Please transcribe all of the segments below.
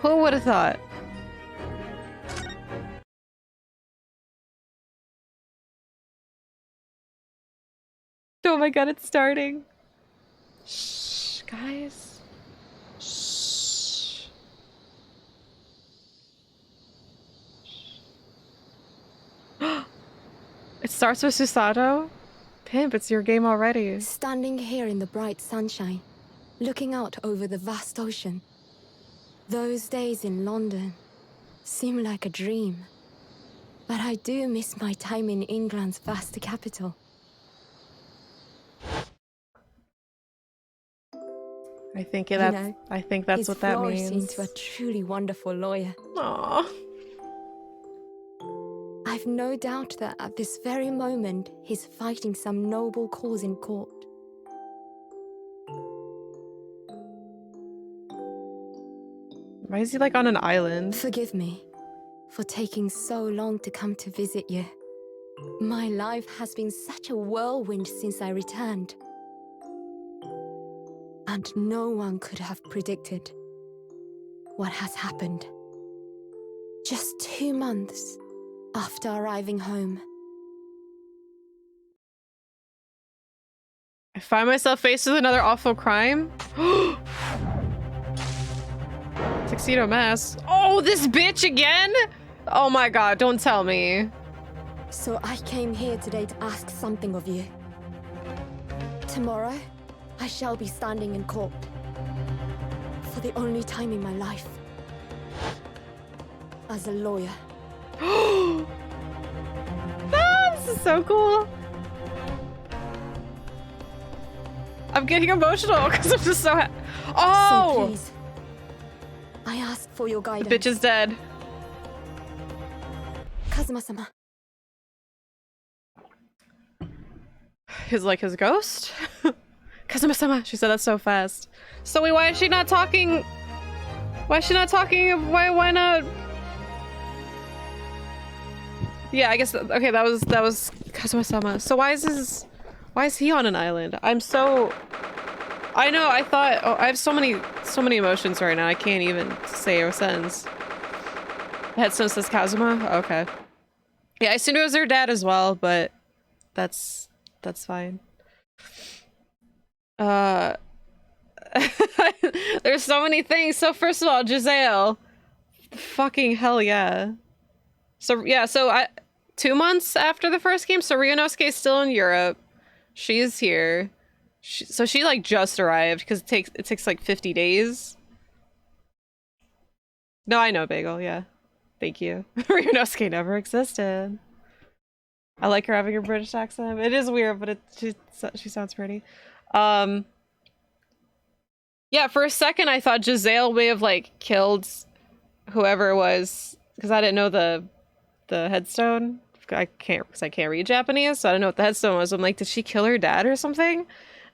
Who would have thought? Oh my god, it's starting. Shh, guys. Shh. It starts with Susato? Pimp, it's your game already. Standing here in the bright sunshine, looking out over the vast ocean. Those days in London seem like a dream. But I do miss my time in England's vast capital. I think that's what that means. Into a truly wonderful lawyer. Aww. I've no doubt that at this very moment, he's fighting some noble cause in court. Why is he like on an island? Forgive me for taking so long to come to visit you. My life has been such a whirlwind since I returned. And no one could have predicted what has happened. Just 2 months after arriving home. I find myself faced with another awful crime. Tuxedo mask. Oh, this bitch again? Oh my god, don't tell me. So I came here today to ask something of you. Tomorrow, I shall be standing in court. For the only time in my life. As a lawyer. Ah, this is so cool. I'm getting emotional because I'm just so oh! So please, I ask for your guidance. The bitch is dead. Kazuma-sama. His ghost? Kazuma-sama. She said that so fast. So wait, why is she not talking? Why is she not talking? Why not? Yeah, I guess okay, that was Kazuma-sama. So why is he on an island? I know, I thought I have so many emotions right now. I can't even say a sentence. Headstone says Kazuma? Okay. Yeah, I assumed it was her dad as well, but that's fine. There's so many things. So first of all, Giselle. Fucking hell yeah. So yeah, 2 months after the first game, so Ryunosuke is still in Europe. She's here. She like just arrived because it takes like 50 days. No, I know, Bagel, yeah. Thank you. Ryunosuke never existed. I like her having a British accent. It is weird, but she sounds pretty. Yeah, for a second I thought Giselle may have like killed whoever it was because I didn't know the headstone. I can't read Japanese, so I don't know what the headstone was. I'm like, did she kill her dad or something?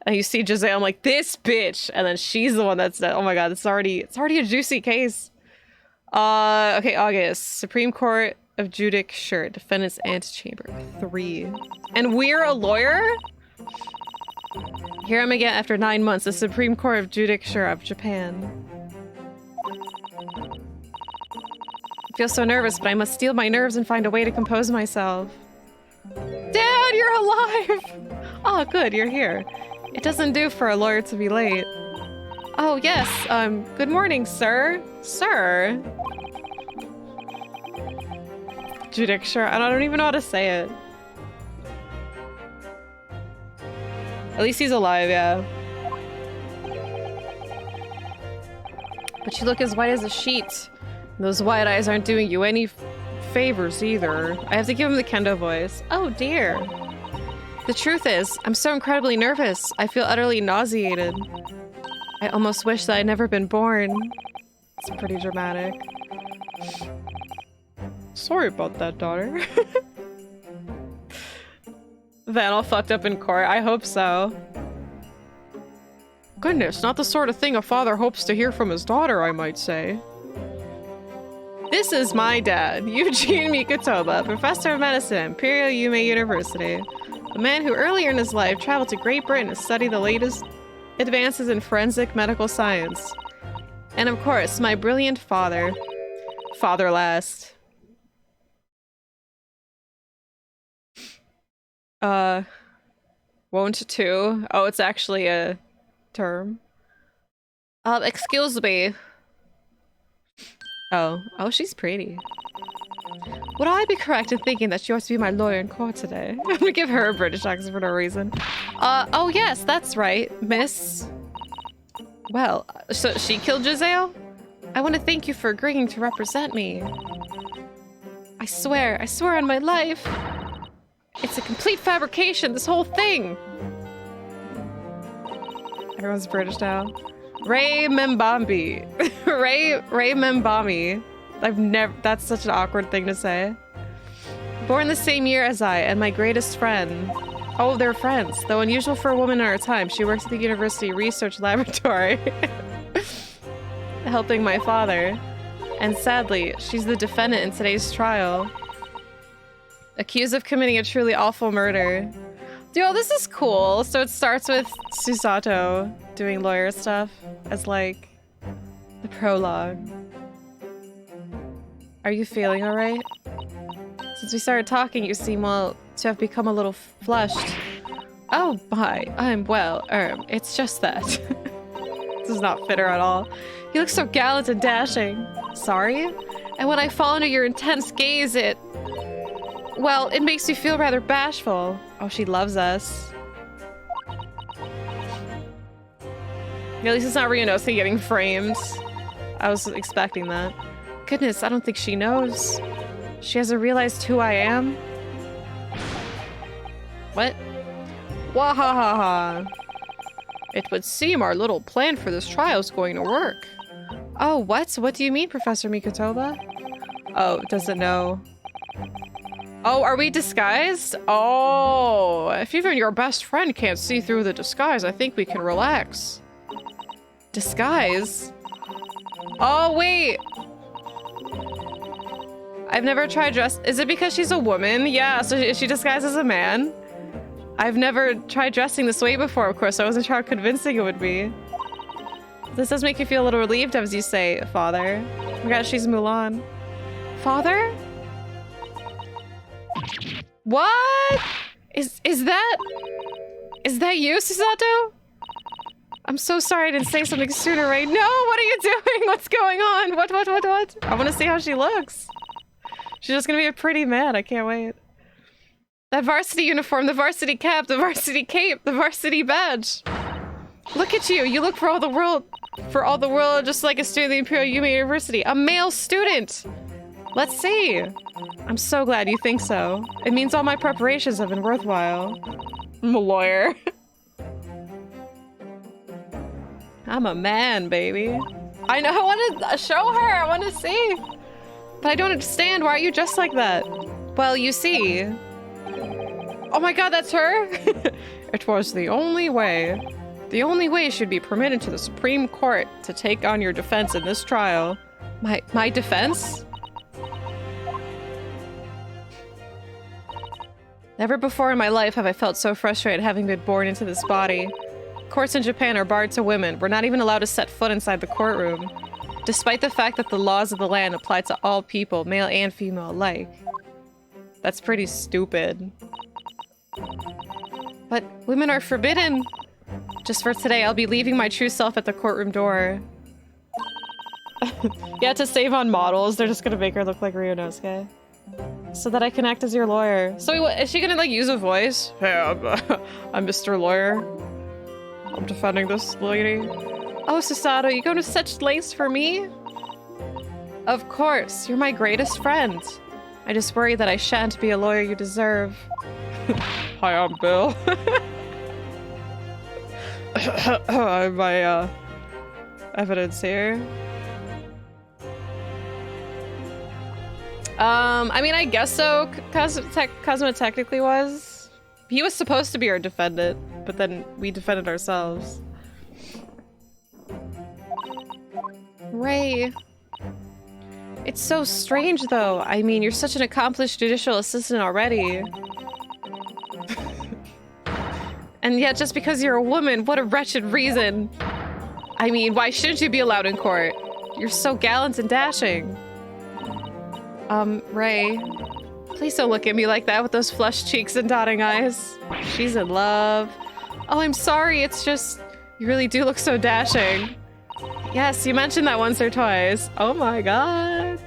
And you see Giselle, I'm like, this bitch, and then she's the one that's dead. Oh my god, it's already a juicy case. Okay, August. Supreme Court of Judicature, Defendant's Antechamber 3. And we're a lawyer? Here I'm again after 9 months, the Supreme Court of Judicature of Japan. I feel so nervous, but I must steel my nerves and find a way to compose myself. Dad, you're alive! Oh, good, you're here. It doesn't do for a lawyer to be late. Oh, yes, good morning, sir. Sir? Judicature, I don't even know how to say it. At least he's alive, yeah. But you look as white as a sheet. Those white eyes aren't doing you any favors either. I have to give him the kendo voice. Oh dear. The truth is, I'm so incredibly nervous. I feel utterly nauseated. I almost wish that I'd never been born. It's pretty dramatic. Sorry about that, daughter. Van all fucked up in court. I hope so. Goodness, not the sort of thing a father hopes to hear from his daughter, I might say. This is my dad, Eugene Mikotoba, professor of medicine at Imperial Yume University. A man who earlier in his life traveled to Great Britain to study the latest advances in forensic medical science. And of course, my brilliant father. Father last. Won't to. Oh, it's actually a term. Excuse me. Oh, she's pretty. Would I be correct in thinking that she ought to be my lawyer in court today? I'm gonna give her a British accent for no reason. Oh yes, that's right, miss. Well, so she killed Giselle? I want to thank you for agreeing to represent me. I swear on my life. It's a complete fabrication, this whole thing. Everyone's British now. Ray Membambi. Ray Membami. That's such an awkward thing to say. Born the same year as I, and my greatest friend. Oh, they're friends. Though unusual for a woman in our time, she works at the university research laboratory. Helping my father. And sadly, she's the defendant in today's trial. Accused of committing a truly awful murder. Yo, this is cool. So it starts with Susato doing lawyer stuff as like the prologue. Are you feeling alright? Since we started talking, you seem, well, to have become a little flushed. Oh my, I'm well. It's just that. This does not fit her at all. You look so gallant and dashing. Sorry? And when I fall under your intense gaze, well, it makes me feel rather bashful. Oh, she loves us. At least it's not Ryunosuke getting framed. I was expecting that. Goodness, I don't think she knows. She hasn't realized who I am. What? Wahahaha. It would seem our little plan for this trial is going to work. Oh, what? What do you mean, Professor Mikotoba? Oh, doesn't know. Oh, are we disguised? Oh, if even your best friend can't see through the disguise, I think we can relax. Disguise? Oh, wait. I've never tried dress. Is it because she's a woman? Yeah, so is she disguised as a man? I've never tried dressing this way before, of course, so I wasn't sure how convincing it would be. This does make you feel a little relieved, as you say, Father. Oh my gosh, she's Mulan. Father? What? Is that you, Susato? I'm so sorry I didn't say something sooner, right? No, what are you doing? What's going on? What? I want to see how she looks. She's just gonna be a pretty man. I can't wait. That varsity uniform, the varsity cap, the varsity cape, the varsity badge. Look at you. You look for all the world just like a student of the Imperial Yuma University. A male student. Let's see. I'm so glad you think so. It means all my preparations have been worthwhile. I'm a lawyer. I'm a man, baby. I know, I want to show her. I want to see. But I don't understand. Why are you dressed like that? Well, you see. Oh my god, that's her? It was the only way. The only way she'd be permitted to the Supreme Court to take on your defense in this trial. My defense? Never before in my life have I felt so frustrated having been born into this body. Courts in Japan are barred to women. We're not even allowed to set foot inside the courtroom. Despite the fact that the laws of the land apply to all people, male and female alike. That's pretty stupid. But women are forbidden! Just for today, I'll be leaving my true self at the courtroom door. Yeah, to save on models, they're just gonna make her look like Ryunosuke. So that I can act as your lawyer. So is she gonna like use a voice? Hey, I'm Mr. Lawyer. I'm defending this lady. Oh, Susato, you go to such lengths for me? Of course, you're my greatest friend. I just worry that I shan't be a lawyer you deserve. Hi, I'm Bill. I have my evidence here. I mean, I guess so. Kazuma technically was. He was supposed to be our defendant, but then we defended ourselves. Ray. It's so strange, though. I mean, you're such an accomplished judicial assistant already. And yet, just because you're a woman, what a wretched reason. I mean, why shouldn't you be allowed in court? You're so gallant and dashing. Ray. Please don't look at me like that with those flushed cheeks and dotting eyes. She's in love. Oh, I'm sorry. It's just... You really do look so dashing. Yes, you mentioned that once or twice. Oh my god.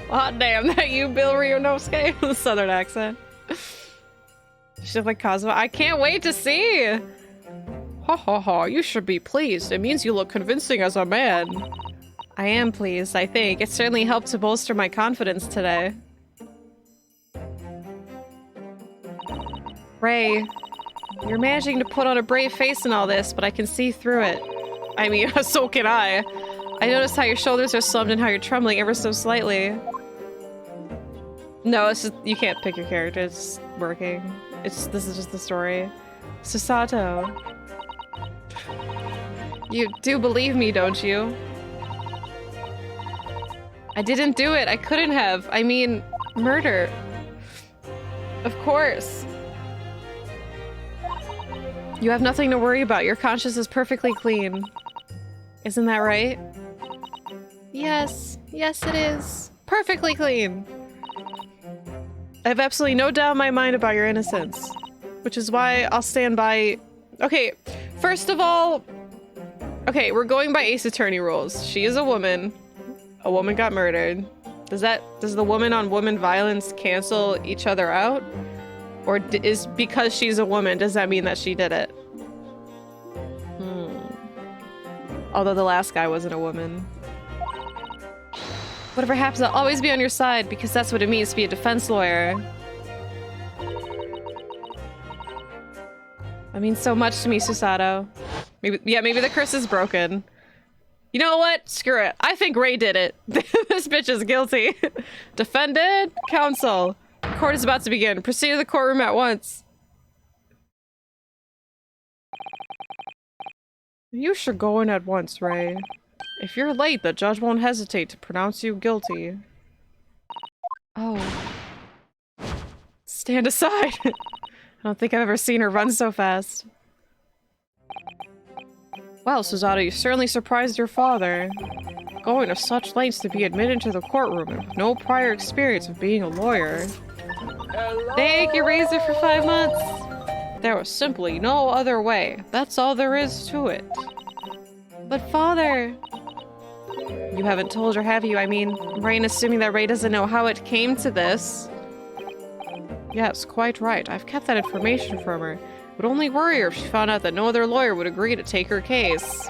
Oh, damn. That you, Bill Ryunosuke? Southern accent. She's like Cosmo. I can't wait to see! Ha ha ha, you should be pleased. It means you look convincing as a man. I am pleased, I think. It certainly helped to bolster my confidence today. Ray, you're managing to put on a brave face in all this, but I can see through it. I mean, so can I. I noticed how your shoulders are slumped and how you're trembling ever so slightly. No, it's just, you can't pick your character. It's working. This is just the story. Susato. You do believe me, don't you? I didn't do it. I couldn't have. I mean, murder. Of course. You have nothing to worry about. Your conscience is perfectly clean. Isn't that right? Yes. Yes, it is. Perfectly clean. I have absolutely no doubt in my mind about your innocence. Which is why I'll stand by... Okay, first of all... Okay, we're going by Ace Attorney rules. She is a woman. A woman got murdered. Does the woman on woman violence cancel each other out? Or is because she's a woman, does that mean that she did it? Although the last guy wasn't a woman. Whatever happens, I'll always be on your side because that's what it means to be a defense lawyer. That means so much to me, Susato. Maybe the curse is broken. You know what? Screw it. I think Ray did it. This bitch is guilty. Defendant, counsel. Court is about to begin. Proceed to the courtroom at once. You should go in at once, Ray. If you're late, the judge won't hesitate to pronounce you guilty. Oh. Stand aside. I don't think I've ever seen her run so fast. Well, Susato, you certainly surprised your father. Going to such lengths to be admitted to the courtroom and with no prior experience of being a lawyer. Hello? Thank you, Razor, for 5 months. There was simply no other way. That's all there is to it. But father... You haven't told her, have you? I mean, Rain, assuming that Ray doesn't know how it came to this. Yes, quite right. I've kept that information from her. It would only worry her if she found out that no other lawyer would agree to take her case.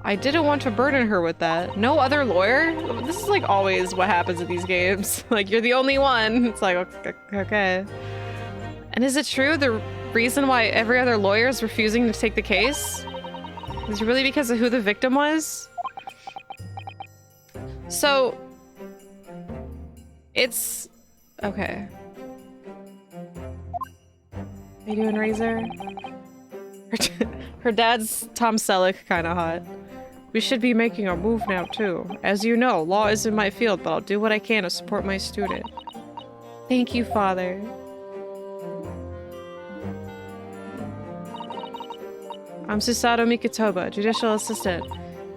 I didn't want to burden her with that. No other lawyer? This is like always what happens in these games. Like, you're the only one. It's like, okay. And is it true the reason why every other lawyer is refusing to take the case is really because of who the victim was? So, it's... okay. How you doing, Razor? Her dad's Tom Selleck, kind of hot. We should be making a move now, too. As you know, law isn't my field, but I'll do what I can to support my student. Thank you, Father. I'm Susato Mikotoba, Judicial Assistant.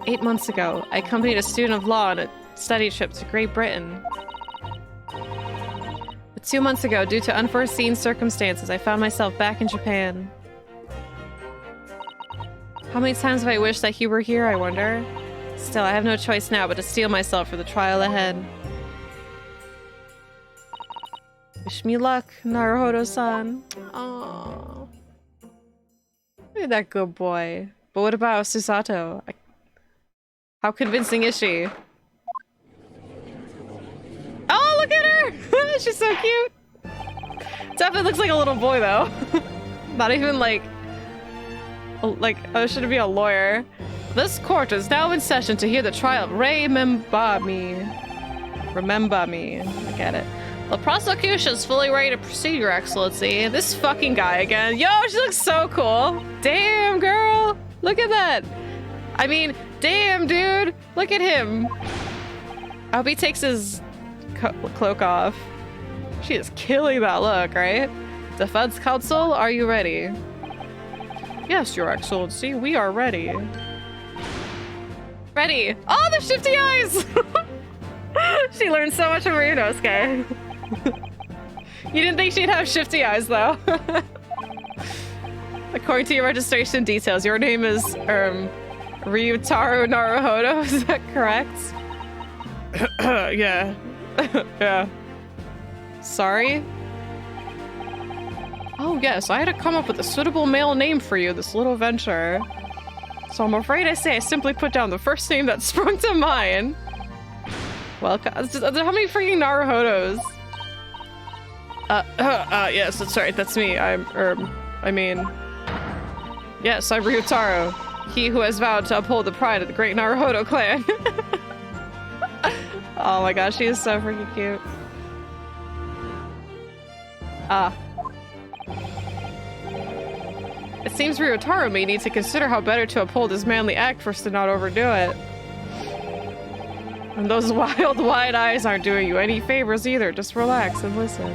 8 months ago, I accompanied a student of law on a study trip to Great Britain. But 2 months ago, due to unforeseen circumstances, I found myself back in Japan. How many times have I wished that he were here, I wonder? Still, I have no choice now but to steel myself for the trial ahead. Wish me luck, Naruhodo-san. Aww. Look at that good boy. But what about Susato? How convincing is she? Oh, look at her! She's so cute! Definitely looks like a little boy, though. Not even like, oh, should it be a lawyer? This court is now in session to hear the trial of Remember Me. Remember Me. I get it. The prosecution's fully ready to proceed, Your Excellency. This fucking guy again. Yo, she looks so cool. Damn, girl. Look at that. I mean, damn, dude. Look at him. I hope he takes his cloak off. She is killing that look, right? Defense counsel, are you ready? Yes, Your Excellency, we are ready. Ready! Oh, the shifty eyes! She learned so much from Ryunosuke. You didn't think she'd have shifty eyes, though. According to your registration details, your name is, Ryutaro Naruhodo, is that correct? Yeah. Yeah. Sorry? Oh yes, I had to come up with a suitable male name for you, this little venture. So I'm afraid I simply put down the first name that sprung to mind. Well, how many freaking Naruhodos? Yes, that's right, that's me. Yes, I'm Ryutaro. He who has vowed to uphold the pride of the great Naruhodo clan. Oh my gosh, she is so freaking cute. It seems Ryutaro may need to consider how better to uphold his manly act first to not overdo it. And those wild, wide eyes aren't doing you any favors either. Just relax and listen.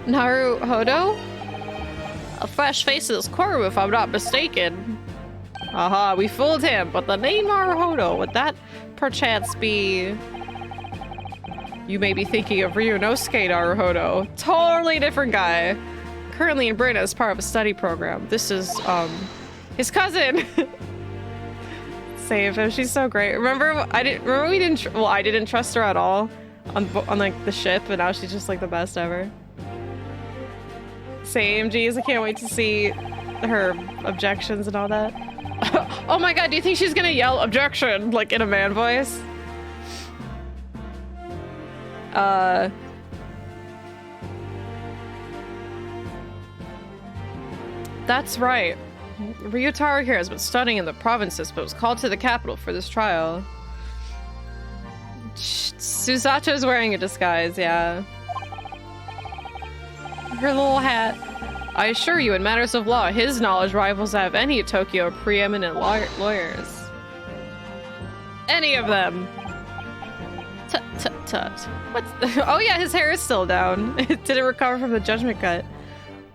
Naruhodo? A fresh face in this courtroom, if I'm not mistaken. Aha, we fooled him, but the name Naruhodo, would that perchance be... You may be thinking of Ryunosuke Naruhodo. Totally different guy. Currently in Britain as part of a study program. This is, his cousin! Save him, she's so great. I didn't trust her at all on like, the ship, and now she's just, like, the best ever. Same, geez, I can't wait to see her objections and all that. Oh my god, do you think she's gonna yell objection, like, in a man voice? That's right. Ryutaro here has been studying in the provinces, but was called to the capital for this trial. Susacho's wearing a disguise, yeah. Her little hat. I assure you, in matters of law, his knowledge rivals that of any of Tokyo preeminent lawyers. Any of them. Tut, tut, tut. What's the oh yeah, his hair is still down. It didn't recover from the judgment cut.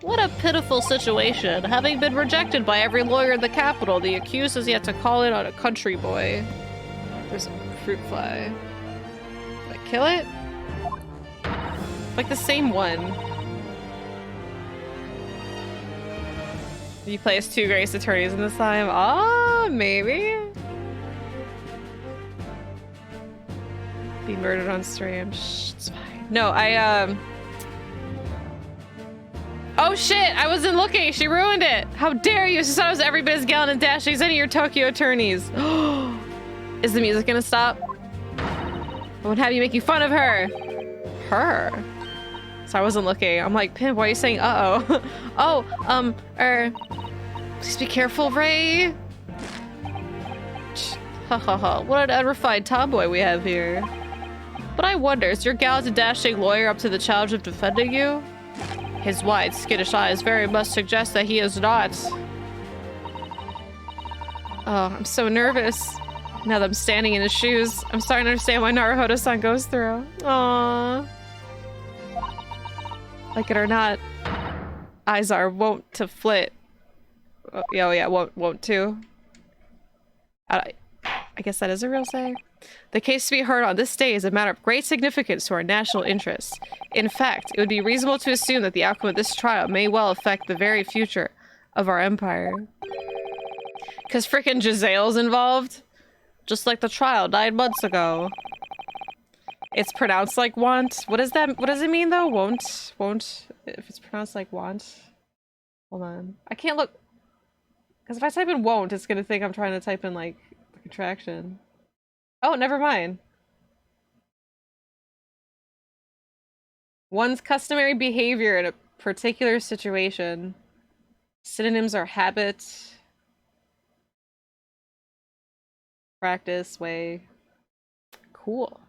What a pitiful situation. Having been rejected by every lawyer in the capital, the accused has yet to call in on a country boy. There's a fruit fly. Did I kill it? Like the same one. You play as two Grace attorneys in this time? Ah, maybe? Be murdered on stream. Shh, it's fine. No, oh shit! I wasn't looking! She ruined it! How dare you! She said I was every bit as gallant and dashing as any of your Tokyo attorneys. Is the music gonna stop? I won't have you making fun of her! Her? So I wasn't looking. I'm like, Pim, why are you saying uh-oh? Oh, please be careful, Ray! Ha ha ha, what an unrefined tomboy we have here. But I wonder, is your gallant and dashing lawyer up to the challenge of defending you? His wide, skittish eyes very much suggest that he is not. Oh, I'm so nervous. Now that I'm standing in his shoes, I'm starting to understand why Naruhodo-san goes through. Aww. Like it or not, eyes are wont to flit. Oh yeah, wont to. I guess that is a real saying. The case to be heard on this day is a matter of great significance to our national interests. In fact, it would be reasonable to assume that the outcome of this trial may well affect the very future of our empire. Because frickin' Gisele's involved? Just like the trial 9 months ago. It's pronounced like want. What is that? What does it mean though? Won't. If it's pronounced like want. Hold on. I can't look. Because if I type in won't, it's gonna think I'm trying to type in like the contraction. Oh, never mind. One's customary behavior in a particular situation. Synonyms are habit, practice, way. Cool.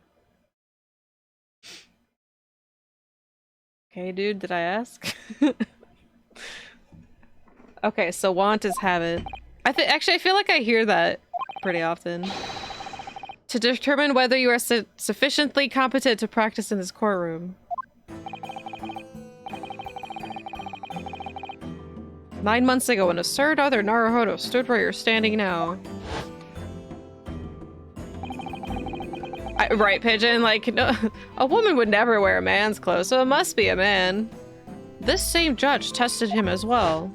Okay, dude, did I ask? Okay, so want is habit. Actually, I feel like I hear that pretty often. To determine whether you are sufficiently competent to practice in this courtroom. 9 months ago, an absurd other Naruhodo stood where you're standing now. Right, Pigeon? Like, no, a woman would never wear a man's clothes, so it must be a man. This same judge tested him as well.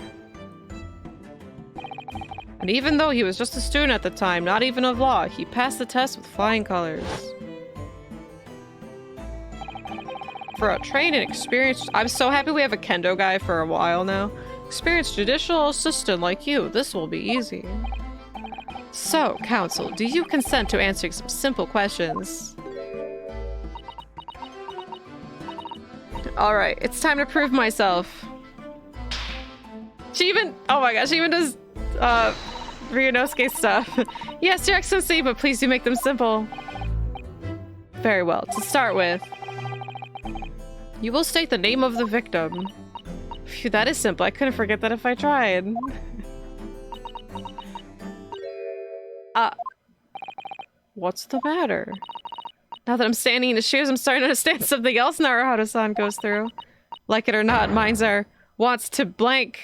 And even though he was just a student at the time, not even of law, he passed the test with flying colors. For a trained and experienced... I'm so happy we have a kendo guy for a while now. Experienced judicial assistant like you, this will be easy. So, counsel, do you consent to answering some simple questions? Alright, it's time to prove myself. She even... Oh my gosh, she even does... Ryunosuke stuff. Yes, Your Excellency, but please do make them simple. Very well. To start with, you will state the name of the victim. Phew, that is simple. I couldn't forget that if I tried. What's the matter? Now that I'm standing in his shoes, I'm starting to understand something else Naruhodo-san goes through. Like it or not, mine's are wants to blank.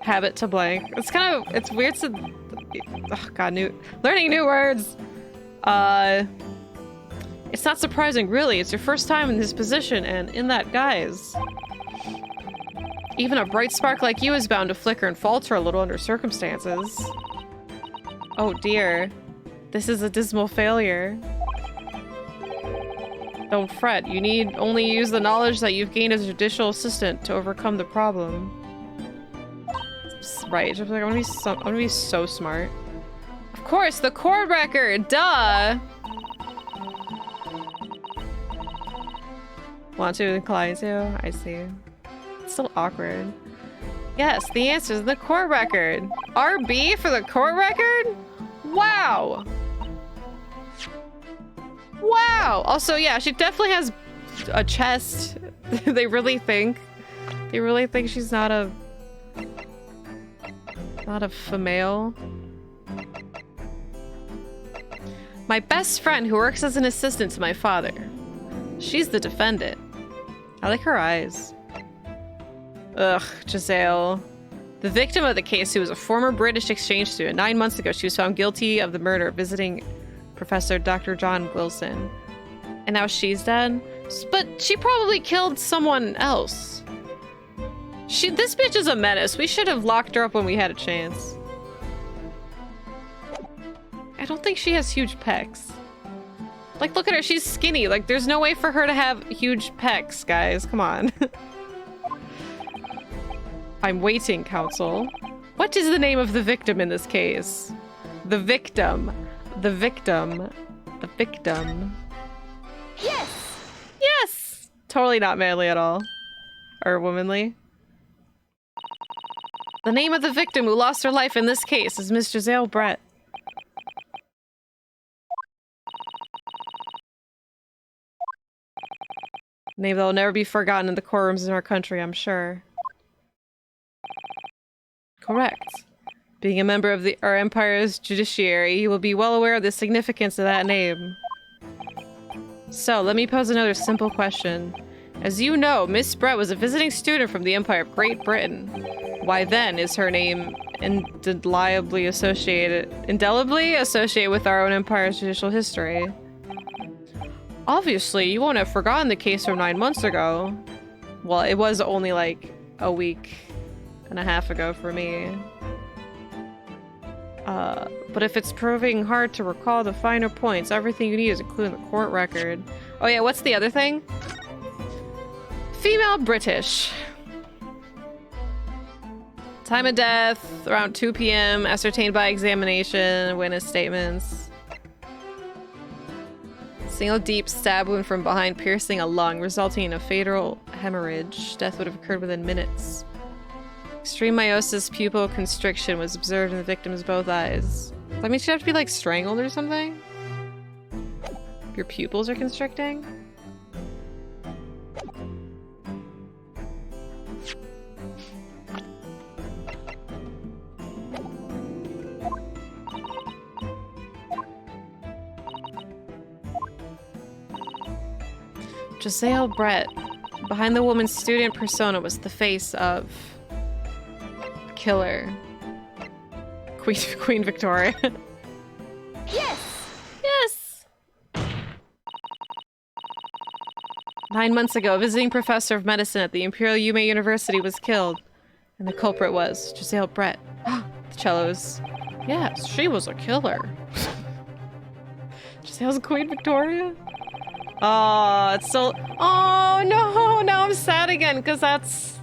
Habit to blank. It's kind of, it's weird to, oh god, learning new words. It's not surprising, really. It's your first time in this position and in that guise. Even a bright spark like you is bound to flicker and falter a little under circumstances. Oh dear. This is a dismal failure. Don't fret. You need only use the knowledge that you've gained as a judicial assistant to overcome the problem. Right. I'm gonna be so smart. Of course, the court record. Duh. Want to incline to? I see. It's still awkward. Yes, the answer is the court record. RB for the court record? Wow. Wow. Also, yeah, she definitely has a chest. They really think she's not a female. My best friend who works as an assistant to my father. She's the defendant. I like her eyes. Ugh, Giselle. The victim of the case, who was a former British exchange student. 9 months ago, she was found guilty of the murder of visiting Professor Dr. John Wilson. And now she's dead? But she probably killed someone else. This bitch is a menace. We should have locked her up when we had a chance. I don't think she has huge pecs. Like, look at her. She's skinny. Like, there's no way for her to have huge pecs, guys. Come on. I'm waiting, counsel. What is the name of the victim in this case? The victim. The victim. The victim. Yes! Yes! Totally not manly at all. Or womanly. The name of the victim who lost her life in this case is Miss Giselle Brett. Name that will never be forgotten in the courtrooms in our country, I'm sure. Correct. Being a member of our empire's judiciary, you will be well aware of the significance of that name. So, let me pose another simple question. As you know, Miss Brett was a visiting student from the Empire of Great Britain. Why then is her name indelibly associated with our own empire's judicial history? Obviously, you won't have forgotten the case from 9 months ago. Well, it was only like a week and a half ago for me. But if it's proving hard to recall the finer points, everything you need is including the court record. Oh yeah, what's the other thing? Female British. Time of death, around 2 p.m. Ascertained by examination, witness statements. Single deep stab wound from behind piercing a lung, resulting in a fatal hemorrhage. Death would have occurred within minutes. Extreme meiosis pupil constriction was observed in the victim's both eyes. That means she'd have to be like strangled or something? Your pupils are constricting? Giselle Brett. Behind the woman's student persona was the face of killer. Queen Victoria. Yes! Yes! 9 months ago, a visiting professor of medicine at the Imperial Yume University was killed. And the culprit was Giselle Brett. The cellos. Yes, she was a killer. Giselle's Queen Victoria? Oh, it's so... Oh, no! Now I'm sad again, because that's...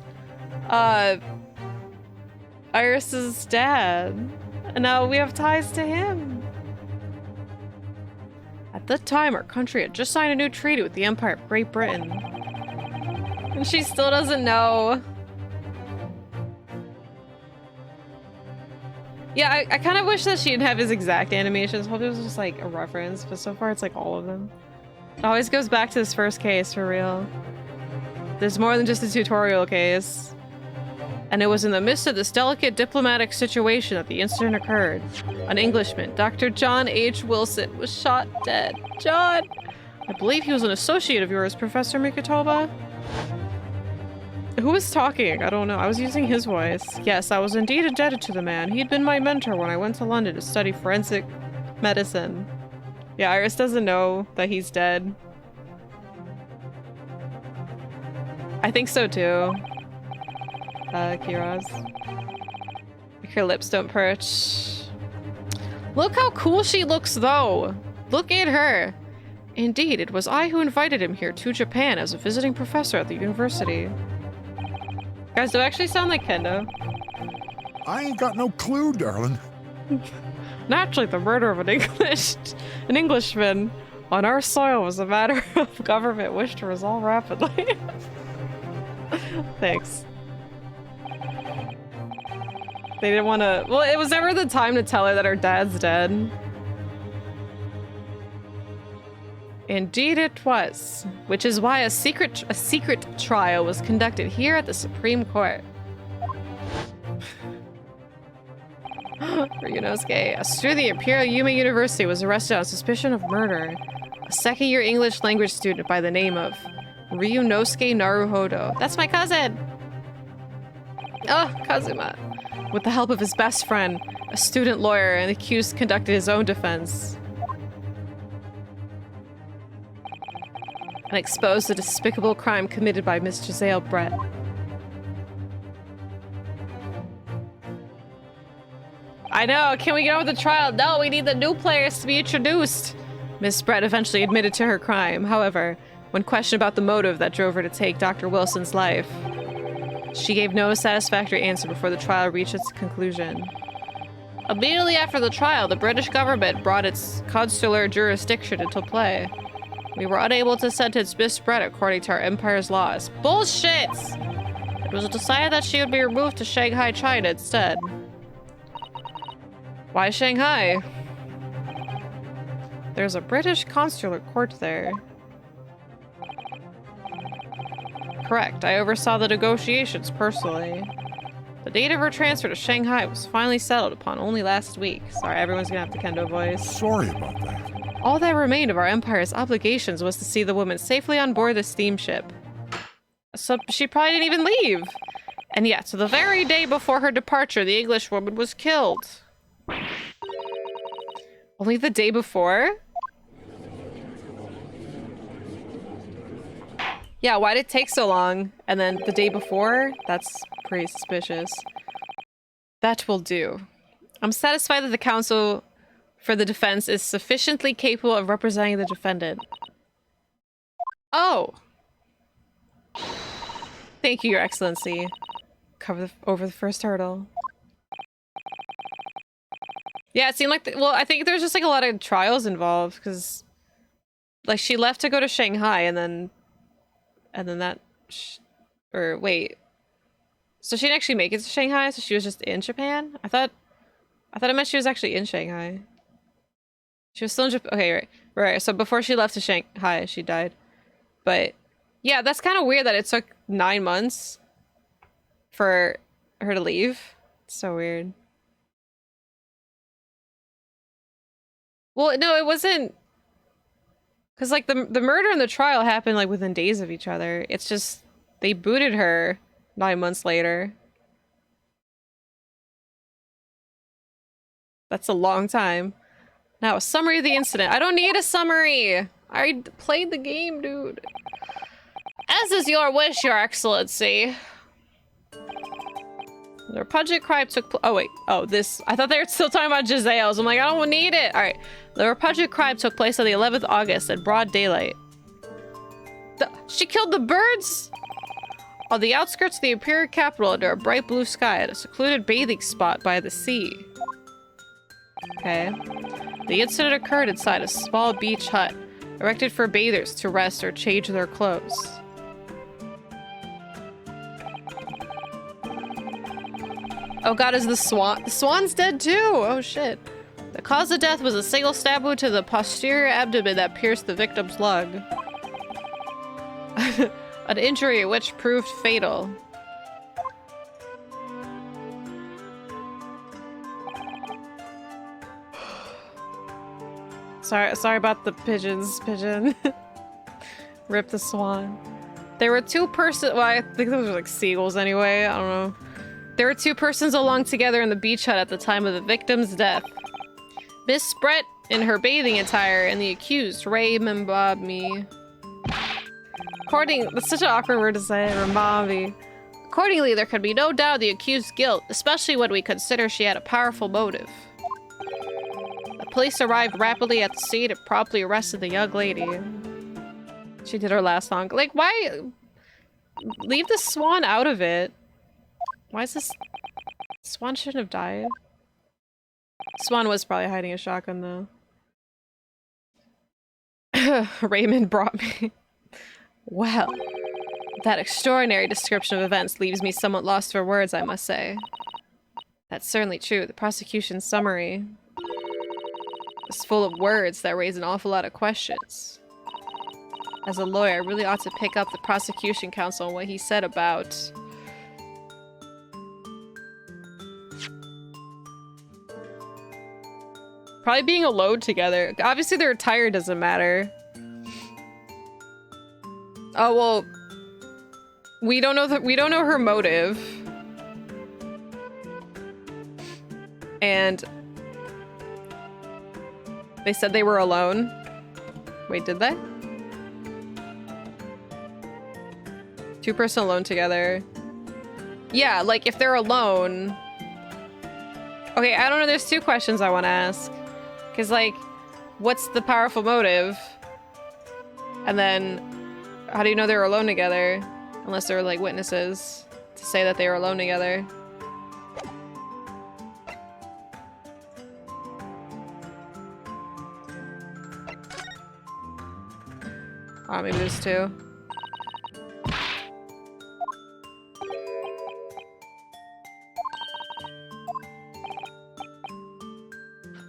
Iris's dad. And now we have ties to him. At the time, our country had just signed a new treaty with the Empire of Great Britain. And she still doesn't know. Yeah, I kind of wish that she didn't have his exact animations. Hope it was just like a reference, but so far it's like all of them. It always goes back to this first case, for real. There's more than just a tutorial case. And it was in the midst of this delicate diplomatic situation that the incident occurred. An Englishman, Dr. John H. Wilson, was shot dead. John! I believe he was an associate of yours, Professor Mikitova. Who was talking? I don't know. I was using his voice. Yes, I was indeed indebted to the man. He'd been my mentor when I went to London to study forensic medicine. Yeah, Iris doesn't know that he's dead. I think so too. Kiraz. Like her lips don't perch. Look how cool she looks though. Look at her. Indeed, it was I who invited him here to Japan as a visiting professor at the university. Guys, do I actually sound like Kendo? I ain't got no clue, darling. Naturally, the murder of an Englishman on our soil was a matter of government wish to resolve rapidly. Thanks. They didn't want to... Well, it was never the time to tell her that her dad's dead. Indeed it was. Which is why a secret trial was conducted here at the Supreme Court. Ryunosuke, a student at the Imperial Yume University, was arrested on suspicion of murder. A second-year English language student by the name of Ryunosuke Naruhodo. That's my cousin! Oh, Kazuma. With the help of his best friend, a student lawyer, and the accused conducted his own defense. And exposed the despicable crime committed by Miss Giselle Brett. I know, can we get on with the trial? No, we need the new players to be introduced. Miss Brett eventually admitted to her crime. However, when questioned about the motive that drove her to take Dr. Wilson's life, she gave no satisfactory answer before the trial reached its conclusion. Immediately after the trial, the British government brought its consular jurisdiction into play. We were unable to sentence Miss Brett according to our empire's laws. Bullshit! It was decided that she would be removed to Shanghai, China instead. Why Shanghai? There's a British consular court there. Correct, I oversaw the negotiations personally. The date of her transfer to Shanghai was finally settled upon only last week. Sorry, everyone's gonna have the Kendo voice. Sorry about that. All that remained of our empire's obligations was to see the woman safely on board the steamship. So she probably didn't even leave. And yet, so the very day before her departure, the Englishwoman was killed. Only the day before? Yeah, why did it take so long? And then the day before? That's pretty suspicious. That will do. I'm satisfied that the counsel for the defense is sufficiently capable of representing the defendant. Oh! Thank you, Your Excellency. Over the first hurdle. Yeah, it seemed like... well, I think there's just like a lot of trials involved, because... like, she left to go to Shanghai, and then that... or, wait. So she didn't actually make it to Shanghai, so she was just in Japan? I thought it meant she was actually in Shanghai. She was still in Japan. Okay, right. So before she left to Shanghai, she died. But, yeah, that's kind of weird that it took 9 months for her to leave. It's so weird. Well, no, it wasn't... because, like, the murder and the trial happened, like, within days of each other. It's just... they booted her 9 months later. That's a long time. Now, a summary of the incident. I don't need a summary! I played the game, dude. As is your wish, your excellency. The Reproductive Crime took oh wait, oh this, I thought they were still talking about Gisele's. I'm like, I don't need it. All right, the Reproductive Crime took place on the 11th August at broad daylight. She killed the birds? On the outskirts of the Imperial capital under a bright blue sky at a secluded bathing spot by the sea. Okay. The incident occurred inside a small beach hut, erected for bathers to rest or change their clothes. Oh god, is the swan? The swan's dead too! Oh shit. The cause of death was a single stab wound to the posterior abdomen that pierced the victim's lung. An injury which proved fatal. Sorry about the pigeon. Rip the swan. There were two persons. Well, I think those were like seagulls anyway. I don't know. There were two persons along together in the beach hut at the time of the victim's death. Miss Brett in her bathing attire and the accused, Ray Mbami. That's such an awkward word to say, Mbami. Accordingly, there could be no doubt of the accused's guilt, especially when we consider she had a powerful motive. The police arrived rapidly at the scene and promptly arrested the young lady. She did her last song. Like, why? Leave the swan out of it. Why is this? Swan shouldn't have died. Swan was probably hiding a shotgun though. Raymond brought me. Well, that extraordinary description of events leaves me somewhat lost for words, I must say. That's certainly true. The prosecution's summary is full of words that raise an awful lot of questions. As a lawyer, I really ought to pick up the prosecution counsel on what he said about... probably being alone together. Obviously their attire doesn't matter. Oh, well... We don't know her motive. And... they said they were alone. Wait, did they? Two-person alone together. Yeah, like, if they're alone... Okay, I don't know, there's two questions I want to ask. Because, like, what's the powerful motive? And then, how do you know they were alone together? Unless there were, like, witnesses to say that they were alone together. Oh, maybe there's two.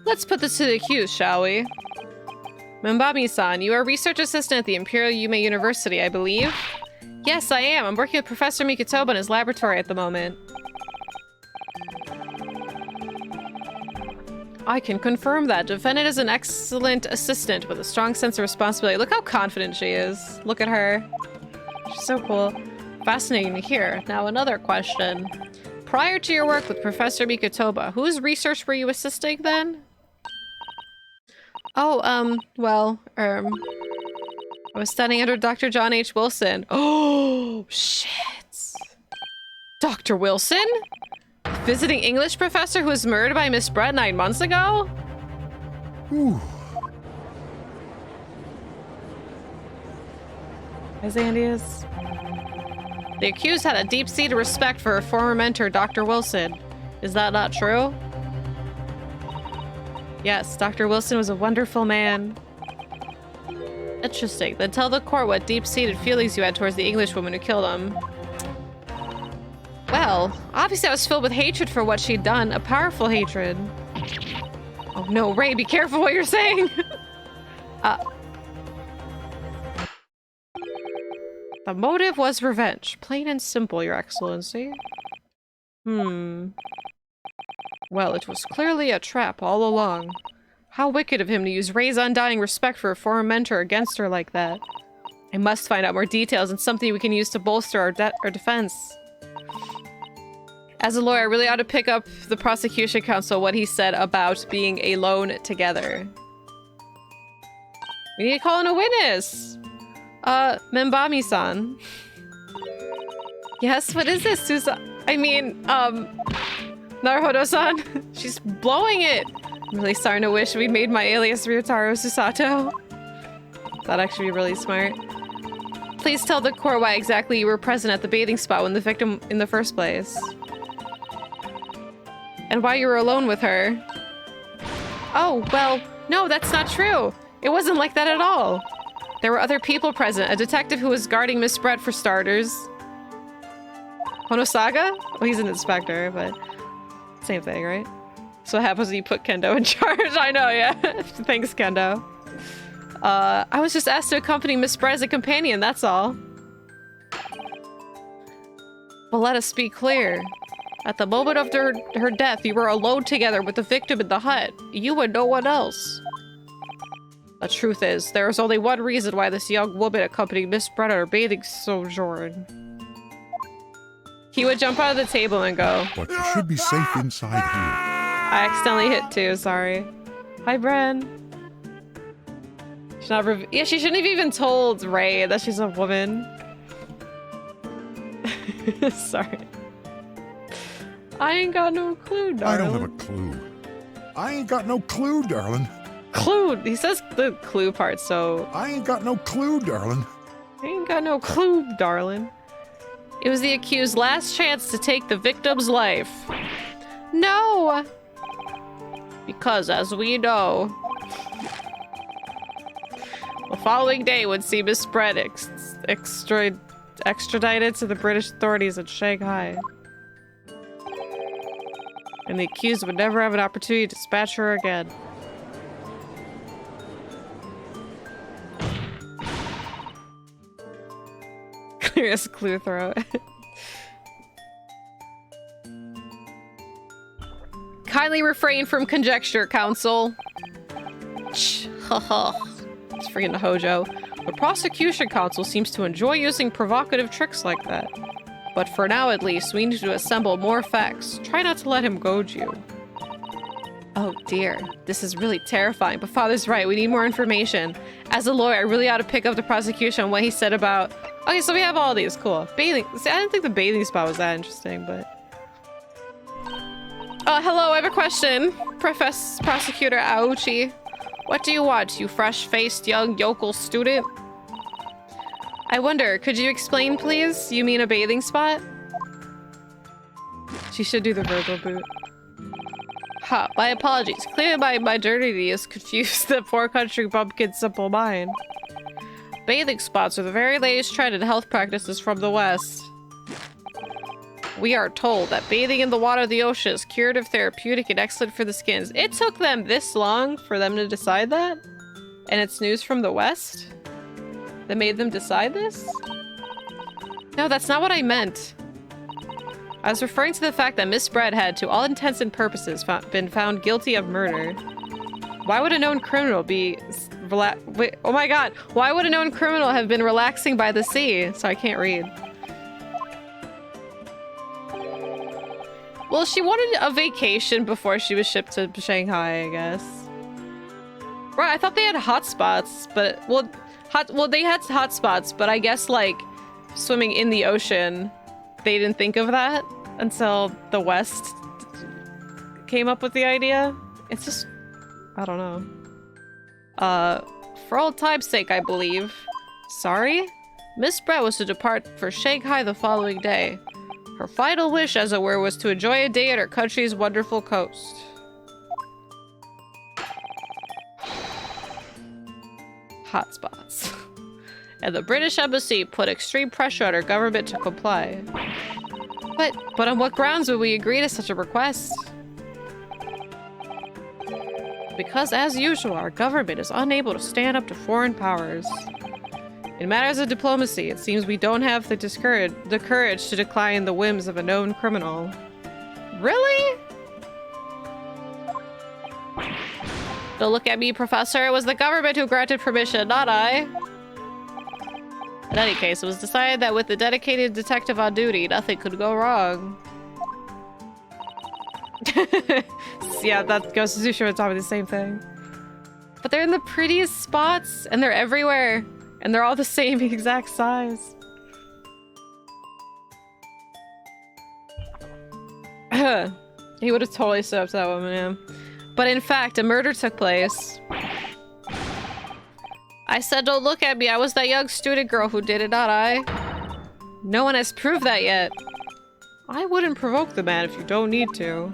Let's put this to the accused, shall we? Mbami-san, you are a research assistant at the Imperial Yume University, I believe? Yes, I am. I'm working with Professor Mikitabe in his laboratory at the moment. I can confirm that. Defendant is an excellent assistant with a strong sense of responsibility. Look how confident she is. Look at her. She's so cool. Fascinating to hear. Now another question. Prior to your work with Professor Mikitabe, whose research were you assisting then? Oh, I was studying under Dr. John H. Wilson. Oh, shit. Dr. Wilson? Visiting English professor who was murdered by Miss Brett 9 months ago? Ooh. As Andy is. The accused had a deep-seated respect for her former mentor, Dr. Wilson. Is that not true? Yes, Dr. Wilson was a wonderful man. Interesting. Then tell the court what deep-seated feelings you had towards the Englishwoman who killed him. Well, obviously I was filled with hatred for what she'd done. A powerful hatred. Oh no, Ray, be careful what you're saying! The motive was revenge. Plain and simple, Your Excellency. Well, it was clearly a trap all along. How wicked of him to use Ray's undying respect for a former mentor against her like that. I must find out more details and something we can use to bolster our defense. As a lawyer, I really ought to pick up the prosecution counsel what he said about being alone together. We need to call in a witness. Membami-san. Yes, what is this, Naruhodo-san? She's blowing it. I'm really starting to wish we'd made my alias Ryotaro Susato. That'd actually be really smart. Please tell the court why exactly you were present at the bathing spot when the victim in the first place. And why you were alone with her. Oh, well, no, that's not true. It wasn't like that at all. There were other people present. A detective who was guarding Miss Brett for starters. Honosaga? Well, he's an inspector, but same thing, right? So what happens when you put Kendo in charge? I know, yeah. Thanks, Kendo. I was just asked to accompany Miss Brett as a companion, that's all. But let us be clear. At the moment of her death, you were alone together with the victim in the hut. You and no one else. The truth is, there is only one reason why this young woman accompanied Miss Brett on her bathing sojourn. He would jump out of the table and go, But you should be safe inside here. I accidentally hit 2, sorry. Hi, Bren. She's not yeah, she shouldn't have even told Ray that she's a woman. Sorry. I ain't got no clue, darling. I don't have a clue. I ain't got no clue, darling. Clue! He says the clue part, so... I ain't got no clue, darling. I ain't got no clue, darling. It was the accused's last chance to take the victim's life. No! Because, as we know, the following day would see Miss Brett extradited to the British authorities in Shanghai. And the accused would never have an opportunity to dispatch her again. Clearest clue throw. Kindly refrain from conjecture, counsel. Haha. It's freaking Hojo. The prosecution counsel seems to enjoy using provocative tricks like that. But for now, at least, we need to assemble more facts. Try not to let him goad you. Oh dear, this is really terrifying, but Father's right, we need more information. As a lawyer, I really ought to pick up the prosecution on what he said about... Okay, so we have all these, cool. Bathing, see, I didn't think the bathing spot was that interesting, but... Hello, I have a question. Prosecutor Aochi. What do you want, you fresh-faced young yokel student? I wonder, could you explain, please? You mean a bathing spot? She should do the verbal boot. Ha, my apologies. Clearly my modernity has confused the poor country bumpkin's simple mind. Bathing spots are the very latest trend in health practices from the West. We are told that bathing in the water of the ocean is curative, therapeutic, and excellent for the skins. It took them this long for them to decide that? And it's news from the West? That made them decide this? No, that's not what I meant. I was referring to the fact that Miss Brett had, to all intents and purposes, been found guilty of murder. Why would a known criminal be... Wait, oh my god! Why would a known criminal have been relaxing by the sea? So I can't read. Well, she wanted a vacation before she was shipped to Shanghai, I guess. Right, I thought they had hot spots, but... Well, they had hot spots, but I guess, like, swimming in the ocean, they didn't think of that until the West came up with the idea. It's just... I don't know. For old time's sake, I believe. Sorry? Miss Brett was to depart for Shanghai the following day. Her final wish, as it were, was to enjoy a day at her country's wonderful coast. Hotspots. And the British embassy put extreme pressure on our government to comply. But on what grounds would we agree to such a request? Because, as usual, our government is unable to stand up to foreign powers. In matters of diplomacy, it seems we don't have the courage to decline the whims of a known criminal. Really? Don't look at me, Professor. It was the government who granted permission, not I. In any case, it was decided that with the dedicated detective on duty, nothing could go wrong. Yeah, that goes to show it's probably the same thing. But they're in the prettiest spots, and they're everywhere, and they're all the same exact size. He would have totally stood up to that woman, yeah. But in fact, a murder took place. I said, don't look at me. I was that young student girl who did it, not I. No one has proved that yet. I wouldn't provoke the man if you don't need to.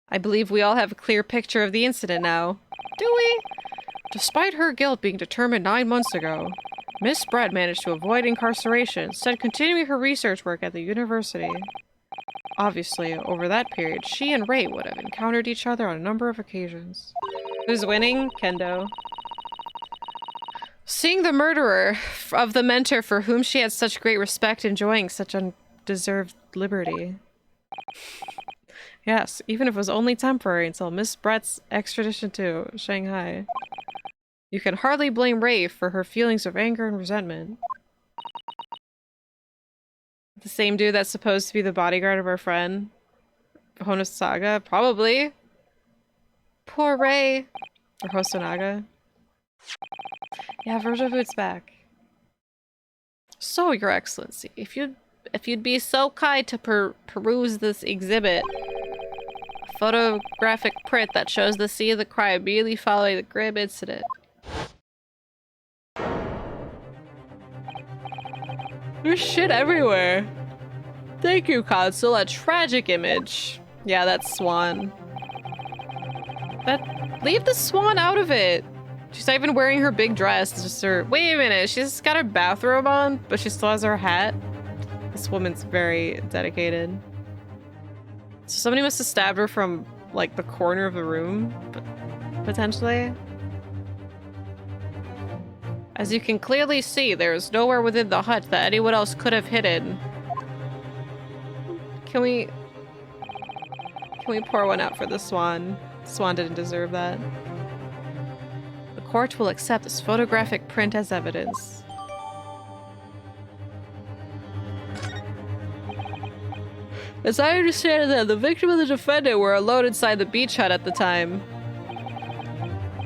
I believe we all have a clear picture of the incident now. Do we? Despite her guilt being determined 9 months ago, Miss Brett managed to avoid incarceration, instead continuing her research work at the university. Obviously, over that period, she and Ray would have encountered each other on a number of occasions. Who's winning? Kendo. Seeing the murderer of the mentor for whom she had such great respect enjoying such undeserved liberty. Yes, even if it was only temporary until Miss Brett's extradition to Shanghai. You can hardly blame Ray for her feelings of anger and resentment. The same dude that's supposed to be the bodyguard of our friend Honosaga? Probably. Poor Ray. Or Hosonaga. Yeah, Virgil Voot's back. So, Your Excellency, if you'd be so kind to peruse this exhibit, a photographic print that shows the scene of the crime immediately following the grim incident. There's shit everywhere. Thank you, Consul. A tragic image. Yeah, that's Swan. Leave the Swan out of it. She's not even wearing her big dress. It's just her. Wait a minute. She's got her bathrobe on, but she still has her hat. This woman's very dedicated. So somebody must have stabbed her from, like, the corner of the room, potentially. As you can clearly see, there is nowhere within the hut that anyone else could have hidden. Can we pour one out for the Swan? Swan didn't deserve that. The court will accept this photographic print as evidence. As I understand it, the victim and the defendant were alone inside the beach hut at the time.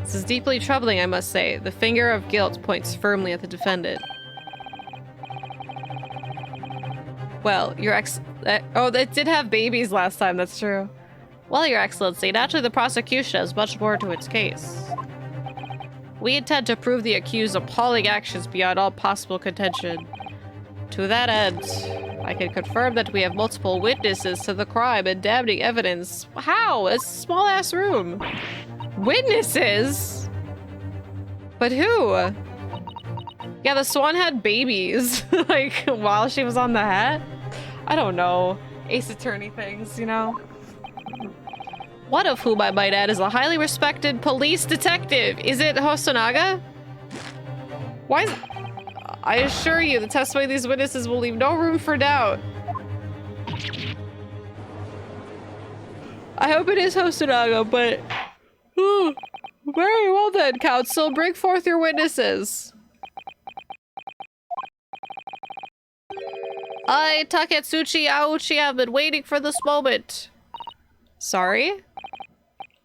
This is deeply troubling, I must say. The finger of guilt points firmly at the defendant. Well, oh, they did have babies last time, that's true. Well, Your Excellency, naturally the prosecution has much more to its case. We intend to prove the accused's appalling actions beyond all possible contention. To that end, I can confirm that we have multiple witnesses to the crime and damning evidence. How? It's a small-ass room. Witnesses? But who? Yeah, the Swan had babies, like, while she was on the hat? I don't know. Ace Attorney things, you know? One of whom, I might add, is a highly respected police detective. Is it Hosonaga? Why is... I assure you, the testimony of these witnesses will leave no room for doubt. I hope it is Hosonaga, but... very well then, Counsel. Bring forth your witnesses. I, Taketsuchi Aochi, have been waiting for this moment. Sorry?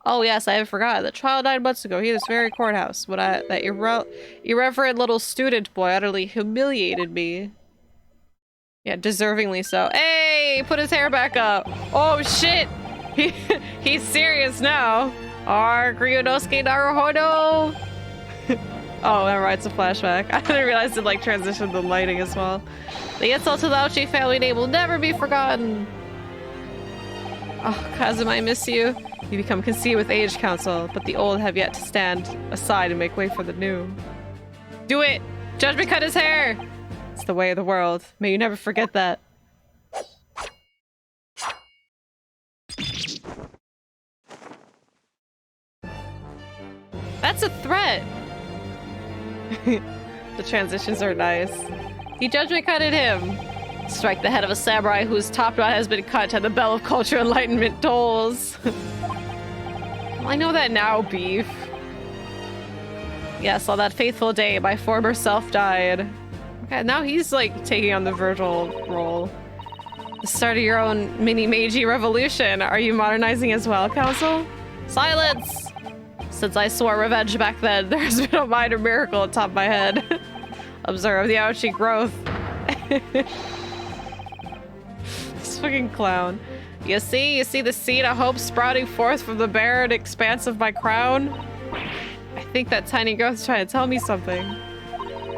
Oh yes, I have forgotten. The trial 9 months ago, here in this very courthouse, when that irreverent little student boy utterly humiliated me. Yeah, deservingly so. Hey, put his hair back up. Oh shit, he's serious now. Ryunosuke Naruhodo. Oh, never mind, it's a flashback. I didn't realize it like transitioned the lighting as well. The insult to the Aochi family name will never be forgotten. Oh, Kazuma, I miss you. You become conceited with age, Counsel, but the old have yet to stand aside and make way for the new. Do it! Judgment cut his hair! It's the way of the world. May you never forget that. That's a threat! The transitions are nice. He judgment cutted him. Strike the head of a samurai whose top knot has been cut and the bell of culture enlightenment tolls. I know that now, beef. Yes, on that faithful day, my former self died. Okay, now he's like taking on the Virgil role. The start of your own mini Meiji Revolution. Are you modernizing as well, Council? Silence! Since I swore revenge back then, there's been a minor miracle atop my head. Observe the ouchie growth. This fucking clown. You see the seed of hope sprouting forth from the barren expanse of my crown? I think that tiny growth is trying to tell me something.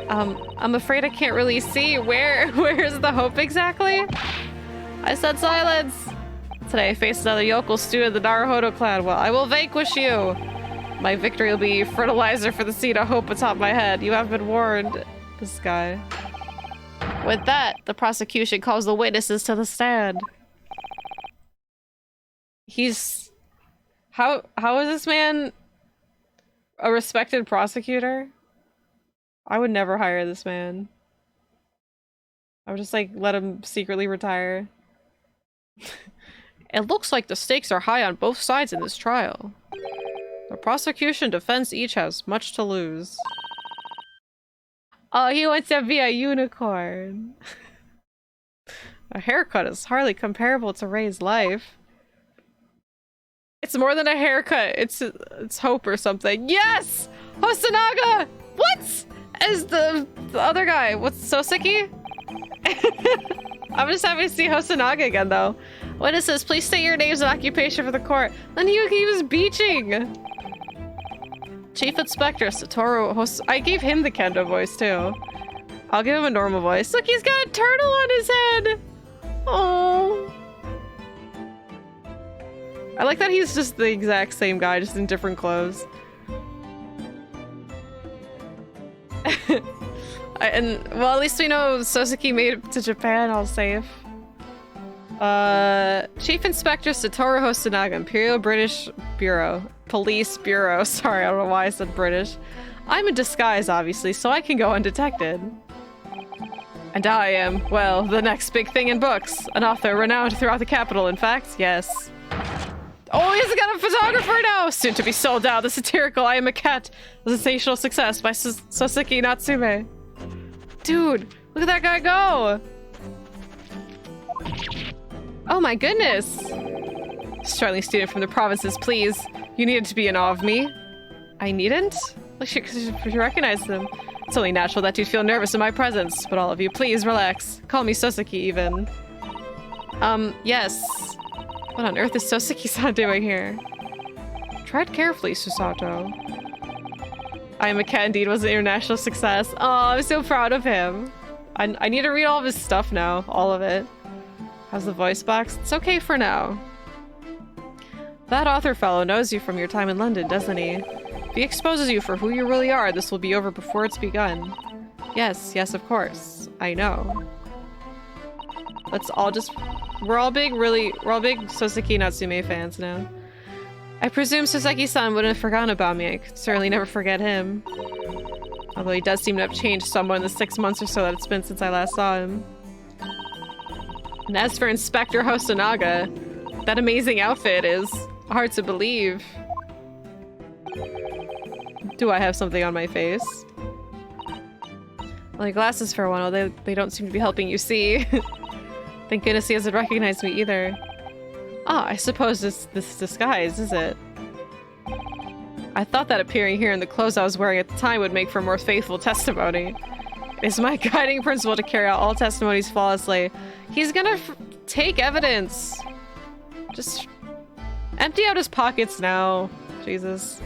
I'm afraid I can't really see. Where is the hope exactly? I said silence! Today I face another yokel stew of the Naruhodo clan. Well, I will vanquish you! My victory will be fertilizer for the seed of hope atop my head. You have been warned. This guy. With that, the prosecution calls the witnesses to the stand. He's... How is this man a respected prosecutor? I would never hire this man. I would just, like, let him secretly retire. It looks like the stakes are high on both sides in this trial. The prosecution defense each has much to lose. Oh, he wants to be a unicorn. A haircut is hardly comparable to Ray's life. It's more than a haircut. It's hope or something. Yes! Hosonaga! What? As the other guy. What's Soseki? I'm just happy to see Hosonaga again, though. Witnesses, please state your names and occupation for the court. Then he was beaching. Chief Inspector Satoru I gave him the Kendo voice, too. I'll give him a normal voice. Look, he's got a turtle on his head! Oh. I like that he's just the exact same guy, just in different clothes. Well, at least we know Soseki made it to Japan, all safe. Chief Inspector Satoru Hosonaga, Imperial British Bureau. Police Bureau. Sorry, I don't know why I said British. I'm in disguise, obviously, so I can go undetected. And I am, well, the next big thing in books. An author renowned throughout the capital, in fact, yes. Oh, he's got a photographer now! Soon to be sold out, the satirical I Am a Cat, a sensational success by Soseki Natsume. Dude, look at that guy go! Oh my goodness! Struggling student from the provinces, please. You needed to be in awe of me. I needn't? Like, she recognized him. It's only natural that you'd feel nervous in my presence, but all of you, please relax. Call me Soseki, even. Yes. What on earth is Soseki-san doing here? Tread carefully, Susato. I Am a Cat indeed was an international success. Oh, I'm so proud of him. I need to read all of his stuff now. All of it. How's the voice box? It's okay for now. That author fellow knows you from your time in London, doesn't he? If he exposes you for who you really are, this will be over before it's begun. Yes, of course. I know. Let's all just... We're all big Soseki Natsume fans now. I presume Soseki-san wouldn't have forgotten about me. I could certainly never forget him. Although he does seem to have changed somewhat in the 6 months or so that it's been since I last saw him. And as for Inspector Hosonaga, that amazing outfit is hard to believe. Do I have something on my face? My glasses for one, although they don't seem to be helping you see. Thank goodness he hasn't recognized me either. Ah, I suppose this disguise, is it? I thought that appearing here in the clothes I was wearing at the time would make for more faithful testimony. It's my guiding principle to carry out all testimonies flawlessly. He's gonna take evidence. Just empty out his pockets now. Jesus.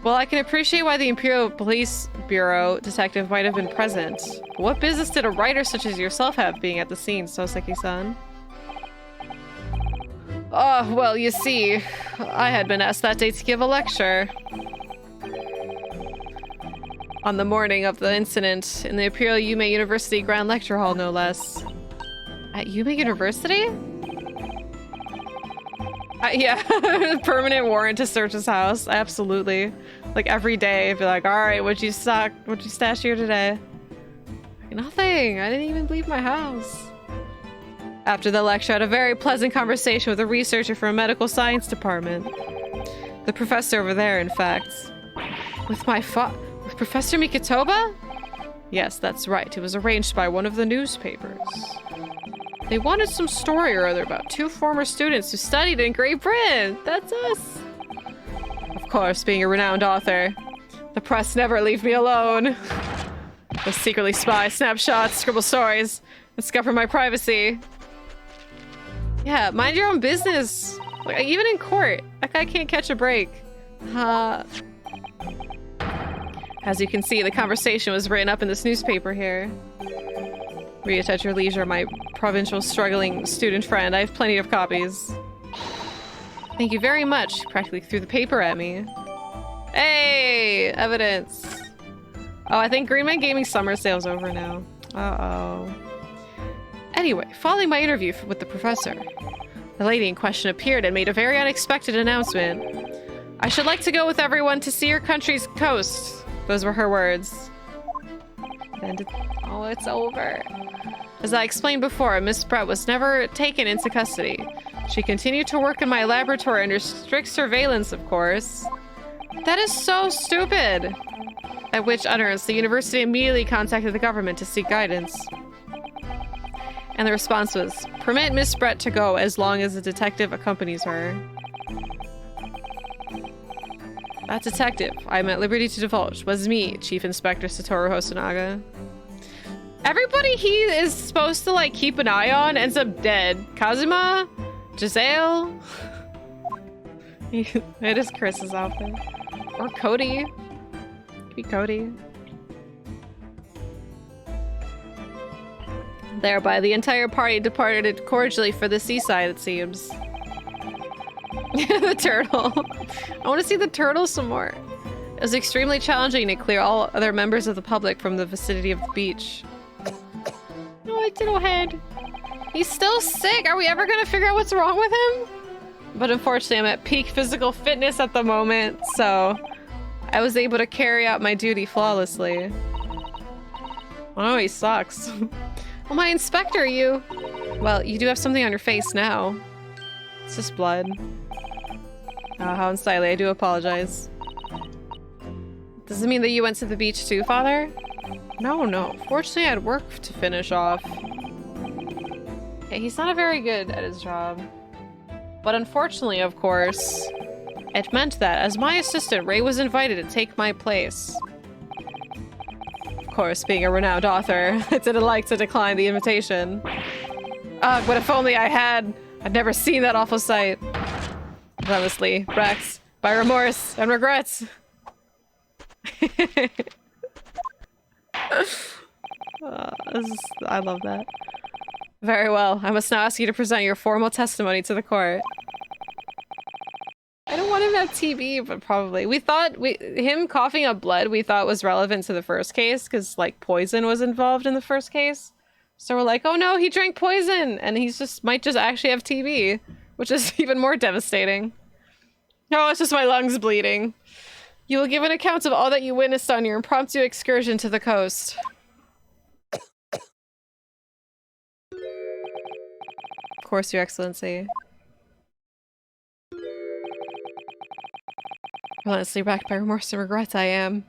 Well, I can appreciate why the Imperial Police Bureau detective might have been present. But what business did a writer such as yourself have being at the scene, Soseki-san? Oh, well, you see, I had been asked that day to give a lecture. On the morning of the incident, in the Imperial Yume University Grand Lecture Hall, no less. At Yume University? Yeah, permanent warrant to search his house, absolutely. Like every day, I'd be like, alright, what'd you stash here today? Nothing, I didn't even leave my house. After the lecture, I had a very pleasant conversation with a researcher from a medical science department. The professor over there, in fact. With Professor Mikitoba? Yes, that's right. It was arranged by one of the newspapers. They wanted some story or other about 2 former students who studied in Great Britain. That's us. Of course, being a renowned author, the press never leave me alone. They secretly spy, snapshots, scribble stories, and scupper my privacy. Yeah, mind your own business. Like, even in court, that guy can't catch a break. As you can see, the conversation was written up in this newspaper here. Read it at your leisure, my provincial struggling student friend. I have plenty of copies. Thank you very much. He practically threw the paper at me. Hey! Evidence. Oh, I think Green Man Gaming summer sale's over now. Uh-oh. Anyway, following my interview with the professor, the lady in question appeared and made a very unexpected announcement. I should like to go with everyone to see your country's coast. Those were her words. And oh, it's over. As I explained before, Miss Brett was never taken into custody. She continued to work in my laboratory under strict surveillance, of course. That is so stupid! At which utterance, the university immediately contacted the government to seek guidance. And the response was, permit Miss Brett to go as long as a detective accompanies her. That detective, I'm at liberty to divulge, was me, Chief Inspector Satoru Hosonaga. Everybody he is supposed to, like, keep an eye on ends up dead. Kazuma? Giselle? It is Chris's outfit. Or Cody. Could be Cody. Thereby, the entire party departed cordially for the seaside, it seems. The turtle. I want to see the turtle some more. It was extremely challenging to clear all other members of the public from the vicinity of the beach. Oh, little head. He's still sick. Are we ever gonna figure out what's wrong with him? But unfortunately, I'm at peak physical fitness at the moment, so I was able to carry out my duty flawlessly. Oh, he sucks. Well, my inspector, you... Well, you do have something on your face now. It's just blood. Oh, how unsightly. I do apologize. Does it mean that you went to the beach too, Father? No. Fortunately, I had work to finish off. Yeah, he's not very good at his job. But unfortunately, of course, it meant that as my assistant, Ray was invited to take my place. Of course, being a renowned author, I didn't like to decline the invitation. Ugh, but if only I had! I'd never seen that awful sight. Honestly, racked by remorse and regrets. I love that. Very well. I must now ask you to present your formal testimony to the court. I don't want him to have TB, but probably. We thought him coughing up blood we thought was relevant to the first case because like poison was involved in the first case. So we're like, oh no, he drank poison and he's might just actually have TB, which is even more devastating. No, it's just my lungs bleeding. You will give an account of all that you witnessed on your impromptu excursion to the coast. Of course, Your Excellency. Relentlessly racked by remorse and regret, I am.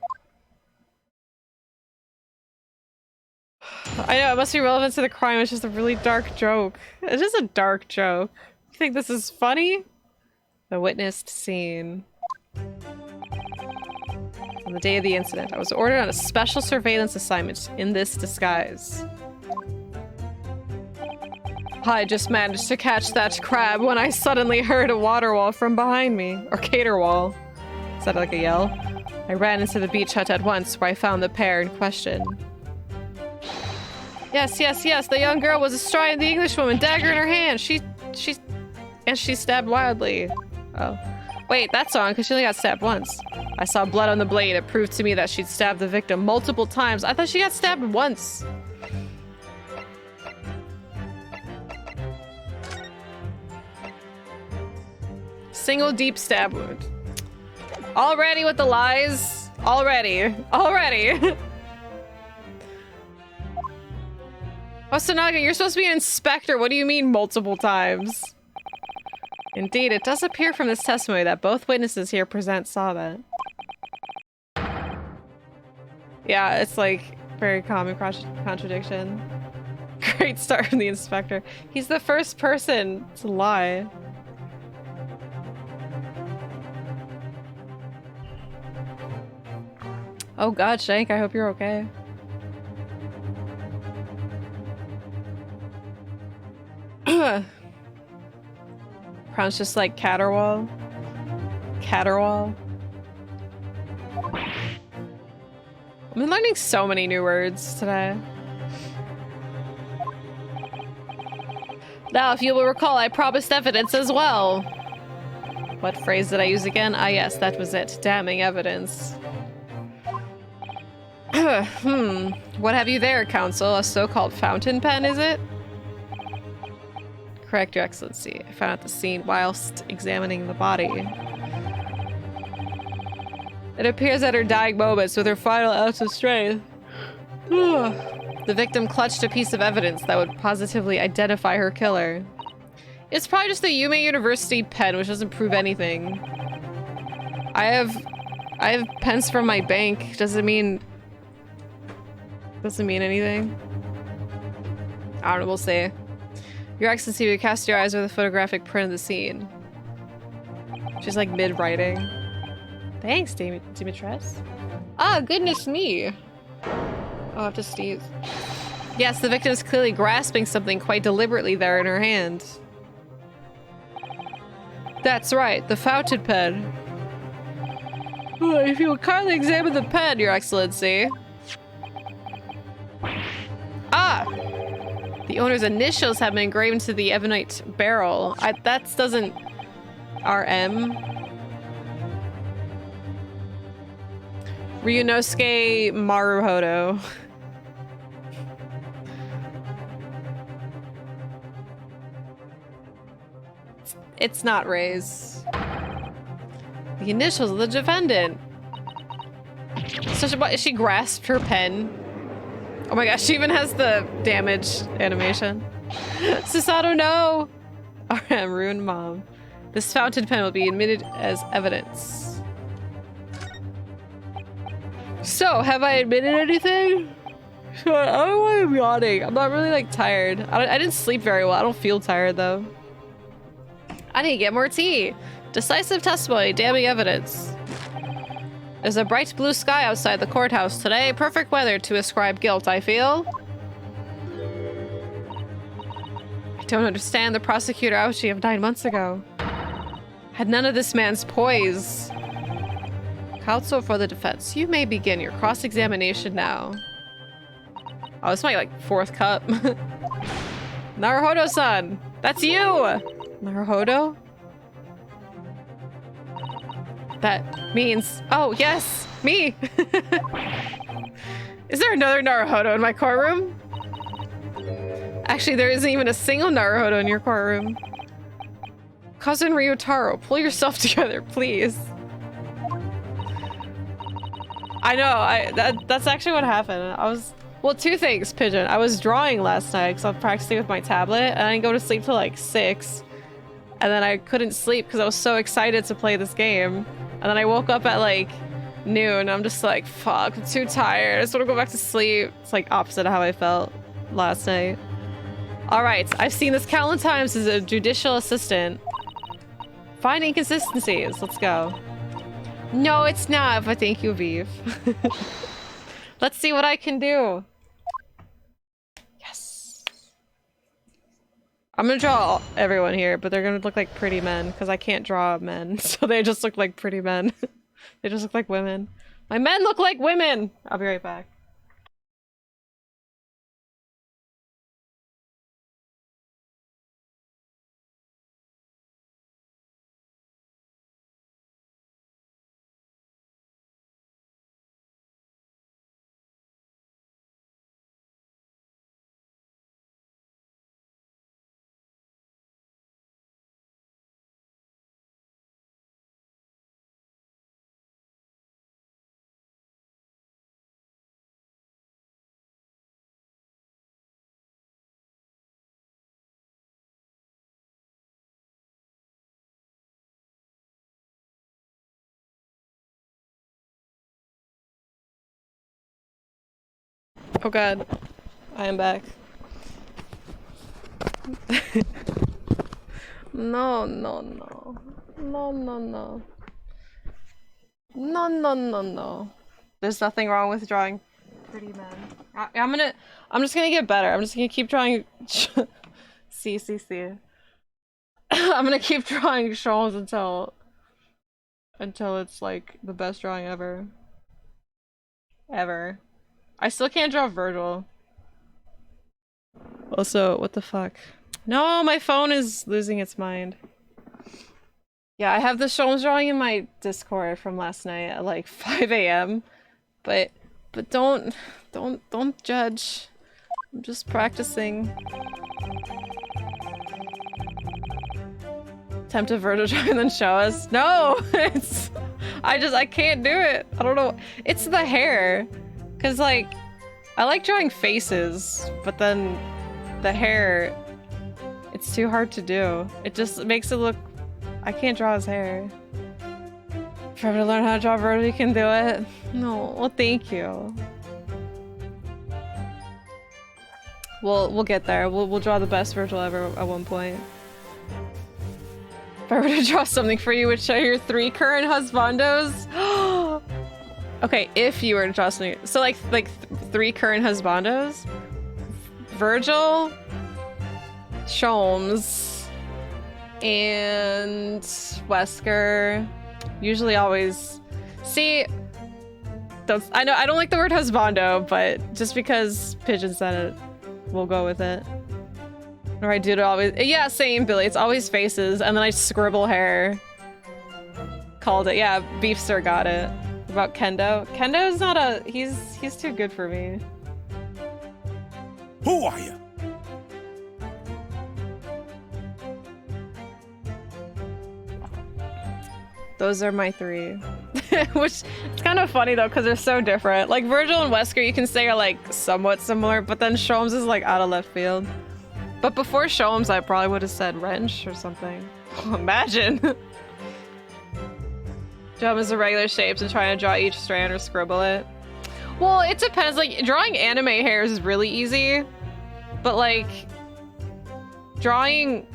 I know, it must be relevant to the crime. It's just a really dark joke. It's just a dark joke. You think this is funny? The witnessed scene. On the day of the incident, I was ordered on a special surveillance assignment in this disguise. I just managed to catch that crab when I suddenly heard a water wall from behind me. Or cater wall. Is that like a yell? I ran into the beach hut at once, where I found the pair in question. Yes, the young girl was astride the Englishwoman, dagger in her hand. She stabbed wildly. Oh. Wait, that's wrong, because she only got stabbed once. I saw blood on the blade. It proved to me that she'd stabbed the victim multiple times. I thought she got stabbed once. Single deep stab wound. Already with the lies. Already. Hosonaga, you're supposed to be an inspector. What do you mean multiple times? Indeed, it does appear from this testimony that both witnesses here present saw that. Yeah, it's like very common contradiction. Great start from the inspector. He's the first person to lie. Oh god, Shank, I hope you're okay. Pronounced just like Caterwall. Caterwall. I've been learning so many new words today. Now, if you will recall, I promised evidence as well. What phrase did I use again? Ah, yes, that was it. Damning evidence. What have you there, Counsel? A so-called fountain pen, is it? Correct, Your Excellency. I found out the scene whilst examining the body. It appears at her dying moments with her final ounce of strength. The victim clutched a piece of evidence that would positively identify her killer. It's probably just the Yume University pen, which doesn't prove anything. I have pens from my bank. Doesn't mean anything. I don't know, we'll see. Your Excellency, we cast your eyes over the photographic print of the scene. She's like mid-writing. Thanks, Dimitres. Ah, goodness me. I'll have to sneeze. Yes, the victim is clearly grasping something quite deliberately there in her hand. That's right, the fountain pen. If you will kindly examine the pen, Your Excellency. Ah! The owner's initials have been engraved into the ebonite barrel. That doesn't... RM. Ryunosuke Maruhodo. It's not Ray's. The initials of the defendant. So she grasped her pen. Oh my gosh, she even has the damage animation. Susato, no! RM, ruined mom. This fountain pen will be admitted as evidence. So, have I admitted anything? I don't know why I'm yawning. I'm not really like tired. I didn't sleep very well. I don't feel tired though. I need to get more tea. Decisive testimony, damning evidence. There's a bright blue sky outside the courthouse today. Perfect weather to ascribe guilt, I feel. I don't understand the prosecutor ouchie of 9 months ago. Had none of this man's poise. Counsel for the defense, you may begin your cross-examination now. Oh, this is my like 4th cup. Naruhodo-san, that's you! Naruhodo? That means... Oh, yes! Me! Is there another Naruhodo in my courtroom? Actually, there isn't even a single Naruhodo in your courtroom. Cousin Ryotaro, pull yourself together, please. I know, that's actually what happened. Well, 2 things, Pigeon. I was drawing last night because I was practicing with my tablet, and I didn't go to sleep till like 6. And then I couldn't sleep because I was so excited to play this game. And then I woke up at like noon. I'm just like, fuck, I'm too tired. I just want to go back to sleep. It's like opposite of how I felt last night. Alright, I've seen this countless times as a judicial assistant. Find inconsistencies. Let's go. No, it's not, but thank you, Viv. Let's see what I can do. Yes. I'm gonna draw everyone here, but they're gonna look like pretty men, because I can't draw men, so they just look like pretty men. They just look like women. My men look like women! I'll be right back. Oh god. I am back. No, no, no. No, no, no. No, no, no, no. There's nothing wrong with drawing pretty men. I'm just gonna get better. I'm just gonna keep drawing see. I'm gonna keep drawing Shawls until it's like the best drawing ever. Ever. I still can't draw Virgil. Also, what the fuck? No, my phone is losing its mind. Yeah, I have the Shawls drawing in my Discord from last night at like 5 a.m. But don't judge. I'm just practicing. Attempt a Virgil drawing and then show us. No! It's I can't do it. I don't know. It's the hair. Cause like I like drawing faces, but then the hair, it's too hard to do. It just makes it look, I can't draw his hair. If you're ever to learn how to draw Virgil, you can do it. No, well thank you. We'll get there. We'll draw the best Virgil ever at one point. If I were to draw something for you, would show your 3 current husbandos. Okay, if you were to draw something, so like 3 current husbandos, Virgil, Sholmes, and Wesker. Usually, always. See, I know I don't like the word husbando, but just because Pigeon said it, we'll go with it. Or I do it always. Yeah, same, Billy. It's always faces, and then I scribble hair. Called it. Yeah, Beefster got it. About Kendo. Kendo's not a. He's too good for me. Who are you? Those are my 3. Which, it's kind of funny though, because they're so different. Like, Virgil and Wesker, you can say are like somewhat similar, but then Sholmes is like out of left field. But before Sholmes, I probably would have said Wrench or something. Imagine! Draw them as irregular shapes and try to draw each strand or scribble it. Well, it depends. Like, drawing anime hairs is really easy, but like, drawing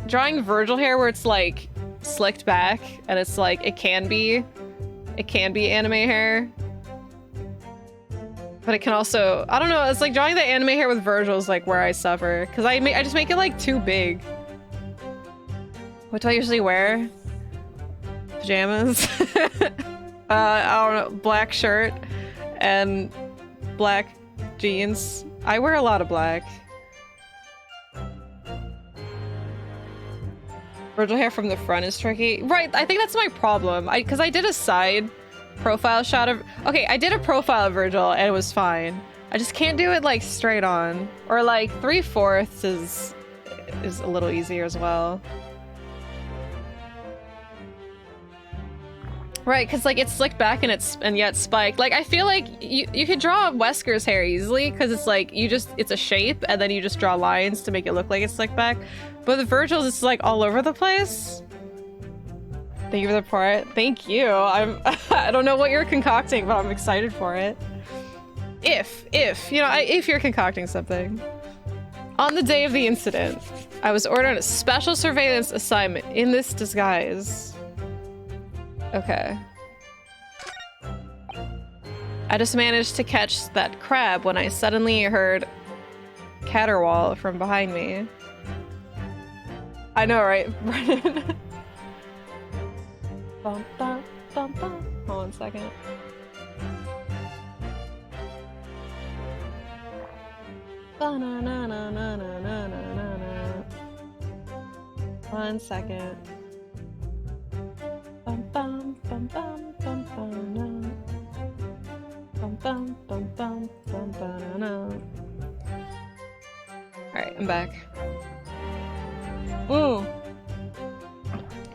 Virgil hair where it's like slicked back and it's like it can be anime hair, but it can also, I don't know, it's like drawing the anime hair with Virgil is like where I suffer because I just make it like too big. What do I usually wear? Pajamas. I don't know, black shirt and black jeans. I wear a lot of black. Virgil hair from the front is tricky. Right, I think that's my problem. Because I did a side profile shot of... Okay, I did a profile of Virgil and it was fine. I just can't do it like straight on. Or like 3/4 is a little easier as well. Right, because like it's slicked back and yet spiked. Like I feel like you could draw Wesker's hair easily because it's like it's a shape and then you just draw lines to make it look like it's slicked back. But the Virgil's it's like all over the place. Thank you for the part. Thank you. I don't know what you're concocting, but I'm excited for it. If you know, if you're concocting something. On the day of the incident, I was ordered on a special surveillance assignment in this disguise. Okay. I just managed to catch that crab when I suddenly heard caterwaul from behind me. I know, right, Brennan? Bum, bum, bum, bum. Hold on a second. Ba-na-na-na-na-na-na-na-na. 1 second. Bum, bum, bum, bum, bum, bum, bum, bum, bum, bum, bum, ba-na-na. Alright, I'm back. Ooh.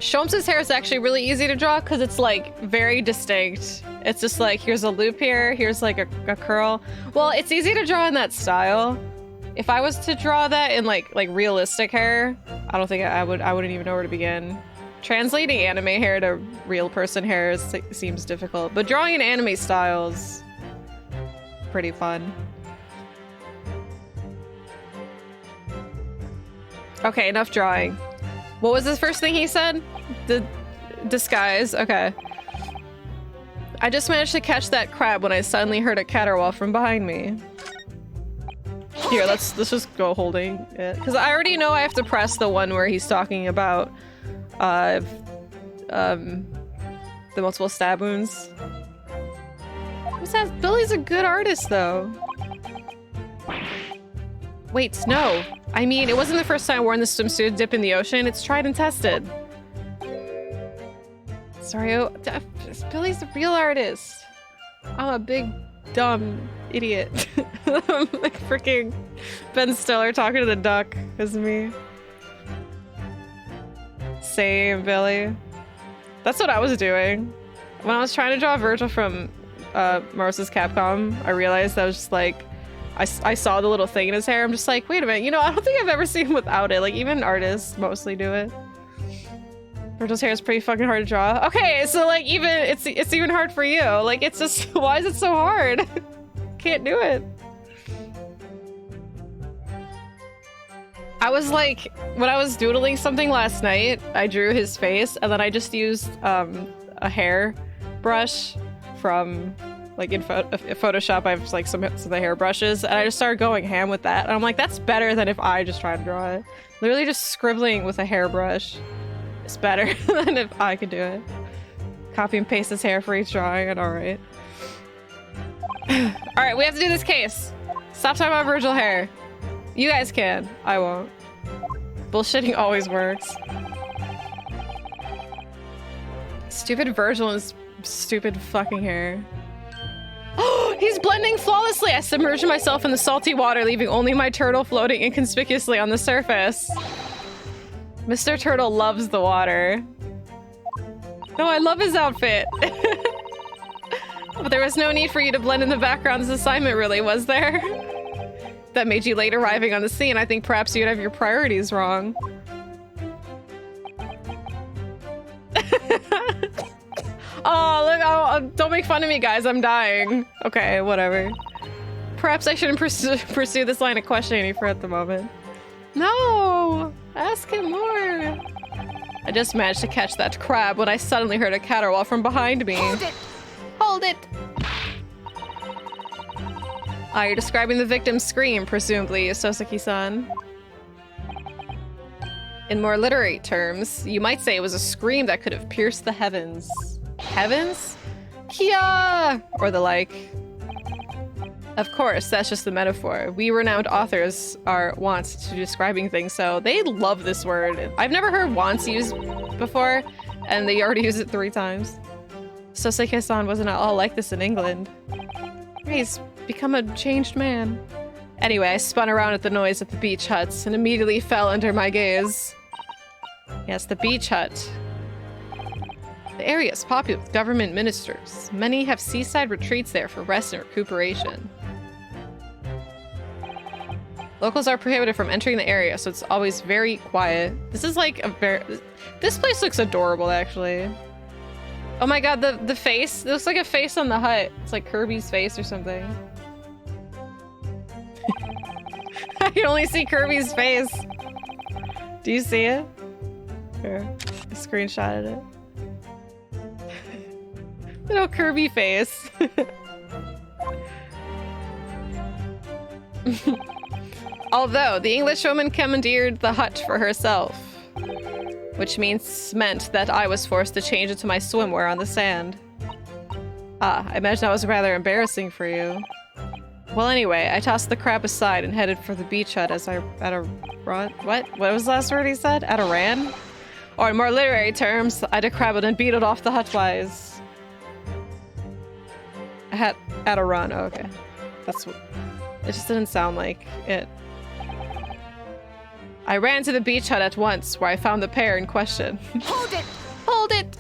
Sholmes' hair is actually really easy to draw because it's like very distinct. It's just like, here's a loop here, here's like a curl. Well, it's easy to draw in that style. If I was to draw that in like realistic hair, I don't think I wouldn't even know where to begin. Translating anime hair to real person hair seems difficult, but drawing in anime styles, pretty fun. Okay, enough drawing. What was the first thing he said? The disguise. Okay. I just managed to catch that crab when I suddenly heard a caterwaul from behind me. Here, let's just go holding it. Because I already know I have to press the one where he's talking about the multiple stab wounds. Billy's a good artist, though. Wait, no. I mean, it wasn't the first time I wore this swimsuit to dip in the ocean. It's tried and tested. Sorry, Billy's a real artist. I'm a big, dumb idiot. I'm like freaking Ben Stiller talking to the duck. Is me. Same, Billy. That's what I was doing. When I was trying to draw Virgil from Marvel's Capcom, I realized I was just like, I saw the little thing in his hair. I'm just like, wait a minute, you know, I don't think I've ever seen him without it. Like, even artists mostly do it. Virgil's hair is pretty fucking hard to draw. Okay, so like, even it's even hard for you. Like, it's just, why is it so hard? Can't do it. I was like, when I was doodling something last night, I drew his face, and then I just used a hair brush from, like, in Photoshop. I have like some of the hair brushes, and I just started going ham with that. And I'm like, that's better than if I just try to draw it. Literally just scribbling with a hairbrush is better than if I could do it. Copy and paste his hair for each drawing, and alright. Alright, we have to do this case. Stop talking about Virgil hair. You guys can. I won't. Bullshitting always works. Stupid Virgil and his stupid fucking hair. Oh, he's blending flawlessly! I submerged myself in the salty water, leaving only my turtle floating inconspicuously on the surface. Mr. Turtle loves the water. No, I love his outfit. But there was no need for you to blend in the background this assignment, really, was there? That made you late arriving on the scene. I think perhaps you'd have your priorities wrong. Oh, look, don't make fun of me, guys. I'm dying. Okay, whatever. Perhaps I shouldn't pursue this line of questioning for at the moment. No! Ask him more. I just managed to catch that crab when I suddenly heard a caterwaul from behind me. Hold it! Hold it! Ah, you're describing the victim's scream, presumably, Soseki-san. In more literary terms, you might say it was a scream that could have pierced the heavens. Heavens? Kia! Or the like. Of course, that's just the metaphor. We renowned authors are wont to describing things, so they love this word. I've never heard wants used before, and they already used it 3 times. Soseki-san wasn't at all like this in England. He's become a changed man. Anyway, I spun around at the noise at the beach huts and immediately fell under my gaze. Yes, the beach hut. The area is popular with government ministers. Many have seaside retreats there for rest and recuperation. Locals are prohibited from entering the area, so it's always very quiet. This is like a very... This place looks adorable, actually. Oh my god, the face. It looks like a face on the hut. It's like Kirby's face or something. I can only see Kirby's face. Do you see it? Here, I screenshotted it. Little Kirby face. Although, the Englishwoman commandeered the hut for herself. Which meant that I was forced to change into my swimwear on the sand. Ah, I imagine that was rather embarrassing for you. Well, anyway, I tossed the crab aside and headed for the beach hut as I what was the last word he said? At a ran? Or in more literary terms, I decrabbled and beetled off the hutwise. At a run, oh, okay. That's what... It just didn't sound like it. I ran to the beach hut at once, where I found the pair in question. Hold it! Hold it!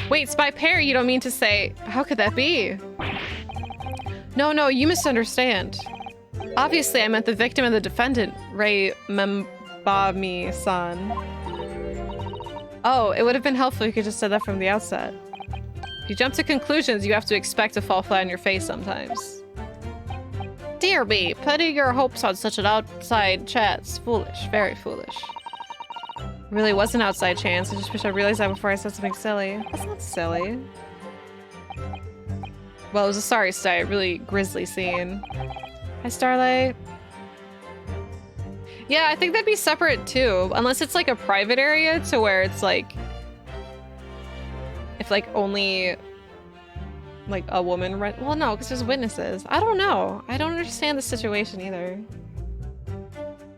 Wait, by pair, you don't mean to say... How could that be? No, you misunderstand. Obviously, I meant the victim and the defendant, Rei Membami-san. Oh, it would have been helpful if you could just said that from the outset. If you jump to conclusions, you have to expect to fall flat on your face sometimes. Dear me, putting your hopes on such an outside chance. Foolish. Very foolish. Really was an outside chance. I just wish I realized that before I said something silly. That's not silly. Well, it was a sorry sight. Really grisly scene. Hi, Starlight. Yeah, I think that'd be separate too. Unless it's like a private area to where it's like... If like only... like a woman rent. Well, no, because there's witnesses. I don't know. I don't understand the situation either.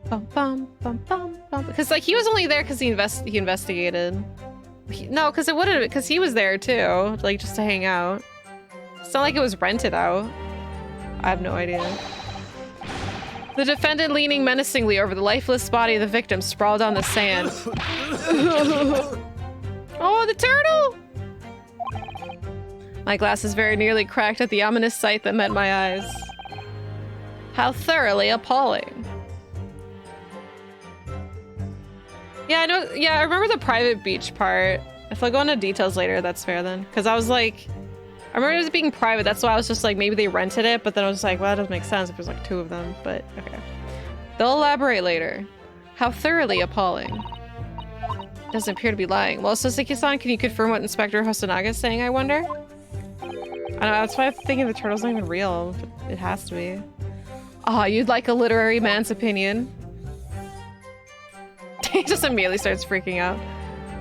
Bum, bum, bum, bum, bum. Because like he was only there because he investigated. No, because it would have, because he was there too, like just to hang out. It's not like it was rented out. I have no idea. The defendant leaning menacingly over the lifeless body of the victim sprawled on the sand. Oh, the turtle! My glasses very nearly cracked at the ominous sight that met my eyes. How thoroughly appalling. Yeah, I know. Yeah, I remember the private beach part. If I go into details later, that's fair then. Because I was like, I remember it was being private. That's why I was just like, maybe they rented it. But then I was like, well, that doesn't make sense if there's like 2 of them. But okay. They'll elaborate later. How thoroughly appalling. Doesn't appear to be lying. Well, Soseki-san, can you confirm what Inspector Hosonaga is saying, I wonder? I don't know, that's why I'm thinking the turtle's not even real. But it has to be. Ah, you'd like a literary man's opinion? He just immediately starts freaking out.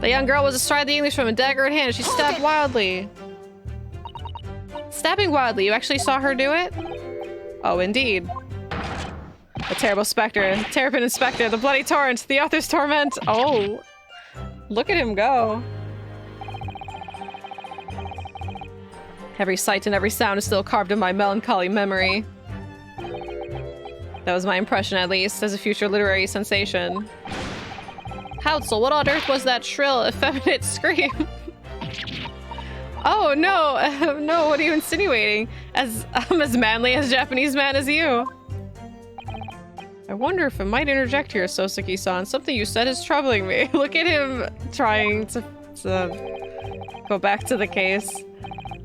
The young girl was astride the Englishwoman, dagger in hand. She stabbed wildly. Stabbing wildly? You actually saw her do it? Oh, indeed. A terrible specter. Terrapin Inspector. The bloody torrent. The author's torment. Oh. Look at him go. Every sight and every sound is still carved in my melancholy memory. That was my impression, at least, as a future literary sensation. Counsel, what on earth was that shrill, effeminate scream? Oh, no. No, what are you insinuating? I'm as manly as Japanese man as you. I wonder if I might interject here, Soseki-san. Something you said is troubling me. Look at him trying to go back to the case.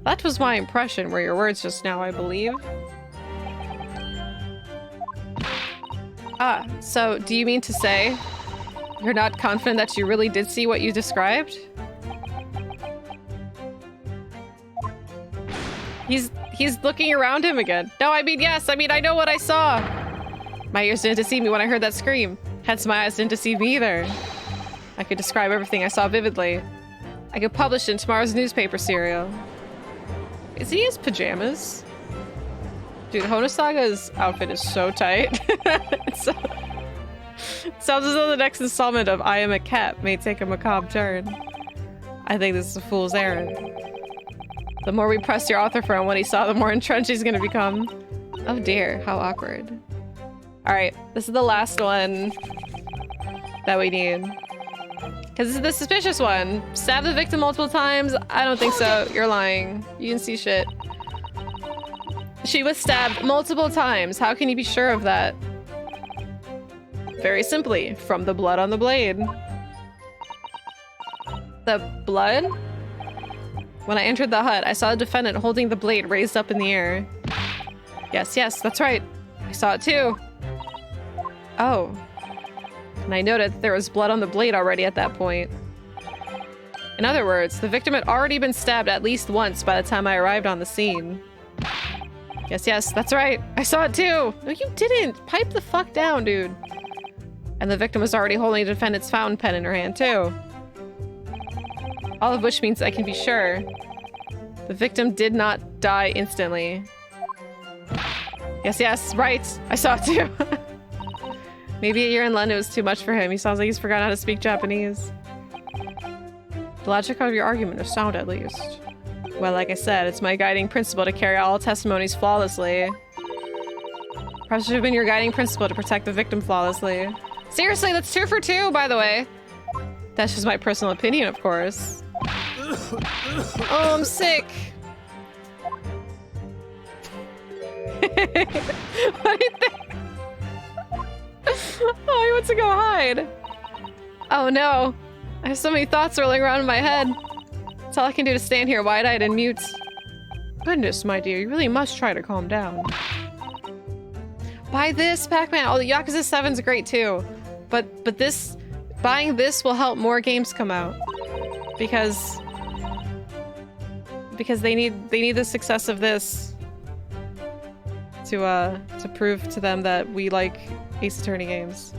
That was my impression, were your words just now, I believe. Ah, so do you mean to say you're not confident that you really did see what you described? He's looking around him again. No, I mean, yes, I mean, I know what I saw. My ears didn't deceive me when I heard that scream. Hence, my eyes didn't deceive me either. I could describe everything I saw vividly. I could publish it in tomorrow's newspaper serial. Is he in his pajamas? Dude, Honosaga's outfit is so tight. Sounds as though the next installment of I Am a Cat may take a macabre turn. I think this is a fool's errand. The more we press your author from what he saw, the more entrenched he's gonna become. Oh dear, how awkward. Alright, this is the last one that we need. Because this is the suspicious one. Stab the victim multiple times? I don't think so. You're lying. You didn't see shit. She was stabbed multiple times. How can you be sure of that? Very simply, from the blood on the blade. The blood? When I entered the hut, I saw the defendant holding the blade raised up in the air. Yes, that's right. I saw it too. Oh. And I noted that there was blood on the blade already at that point. In other words, the victim had already been stabbed at least once by the time I arrived on the scene. Yes, that's right. I saw it too. No, you didn't. Pipe the fuck down, dude. And the victim was already holding the defendant's fountain pen in her hand too. All of which means I can be sure the victim did not die instantly. Yes, right. I saw it too. Maybe a year in London was too much for him. He sounds like he's forgotten how to speak Japanese. The logic of your argument is sound, at least. Well, like I said, it's my guiding principle to carry all testimonies flawlessly. Perhaps it should have been your guiding principle to protect the victim flawlessly. Seriously, that's 2 for 2, by the way. That's just my personal opinion, of course. Oh, I'm sick. What do you think? Oh, he wants to go hide. Oh no. I have so many thoughts rolling around in my head. That's all I can do to stand here wide-eyed and mute. Goodness, my dear, you really must try to calm down. Buy this, Pac-Man. Oh, the Yakuza 7's great too. But this, buying this will help more games come out. Because they need the success of this to prove to them that we like Ace Attorney games.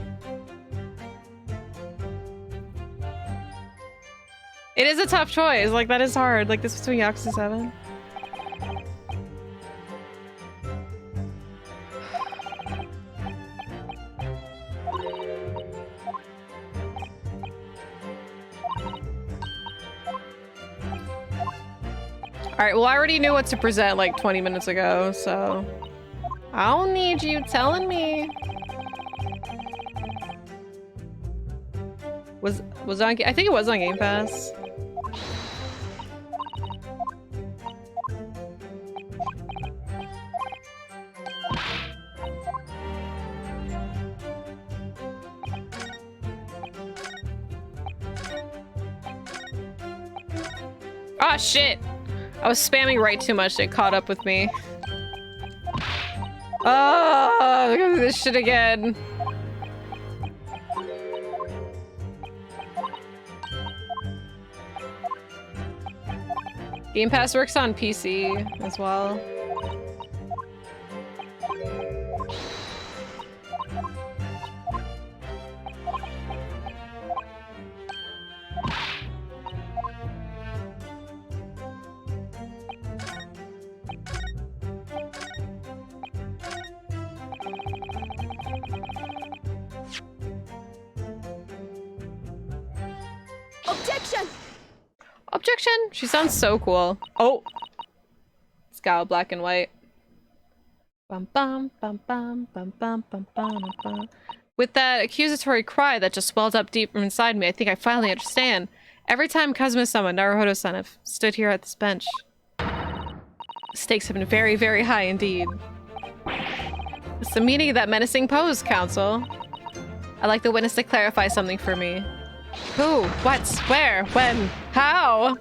It is a tough choice. Like, that is hard. Like, this between Yakuza 7. Alright, well, I already knew what to present like 20 minutes ago, so I don't need you telling me. Was on, I think it was on Game Pass. Ah, shit! I was spamming right too much, it caught up with me. Oh, I'm gonna do this shit again. Game Pass works on PC as well. Objection! Objection! She sounds so cool. Oh! Scowl black and white. Bum bum bum bum bum bum bum bum bum. With that accusatory cry that just swelled up deep from inside me, I think I finally understand. Every time Kazuma-sama, Naruhodo-san have stood here at this bench, the stakes have been very, very high indeed. What's the meaning of that menacing pose, Counsel? I'd like the witness to clarify something for me. Who? What? Where? When? How?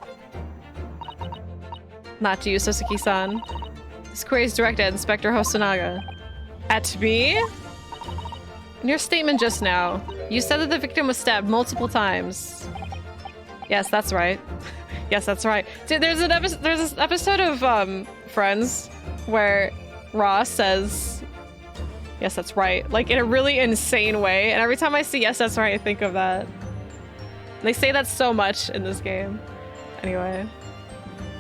Not to you, Soseki-san. This query is directed at Inspector Hosonaga. At me? In your statement just now, you said that the victim was stabbed multiple times. Yes, that's right. Yes, that's right. Dude, there's this episode of Friends where Ross says, "Yes, that's right," like in a really insane way. And every time I see "Yes, that's right," I think of that. They say that so much in this game. Anyway.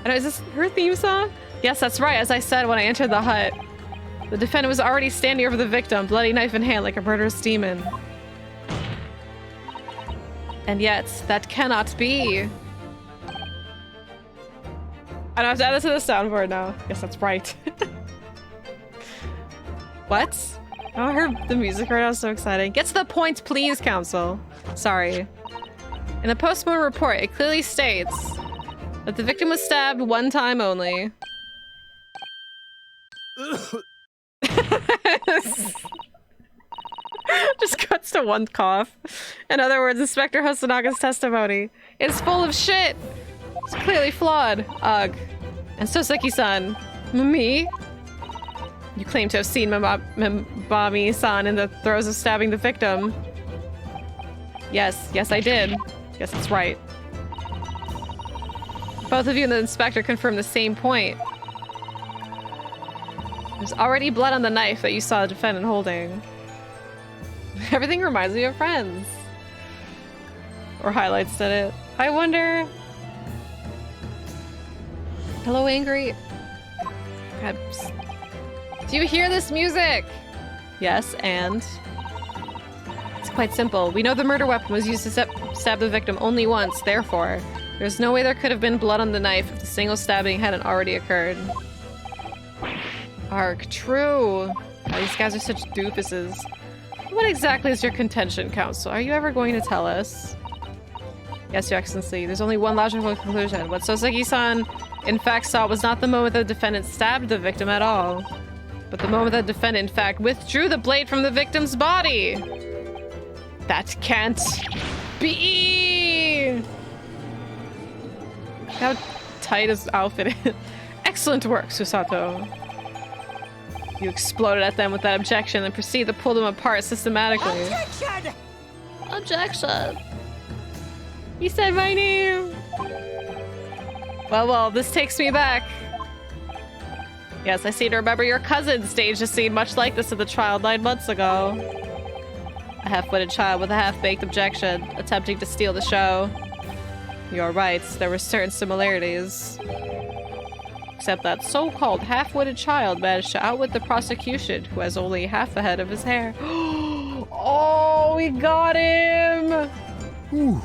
I know, is this her theme song? Yes, that's right. As I said when I entered the hut, the defendant was already standing over the victim, bloody knife in hand like a murderous demon. And yet, that cannot be. I don't have to add this to the soundboard now. Yes, that's right. What? Oh, I heard the music right now. So exciting. Get to the point, please, Counsel. Sorry. In the post-mortem report, it clearly states that the victim was stabbed one time only. Just cuts to one cough. In other words, Inspector Hosanaga's testimony is full of shit. It's clearly flawed. Ugh. And Soseki-san, me? You claim to have seen Mabami-san in the throes of stabbing the victim. Yes, yes I did. Yes, that's right. Both of you and the inspector confirmed the same point. There's already blood on the knife that you saw the defendant holding. Everything reminds me of Friends. Or highlights did it. I wonder... Hello, Angry. God. Do you hear this music? Yes, and... It's quite simple. We know the murder weapon was used to stab the victim only once, therefore, there's no way there could have been blood on the knife if the single stabbing hadn't already occurred. Ark, true. God, these guys are such doofuses. What exactly is your contention, Counsel? Are you ever going to tell us? Yes, Your Excellency. There's only one logical conclusion. What Soseki-san in fact saw was not the moment the defendant stabbed the victim at all, but the moment the defendant in fact withdrew the blade from the victim's body. That can't be! How tight his outfit is. Excellent work, Susato. You exploded at them with that objection and proceeded to pull them apart systematically. Objection! Objection. He said my name. Well, this takes me back. Yes, I seem to remember your cousin staged a scene much like this at the trial 9 months ago. A half-witted child with a half-baked objection, attempting to steal the show. You're right, there were certain similarities. Except that so-called half-witted child managed to outwit the prosecution, who has only half a head of his hair. Oh, we got him! Ooh.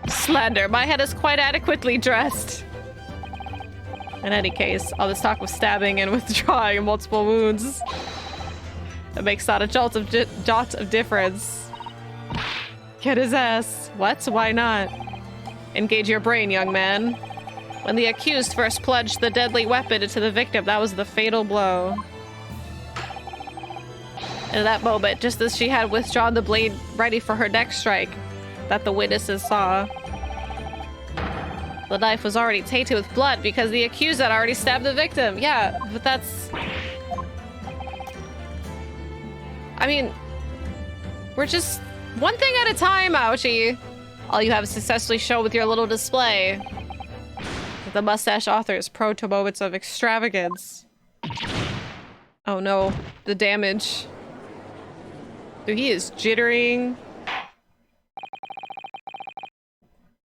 Slander, my head is quite adequately dressed. In any case, all this talk of stabbing and withdrawing multiple wounds. That makes not a jot of difference. Get his ass. What? Why not? Engage your brain, young man. When the accused first plunged the deadly weapon into the victim, that was the fatal blow. And at that moment, just as she had withdrawn the blade ready for her next strike, that the witnesses saw. The knife was already tainted with blood because the accused had already stabbed the victim. Yeah, but that's... I mean, we're just one thing at a time, Ouchie. All you have successfully shown with your little display. The mustache author's prone to moments of extravagance. Oh no, the damage. Dude, he is jittering.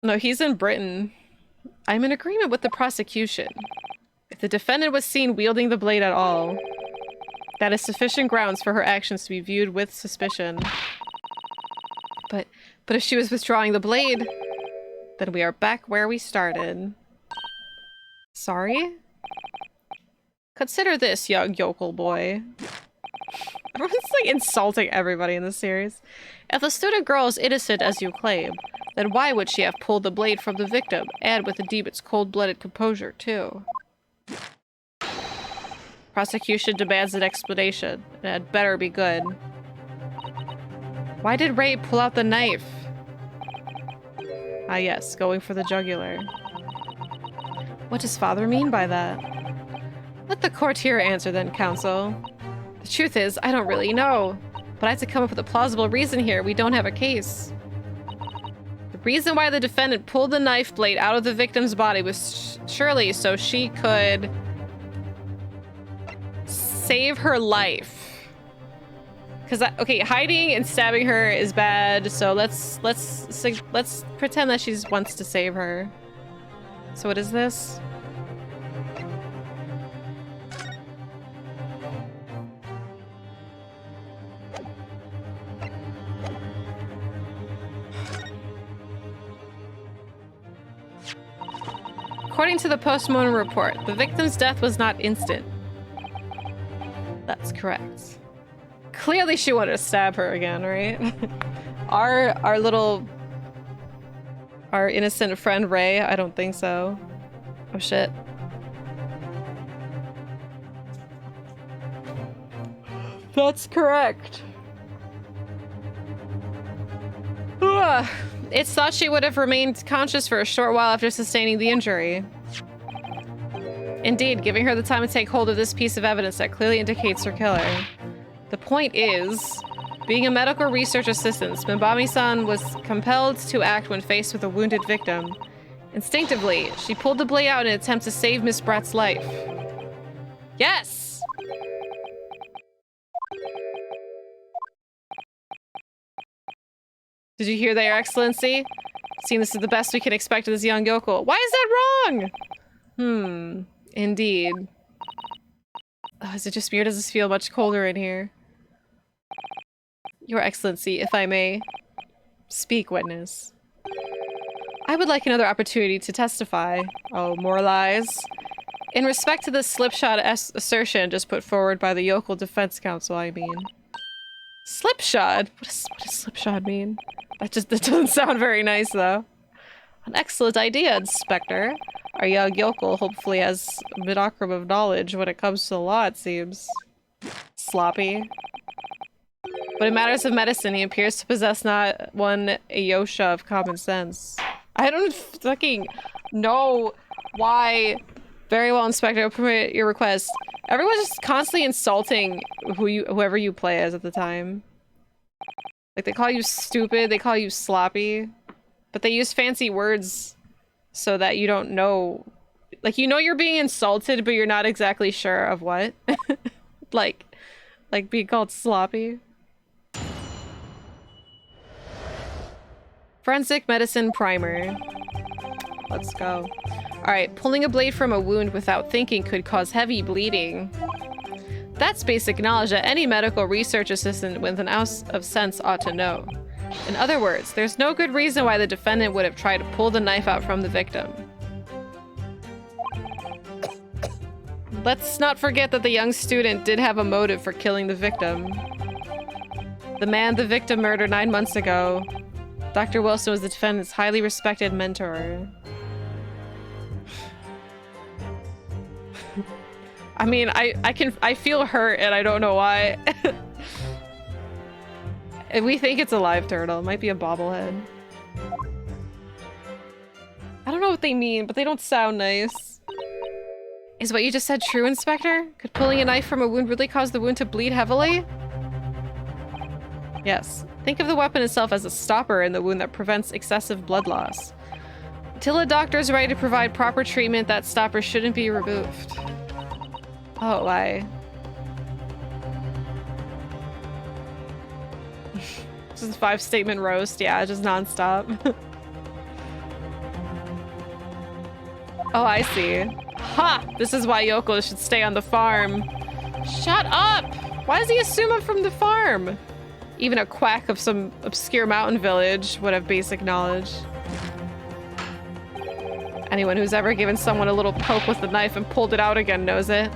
No, he's in Britain. I'm in agreement with the prosecution. If the defendant was seen wielding the blade at all, that is sufficient grounds for her actions to be viewed with suspicion. But if she was withdrawing the blade, then we are back where we started. Sorry? Consider this, young yokel boy. Everyone's like insulting everybody in this series. If the student girl is innocent as you claim, then why would she have pulled the blade from the victim, and with the demon's cold-blooded composure, too? Prosecution demands an explanation, and it had better be good. Why did Ray pull out the knife? Ah yes, going for the jugular. What does father mean by that? Let the courtier answer then, counsel. The truth is, I don't really know, but I have to come up with a plausible reason here. We don't have a case. The reason why the defendant pulled the knife blade out of the victim's body was surely so she could save her life. Because okay, hiding and stabbing her is bad, so let's pretend that she wants to save her. So what is this? According to the postmortem report, the victim's death was not instant. That's correct. Clearly she wanted to stab her again, right? Our innocent friend Ray? I don't think so. Oh shit. That's correct. Ugh. It's thought she would have remained conscious for a short while after sustaining the injury. Indeed, giving her the time to take hold of this piece of evidence that clearly indicates her killer. The point is, being a medical research assistant, Mbami-san was compelled to act when faced with a wounded victim. Instinctively, she pulled the blade out in an attempt to save Miss Bratt's life. Yes! Did you hear that, Your Excellency? Seeing this is the best we can expect of this young yokel. Why is that wrong? Indeed. Oh, is it just me or does this feel much colder in here? Your Excellency, if I may. Speak, witness. I would like another opportunity to testify. Oh, more lies. In respect to the slipshod assertion just put forward by the yokel defense counsel, I mean. Slipshod? What does slipshod mean? That doesn't sound very nice, though. An excellent idea, Inspector. Our young yokel hopefully has a modicum of knowledge when it comes to the law, it seems. Sloppy. But in matters of medicine, he appears to possess not one iota of common sense. I don't fucking know why Very well, Inspector. I'll permit your request. Everyone's just constantly insulting whoever you play as at the time. Like, they call you stupid, they call you sloppy, but they use fancy words so that you don't know. Like, you know you're being insulted, but you're not exactly sure of what. like being called sloppy. Forensic Medicine Primer. Let's go. Alright, pulling a blade from a wound without thinking could cause heavy bleeding. That's basic knowledge that any medical research assistant with an ounce of sense ought to know. In other words, there's no good reason why the defendant would have tried to pull the knife out from the victim. Let's not forget that the young student did have a motive for killing the victim. The man the victim murdered 9 months ago. Dr. Wilson was the defendant's highly respected mentor. I mean, I feel hurt and I don't know why. And we think it's a live turtle. It might be a bobblehead. I don't know what they mean, but they don't sound nice. Is what you just said true, Inspector? Could pulling a knife from a wound really cause the wound to bleed heavily? Yes. Think of the weapon itself as a stopper in the wound that prevents excessive blood loss. Until a doctor is ready to provide proper treatment, that stopper shouldn't be removed. Oh, why? This is a 5-statement roast. Yeah, just nonstop. Oh, I see. Ha! This is why Yoko should stay on the farm. Shut up! Why does he assume I'm from the farm? Even a quack of some obscure mountain village would have basic knowledge. Anyone who's ever given someone a little poke with the knife and pulled it out again knows it.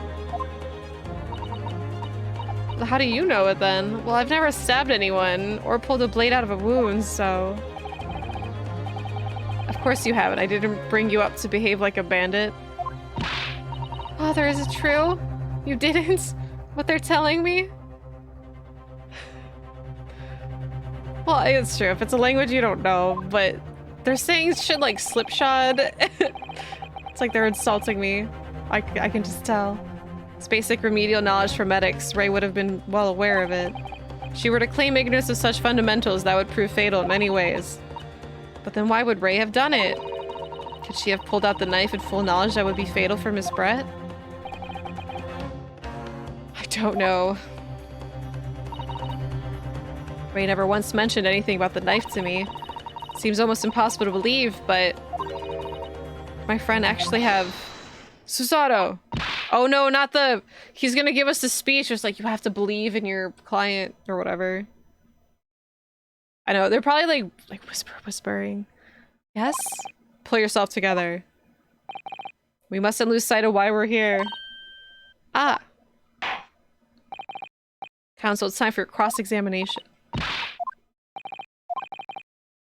How do you know it then? Well, I've never stabbed anyone or pulled a blade out of a wound, so... Of course you haven't. I didn't bring you up to behave like a bandit. Father, is it true? You didn't? What they're telling me? Well, it's true. If it's a language you don't know, but they're saying shit like slipshod. It's like they're insulting me. I can just tell. It's basic remedial knowledge for medics. Ray would have been well aware of it. If she were to claim ignorance of such fundamentals, that would prove fatal in many ways. But then why would Ray have done it? Could she have pulled out the knife in full knowledge that would be fatal for Miss Brett? I don't know. Ray never once mentioned anything about the knife to me. Seems almost impossible to believe, but... My friend actually have... Susato! Oh no, not the... He's gonna give us the speech. It's like, you have to believe in your client, or whatever. I know, they're probably like whispering. Yes? Pull yourself together. We mustn't lose sight of why we're here. Ah! Counsel, it's time for cross-examination.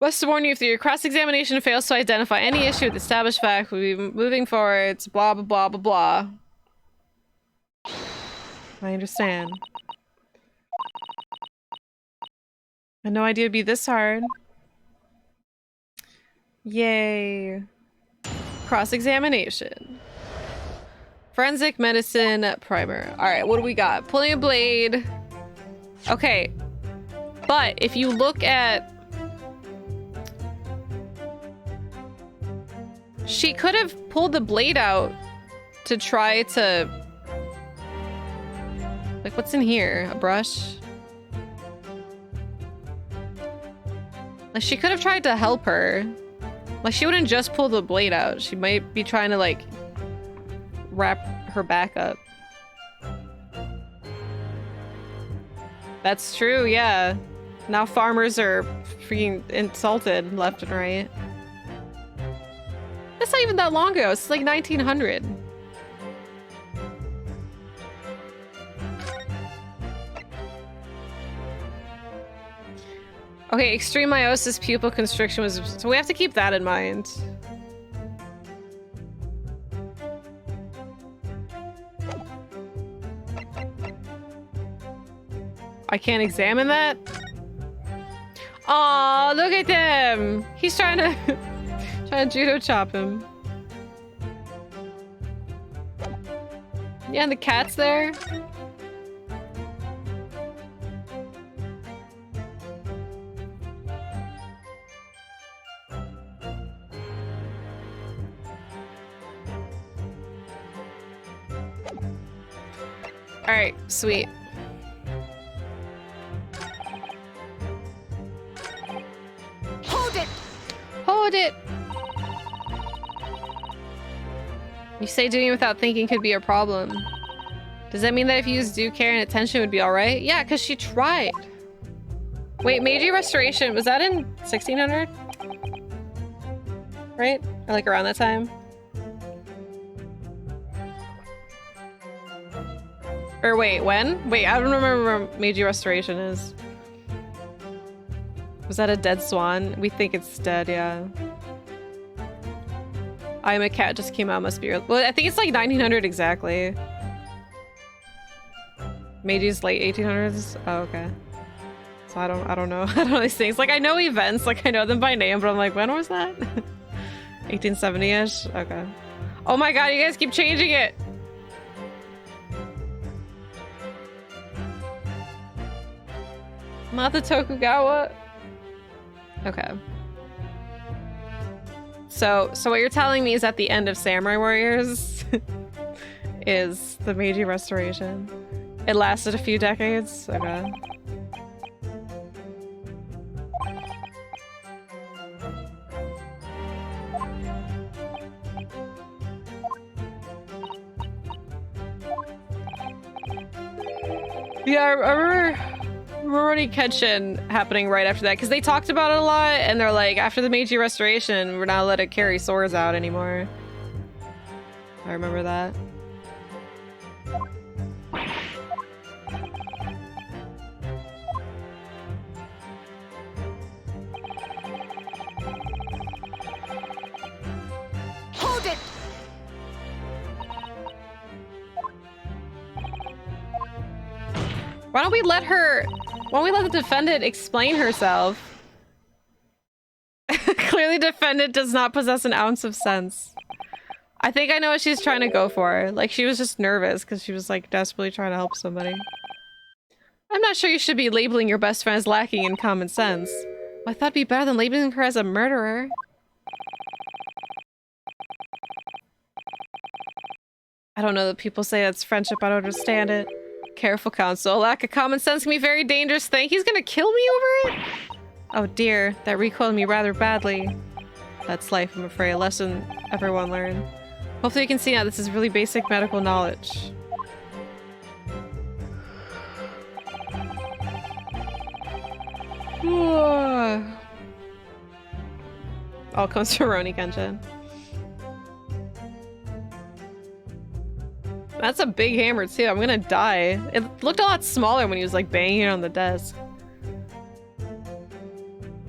Must warn you, if your cross-examination fails to identify any issue with established fact, we'll be moving forward to blah blah blah blah blah. I understand. I had no idea it'd be this hard. Yay. Cross-examination. Forensic Medicine Primer. Alright, what do we got? Pulling a blade. Okay. But if you look at... She could have pulled the blade out to try to... Like, what's in here? A brush? Like, she could have tried to help her. Like, she wouldn't just pull the blade out. She might be trying to, like, wrap her back up. That's true, yeah. Now farmers are freaking insulted left and right. That's not even that long ago. It's like 1900. Okay, extreme meiosis pupil constriction was... So we have to keep that in mind. I can't examine that? Aw, look at him! He's trying to... trying to judo chop him. Yeah, and the cat's there. All right, sweet. Hold it! Hold it! You say doing it without thinking could be a problem. Does that mean that if you use due care and attention it would be alright? Yeah, because she tried. Wait, Meiji Restoration, was that in 1600? Right? Or like around that time? Or wait, when? Wait, I don't remember where Meiji Restoration is. Was that a dead swan? We think it's dead, yeah. I Am a Cat just came out, must be real. Well, I think it's like 1900 exactly. Meiji's late 1800s? Oh, okay. So I don't know. I don't know these things. Like, I know events, like I know them by name, but I'm like, when was that? 1870-ish? Okay. Oh my god, you guys keep changing it! Mata Tokugawa? Okay. So what you're telling me is at the end of Samurai Warriors is the Meiji Restoration. It lasted a few decades? Okay. Yeah, I remember Rurouni Kenshin happening right after that, because they talked about it a lot, and they're like, after the Meiji Restoration, we're not allowed to carry swords out anymore. I remember that. Hold it! Why don't we let the defendant explain herself? Clearly defendant does not possess an ounce of sense. I think I know what she's trying to go for. Like, she was just nervous because she was like desperately trying to help somebody. I'm not sure you should be labeling your best friend as lacking in common sense. Well, I thought it'd be better than labeling her as a murderer. I don't know that people say that's friendship. I don't understand it. Careful, counsel. Lack of common sense can be a very dangerous thing. He's gonna kill me over it? Oh dear, that recoiled me rather badly. That's life, I'm afraid. A lesson everyone learned. Hopefully you can see now this is really basic medical knowledge. All comes from Rurouni Kenshin. That's a big hammer too. I'm gonna die. It looked a lot smaller when he was like banging it on the desk.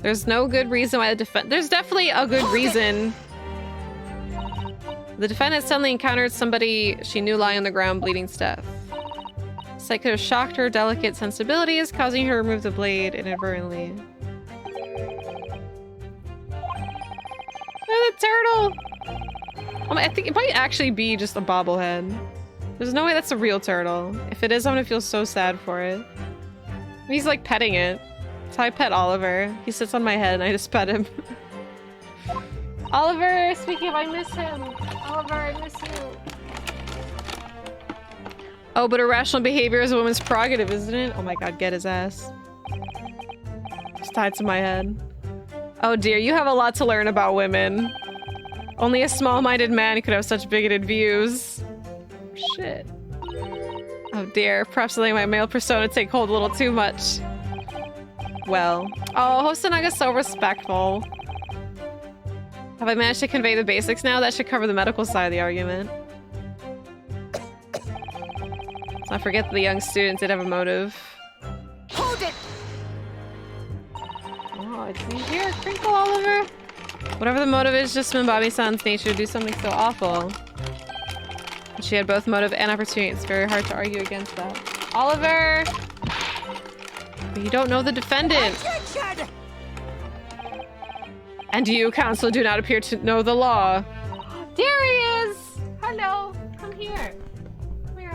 There's no good reason why there's definitely a good reason. The defendant suddenly encountered somebody she knew lying on the ground bleeding to death. Sight could have shocked her delicate sensibilities, causing her to remove the blade inadvertently. Oh, the turtle! I think it might actually be just a bobblehead. There's no way that's a real turtle. If it is, I'm gonna feel so sad for it. He's like petting it. That's how I pet Oliver. He sits on my head and I just pet him. Oliver! Speaking of, I miss him! Oliver, I miss you! Oh, but irrational behavior is a woman's prerogative, isn't it? Oh my god, get his ass. It's tied to my head. Oh dear, you have a lot to learn about women. Only a small-minded man could have such bigoted views. Shit. Oh dear, perhaps letting my male persona take hold a little too much. Well. Oh, Hosanaga's so respectful. Have I managed to convey the basics now? That should cover the medical side of the argument. Let's not forget that the young student did have a motive. Hold it! Oh, it's me here. Crinkle, Oliver. Whatever the motive is, just Minbami-san's nature to do something so awful. She had both motive and opportunity. It's very hard to argue against that. Oliver! But you don't know the defendant! Attention! And you, counsel, do not appear to know the law. There he is! Hello! Come here. Come here,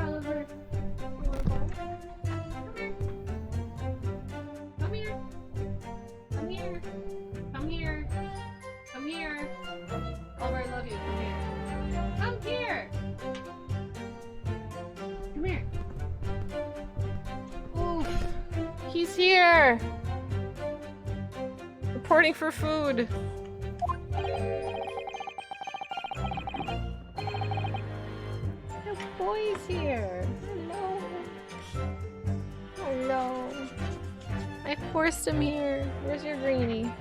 here! Reporting for food. The boy's here. Hello. Hello. I forced him here. Where's your greenie?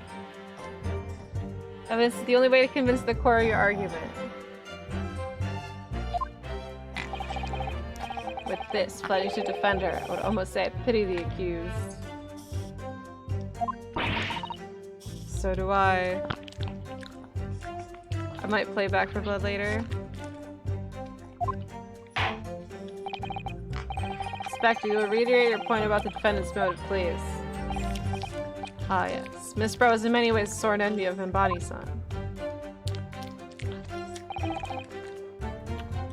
And this is the only way to convince the core of your argument. With this, pledging to defend her, I would almost say I pity the accused. So do I. I might play Back 4 Blood later. Inspector, you will reiterate your point about the defendant's motive, please. Ah, yes. Miss Bro is in many ways sworn envy of Embody-san.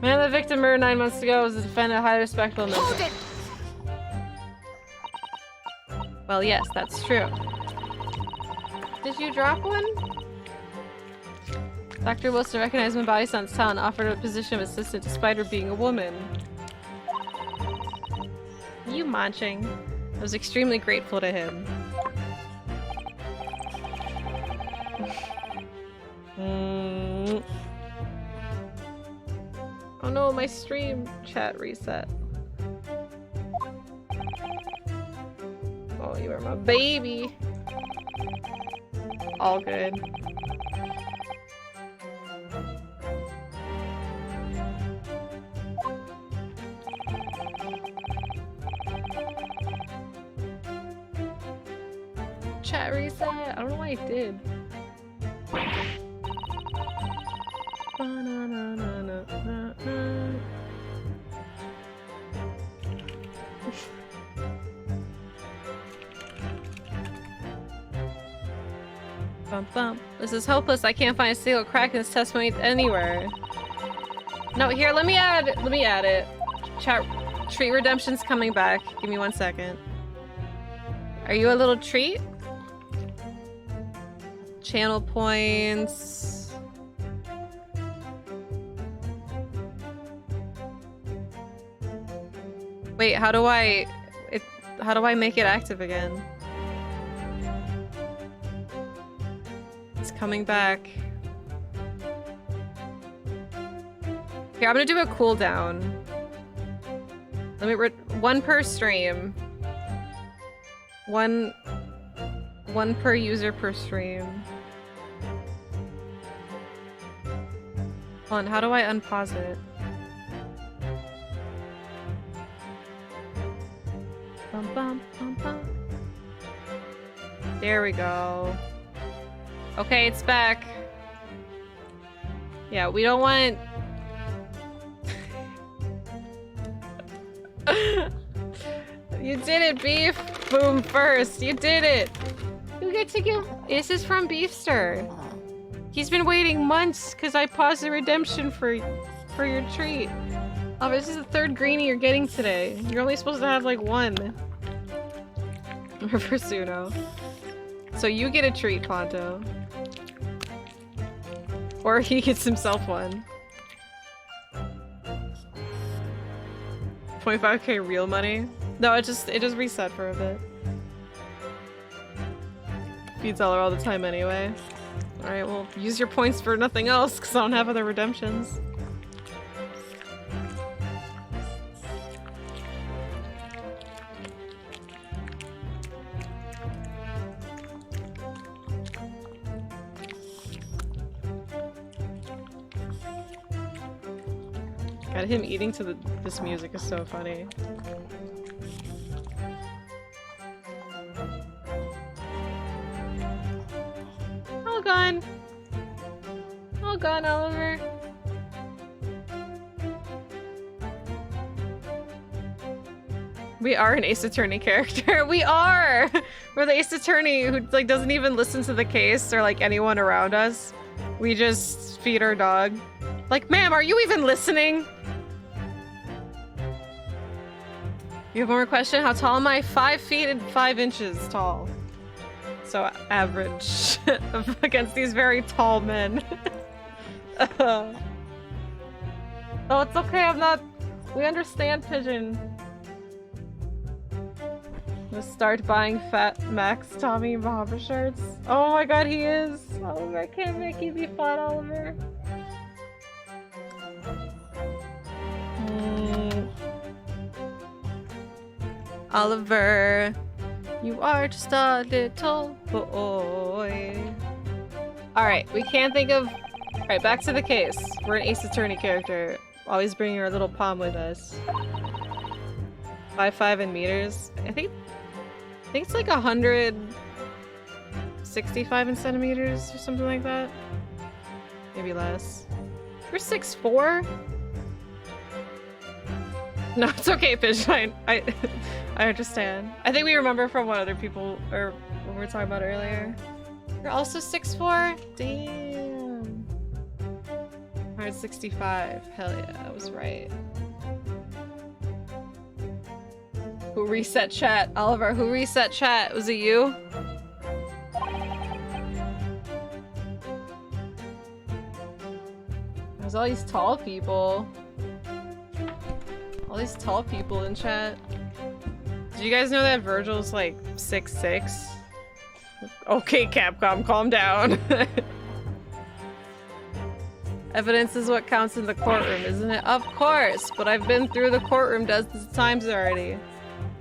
Man, the victim murdered 9 months ago was a defendant, highly respectable. Hold it! Well, yes, that's true. Did you drop one? Dr. Wilson recognized Embody-san's talent and offered her a position of assistant despite her being a woman. You munching. I was extremely grateful to him. Oh no, my stream chat reset. Oh, you are my baby. All good. Chat reset? I don't know why it did. Bum bum. This is hopeless. I can't find a single crack in this testimony anywhere. No, here, let me add it. Chat, treat redemption's coming back. Give me 1 second. Are you a little treat? Channel points. Wait, how do I make it active again? It's coming back. Here, I'm gonna do a cooldown. Let me one per stream. One per user per stream. Hold on, how do I unpause it? Bum, bum, bum, bum. There we go. Okay, it's back. Yeah, we don't want... You did it, Beef! Boom first! You did it! You get to give... This is from Beefster. He's been waiting months because I paused the redemption for your treat. Oh, this is the 3rd greenie you're getting today. You're only supposed to have like 1. For Suno. So you get a treat, Ponto. Or he gets himself one. 25k real money? No, it just reset for a bit. Feeds her all the time anyway. Alright, well, use your points for nothing else, because I don't have other redemptions. God, him eating to this music is so funny. All gone. All gone, Oliver. We are an Ace Attorney character. We are! We're the Ace Attorney who like doesn't even listen to the case or like anyone around us. We just feed our dog. Like, ma'am, are you even listening? You have one more question? How tall am I? 5 feet and 5 inches tall. So average against these very tall men. Oh, it's okay. I'm not... We understand, Pigeon. Let's start buying Fat Max Tommy Bahama shirts. Oh my god, he is! Oliver, I can't make you be fun, Oliver. Oliver, you are just a little boy. Alright, we can't think of... Alright, back to the case. We're an Ace Attorney character. Always bringing our little palm with us. 5'5" in meters. I think it's like 165 in centimeters or something like that. Maybe less. We're 6'4"? No, it's okay, Fishline. I understand. I think we remember from what other people or what we were talking about earlier. You're also 6'4"? Damn. 165. Hell yeah, I was right. Who reset chat? Oliver, who reset chat? Was it you? There's all these tall people. All these tall people in chat. Did you guys know that Virgil's like 6'6"? Okay, Capcom, calm down. Evidence is what counts in the courtroom, isn't it? Of course, but I've been through the courtroom dozens of times already.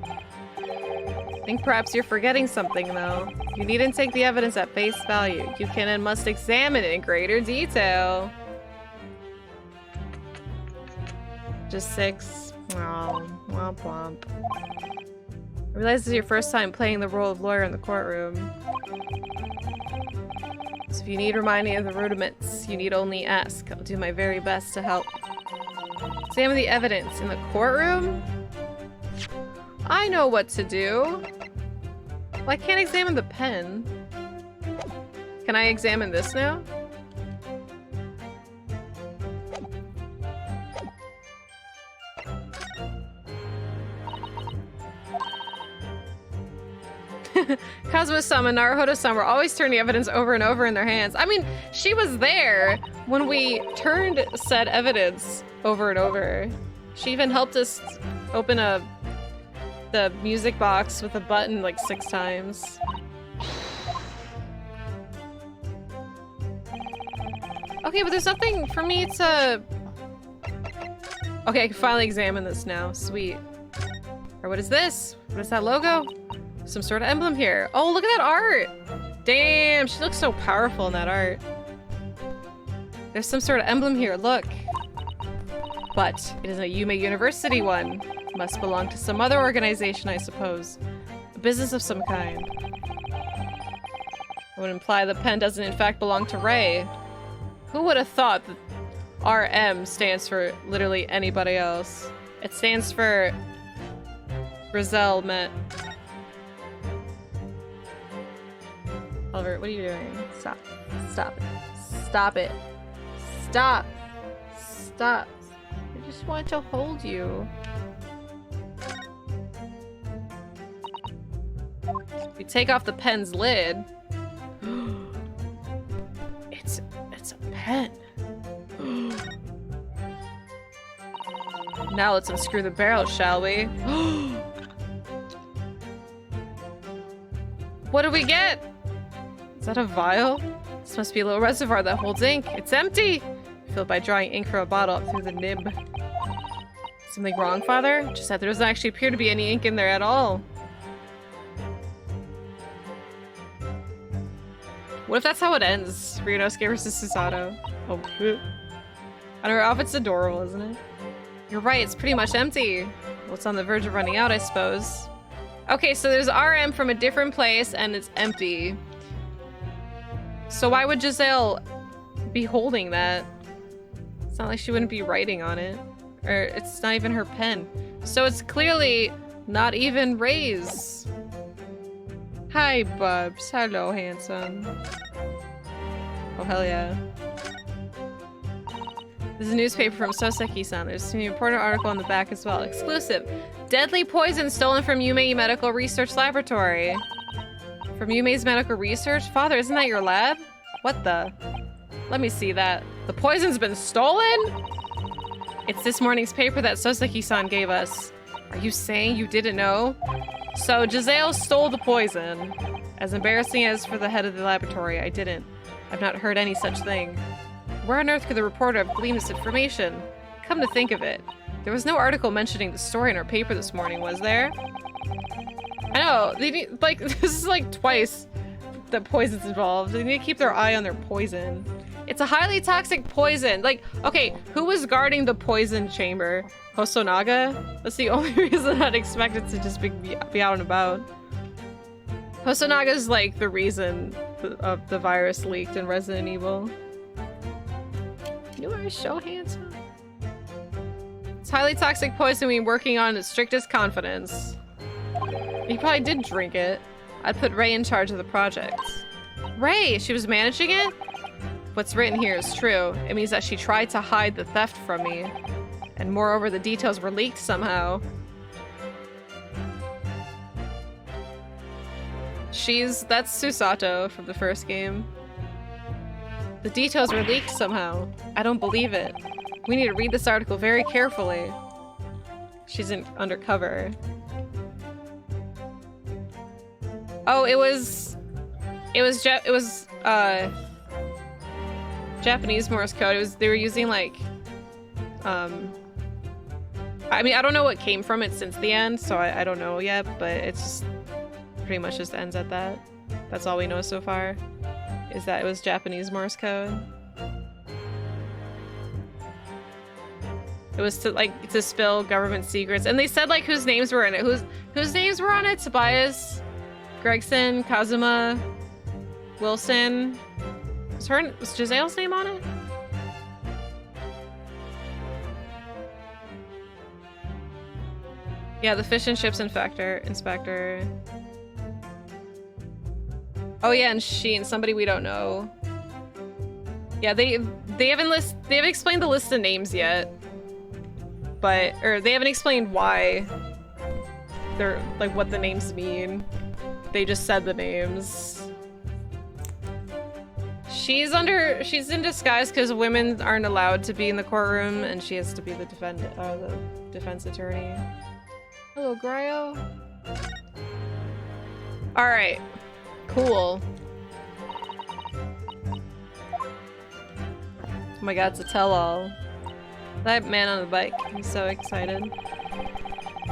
I think perhaps you're forgetting something, though. You needn't take the evidence at face value. You can and must examine it in greater detail. Just 6. Oh, womp womp. I realize this is your first time playing the role of lawyer in the courtroom. So if you need reminding of the rudiments, you need only ask. I'll do my very best to help. Examine the evidence in the courtroom? I know what to do. Well, I can't examine the pen. Can I examine this now? Kazuo-sama and Naruhodo-sama were always turning evidence over and over in their hands. I mean, she was there when we turned said evidence over and over. She even helped us open the music box with a button like 6 times. Okay, but there's nothing for me to... Okay, I can finally examine this now. Sweet. Or what is this? What is that logo? Some sort of emblem here. Oh, look at that art! Damn, she looks so powerful in that art. There's some sort of emblem here, look. But it isn't a Yume University one. Must belong to some other organization, I suppose. A business of some kind. It would imply the pen doesn't in fact belong to Ray. Who would have thought that RM stands for literally anybody else? It stands for Brazil Met. Oliver, what are you doing? Stop. Stop it. Stop it. Stop. Stop. I just want to hold you. We take off the pen's lid. It's a pen. Now let's unscrew the barrel, shall we? What do we get? Is that a vial? This must be a little reservoir that holds ink. It's empty! Filled by drawing ink from a bottle up through the nib. Something wrong, Father? Just that there doesn't actually appear to be any ink in there at all. What if that's how it ends? Ryunosuke versus Susato. Oh, and her outfit's adorable, isn't it? You're right, it's pretty much empty. Well, it's on the verge of running out, I suppose. Okay, so there's RM from a different place, and it's empty. So why would Giselle be holding that? It's not like she wouldn't be writing on it. Or it's not even her pen. So it's clearly not even Ray's. Hi, Bubs. Hello, handsome. Oh, hell yeah. This is a newspaper from Soseki-san. There's an important article on the back as well. Exclusive. Deadly poison stolen from Yume Medical Research Laboratory. From Yume's Medical Research? Father, isn't that your lab? What the? Let me see that. The poison's been stolen? It's this morning's paper that Soseki-san gave us. Are you saying you didn't know? So Giselle stole the poison. As embarrassing as for the head of the laboratory, I didn't. I've not heard any such thing. Where on earth could the reporter have gleaned this information? Come to think of it, there was no article mentioning the story in our paper this morning, was there? I know, they need, like, this is like twice that poison's involved. They need to keep their eye on their poison. It's a highly toxic poison. Like, okay, who was guarding the poison chamber? Hosonaga? That's the only reason I'd expect it to just be out and about. Hosonaga's like the reason of the virus leaked in Resident Evil. You are so handsome. It's highly toxic poison we're working on in strictest confidence. He probably did drink it. I'd put Ray in charge of the project. Ray, she was managing it? What's written here is true. It means that she tried to hide the theft from me. And moreover, the details were leaked somehow. That's Susato from the first game. The details were leaked somehow. I don't believe it. We need to read this article very carefully. She's undercover. Oh, it was Japanese Morse code. They were using like, I mean, I don't know what came from it since the end, so I don't know yet, but it's just pretty much just ends at that. That's all we know so far, is that it was Japanese Morse code. It was to spill government secrets, and they said like whose names were in it. Whose names were on it? Tobias, Gregson, Kazuma, Wilson. Was Giselle's name on it? Yeah, the fish and chips inspector. Oh yeah, and Sheen, somebody we don't know. Yeah, they haven't explained the list of names yet. Or they haven't explained why they're like what the names mean. They just said the names. She's in disguise because women aren't allowed to be in the courtroom, and she has to be the defense attorney. Hello, Gryo. All right, cool. Oh my god, it's a tell-all. That man on the bike, he's so excited.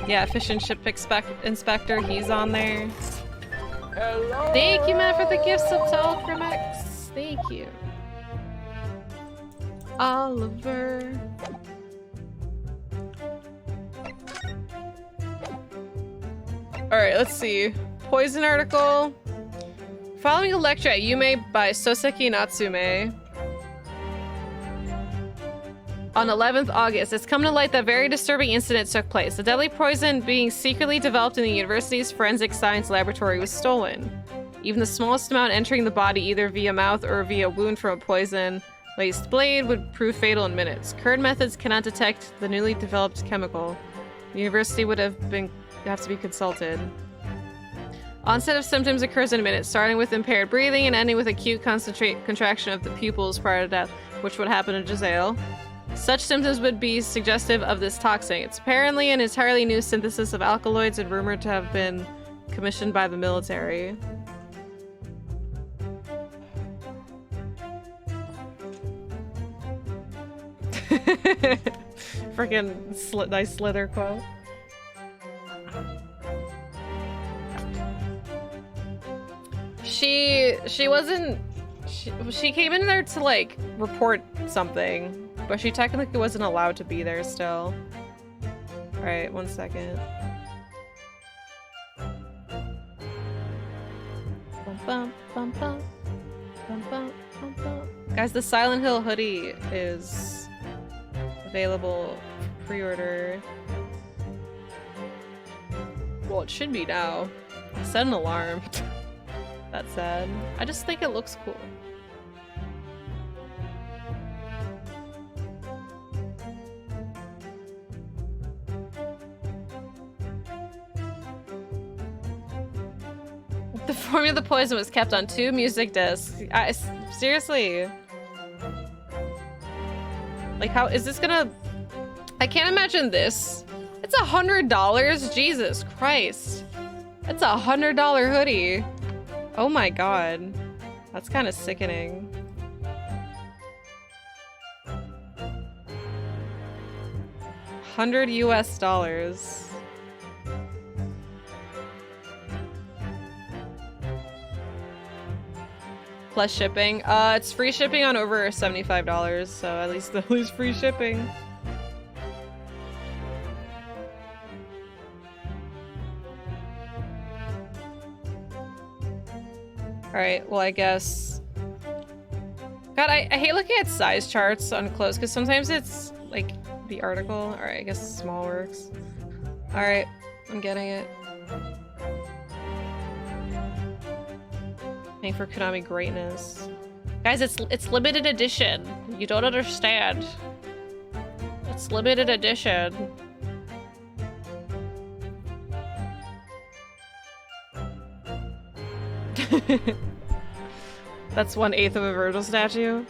Yeah, fish and chip inspector, he's on there. Hello. Thank you, Matt, for the gifts of Telchromex. Thank you. Oliver. Alright, let's see. Poison article. Following a lecture at Yume by Soseki Natsume. On 11th August, it's come to light that very disturbing incident took place. The deadly poison being secretly developed in the university's forensic science laboratory was stolen. Even the smallest amount entering the body either via mouth or via wound from a poison-laced blade would prove fatal in minutes. Current methods cannot detect the newly developed chemical. The university would have to be consulted. Onset of symptoms occurs in minutes, starting with impaired breathing and ending with acute contraction of the pupils prior to death, which would happen to Giselle. Such symptoms would be suggestive of this toxin. It's apparently an entirely new synthesis of alkaloids and rumored to have been commissioned by the military. Freaking nice Slither quote. She came in there to like report something, but she technically wasn't allowed to be there still. Alright, 1 second. Bum, bum, bum, bum. Bum, bum, bum, bum. Guys, the Silent Hill hoodie is available for pre-order. Well, it should be now. Set an alarm. That's sad. I just think it looks cool. The formula of the poison was kept on 2 music discs. Seriously. Like, how is this gonna... I can't imagine this. It's $100? Jesus Christ. It's a $100 hoodie. Oh my god. That's kind of sickening. $100 US. Plus shipping. It's free shipping on over $75, so at least free shipping. Alright, well I guess... God, I hate looking at size charts on clothes, because sometimes it's, like, the article. Alright, I guess small works. Alright, I'm getting it. Paying for Konami greatness. Guys, it's limited edition. You don't understand. It's limited edition. That's 1/8 of a Virgil statue.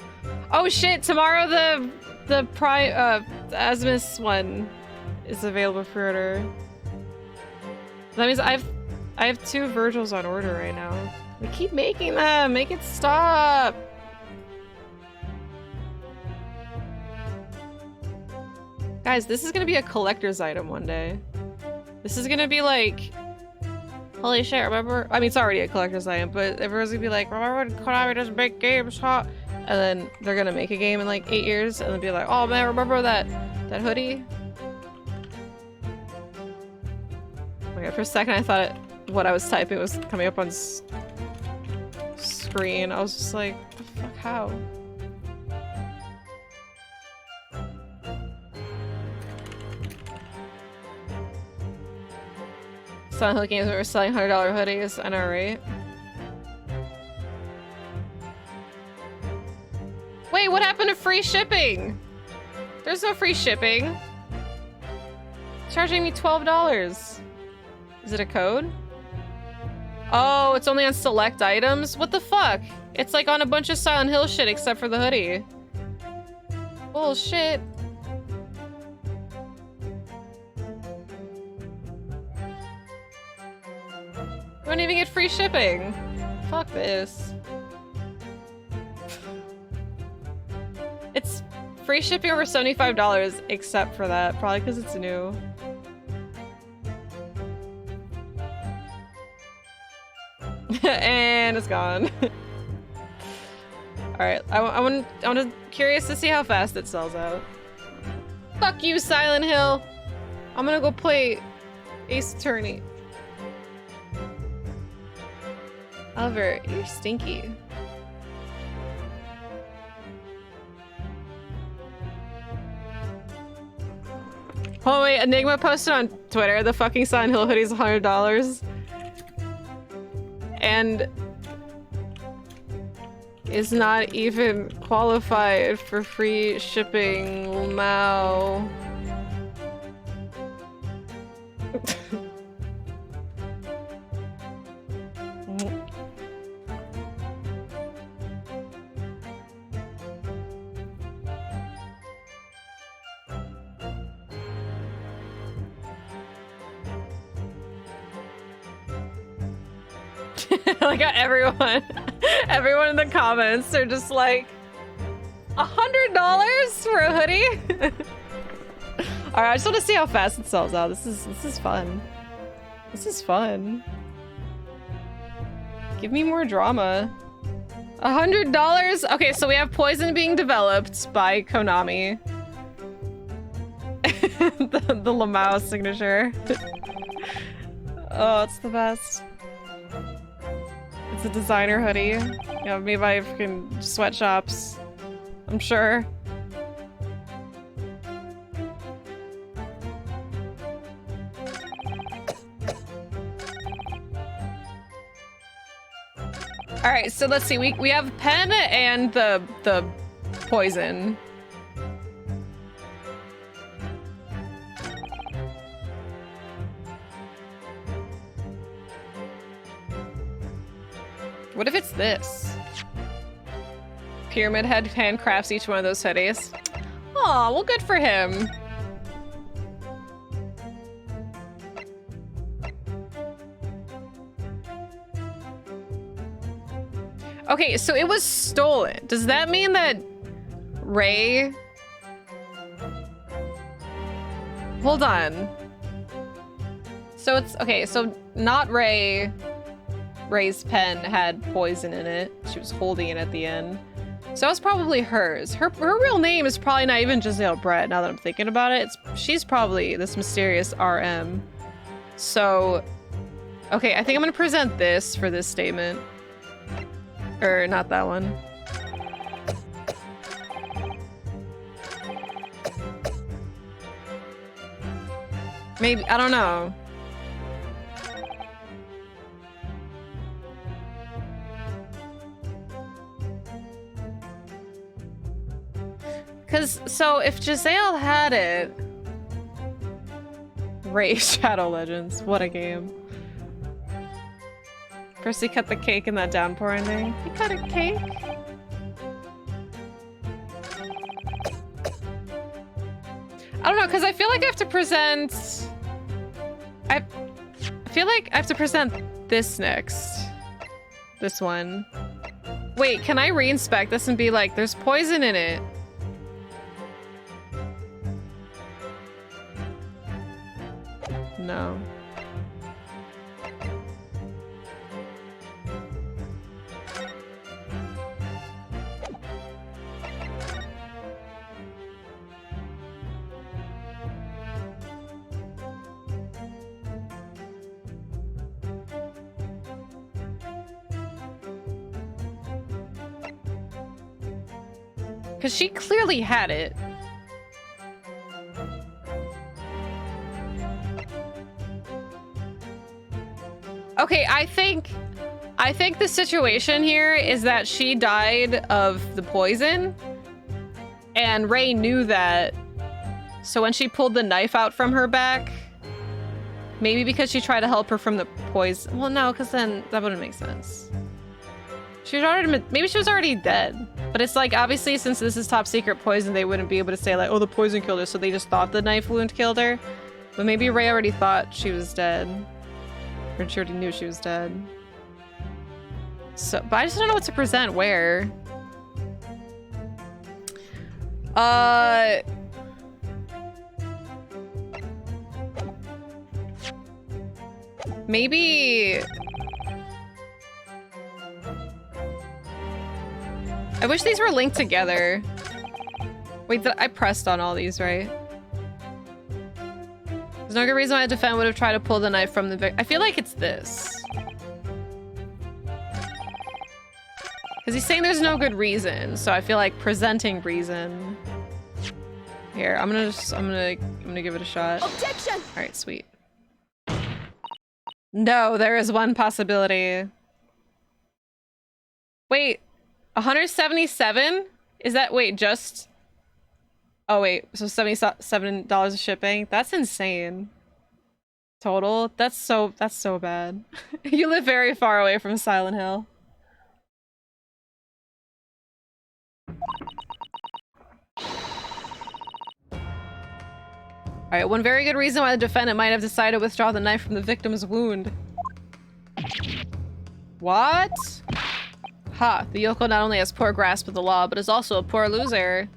Oh shit! Tomorrow the Asmus one is available for order. That means I have 2 Virgils on order right now. We keep making them. Make it stop. Guys, this is gonna be a collector's item one day. This is gonna be like, holy shit, remember? I mean, it's already a collector's item, but everyone's gonna be like, remember when Konami doesn't make games, huh? And then they're gonna make a game in like 8 years, and they'll be like, oh man, remember that hoodie? Okay, for a second I thought what I was typing was coming up on screen. I was just like, what the fuck, how? Silent Hill games were selling $100 hoodies. I know, right? Wait, what happened to free shipping? There's no free shipping. Charging me $12. Is it a code? Oh, it's only on select items? What the fuck? It's like on a bunch of Silent Hill shit except for the hoodie. Bullshit. We don't even get free shipping. Fuck this. It's free shipping over $75 except for that. Probably because it's new. And it's gone. Alright, I'm curious to see how fast it sells out. Fuck you, Silent Hill! I'm gonna go play Ace Attorney. Oliver, you're stinky. Oh wait, Enigma posted on Twitter the fucking Silent Hill hoodie's $100. And is not even qualified for free shipping. Mao. Like everyone in the comments are just like, $100 for a hoodie? All right, I just want to see how fast it sells out. This is fun. This is fun. Give me more drama. $100? Okay, so we have Poison being developed by Konami. the Lamau signature. Oh, it's the best. It's a designer hoodie. Yeah, made by fucking sweatshops. I'm sure. Alright, so let's see. We have Pen and the Poison. What if it's this? Pyramid Head handcrafts each one of those hoodies. Aw, well, good for him. Okay, so it was stolen. Does that mean that Ray... Hold on. So it's... Okay, so not Ray. Ray's pen had poison in it. She was holding it at the end. So it's probably hers. Her real name is probably not even Giselle Brett, now that I'm thinking about it. She's probably this mysterious RM. So... Okay, I think I'm gonna present this for this statement. Or not that one. Maybe, I don't know. Cause, so if Giselle had it... Ray Shadow Legends, what a game. First he cut the cake in that downpour ending. He cut a cake? I don't know, because I feel like I have to present... I feel like I have to present this next. This one. Wait, can I re-inspect this and be like, there's poison in it? No. Because she clearly had it. Okay, I think the situation here is that she died of the poison, and Ray knew that. So when she pulled the knife out from her back, maybe because she tried to help her from the poison. Well, no, because then that wouldn't make sense. She was already, maybe she was already dead. But it's like, obviously, since this is top secret poison, they wouldn't be able to say like, oh, the poison killed her, so they just thought the knife wound killed her. But maybe Ray already thought she was dead. Or she already knew she was dead. So, but I just don't know what to present where. Maybe... I wish these were linked together. Wait, I pressed on all these, right? There's no good reason why a defendant would have tried to pull the knife from the victim. I feel like it's this. Because he's saying there's no good reason, so I feel like presenting reason. Here, I'm gonna give it a shot. Objection! All right, sweet. No, there is one possibility. Wait, 177? Is that, wait, just... Oh wait, so $77 of shipping? That's insane. Total? That's so bad. You live very far away from Silent Hill. Alright, one very good reason why the defendant might have decided to withdraw the knife from the victim's wound. What? Ha, the yokel not only has poor grasp of the law, but is also a poor loser.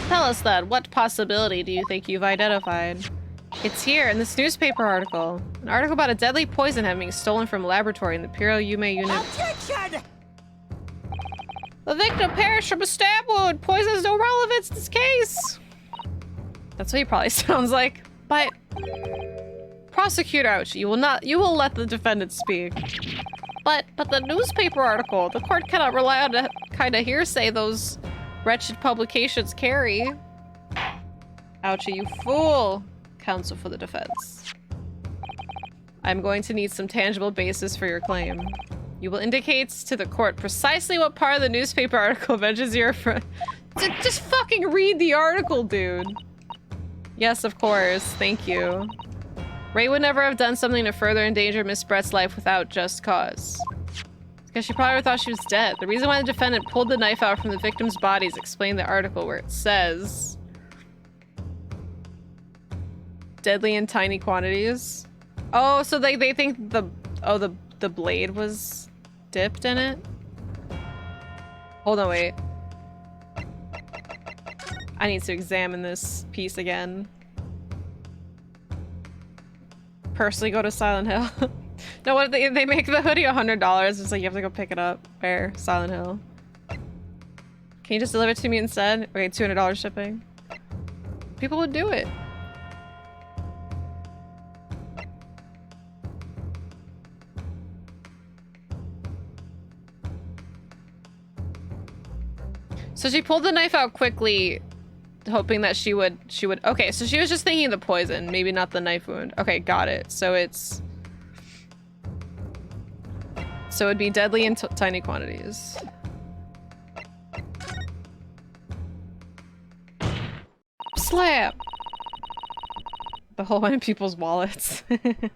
Tell us then, what possibility do you think you've identified? It's here in this newspaper article. An article about a deadly poison having been stolen from a laboratory in the Imperial Yume unit. Objection! The victim perished from a stab wound. Poison has no relevance to this case. That's what he probably sounds like. But prosecutor Ouch, you will let the defendant speak. But the newspaper article, the court cannot rely on the kind of hearsay those wretched publications carry. Ouchie, you fool! Counsel for the defense. I'm going to need some tangible basis for your claim. You will indicate to the court precisely what part of the newspaper article mentions your friend. Just fucking read the article, dude. Yes, of course. Thank you. Ray would never have done something to further endanger Miss Brett's life without just cause. Because she probably thought she was dead. The reason why the defendant pulled the knife out from the victim's body is explained in the article where it says... Deadly in tiny quantities. Oh, so they think the blade was dipped in it? Hold on, wait. I need to examine this piece again. Personally go to Silent Hill. No, what if they make the hoodie $100? It's like you have to go pick it up. Where? Silent Hill. Can you just deliver it to me instead? Okay, $200 shipping. People would do it. So she pulled the knife out quickly, hoping that she would. Okay, so she was just thinking of the poison, maybe not the knife wound. Okay, got it. So it'd be deadly in tiny quantities. Slap! The whole one in people's wallets. The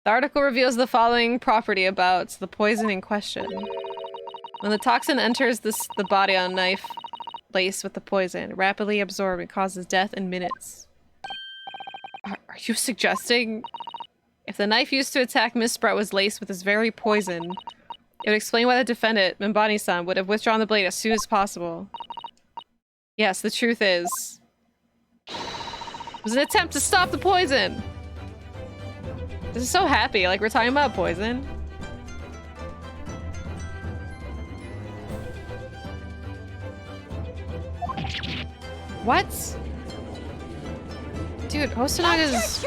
article reveals the following property about the poison in question. When the toxin enters the body on a knife laced with the poison, rapidly absorbed, it causes death in minutes. Are you suggesting if the knife used to attack Miss Sprout was laced with this very poison, it would explain why the defendant, Mimbani-san, would have withdrawn the blade as soon as possible? Yes, the truth is, it was an attempt to stop the poison! This is so happy, like we're talking about poison. What? Dude, Hosanaga's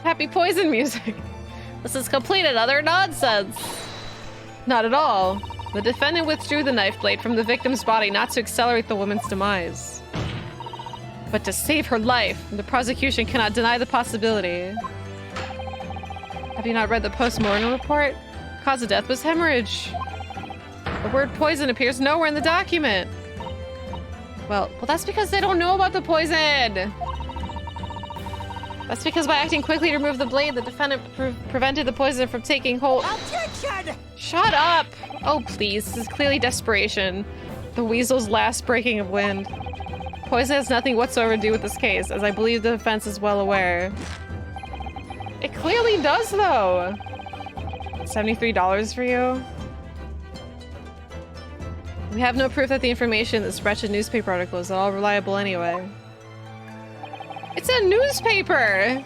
happy poison music. This is complete and utter nonsense. Not at all. The defendant withdrew the knife blade from the victim's body not to accelerate the woman's demise, but to save her life. The prosecution cannot deny the possibility. Have you not read the post-mortem report? The cause of death was hemorrhage. The word poison appears nowhere in the document. Well, that's because they don't know about the poison. That's because by acting quickly to remove the blade, the defendant prevented the poison from taking hold. Objection! Shut up! Oh, please. This is clearly desperation. The weasel's last breaking of wind. Poison has nothing whatsoever to do with this case, as I believe the defense is well aware. It clearly does, though. $73 for you? We have no proof that the information in this wretched newspaper article is at all reliable anyway. It's a newspaper!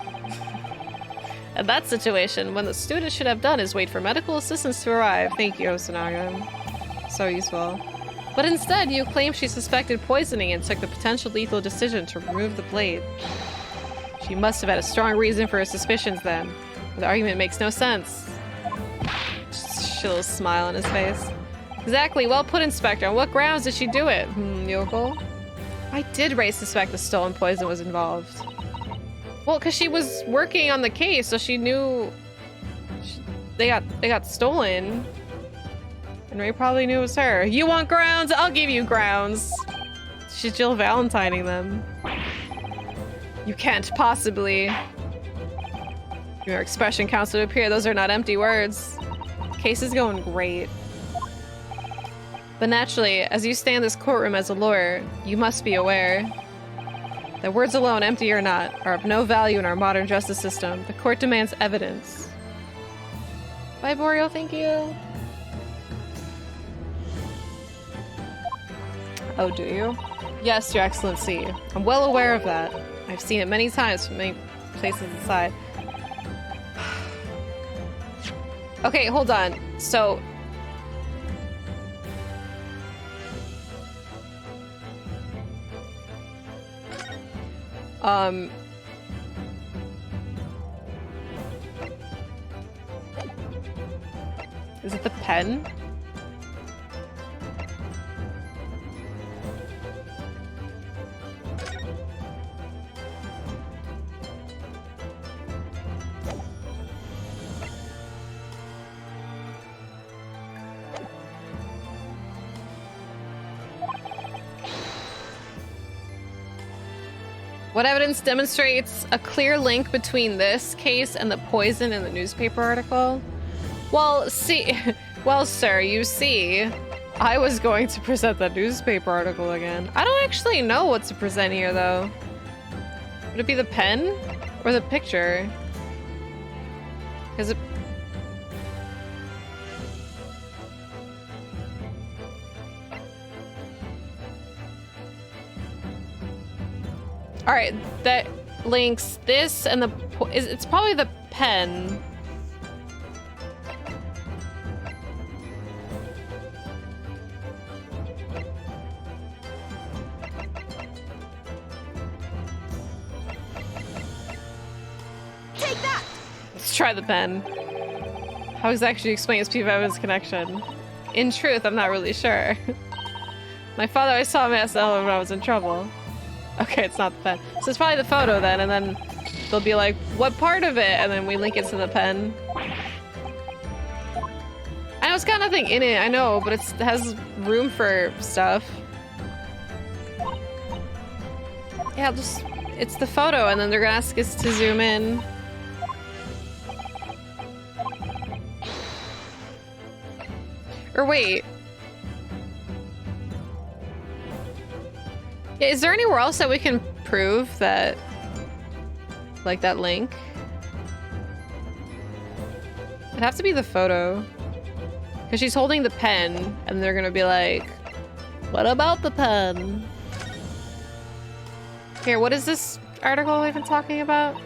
In that situation, what the student should have done is wait for medical assistance to arrive. Thank you, Osanaga. So useful. But instead, you claim she suspected poisoning and took the potential lethal decision to remove the blade. She must have had a strong reason for her suspicions then. The argument makes no sense. Just a little smile on his face. Exactly, well put, Inspector. On what grounds did she do it? Yokel? I did suspect the stolen poison was involved. Well, because she was working on the case, so she knew they got stolen. And Ray probably knew it was her. You want grounds? I'll give you grounds. She's Jill Valentining them. You can't possibly. Your expression counts to appear. Those are not empty words. Case is going great. But naturally, as you stand in this courtroom as a lawyer, you must be aware that words alone, empty or not, are of no value in our modern justice system. The court demands evidence. Bye, Boreal, thank you. Oh, do you? Yes, Your Excellency. I'm well aware of that. I've seen it many times from many places inside. Okay, hold on. So... Is it the pen? What evidence demonstrates a clear link between this case and the poison in the newspaper article? Well, sir, you see, I was going to present the newspaper article again. I don't actually know what to present here, though. Would it be the pen or the picture? Because it... Alright, that links this and the... It's probably the pen. Take that! Let's try the pen. How exactly do you explain P5's connection? In truth, I'm not really sure. My father always saw me as when I was in trouble. Okay, it's not the pen. So it's probably the photo then, and then they'll be like, what part of it? And then we link it to the pen. I know it's got nothing in it, I know, but it has room for stuff. Yeah, just, it's the photo, and then they're gonna ask us to zoom in. Or wait. Yeah, is there anywhere else that we can prove that, like, that link? It'd have to be the photo. Because she's holding the pen, and they're gonna be like, what about the pen? Here, what is this article we've been talking about?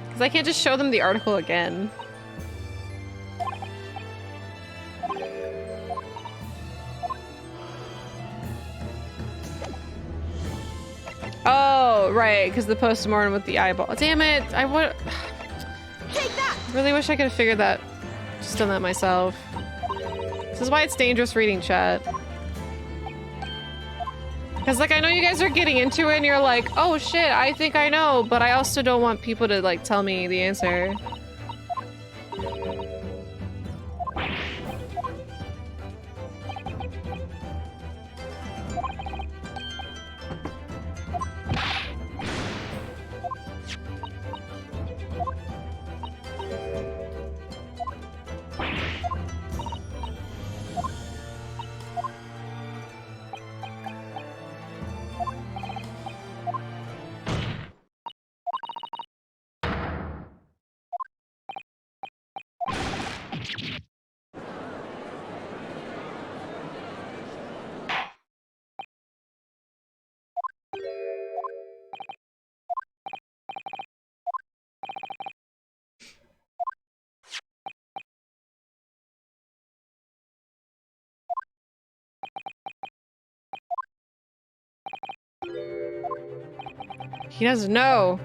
Because I can't just show them the article again. Oh, right, because the postmortem with the eyeball. Damn it! I would. Take that! Really wish I could have figured that. Just done that myself. This is why it's dangerous reading chat. Because, like, I know you guys are getting into it and you're like, oh shit, I think I know, but I also don't want people to, like, tell me the answer. He doesn't know.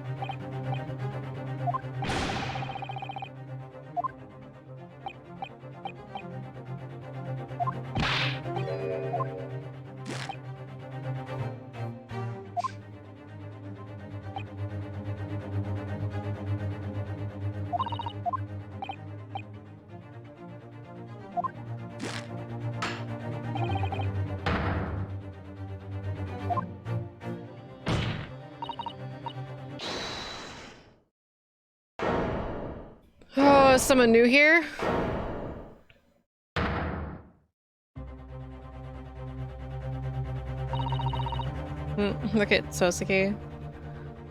Oh, is someone new here? Look at Sosuke.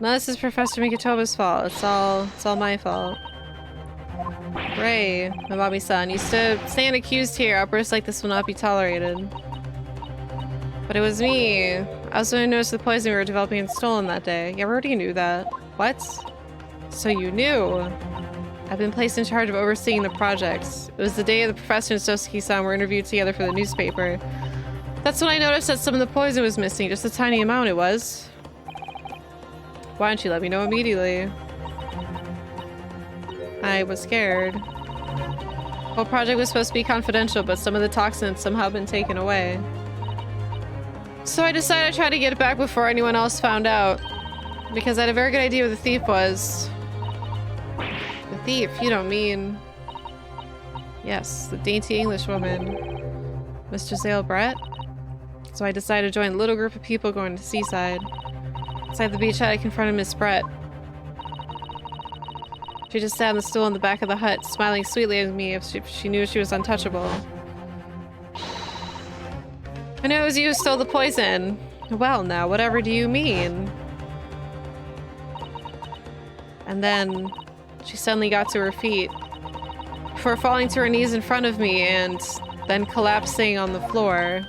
No, this is Professor Mikitaba's fault. It's all my fault. Ray, my mommy-san, used to stand accused here. Outbursts like this will not be tolerated. But it was me. I also noticed the poison we were developing and stolen that day. Yeah, we already knew that. What? So you knew? I've been placed in charge of overseeing the projects. It was the day the professor and Sosuke-san were interviewed together for the newspaper. That's when I noticed that some of the poison was missing, just a tiny amount it was. Why didn't you let me know immediately? I was scared. The whole project was supposed to be confidential, but some of the toxins somehow been taken away. So I decided I'd try to get it back before anyone else found out. Because I had a very good idea who the thief was. The thief, you don't mean... Yes, the dainty Englishwoman. Mr. Zale Brett? So I decided to join a little group of people going to Seaside. Inside the beach, I confronted Miss Brett. She just sat on the stool in the back of the hut, smiling sweetly at me if she knew she was untouchable. I know it was you who stole the poison. Well, now, whatever do you mean? And then She suddenly got to her feet, before falling to her knees in front of me and then collapsing on the floor.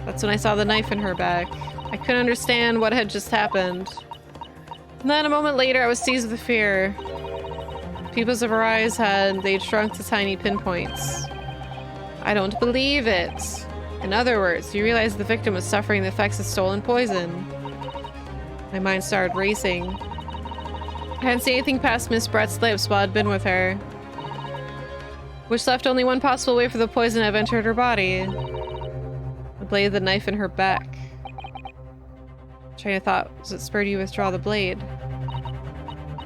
That's when I saw the knife in her back. I couldn't understand what had just happened. And then a moment later, I was seized with fear. The pupils of her eyes they'd shrunk to tiny pinpoints. I don't believe it. In other words, you realized the victim was suffering the effects of stolen poison. My mind started racing. I hadn't seen anything past Miss Brett's lips while I'd been with her, which left only one possible way for the poison to have entered her body. The blade of the knife in her back. Train of thought was it spurred you to withdraw the blade.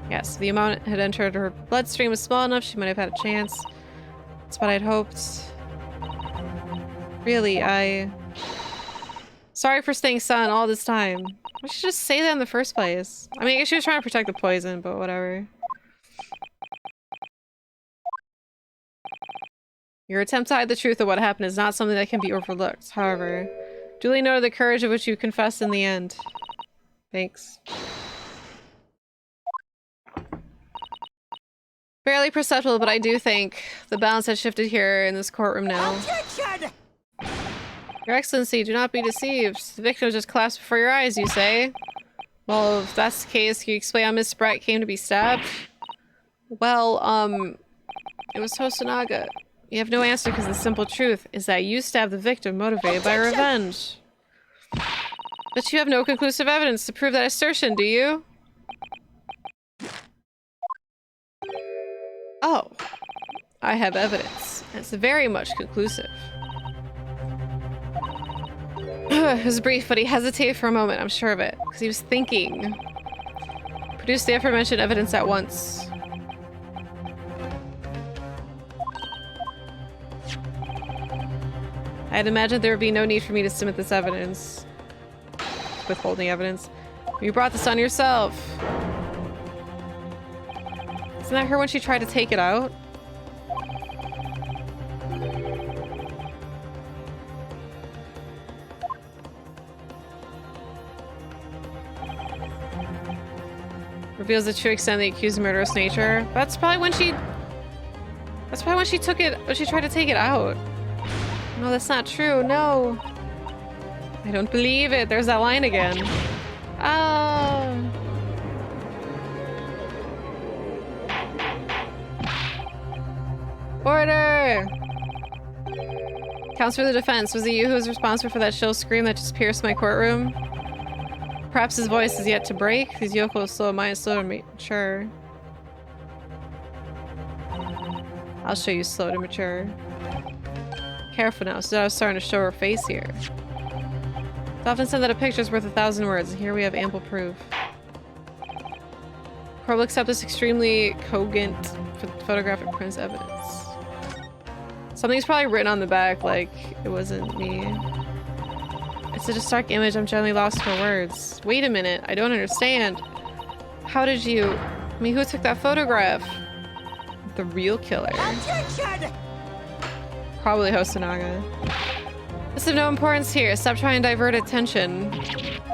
Yes, the amount had entered her bloodstream was small enough she might have had a chance. That's what I'd hoped. Really, sorry for staying silent all this time. I should just say that in the first place. I mean, I guess she was trying to protect the poison, but whatever. Your attempt to hide the truth of what happened is not something that can be overlooked. However, duly noted the courage of which you confessed in the end. Thanks. Barely perceptible, but I do think the balance has shifted here in this courtroom now. Objection! Your Excellency, do not be deceived. The victim just collapsed before your eyes, you say? Well, if that's the case, can you explain how Miss Brett came to be stabbed? Well, it was Hosonaga. You have no answer because the simple truth is that you stabbed the victim motivated by revenge. But you have no conclusive evidence to prove that assertion, do you? Oh. I have evidence. It's very much conclusive. It was brief, but he hesitated for a moment, I'm sure of it, because he was thinking. Produce the aforementioned evidence at once. I had imagined there would be no need for me to submit this evidence. Withholding evidence. You brought this on yourself. Isn't that her when she tried to take it out? Reveals the true extent of the accused's murderous nature. That's probably when she took it, when she tried to take it out. No, that's not true. No. I don't believe it. There's that line again. Order! Counts for the defense. Was it you who was responsible for that shrill scream that just pierced my courtroom? Perhaps his voice is yet to break. His Yoko is slow, mine is slow to mature. I'll show you slow to mature. Careful now, so I was starting to show her face here. It's often said that a picture is worth 1,000 words, and here we have ample proof. Court will accept this extremely cogent photographic print's evidence. Something's probably written on the back, like it wasn't me. It's such a stark image, I'm generally lost for words. Wait a minute, I don't understand. How did you... I mean, who took that photograph? The real killer. Objection! Probably Hosonaga. This is of no importance here. Stop trying to divert attention.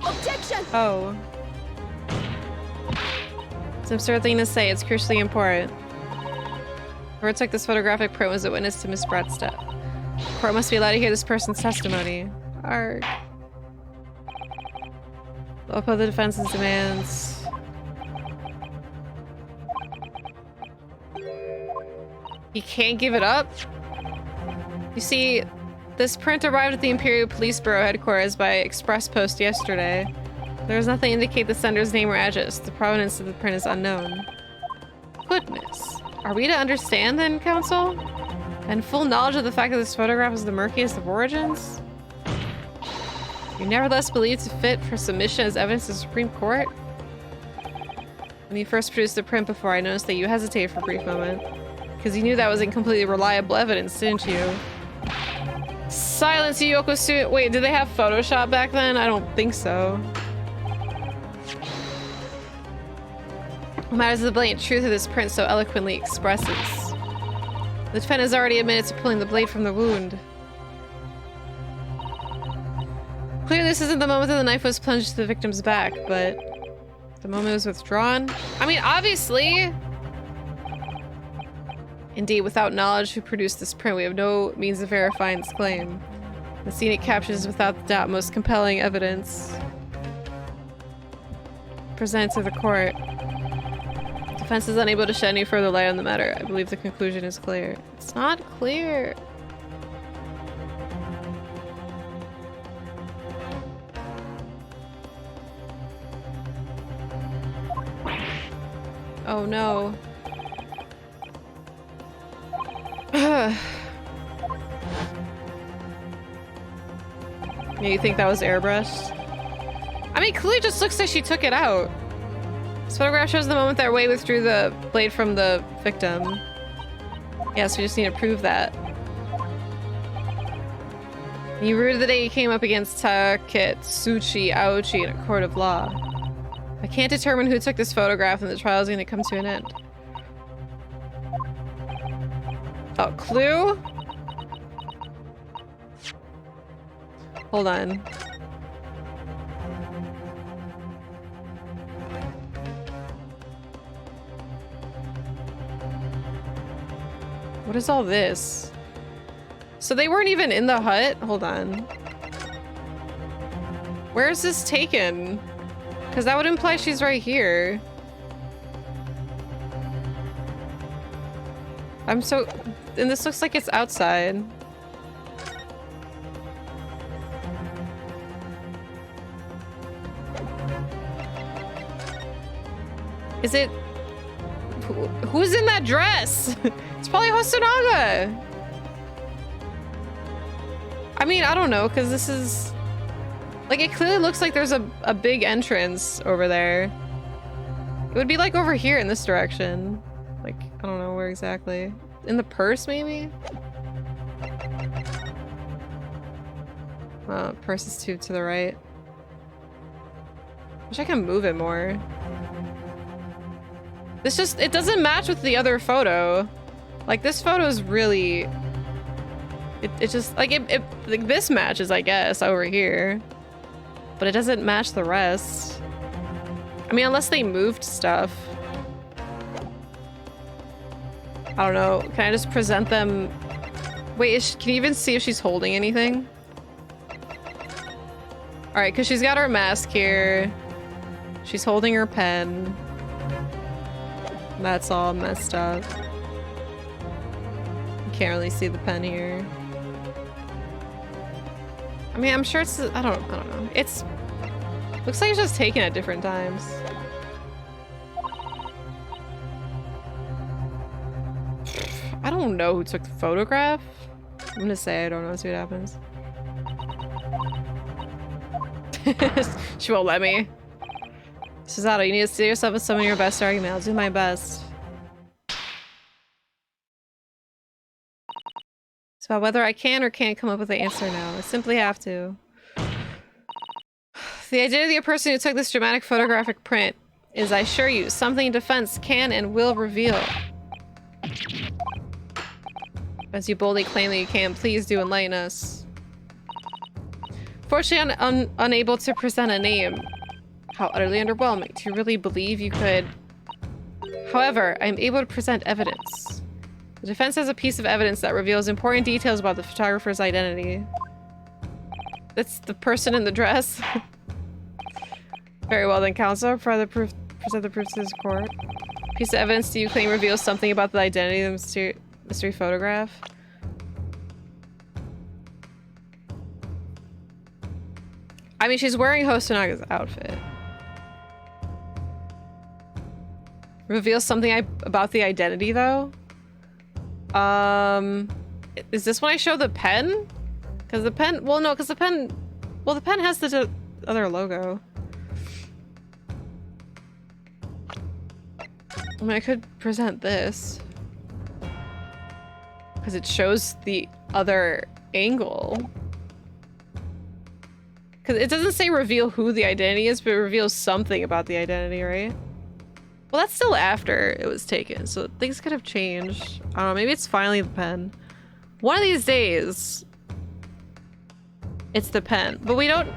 Objection! Oh. It's an absurd thing to say. It's crucially important. Whoever took this photographic print was a witness to Miss Brett's death. The court must be allowed to hear this person's testimony. Arg. We'll uphold the defense's demands. He can't give it up? You see, this print arrived at the Imperial Police Bureau headquarters by express post yesterday. There is nothing to indicate the sender's name or address. The provenance of the print is unknown. Goodness. Are we to understand then, Counsel? And full knowledge of the fact that this photograph is the murkiest of origins? You nevertheless believed to fit for submission as evidence to the Supreme Court? When you first produced the print before, I noticed that you hesitated for a brief moment. Because you knew that wasn't completely reliable evidence, didn't you? Silence, Yoko student. Wait, did they have Photoshop back then? I don't think so. What matters is the blatant truth of this print so eloquently expresses. The defendant has already admitted to pulling the blade from the wound. Clearly this isn't the moment that the knife was plunged to the victim's back, but The moment was withdrawn. I mean, obviously. Indeed, without knowledge who produced this print, we have no means of verifying this claim. The scene it captures is without doubt most compelling evidence presented to the court. Defense is unable to shed any further light on the matter. I believe the conclusion is clear. It's not clear. Oh no. Yeah, you think that was airbrushed? I mean, clearly just looks like she took it out. This photograph shows the moment that Wei withdrew the blade from the victim. Yes, we just need to prove that. You rue the day you came up against Taketsuchi Aochi in a court of law. I can't determine who took this photograph and the trial is going to come to an end. Oh, clue? Hold on. What is all this? So they weren't even in the hut? Hold on. Where is this taken? Because that would imply she's right here. I'm so... And this looks like it's outside. Is it... Who's in that dress? It's probably Hosonaga. I mean, I don't know, because this is... Like, it clearly looks like there's a big entrance over there. It would be like over here in this direction. Like, I don't know where exactly. In the purse, maybe? Purse is to the right. Wish I can move it more. This just, it doesn't match with the other photo. Like, this photo is really... It just, like, like, this matches, I guess, over here. But it doesn't match the rest. I mean, unless they moved stuff. I don't know. Can I just present them? Wait, can you even see if she's holding anything? Alright, because she's got her mask here. She's holding her pen. That's all messed up. You can't really see the pen here. I mean, I'm sure it's... I don't know. It's... Looks like it's just taken at different times. I don't know who took the photograph. I'm gonna say I don't know. See what happens. She won't let me. Suzato, you need to steel yourself with some of your best argument. I'll do my best. It's about whether I can or can't come up with an answer now. I simply have to. The identity of the person who took this dramatic photographic print is, I assure you, something defense can and will reveal. As you boldly claim that you can, please do enlighten us. Fortunately, unable to present a name. How utterly underwhelming. Do you really believe you could? However, I am able to present evidence. The defense has a piece of evidence that reveals important details about the photographer's identity. That's the person in the dress. Very well then, counsel. Present the proof to this court. Piece of evidence do you claim reveals something about the identity of the mystery photograph? I mean, she's wearing Hosanaga's outfit. Reveals something about the identity, though? Is this when I show the pen? Because the pen... Well, no, because the pen... Well, the pen has the other logo. I mean, I could present this. Because it shows the other angle. Because it doesn't say reveal who the identity is, but it reveals something about the identity, right? Well, that's still after it was taken, so things could have changed. I don't know, maybe it's finally the pen. One of these days, it's the pen. But we don't...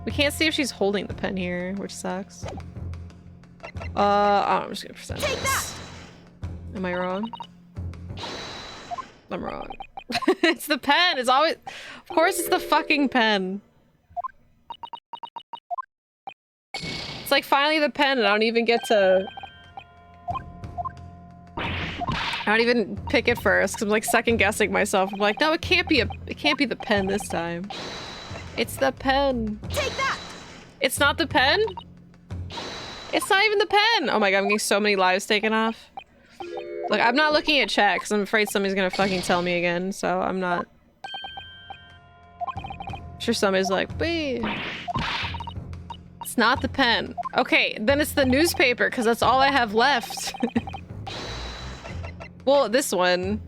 We can't see if she's holding the pen here, which sucks. I'm just gonna present this. Am I wrong? I'm wrong. It's the pen! It's always- Of course it's the fucking pen. It's like finally the pen and I don't even get to... I don't even pick it first because I'm like second guessing myself. I'm like, no, it can't be the pen this time. It's the pen. Take that! It's not the pen? It's not even the pen! Oh my god, I'm getting so many lives taken off. Look, I'm not looking at chat because I'm afraid somebody's gonna fucking tell me again, so I'm not... I'm sure somebody's like, wait. It's not the pen. Okay, then it's the newspaper because that's all I have left. Well, this one.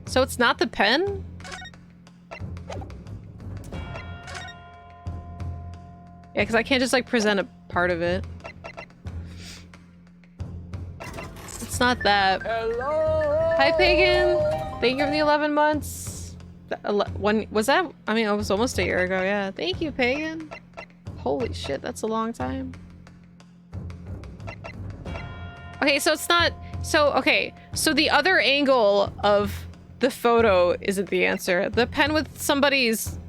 So it's not the pen? Yeah, because I can't just like present a part of it. It's not that. Hello. Hi, Pagan. Thank you for the 11 months. When was that? I mean, it was almost a year ago. Yeah. Thank you, Pagan. Holy shit, that's a long time. Okay, so it's not. So okay, so the other angle of the photo isn't the answer. The pen with somebody's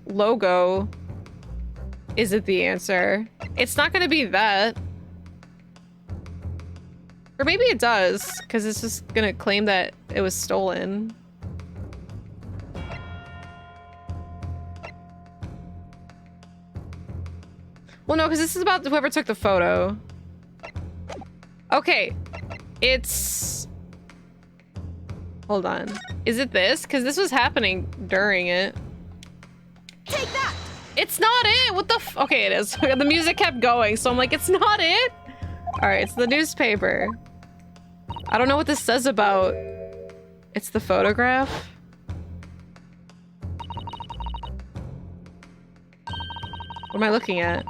logo isn't the answer. It's not gonna be that. Or maybe it does, because it's just gonna claim that it was stolen. Well, no, because this is about whoever took the photo. Okay, it's... Hold on. Is it this? Because this was happening during it. Take that! It's not it! What the f- Okay, it is. The music kept going, so I'm like, it's not it? Alright, it's the newspaper. I don't know what this says about... It's the photograph? What am I looking at?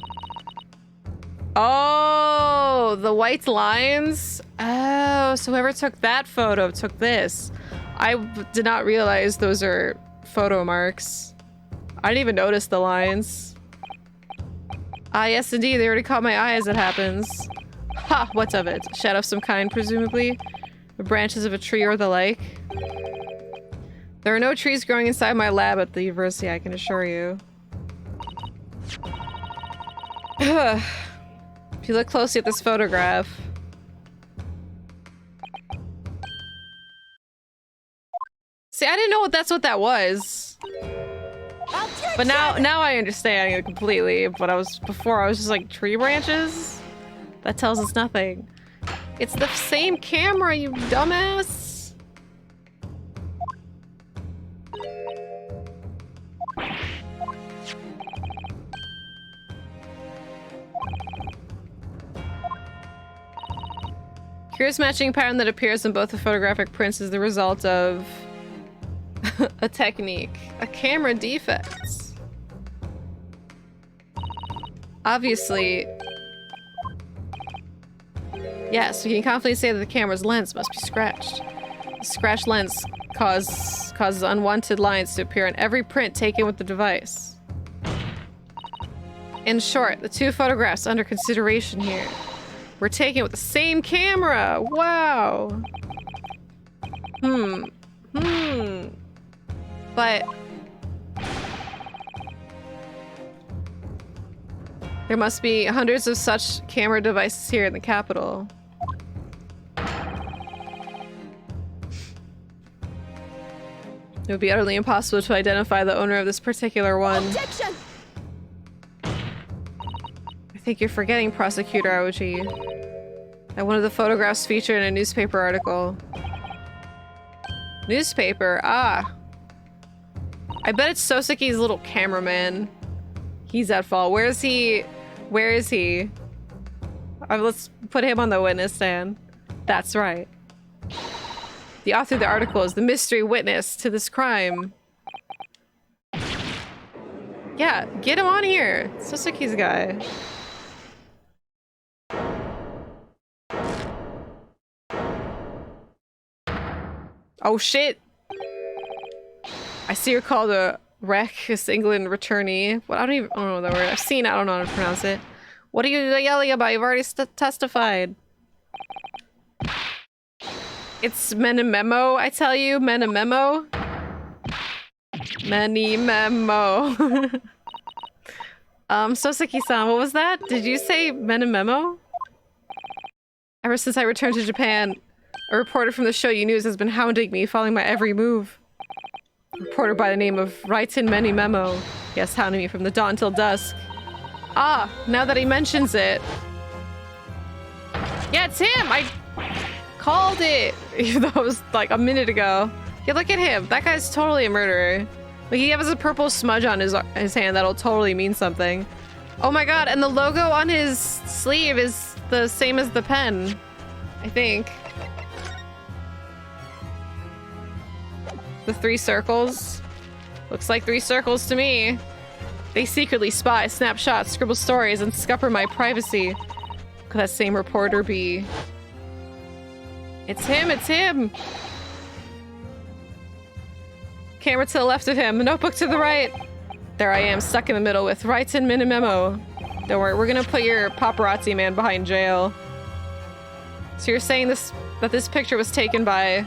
Oh, the white lines? Oh, so whoever took that photo took this. I did not realize those are photo marks. I didn't even notice the lines. Ah, yes indeed, they already caught my eye as it happens. Ha, what's of it? Shadow of some kind, presumably? The branches of a tree or the like? There are no trees growing inside my lab at the university, I can assure you. If you look closely at this photograph... See, I didn't know that's what that was. But now I understand it completely. But before I was just like, tree branches? That tells us nothing. It's the same camera, you dumbass! Curious matching pattern that appears in both the photographic prints is the result of a technique. A camera defect. Obviously. Yes, we can confidently say that the camera's lens must be scratched. The scratched lens causes unwanted lines to appear in every print taken with the device. In short, the two photographs under consideration here were taken with the same camera! Wow! But... there must be hundreds of such camera devices here in the capital. It would be utterly impossible to identify the owner of this particular one. Objection! I think you're forgetting, Prosecutor Aoji, that one of the photographs featured in a newspaper article. Newspaper? Ah. I bet it's Sosuke's little cameraman. He's at fault. Where is he? Where is he? Let's put him on the witness stand. That's right. The author of the article is the mystery witness to this crime. Yeah, get him on here. Sosuke's guy. Oh shit. I see you're called a Rex England returnee. What? I don't know that word. I've seen it. I don't know how to pronounce it. What are you yelling about? You've already testified. It's Menimemo, I tell you. Menimemo. Menimemo. Soseki-san, what was that? Did you say Menimemo? Ever since I returned to Japan, a reporter from the Shoyu News has been hounding me, following my every move. A reporter by the name of Raiten Menimemo. Yes, hounding me from the dawn till dusk. Ah, now that he mentions it. Yeah, it's him! I called it! Even though it was like a minute ago. Yeah, look at him. That guy's totally a murderer. Like, he has a purple smudge on his hand that'll totally mean something. Oh my god, and the logo on his sleeve is the same as the pen. I think. The 3 circles. Looks like 3 circles to me. They secretly spy, snap shots, scribble stories, and scupper my privacy. Could that same reporter be? It's him, it's him! Camera to the left of him, notebook to the right. There I am, stuck in the middle with Raiten Minimemo. Don't worry, we're gonna put your paparazzi man behind jail. So you're saying that this picture was taken by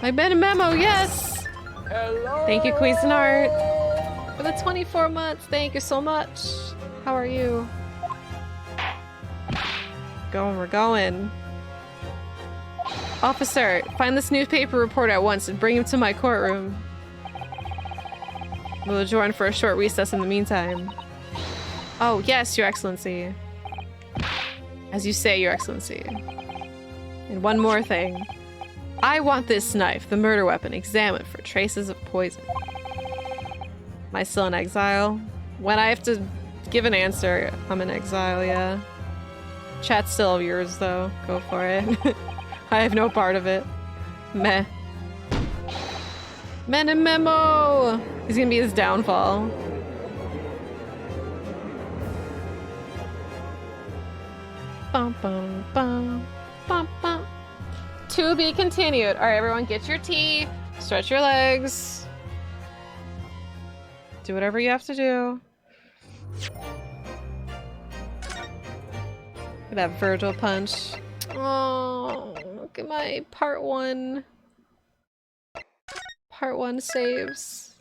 Minimemo, yes! Hello? Thank you, Cuisinart, for the 24 months. Thank you so much. How are you? We're going. Officer, find this newspaper reporter at once and bring him to my courtroom. We'll adjourn for a short recess in the meantime. Oh, yes, Your Excellency. As you say, Your Excellency. And one more thing. I want this knife, the murder weapon, examined for traces of poison. Am I still in exile? When I have to give an answer, I'm in exile, yeah. Chat's still yours, though. Go for it. I have no part of it. Meh. Menimemo! He's gonna be his downfall. Bum, bum, bum, bum, bum. To be continued. Alright, everyone, get your tea. Stretch your legs. Do whatever you have to do. Look at that Virgil punch. Oh, look at my part 1 saves.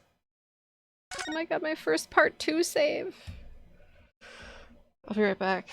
Oh my god, my first part 2 save. I'll be right back.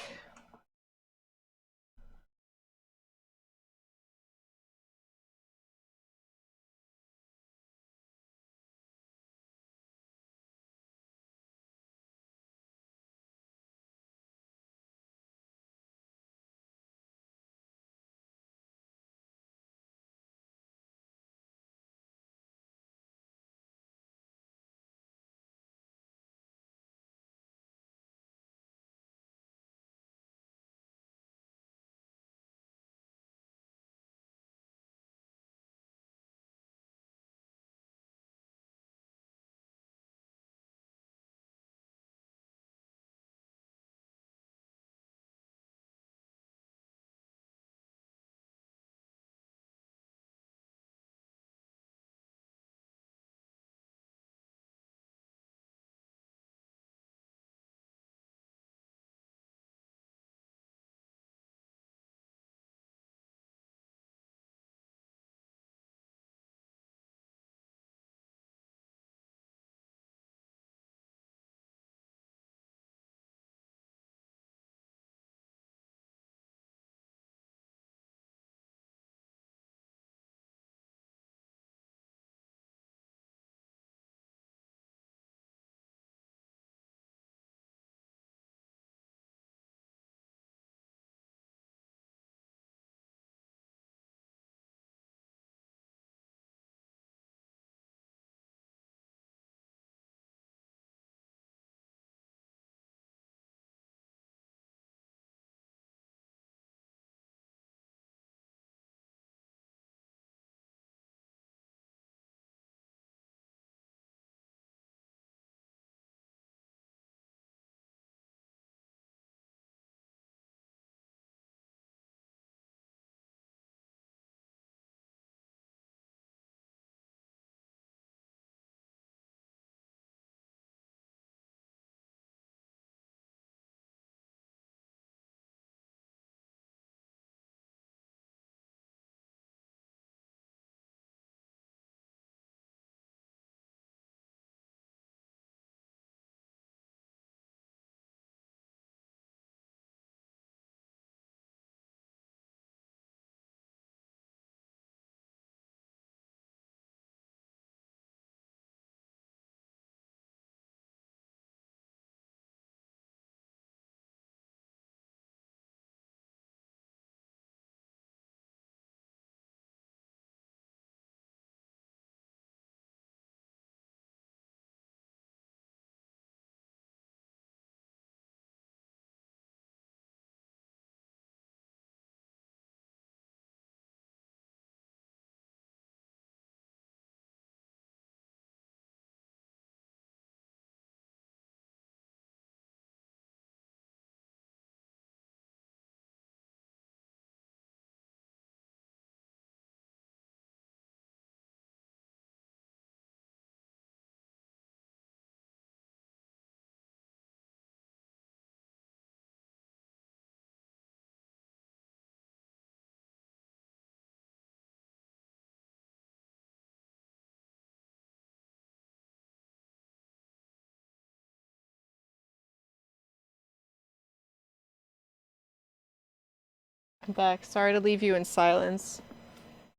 welcome back. Sorry to leave you in silence.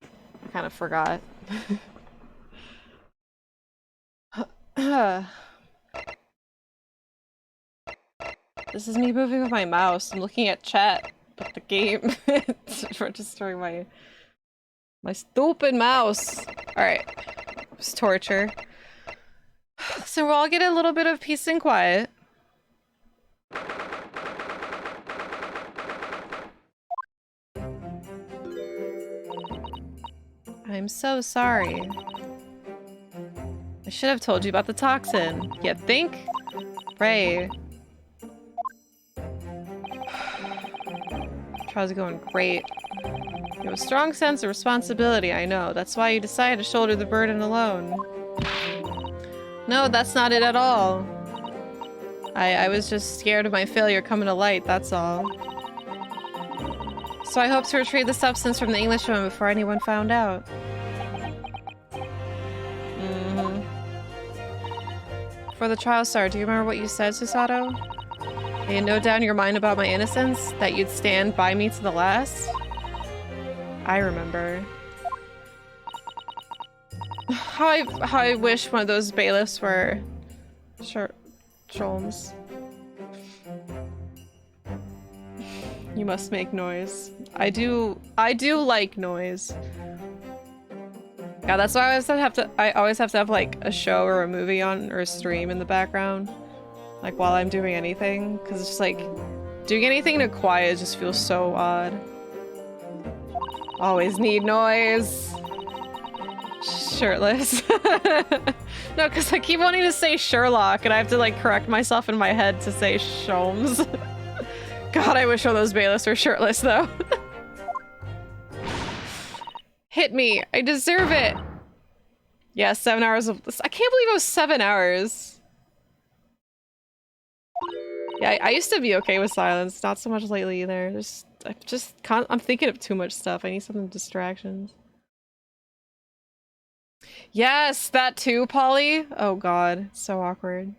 I kind of forgot. This is me moving with my mouse. I'm looking at chat, but the game it's registering my stupid mouse. Alright. It's torture. So we'll all get a little bit of peace and quiet. I'm so sorry. I should have told you about the toxin. You think? Ray. Trial's going great. You have a strong sense of responsibility, I know. That's why you decided to shoulder the burden alone. No, that's not it at all. I was just scared of my failure coming to light, that's all. So I hope to retrieve the substance from the Englishwoman before anyone found out. Before the trial started, do you remember what you said, Susato? You had no doubt in your mind about my innocence? That you'd stand by me to the last? I remember. How I wish one of those bailiffs were... Sholmes. You must make noise. I do like noise. Yeah, that's why I always have to have like a show or a movie on or a stream in the background. Like while I'm doing anything. Cause it's just like doing anything to quiet just feels so odd. Always need noise. Shirtless. No, because I keep wanting to say Sherlock and I have to like correct myself in my head to say Sholmes. God, I wish all those bailiffs were shirtless though. Hit me. I deserve it. Yeah, 7 hours of... I can't believe it was 7 hours. Yeah, I used to be okay with silence. Not so much lately either. I'm thinking of too much stuff. I need some distractions. Yes, that too, Polly. Oh god, so awkward.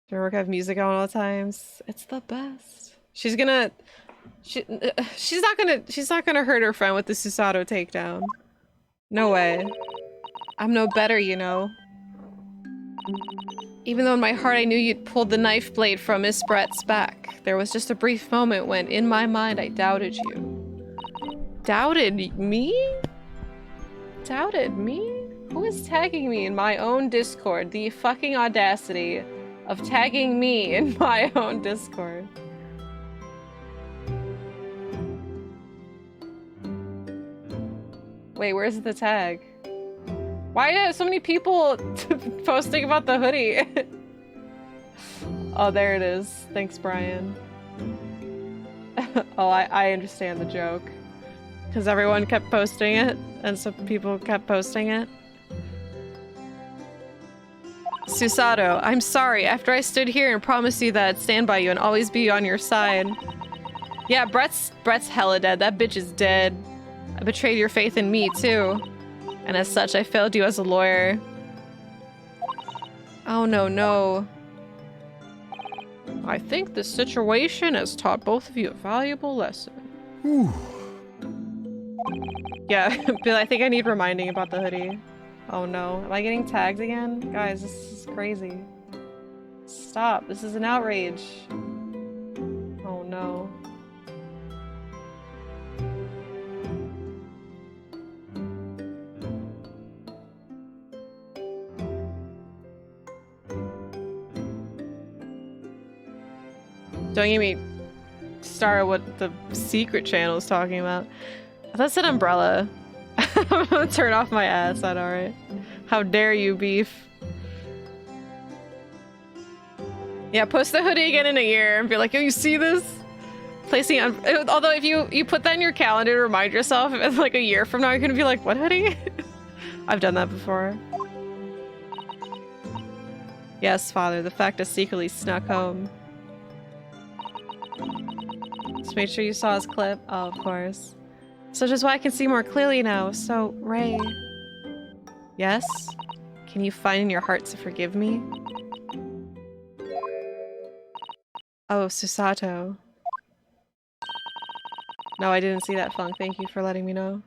Do you work have music on all the times? It's the best. She's not gonna hurt her friend with the Susato takedown. No way. I'm no better, you know. Even though in my heart I knew you'd pulled the knife blade from Miss Brett's back, there was just a brief moment when, in my mind, I doubted you. Doubted me? Doubted me? Who is tagging me in my own Discord? The fucking audacity of tagging me in my own Discord. Wait, where's the tag? Why do I have so many people posting about the hoodie? Oh, there it is. Thanks, Brian. Oh, I understand the joke. Because everyone kept posting it, and some people kept posting it. Susato, I'm sorry. After I stood here and promised you that I'd stand by you and always be on your side. Yeah, Brett's hella dead. That bitch is dead. I betrayed your faith in me, too. And as such, I failed you as a lawyer. Oh, no. I think this situation has taught both of you a valuable lesson. Whew. Yeah, Bill, I think I need reminding about the hoodie. Oh no, am I getting tagged again? Guys, this is crazy. Stop, this is an outrage. Oh no. Don't get me started what the secret channel is talking about. That's an umbrella. I'm gonna turn off my ads, that alright? How dare you, beef. Yeah, post the hoodie again in a year and be like, oh, you see this? Placing on, although if you put that in your calendar to remind yourself, like a year from now, you're gonna be like, what hoodie? I've done that before. Yes, father, the fact I secretly snuck home. Just made sure you saw his clip. Oh, of course. So just why I can see more clearly now. So, Ray. Yes? Can you find in your heart to forgive me? Oh, Susato. No, I didn't see that, Funk. Thank you for letting me know.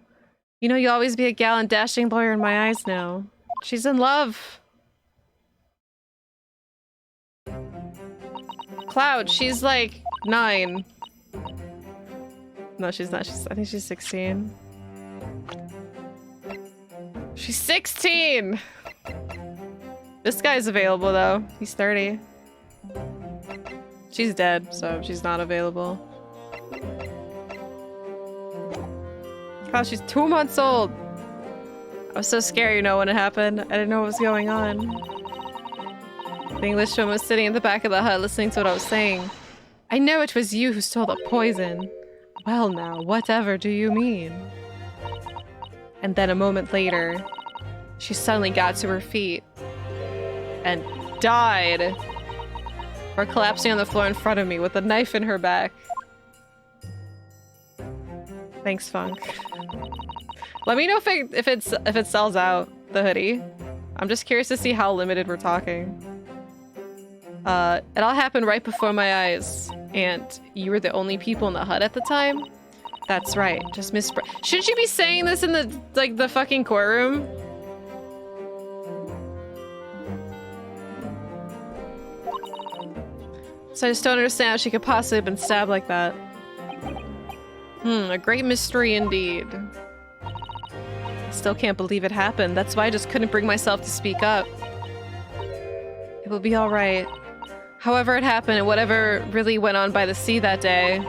You know, you'll always be a gallant, dashing lawyer in my eyes now. She's in love. Cloud, she's like 9. No, she's not. I think she's 16. She's 16! This guy's available, though. He's 30. She's dead, so she's not available. Wow, she's 2 months old! I was so scared, you know, when it happened. I didn't know what was going on. The Englishman was sitting in the back of the hut listening to what I was saying. I know it was you who stole the poison. Well now, whatever do you mean? And then a moment later, she suddenly got to her feet and died, or collapsing on the floor in front of me with a knife in her back. Thanks, Funk. Let me know if it sells out, the hoodie. I'm just curious to see how limited we're talking. It all happened right before my eyes, and you were the only people in the hut at the time? That's right, just shouldn't you be saying this in the fucking courtroom? So I just don't understand how she could possibly have been stabbed like that. A great mystery indeed. I still can't believe it happened. That's why I just couldn't bring myself to speak up. It will be alright. However it happened and whatever really went on by the sea that day,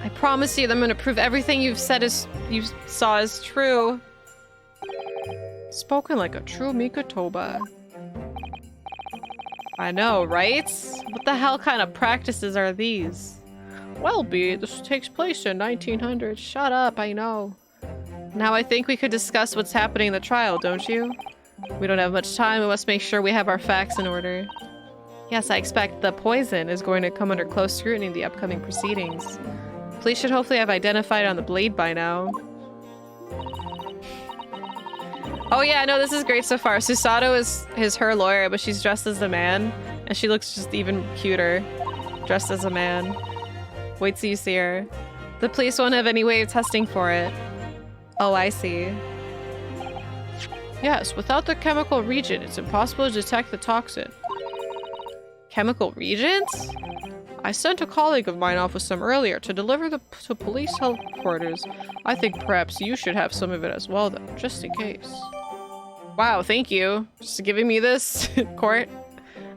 I promise you that I'm gonna prove everything you saw is true. Spoken like a true Mikatoba. I know, right? What the hell kind of practices are these? Well, B, this takes place in 1900. Shut up, I know. Now I think we could discuss what's happening in the trial, don't you? We don't have much time. We must make sure we have our facts in order. Yes, I expect the poison is going to come under close scrutiny in the upcoming proceedings. Police should hopefully have identified it on the blade by now. Oh yeah, no, this is great so far. Susato is her lawyer, but she's dressed as a man, and she looks just even cuter, dressed as a man. Wait till you see her. The police won't have any way of testing for it. Oh, I see. Yes, without the chemical reagent, it's impossible to detect the toxin. Chemical reagents? I sent a colleague of mine off with some earlier to deliver to police headquarters. I think perhaps you should have some of it as well, though, just in case. Wow, thank you. Just giving me this, court.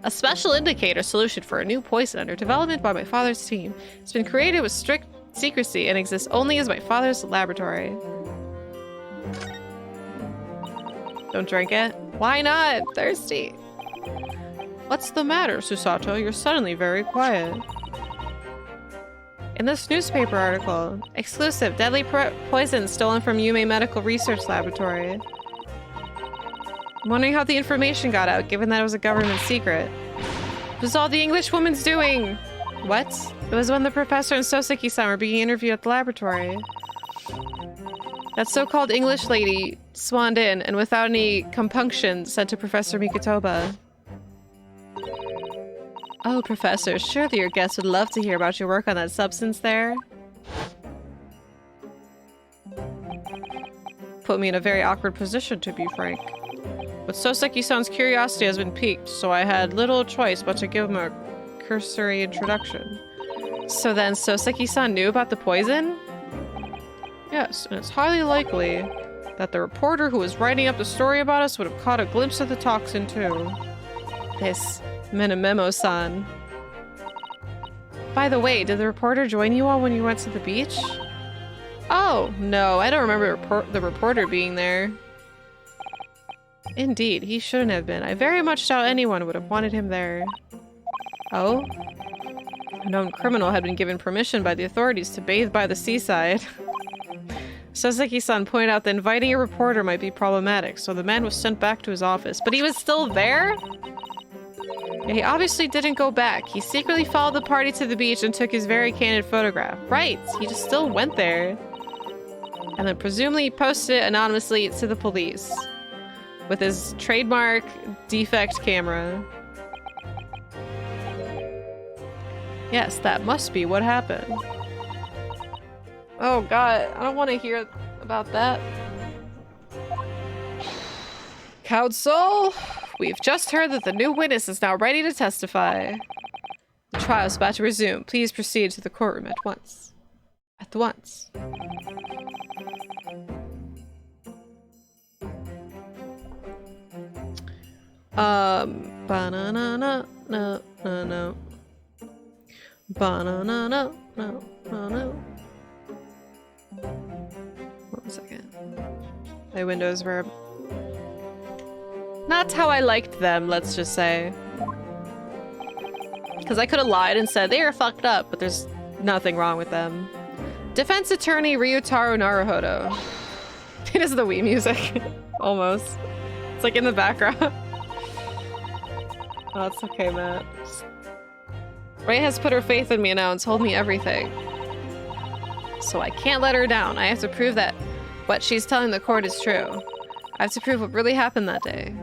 A special indicator solution for a new poison under development by my father's team. It's been created with strict secrecy and exists only as my father's laboratory. Don't drink it. Why not? Thirsty. What's the matter, Susato? You're suddenly very quiet. In this newspaper article, exclusive deadly poison stolen from Yume Medical Research Laboratory. I'm wondering how the information got out, given that it was a government secret. What was all the English woman's doing? What? It was when the professor and Soseki-san were being interviewed at the laboratory. That so-called English lady swanned in, and without any compunction, said to Professor Mikatoba, "Oh, Professor, surely your guests would love to hear about your work on that substance there." Put me in a very awkward position, to be frank. But Soseki-san's curiosity has been piqued, so I had little choice but to give him a cursory introduction. So then Soseki-san knew about the poison? Yes, and it's highly likely that the reporter who was writing up the story about us would have caught a glimpse of the toxin too. This Minamemo-san. By the way, did the reporter join you all when you went to the beach? Oh, no, I don't remember the reporter being there. Indeed, he shouldn't have been. I very much doubt anyone would have wanted him there. Oh? A known criminal had been given permission by the authorities to bathe by the seaside. Soseki-san pointed out that inviting a reporter might be problematic, so the man was sent back to his office. But he was still there? Yeah, he obviously didn't go back. He secretly followed the party to the beach and took his very candid photograph. Right, he just still went there. And then presumably posted it anonymously to the police. With his trademark defect camera. Yes, that must be what happened. Oh god, I don't want to hear about that. Counsel, we've just heard that the new witness is now ready to testify. The trial is about to resume. Please proceed to the courtroom at once. At once. Banana, no, no, no. Banana, no, no, no. 1 second. My windows were not how I liked them, let's just say. Because I could have lied and said they are fucked up, but there's nothing wrong with them. Defense attorney Ryutaro Naruhodo. It is the Wii music. Almost. It's like in the background. Oh, it's okay, Matt. Ray has put her faith in me now and told me everything. So I can't let her down. I have to prove that what she's telling the court is true. I have to prove what really happened that day.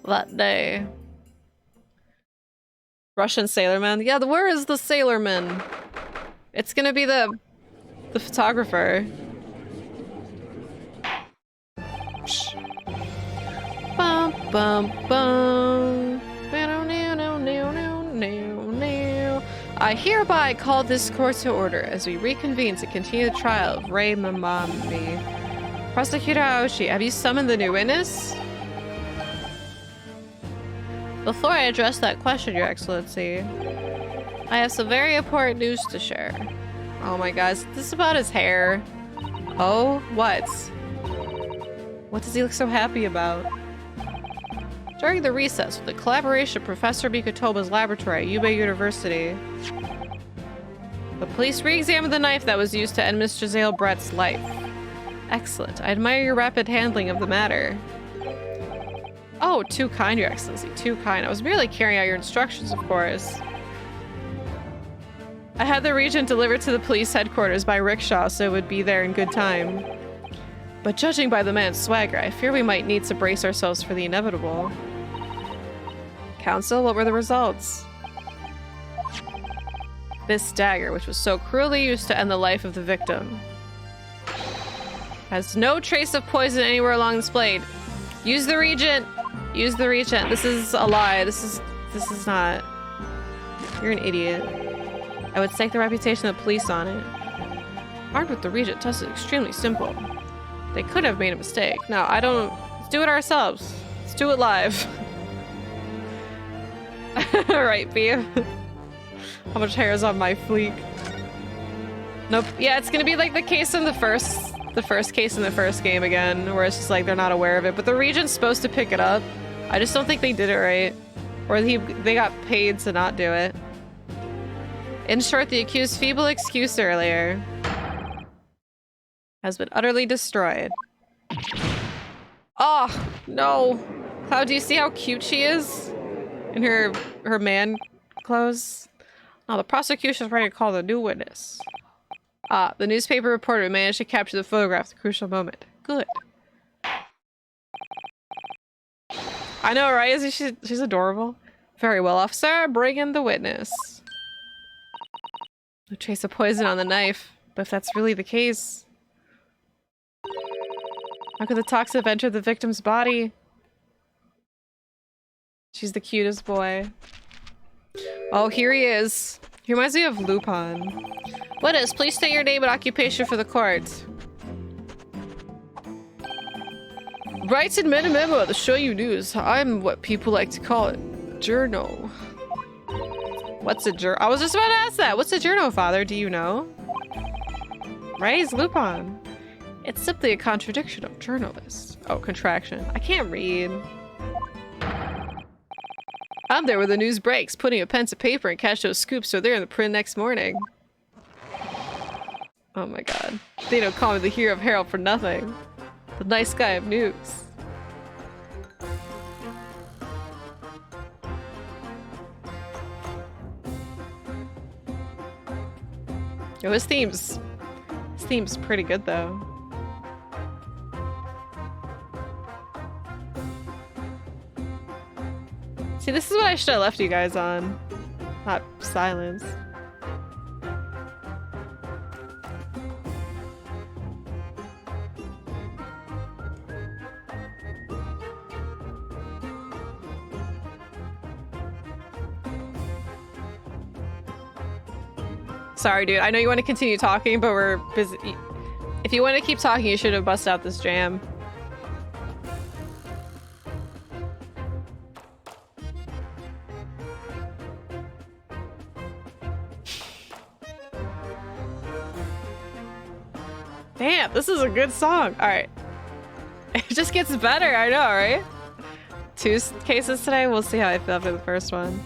That day. Russian sailorman? Yeah, where is the sailorman? It's gonna be the photographer. Psh. Bum bum bum. I hereby call this court to order as we reconvene to continue the trial of Ray Mamami. Prosecutor Aoshi, have you summoned the new witness? Before I address that question, Your Excellency, I have some very important news to share. Oh my god, is this about his hair? Oh, what? What does he look so happy about? During the recess, with the collaboration of Professor Mikotoba's laboratory at Yubei University, the police re-examined the knife that was used to end Mr. Zale Brett's life. Excellent. I admire your rapid handling of the matter. Oh, too kind, Your Excellency. Too kind. I was merely carrying out your instructions, of course. I had the regent delivered to the police headquarters by rickshaw so it would be there in good time. But judging by the man's swagger, I fear we might need to brace ourselves for the inevitable. Counsel, what were the results? This dagger, which was so cruelly used to end the life of the victim, has no trace of poison anywhere along this blade. Use the regent! Use the regent. This is a lie. This is not... You're an idiot. I would stake the reputation of the police on it. Armed with the regent test is extremely simple. They could have made a mistake. No, I don't... Let's do it ourselves. Let's do it live. Alright, Beef. How much hair is on my fleek? Nope. Yeah, it's gonna be like the case in the first case in the first game again, where it's just like they're not aware of it. But the regent's supposed to pick it up. I just don't think they did it right. Or they got paid to not do it. In short, the accused's feeble excuse earlier has been utterly destroyed. Oh, no. Cloud, do you see how cute she is? In her man clothes? Now the prosecution's ready to call the new witness. Ah, the newspaper reporter managed to capture the photograph at the crucial moment. Good. I know, right? Isn't she's adorable? Very well, officer. Bring in the witness. No trace of poison on the knife. But if that's really the case... How could the toxin have entered the victim's body? She's the cutest boy. Oh, here he is. He reminds me of Lupin. Witness, please state your name and occupation for the court. Writes in memo to show you news. I'm what people like to call it. Journal. What's a journal? I was just about to ask that. What's a journal, Father? Do you know? Right? He's Lupin. It's simply a contradiction of journalist. Oh, contraction. I can't read. I'm there when the news breaks, putting a pen to paper and catch those scoops so they're in the print next morning. Oh my god. They don't call me the hero of Herald for nothing. The nice guy of news. Yo, his theme's pretty good though. See, this is what I should have left you guys on. Not silence. Sorry, dude. I know you want to continue talking, but we're busy. If you want to keep talking, you should have busted out this jam. Damn, this is a good song. All right. It just gets better, I know, right? 2 cases today. We'll see how I feel after the first one.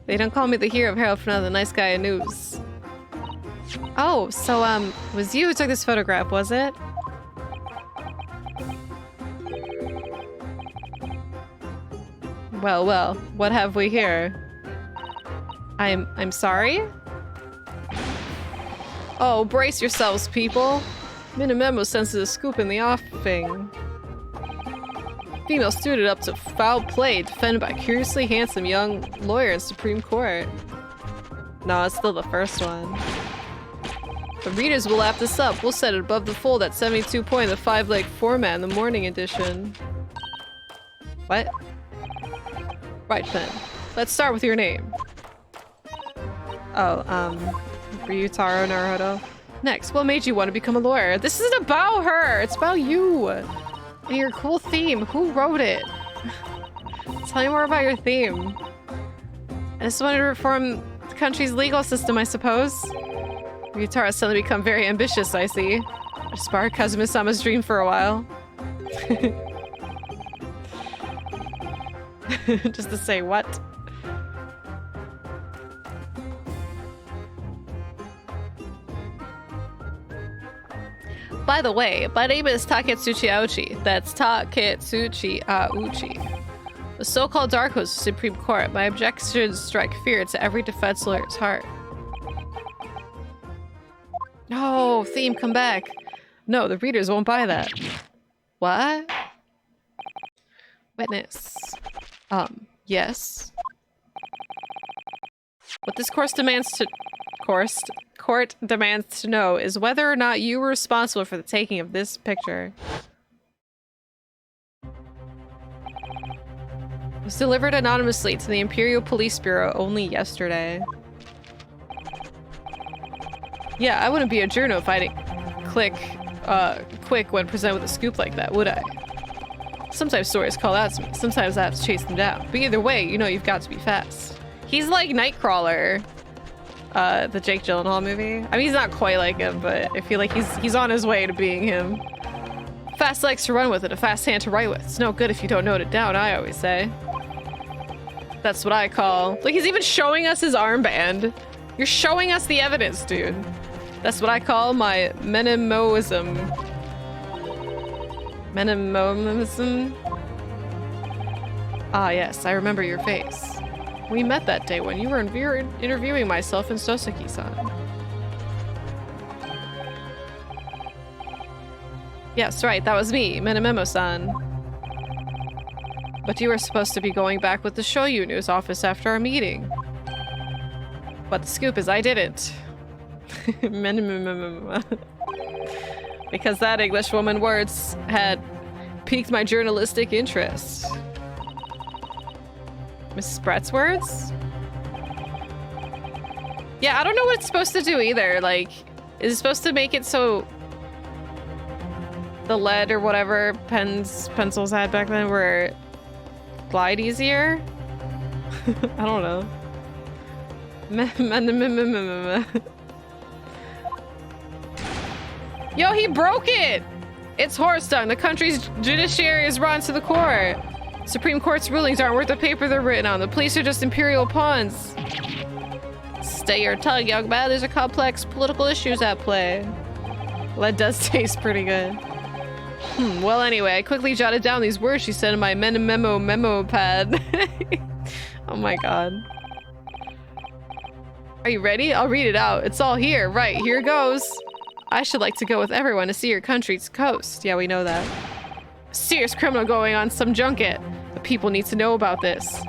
They don't call me the hero of Harold for now, the nice guy in news. Oh, so, was you who took this photograph, was it? Well, well, what have we here? I'm sorry? Oh, brace yourselves, people. Minimemo senses a scoop in the offing. Female student up to foul play, defended by curiously handsome young lawyer in Supreme Court. No, it's still the first one. The readers will lap this up. We'll set it above the fold at 72 point, the 5-leg format in the morning edition. What? Right then. Let's start with your name. Oh, Ryutaro Naruhodo. Next, what made you want to become a lawyer? This isn't about her! It's about you! And your cool theme. Who wrote it? Tell me more about your theme. I just wanted to reform the country's legal system, I suppose. Ryutaro has suddenly become very ambitious, I see. I sparked Kazumi-sama's dream for a while. Just to say what? By the way, my name is Taketsuchi Aochi. That's Taketsuchi Aochi. The so-called Dark Horse of the Supreme Court. My objections strike fear to every defense lawyer's heart. No, theme, come back. No, the readers won't buy that. What? Witness. Yes. What this court demands to know is whether or not you were responsible for the taking of this picture. It was delivered anonymously to the Imperial Police Bureau only yesterday. Yeah, I wouldn't be a journo if I didn't quick when presented with a scoop like that, would I? Sometimes stories call out to me, sometimes I have to chase them down. But either way, you know you've got to be fast. He's like Nightcrawler. The Jake Gyllenhaal movie. I mean, he's not quite like him, but I feel like he's on his way to being him. Fast legs to run with and a fast hand to write with. It's no good if you don't note it down, I always say. That's what I call... Like, he's even showing us his armband. You're showing us the evidence, dude. That's what I call my Menimoism. Menimoism? Ah, yes, I remember your face. We met that day when you were interviewing myself and Soseki-san. Yes, right, that was me, Menimemo-san. But you were supposed to be going back with the Shoyu News office after our meeting. But the scoop is I didn't. Because that Englishwoman words had piqued my journalistic interest. Mrs. Brett's words? Yeah, I don't know what it's supposed to do either. Like, is it supposed to make it so the lead or whatever pencils had back then were glide easier? I don't know. Yo, he broke it! It's horse dung. The country's judiciary is rotten to the core. Supreme Court's rulings aren't worth the paper they're written on. The police are just imperial pawns. Stay your tongue, young man. There's a complex political issues at play. Lead does taste pretty good. Well, anyway, I quickly jotted down these words she said in my memo pad. Oh my god. Are you ready? I'll read it out. It's all here. Right, here goes. I should like to go with everyone to see your country's coast. Yeah, we know that. A serious criminal going on some junket. The people need to know about this.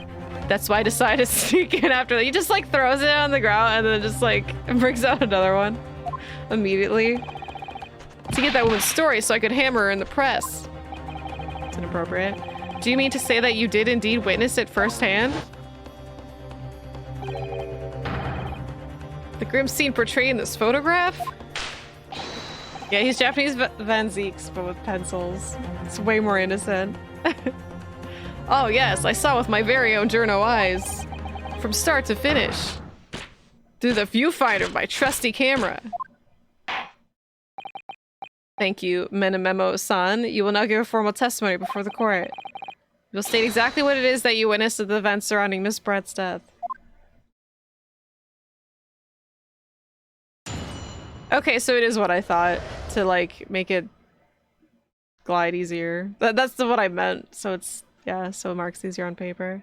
That's why I decided to sneak in after that. He just like throws it on the ground and then just like brings out another one immediately. To get that woman's story so I could hammer her in the press. It's inappropriate. Do you mean to say that you did indeed witness it firsthand? The grim scene portrayed in this photograph? Yeah, he's Japanese Van Zeeks, but with pencils. It's way more innocent. Oh yes, I saw with my very own journo eyes. From start to finish. Through the viewfinder of my trusty camera. Thank you, Menememo-san. You will now give a formal testimony before the court. You'll state exactly what it is that you witnessed at the events surrounding Miss Brett's death. Okay, so it is what I thought, to like make it glide easier. That's what I meant. So it's, yeah, so it marks easier on paper.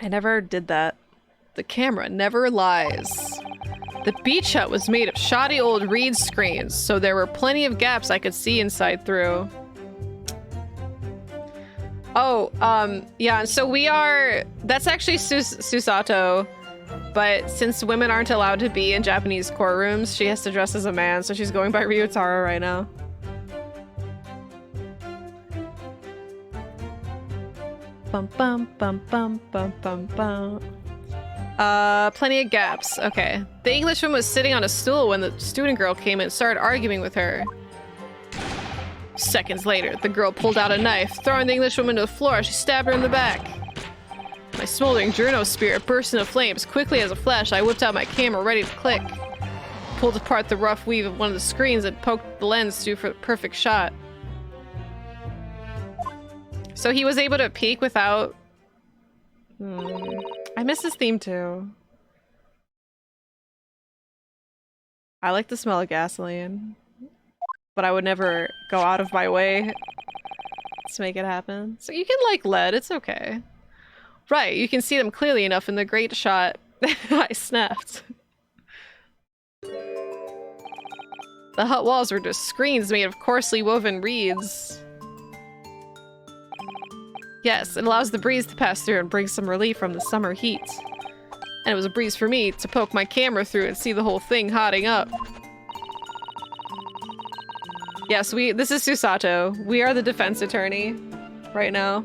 I never did that. The camera never lies. The beach hut was made of shoddy old reed screens, so there were plenty of gaps I could see inside through. Oh, yeah, so we are... That's actually Susato, but since women aren't allowed to be in Japanese courtrooms, she has to dress as a man, so she's going by Ryutaro right now. Bum bum bum bum bum bum bum. Plenty of gaps. Okay. The Englishwoman was sitting on a stool when the student girl came in and started arguing with her. Seconds later, the girl pulled out a knife, throwing the Englishwoman to the floor as she stabbed her in the back. My smoldering journo spirit burst into flames. Quickly as a flash, I whipped out my camera, ready to click. Pulled apart the rough weave of one of the screens and poked the lens through for the perfect shot. So he was able to peek without... I miss his theme too. I like the smell of gasoline, but I would never go out of my way to make it happen. So you can like lead, it's okay. Right, you can see them clearly enough in the great shot. I snapped. The hut walls were just screens made of coarsely woven reeds. Yes, it allows the breeze to pass through and bring some relief from the summer heat. And it was a breeze for me to poke my camera through and see the whole thing hotting up. Yes, this is Susato. We are the defense attorney right now.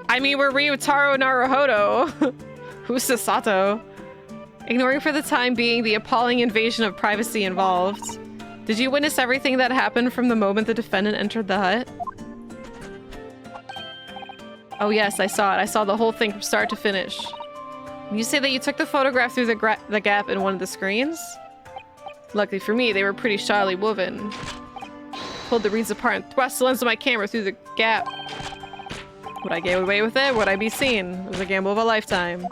I mean, we're Ryutaro Naruhodo. Who's Susato? Ignoring for the time being the appalling invasion of privacy involved. Did you witness everything that happened from the moment the defendant entered the hut? Oh yes, I saw it. I saw the whole thing from start to finish. You say that you took the photograph through the gap in one of the screens? Luckily for me, they were pretty shoddily woven. Pulled the reeds apart and thrust the lens of my camera through the gap. Would I get away with it? Would I be seen? It was a gamble of a lifetime.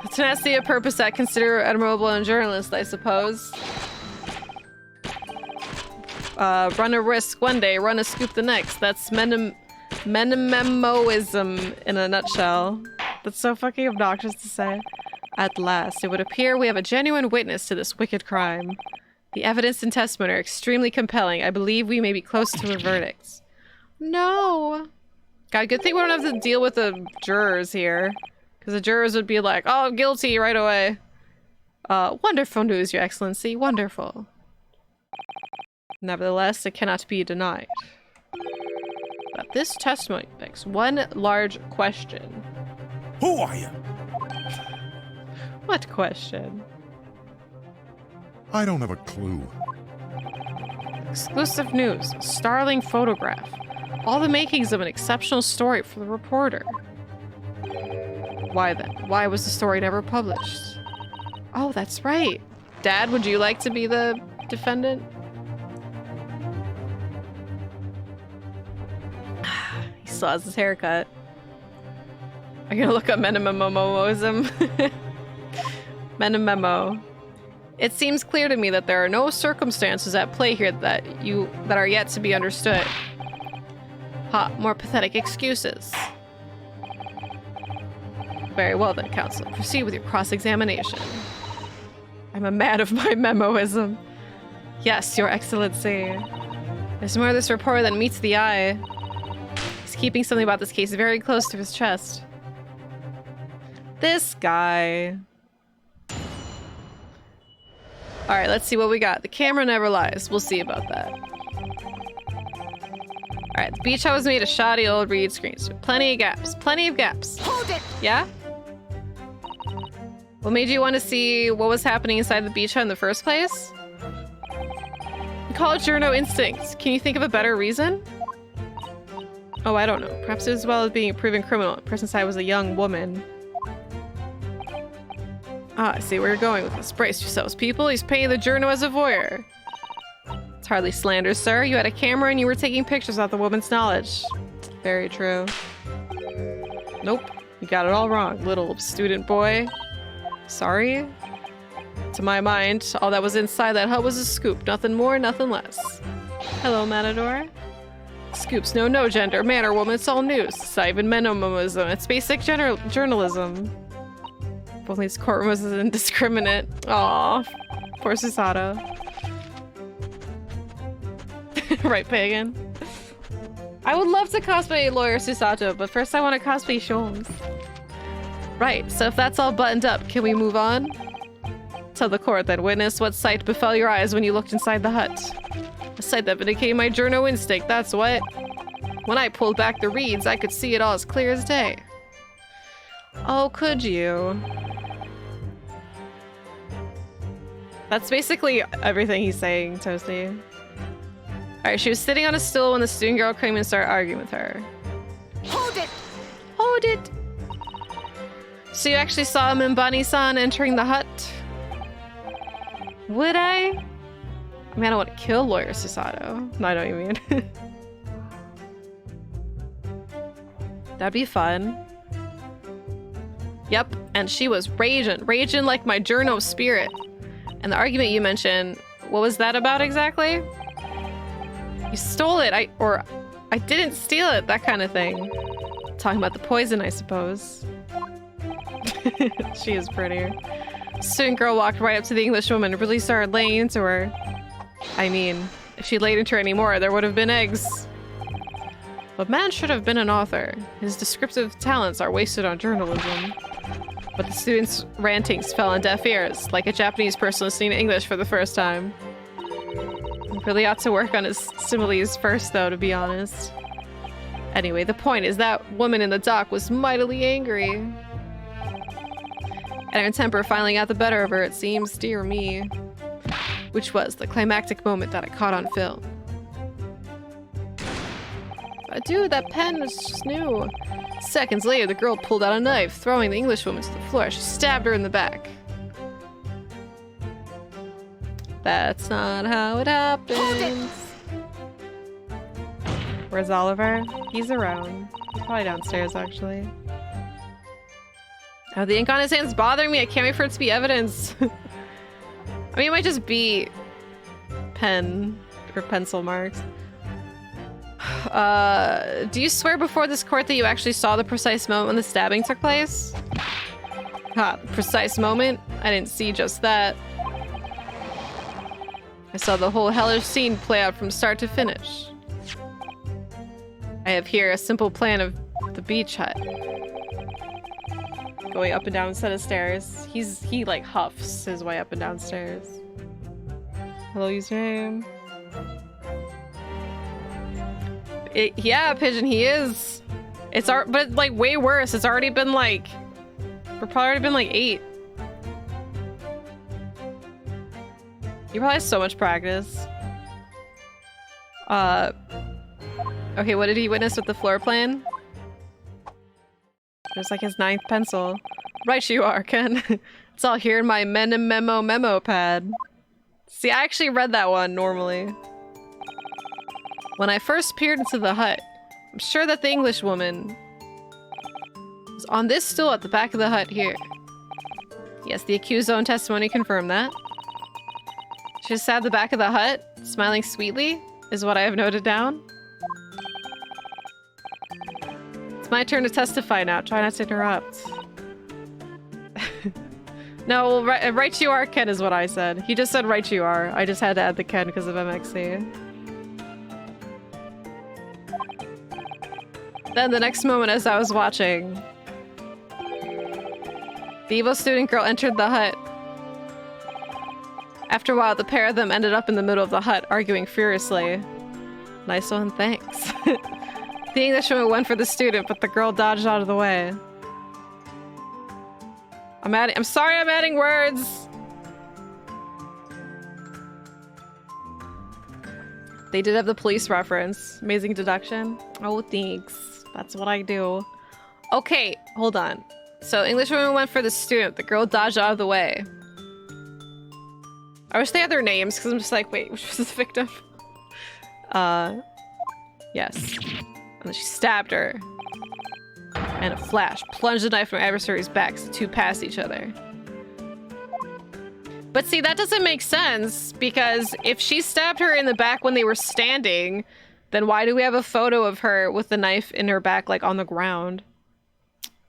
A tenacity of purpose that I consider admirable in a journalist, I suppose. Run a risk one day, run a scoop the next. That's Menememoism in a nutshell. That's so fucking obnoxious to say. At last, it would appear we have a genuine witness to this wicked crime. The evidence and testimony are extremely compelling. I believe we may be close to a verdict. No! God, good thing we don't have to deal with the jurors here. Because the jurors would be like, oh, guilty right away. Wonderful news, Your Excellency. Wonderful. Nevertheless, it cannot be denied. But this testimony begs one large question. Who are you? What question? I don't have a clue. Exclusive news. Startling photograph. All the makings of an exceptional story for the reporter. Why then? Why was the story never published? Oh, that's right. Dad, would you like to be the defendant? He still has his haircut. I'm gonna look up Menememoism. Menememo. It seems clear to me that there are no circumstances at play here that are yet to be understood. Ha, more pathetic excuses. Very well then, counsel. Proceed with your cross-examination. I'm a man of my memoism. Yes, Your Excellency. There's more of this reporter than meets the eye. He's keeping something about this case very close to his chest. This guy. Alright, let's see what we got. The camera never lies. We'll see about that. Alright, the beach hut was made of shoddy old reed screens. Plenty of gaps. Plenty of gaps. Hold it! Yeah? What made you want to see what was happening inside the beach hut in the first place? You call it journo instinct. Can you think of a better reason? Oh, I don't know. Perhaps as well as being a proven criminal. The person inside was a young woman. Ah, I see where you're going with this. Brace yourselves, people. He's paying the journo as a voyeur. It's hardly slander, sir. You had a camera and you were taking pictures without the woman's knowledge. Very true. Nope. You got it all wrong, little student boy. Sorry? To my mind, all that was inside that hut was a scoop. Nothing more, nothing less. Hello, Matador. Scoops know no gender, man or woman, it's all news. It's not even menomism. It's basic journalism. If only his courtroom was indiscriminate. Aw, poor Susato. Right, Pagan? I would love to cosplay Lawyer Susato, but first I want to cosplay Sholmes. Right, so if that's all buttoned up, can we move on? Tell the court that witness what sight befell your eyes when you looked inside the hut. A sight that vindicated my journo instinct, that's what. When I pulled back the reeds, I could see it all as clear as day. Oh, could you? That's basically everything he's saying, Toasty. Alright, she was sitting on a stool when the student girl came and started arguing with her. Hold it! Hold it! So you actually saw Mimbani-san entering the hut? Would I? I mean, I don't want to kill Lawyer Susato. No, I know what you mean. That'd be fun. Yep, and she was raging like my journo spirit. And the argument you mentioned, what was that about exactly? You stole it, I didn't steal it, that kind of thing. Talking about the poison, I suppose. She is prettier. Student girl walked right up to the English woman and really started laying into her. I mean, if she laid into her anymore, there would have been eggs. But man should have been an author. His descriptive talents are wasted on journalism. But the student's rantings fell on deaf ears, like a Japanese person listening to English for the first time. He really ought to work on his similes first, though, to be honest. Anyway, the point is that woman in the dock was mightily angry. And her temper finally got the better of her, it seems, dear me. Which was the climactic moment that I caught on film. Dude, that pen was just new. Seconds later, the girl pulled out a knife, throwing the Englishwoman to the floor. She stabbed her in the back. That's not how it happens. Where's Oliver? He's around. He's probably downstairs, actually. Oh, the ink on his hand's bothering me. I can't wait for it to be evidence. I mean, it might just be pen or pencil marks. Do you swear before this court that you actually saw the precise moment when the stabbing took place? Ha, precise moment? I didn't see just that. I saw the whole hellish scene play out from start to finish. I have here a simple plan of the beach hut. Going up and down a set of stairs. He like huffs his way up and down stairs. Hello, username. Yeah, Pigeon, he is. But like way worse. It's already been like, we're probably already been like 8. He probably has so much practice. Okay, what did he witness with the floor plan? It was like his 9th pencil. Right you are, Ken. It's all here in my memo pad. See, I actually read that one normally. When I first peered into the hut, I'm sure that the English woman was on this stool at the back of the hut here. Yes, the accused's own testimony confirmed that. She just sat at the back of the hut, smiling sweetly, is what I have noted down. It's my turn to testify now. Try not to interrupt. No, well, right you are, Ken, is what I said. He just said right you are. I just had to add the Ken because of MXC. Then the next moment as I was watching, the evil student girl entered the hut. After a while, the pair of them ended up in the middle of the hut, arguing furiously. Nice one, thanks. The Englishwoman went for the student, but the girl dodged out of the way. I'm sorry I'm adding words. They did have the police reference. Amazing deduction. Oh, thanks. That's what I do. Okay, hold on. So Englishwoman went for the student. The girl dodged out of the way. I wish they had their names, because I'm just like, wait, which was the victim? Yes. And then she stabbed her. And a flash plunged the knife from her adversary's back as the two passed each other. But see, that doesn't make sense, because if she stabbed her in the back when they were standing, then why do we have a photo of her with the knife in her back, like, on the ground?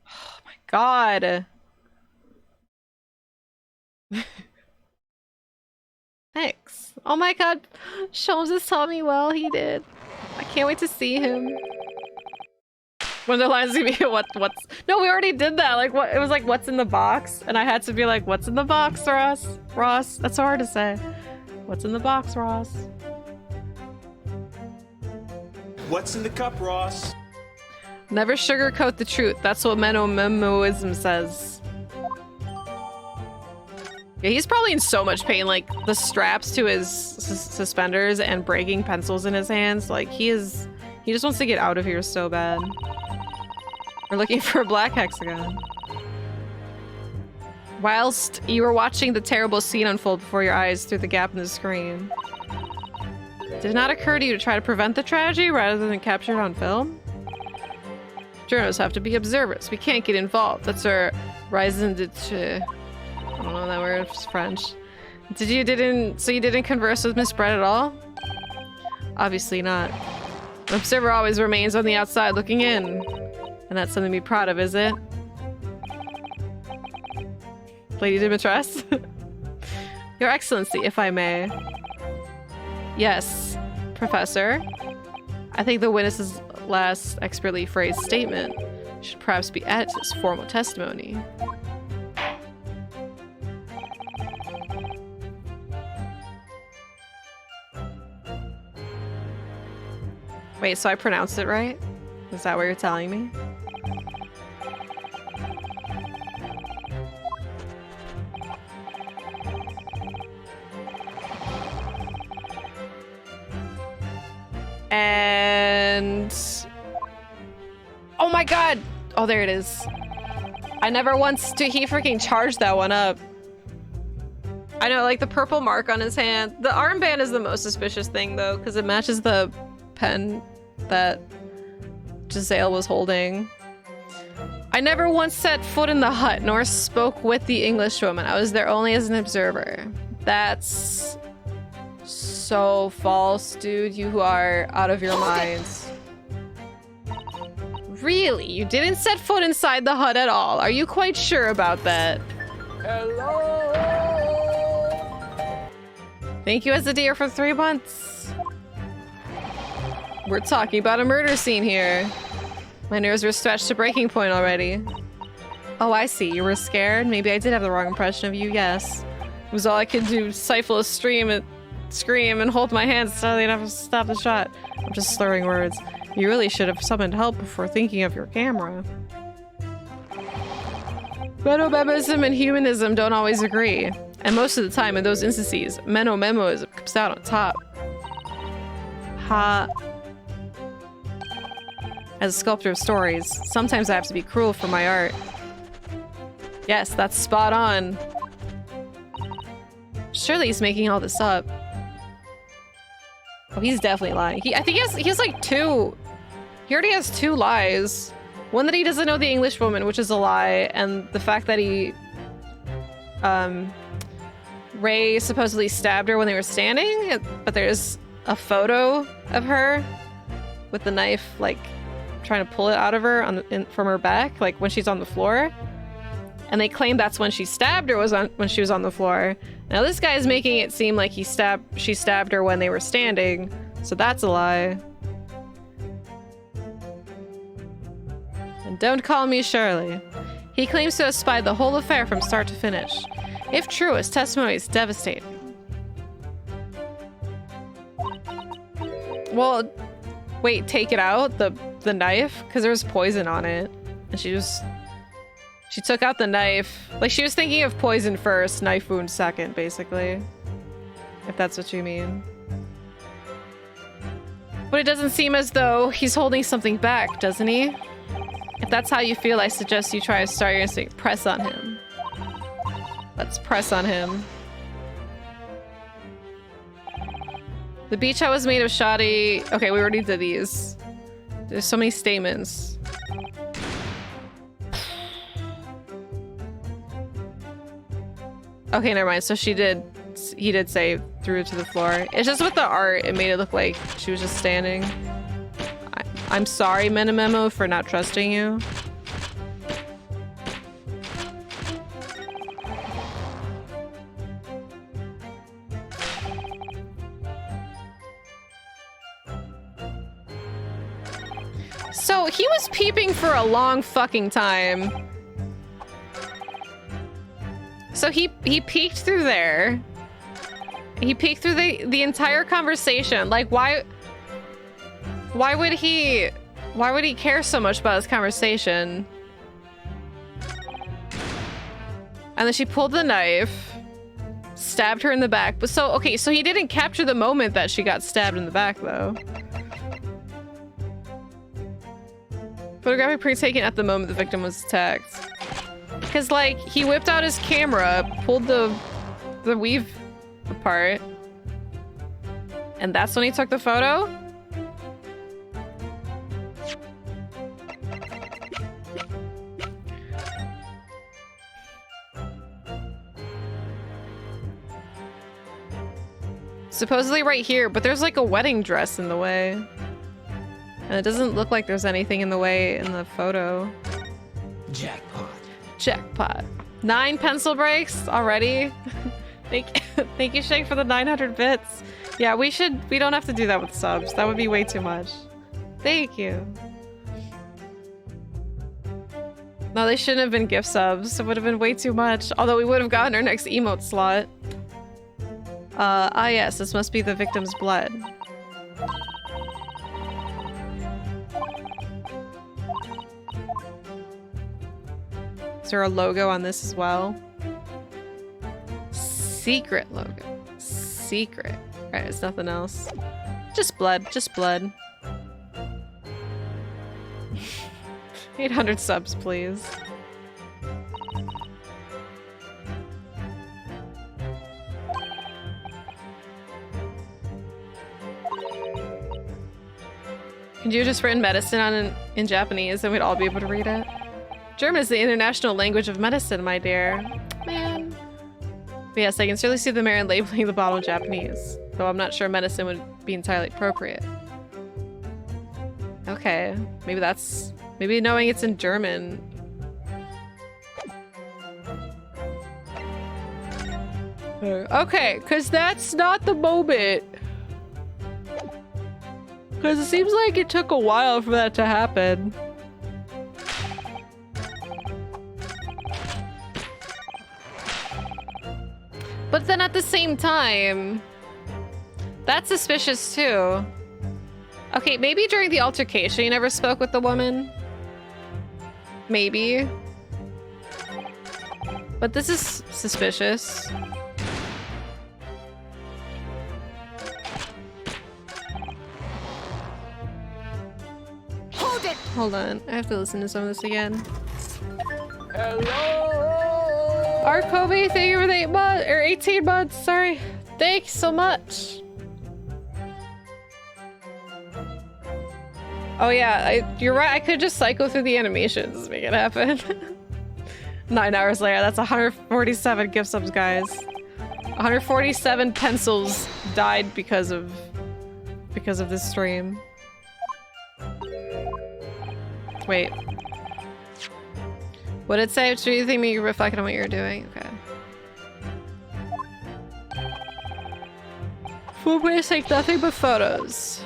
Oh my god. Thanks. Oh my god. Sholmes is telling me well, he did. I can't wait to see him. One of the lines is gonna be what's no, we already did that. Like what it was like what's in the box? And I had to be like, what's in the box, Ross? Ross, that's so hard to say. What's in the box, Ross? What's in the cup, Ross? Never sugarcoat the truth. That's what Menomemoism says. Yeah, he's probably in so much pain, like the straps to his suspenders and breaking pencils in his hands. Like he just wants to get out of here so bad. We're looking for a black hexagon. Whilst you were watching the terrible scene unfold before your eyes through the gap in the screen, did it not occur to you to try to prevent the tragedy rather than capture it on film? Journalists have to be observers. We can't get involved. That's our raison d'etre. I don't know that word. It's French. So you didn't converse with Miss Brett at all? Obviously not. An observer always remains on the outside looking in. And that's something to be proud of, is it? Lady Dimitress? Your Excellency, if I may. Yes, Professor. I think the witness's last expertly phrased statement should perhaps be added to this formal testimony. Wait, so I pronounced it right? Is that what you're telling me? And... oh my god! Oh, there it is. I never once... he freaking charged that one up. I know, like the purple mark on his hand. The armband is the most suspicious thing, though, because it matches the pen that Giselle was holding. I never once set foot in the hut, nor spoke with the Englishwoman. I was there only as an observer. That's so false, dude. You are out of your minds. Really? You didn't set foot inside the hut at all? Are you quite sure about that? Hello! Thank you as a dear for 3 months. We're talking about a murder scene here. My nerves were stretched to breaking point already. Oh, I see. You were scared? Maybe I did have the wrong impression of you, yes. It was all I could do, stifle a scream and hold my hands steadily enough to stop the shot. I'm just slurring words. You really should have summoned help before thinking of your camera. Menomemoism and humanism don't always agree. And most of the time in those instances, Menomemoism comes out on top. Ha. As a sculptor of stories, sometimes I have to be cruel for my art. Yes, that's spot on. Surely he's making all this up. Oh, he's definitely lying. I think he has like 2. He already has 2 lies. One that he doesn't know the Englishwoman, which is a lie, and the fact that he... Ray supposedly stabbed her when they were standing, but there's a photo of her with the knife, like, trying to pull it out of her from her back, like when she's on the floor. And they claim that's when she stabbed her, when she was on the floor. Now this guy is making it seem like she stabbed her when they were standing, so that's a lie. And don't call me Shirley. He claims to have spied the whole affair from start to finish. If true, his testimony is devastating. Well, wait, take it out? The knife? Because there was poison on it. And she She took out the knife. Like, she was thinking of poison first, knife wound second, basically. If that's what you mean. But it doesn't seem as though he's holding something back, doesn't he? If that's how you feel, I suggest you try to start your instinct. Press on him. Let's press on him. The beach hut was made of shoddy... Okay, we already did these. There's so many stamens. Okay, never mind. So he did say threw it to the floor. It's just with the art, it made it look like she was just standing. I'm sorry, Menamemo, for not trusting you. So he was peeping for a long fucking time. So he peeked through there. He peeked through the entire conversation. Like, why would he care so much about this conversation? And then she pulled the knife, stabbed her in the back. But so, okay, so he didn't capture the moment that she got stabbed in the back, though. Photographic print taken at the moment the victim was attacked. Because, like, he whipped out his camera, pulled the weave apart, and that's when he took the photo? Supposedly right here, but there's like a wedding dress in the way. And it doesn't look like there's anything in the way in the photo. Jackpot. Jackpot. 9 pencil breaks already? Thank you, Shake, for the 900 bits. Yeah, we don't have to do that with subs. That would be way too much. Thank you. No, they shouldn't have been gift subs. It would have been way too much. Although we would have gotten our next emote slot. Yes, this must be the victim's blood. Is there a logo on this as well? Secret logo. Secret. Right, it's nothing else. Just blood. Just blood. 800 subs, please. Could you just written medicine on in Japanese and we'd all be able to read it? German is the international language of medicine, my dear. Man. But yes, I can certainly see the merit in labeling the bottle in Japanese, though I'm not sure medicine would be entirely appropriate. Okay, maybe knowing it's in German. Okay, because that's not the moment. Because it seems like it took a while for that to happen. But then at the same time, that's suspicious too. Okay, maybe during the altercation you never spoke with the woman? Maybe. But this is suspicious. Hold it! Hold on, I have to listen to some of this again. Hello. Art Kobe, thank you for the 8 months, or 18 months, sorry. Thanks so much. Oh yeah, you're right, I could just cycle through the animations to make it happen. 9 hours later, that's 147 gift subs, guys. 147 pencils died because of this stream. Wait. What did it say? Do you think you reflected on what you're doing? Okay. Full ways take nothing but photos.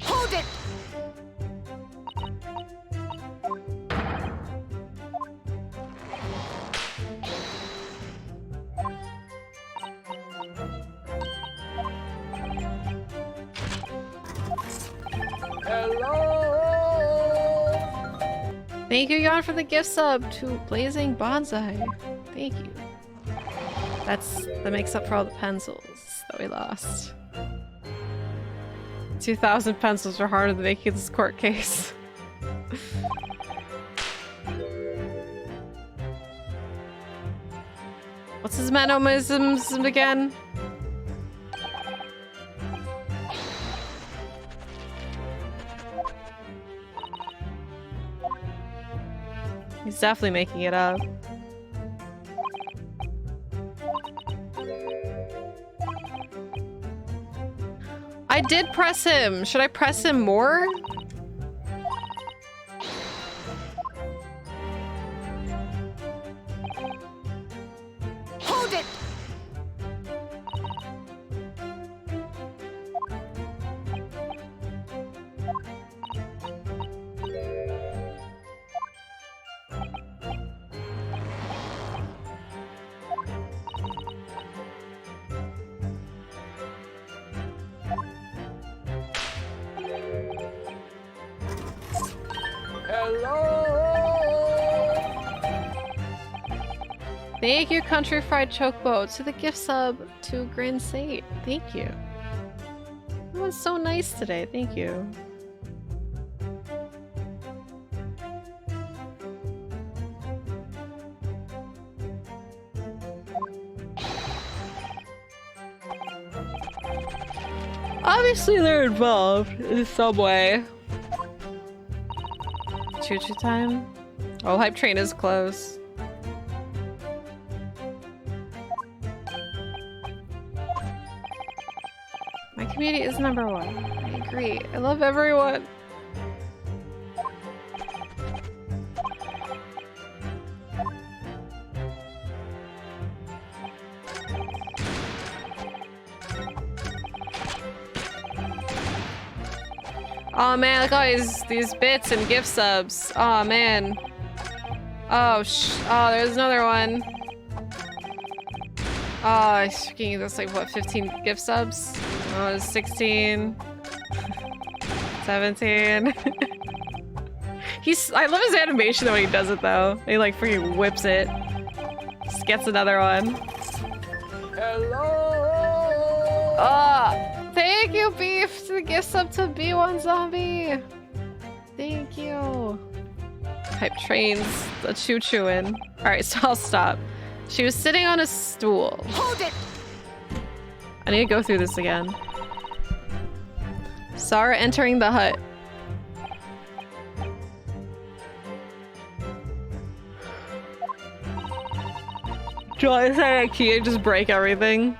Hold it! Thank you, Yon, for the gift sub to Blazing Bonsai. Thank you. That makes up for all the pencils that we lost. 2,000 pencils are harder than making this court case. What's his mannerisms again? He's definitely making it up. I did press him. Should I press him more? Hold it! Thank you, Country Fried Chocobo, to the gift sub to Grin Sate. Thank you. That was so nice today. Thank you. Obviously, they're involved in some way. Choo-choo time? Oh, Hype Train is close. My community is #1. I agree. I love everyone. Oh man, look at all these bits and gift subs. Oh man. Oh there's another one. Oh, freaking, that's like what, 15 gift subs? Oh, 16. 17. I love his animation when he does it though. He like freaking whips it. Just gets another one. Hello! Oh, thank you, Beef, to the gift sub to B1 Zombie. Thank you. Hype Train's a choo-chooing. Alright, so I'll stop. She was sitting on a stool. Hold it! I need to go through this again. Sarah entering the hut. Do I say a key and just break everything?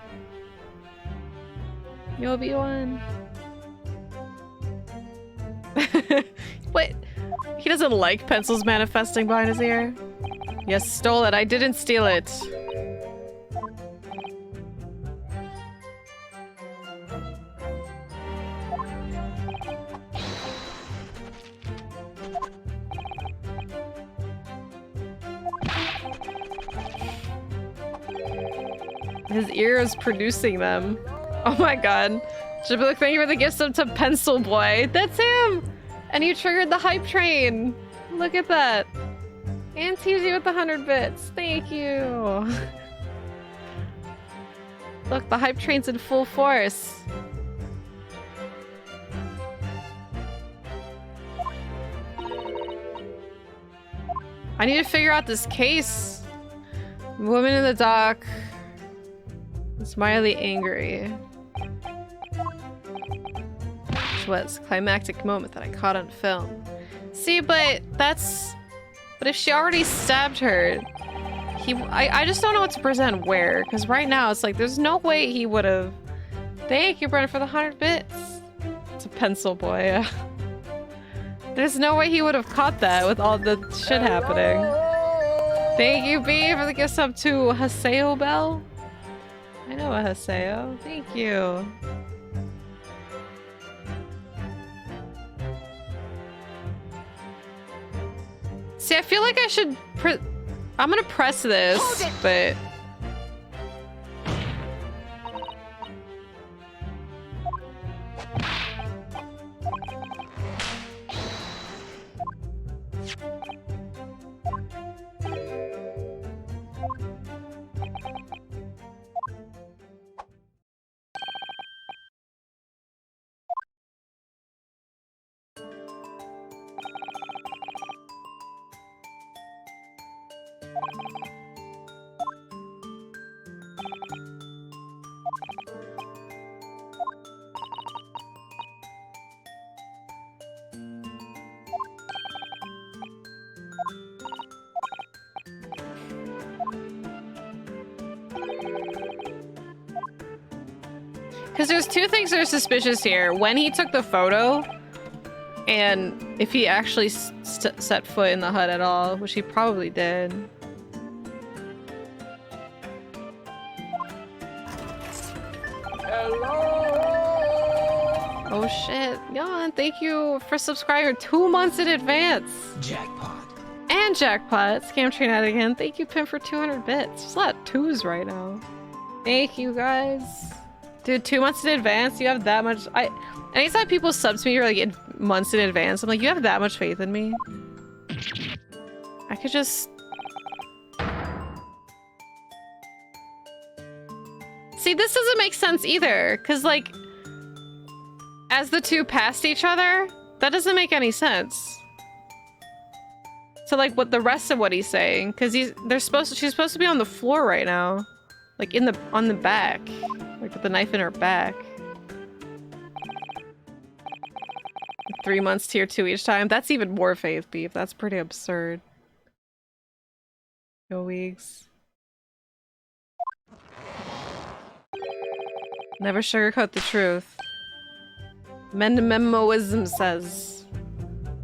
You'll be one. Wait, he doesn't like pencils manifesting behind his ear? Yes, stole it. I didn't steal it. His ear is producing them. Oh my god. Jibbook, thank you for the gift sub to Pencil Boy. That's him! And you triggered the Hype Train. Look at that. And TG with the 100 bits. Thank you. Look, the Hype Train's in full force. I need to figure out this case. Woman in the dock. Smiley angry. Which was a climactic moment that I caught on film. See, but if she already stabbed her, I just don't know what to present where, because right now it's like there's no way he would have. Thank you, Brennan, for the 100 bits. It's a Pencil Boy. There's no way he would have caught that with all the shit happening. Thank you, B, for the gift sub to Haseo Bell. I know a Haseo. Thank you. See, I feel like I should I'm gonna press this, but... Because there's two things that are suspicious here. When he took the photo, and if he actually set foot in the hut at all, which he probably did. Oh shit. Jan, thank you for subscribing 2 months in advance. Jackpot. And Jackpot. Scam Train out again. Thank you, Pim, for 200 bits. There's a lot of twos right now. Thank you, guys. Dude, 2 months in advance? You have that much... Anytime people sub to me like in months in advance, I'm like, you have that much faith in me? I could just... See, this doesn't make sense either, because like... As the two passed each other, that doesn't make any sense. So like what the rest of what he's saying, because she's supposed to be on the floor right now. Like on the back. Like with the knife in her back. 3 months tier 2 each time. That's even more faith beef. That's pretty absurd. No weeks. Never sugarcoat the truth. Mendememoism says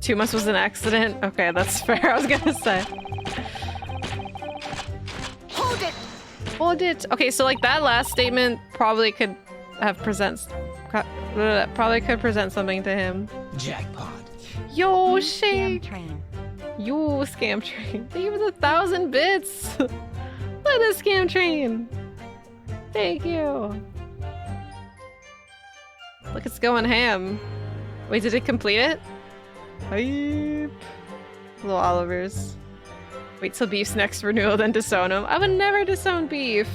2 months was an accident. Okay, that's fair. I was gonna say. Hold it! Hold it. Okay, so like that last statement probably could have probably could present something to him. Jackpot. Yo, Shake. Scam train. Yo, Scam Train. Thank you for the 1,000 bits. Look at this Scam Train. Thank you. Look, it's going ham. Wait, did it complete it? Hype. Little Olivers. Wait till Beef's next renewal, then disown him. I would never disown Beef.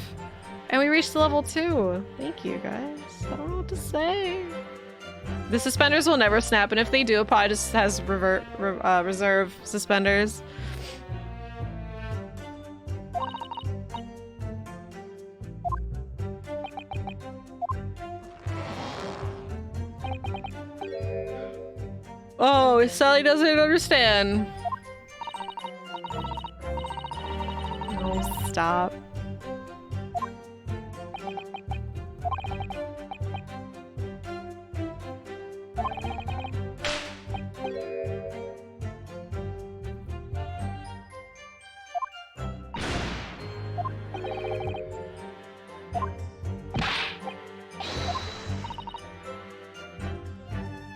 And we reached level 2. Thank you, guys. I don't know what to say. The suspenders will never snap, and if they do, it probably just has reserve suspenders. Oh, Sally doesn't understand. No, stop.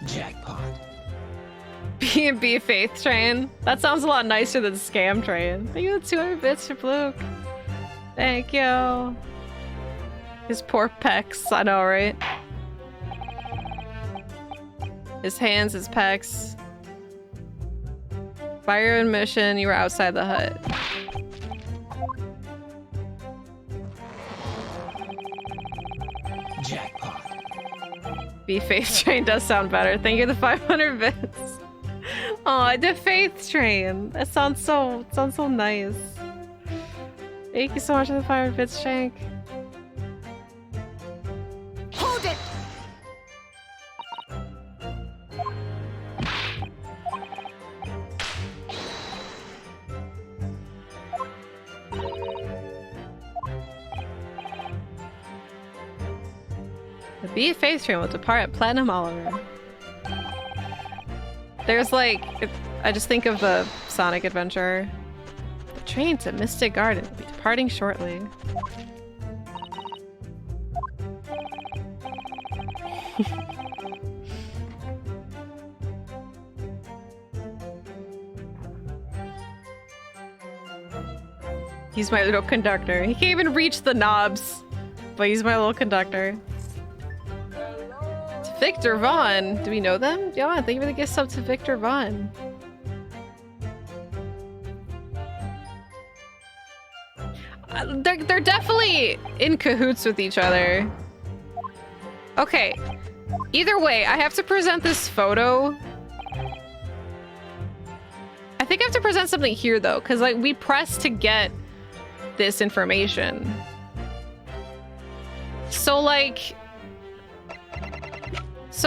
Jackpot. B&B Faith Train. That sounds a lot nicer than Scam Train. Thank you, 200 bits for Fluke. Thank you. His poor pecs, I know, right? His hands, his pecs. By your admission, you were outside the hut. Jackpot. B Faith Train does sound better. Thank you, the 500 bits. Oh, the Faith Train. That sounds so nice. Thank you so much for the 500 bits, Shank. Hold it! The B Faith Train will depart at Platinum Oliver. There's like, I just think of the Sonic adventure. The train to Mystic Garden will be departing shortly. He's my little conductor. He can't even reach the knobs, but he's my little conductor. It's Victor Vaughn. Do we know them? Yeah, thank you for the gift sub to Victor Vaughn. They're definitely in cahoots with each other. Okay. Either way, I have to present this photo. I think I have to present something here though, because like we pressed to get this information. So like,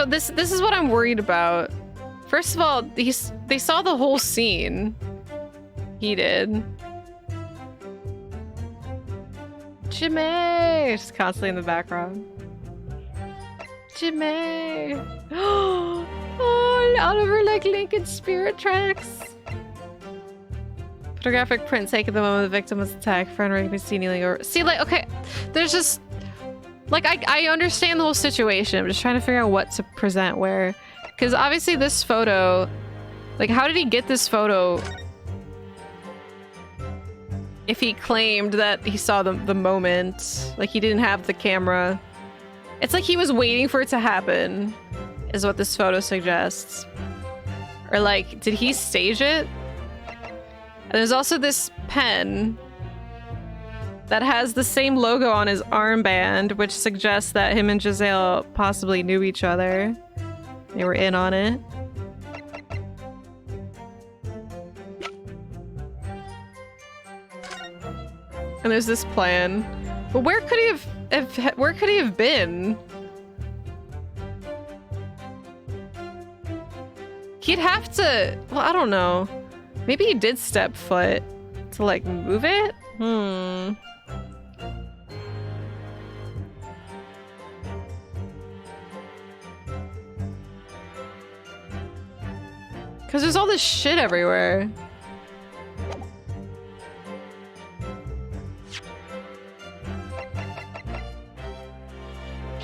this is what I'm worried about. First of all, they saw the whole scene. He did. Jimmy! Just constantly in the background. Jimmy! Oh, Oliver like Lincoln Spirit Tracks. Photographic print taken the moment the victim was attacked. Friend raped me, see kneeling over. See, like, okay, there's just like I understand the whole situation. I'm just trying to figure out what to present where, because obviously this photo, like, how did he get this photo? If he claimed that he saw the moment, like he didn't have the camera. It's like he was waiting for it to happen, is what this photo suggests. Or like, did he stage it? And there's also this pen that has the same logo on his armband, which suggests that him and Giselle possibly knew each other. They were in on it. And there's this plan. But where could he where could he have been? He'd have to, well, I don't know. Maybe he did step foot to like move it? Cause there's all this shit everywhere.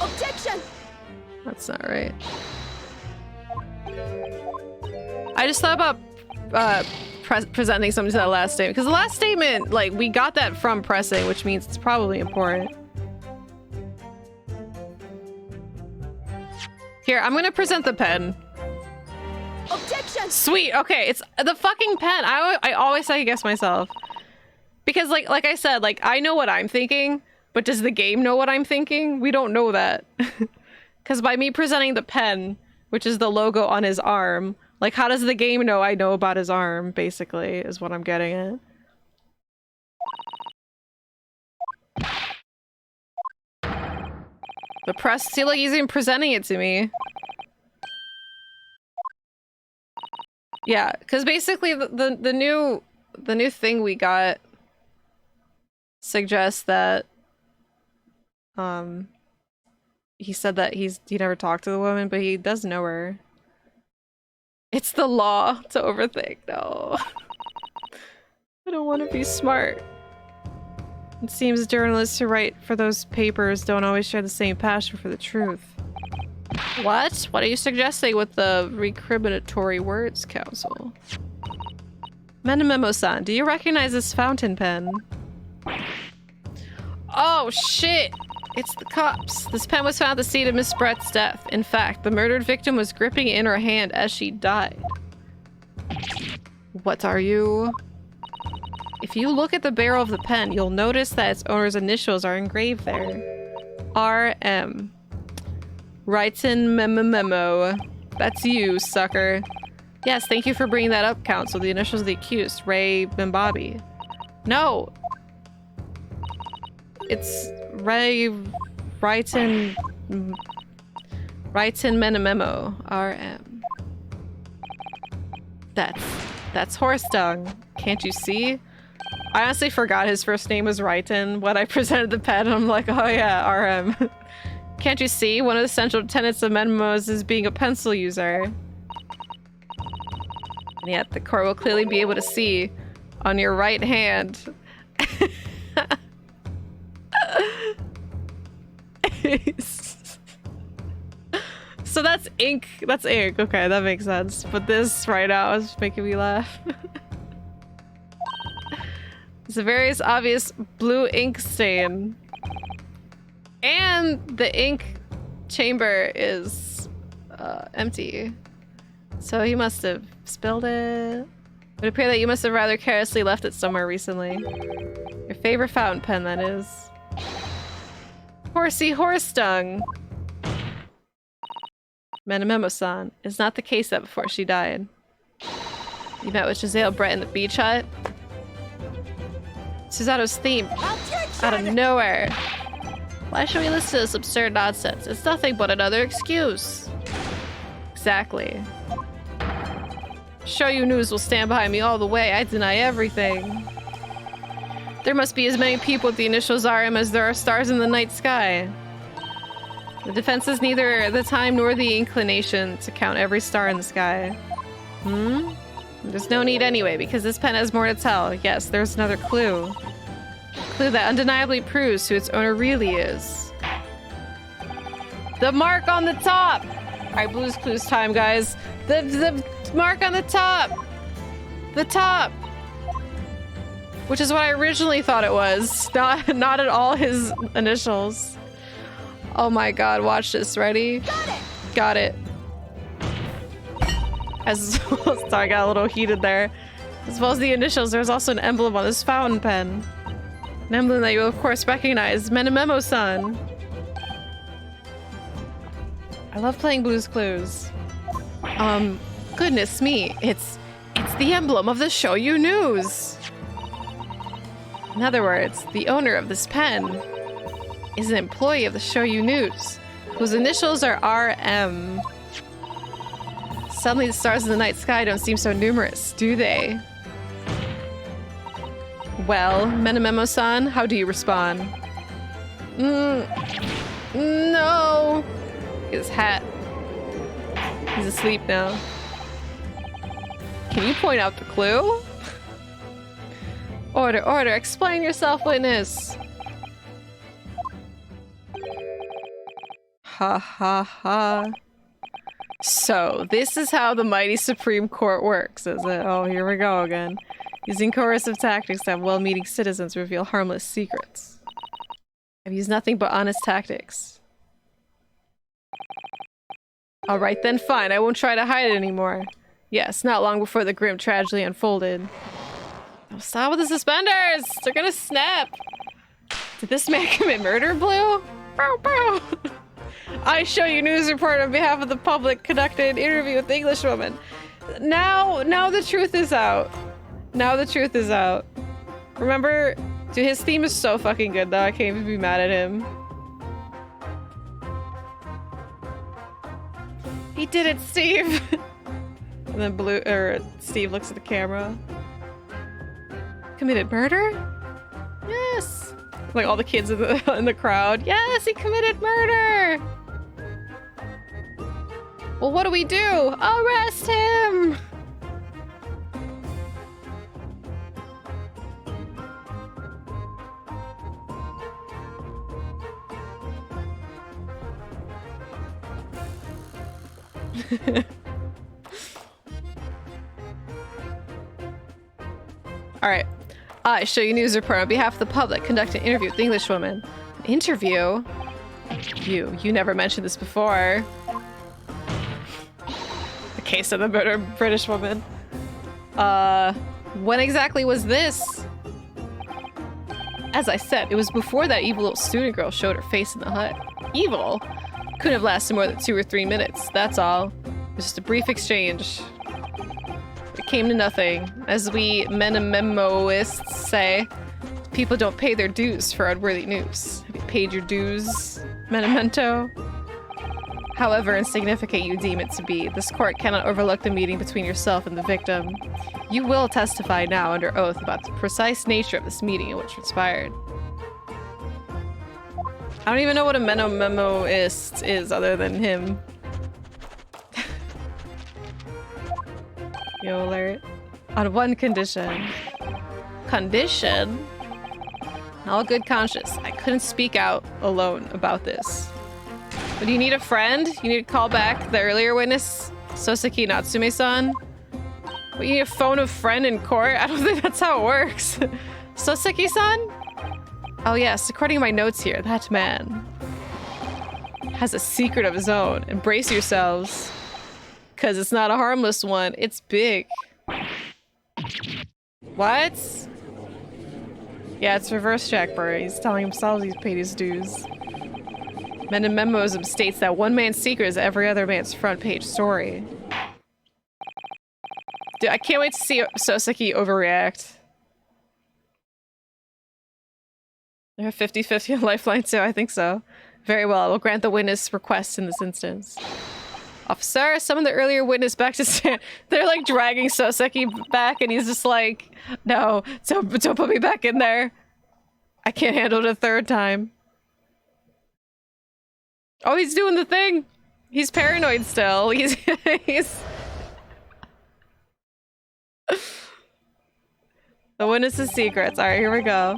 Objection! That's not right. I just thought about presenting something to that last statement, because the last statement, like, we got that from pressing, which means it's probably important. Here, I'm gonna present the pen. Objection! Sweet, okay, it's the fucking pen. I always second guess myself. Because like I said, like, I know what I'm thinking, but does the game know what I'm thinking? We don't know that. Because by me presenting the pen, which is the logo on his arm, like, how does the game know I know about his arm, basically, is what I'm getting at. The press, see, like, he's even presenting it to me. Yeah, because basically the new thing we got suggests that he said that he never talked to the woman, but he does know her. It's the law to overthink. No. I don't want to be smart. It seems journalists who write for those papers don't always share the same passion for the truth. What? What are you suggesting with the recriminatory words council? Menamemo-san, do you recognize this fountain pen? Oh shit! It's the cops. This pen was found at the scene of Miss Brett's death. In fact, the murdered victim was gripping it in her hand as she died. What are you? If you look at the barrel of the pen, you'll notice that its owner's initials are engraved there. R.M. Writing memo. That's you, sucker. Yes, thank you for bringing that up, counsel. The initials of the accused, Ray Bimbabi. No! It's Ray Writing Menamemo. RM. That's horse dung. Can't you see? I honestly forgot his first name was Wrighton when I presented the pen. I'm like, oh yeah, RM. Can't you see? One of the central tenets of Menamos is being a pencil user. And yet the court will clearly be able to see on your right hand. So that's ink. That's ink. Okay, that makes sense. But this right now is making me laugh. It's a very obvious blue ink stain. And the ink chamber is empty. So he must have spilled it. It would appear that you must have rather carelessly left it somewhere recently. Your favorite fountain pen, that is. Horsey horse dung. Menamemo-san, it's not the case that before she died. You met with Giselle Brett in the beach hut? Susato's theme. Out of nowhere. Why should we listen to this absurd nonsense? It's nothing but another excuse. Exactly. Show You News will stand behind me all the way. I deny everything. There must be as many people with the initials RM as there are stars in the night sky. The defense is neither the time nor the inclination to count every star in the sky. There's no need anyway, because this pen has more to tell. Yes, there's another clue. Clue that undeniably proves who its owner really is. The mark on the top! Alright, Blue's Clues time, guys. The mark on the top! The top! Which is what I originally thought it was. Not at all his initials. Oh my god, watch this. Ready? Got it. Sorry, I got a little heated there. As well as the initials, there's also an emblem on this fountain pen. An emblem that you will of course recognize. Menememo-san. I love playing Blue's Clues. Goodness me, it's the emblem of the Shoyu News. In other words, the owner of this pen is an employee of the Shoyu News, whose initials are RM. Suddenly the stars in the night sky don't seem so numerous, do they? Well, Menememo-san, how do you respond? No! His hat. He's asleep now. Can you point out the clue? Order, order, explain yourself, witness. Ha ha ha. So, this is how the mighty Supreme Court works, is it? Oh, here we go again. Using coercive tactics to have well-meaning citizens reveal harmless secrets. I've used nothing but honest tactics. Alright then, fine. I won't try to hide it anymore. Yes, not long before the grim tragedy unfolded. Oh, stop with the suspenders! They're gonna snap! Did this man commit murder, Blue? Bow, bow. I show you news report on behalf of the public conducted an interview with the Englishwoman. Now the truth is out. Now the truth is out. Remember, dude, his theme is so fucking good though. I can't even be mad at him. He did it, Steve! And then Steve looks at the camera. Committed murder? Yes! Like all the kids in the crowd. Yes, he committed murder! Well, what do we do? Arrest him! Alright. I show you news report on behalf of the public. Conduct an interview with the Englishwoman. An interview? You never mentioned this before. The case of the murdered British woman. When exactly was this? As I said, it was before that evil little student girl showed her face in the hut. Evil? Couldn't have lasted more than 2 or 3 minutes, that's all. It was just a brief exchange. It came to nothing. As we Menememoists say, people don't pay their dues for unworthy news. Have you paid your dues, Menemento? However insignificant you deem it to be, this court cannot overlook the meeting between yourself and the victim. You will testify now under oath about the precise nature of this meeting and what transpired. I don't even know what a Menememoist is other than him. Yo, alert. On one condition. Condition? In all good conscience, I couldn't speak out alone about this. But do you need a friend? You need to call back the earlier witness, Soseki Natsume-san? But you need a phone a friend in court? I don't think that's how it works. Soseki-san? Oh yes, according to my notes here, that man has a secret of his own. Embrace yourselves. Because it's not a harmless one, it's big. What? Yeah, it's reverse Jackbird. He's telling himself he's paid his dues. Menememoism states that one man's secret is every other man's front page story. Dude, I can't wait to see Soseki overreact. They have 50-50 on Lifeline too, I think so. Very well, I will grant the witness request in this instance. Officer, summon the earlier witness back to stand. They're like dragging Soseki back and he's just like, no, don't put me back in there. I can't handle it a third time. Oh, he's doing the thing. He's paranoid still. He's The witness's secrets. All right, here we go.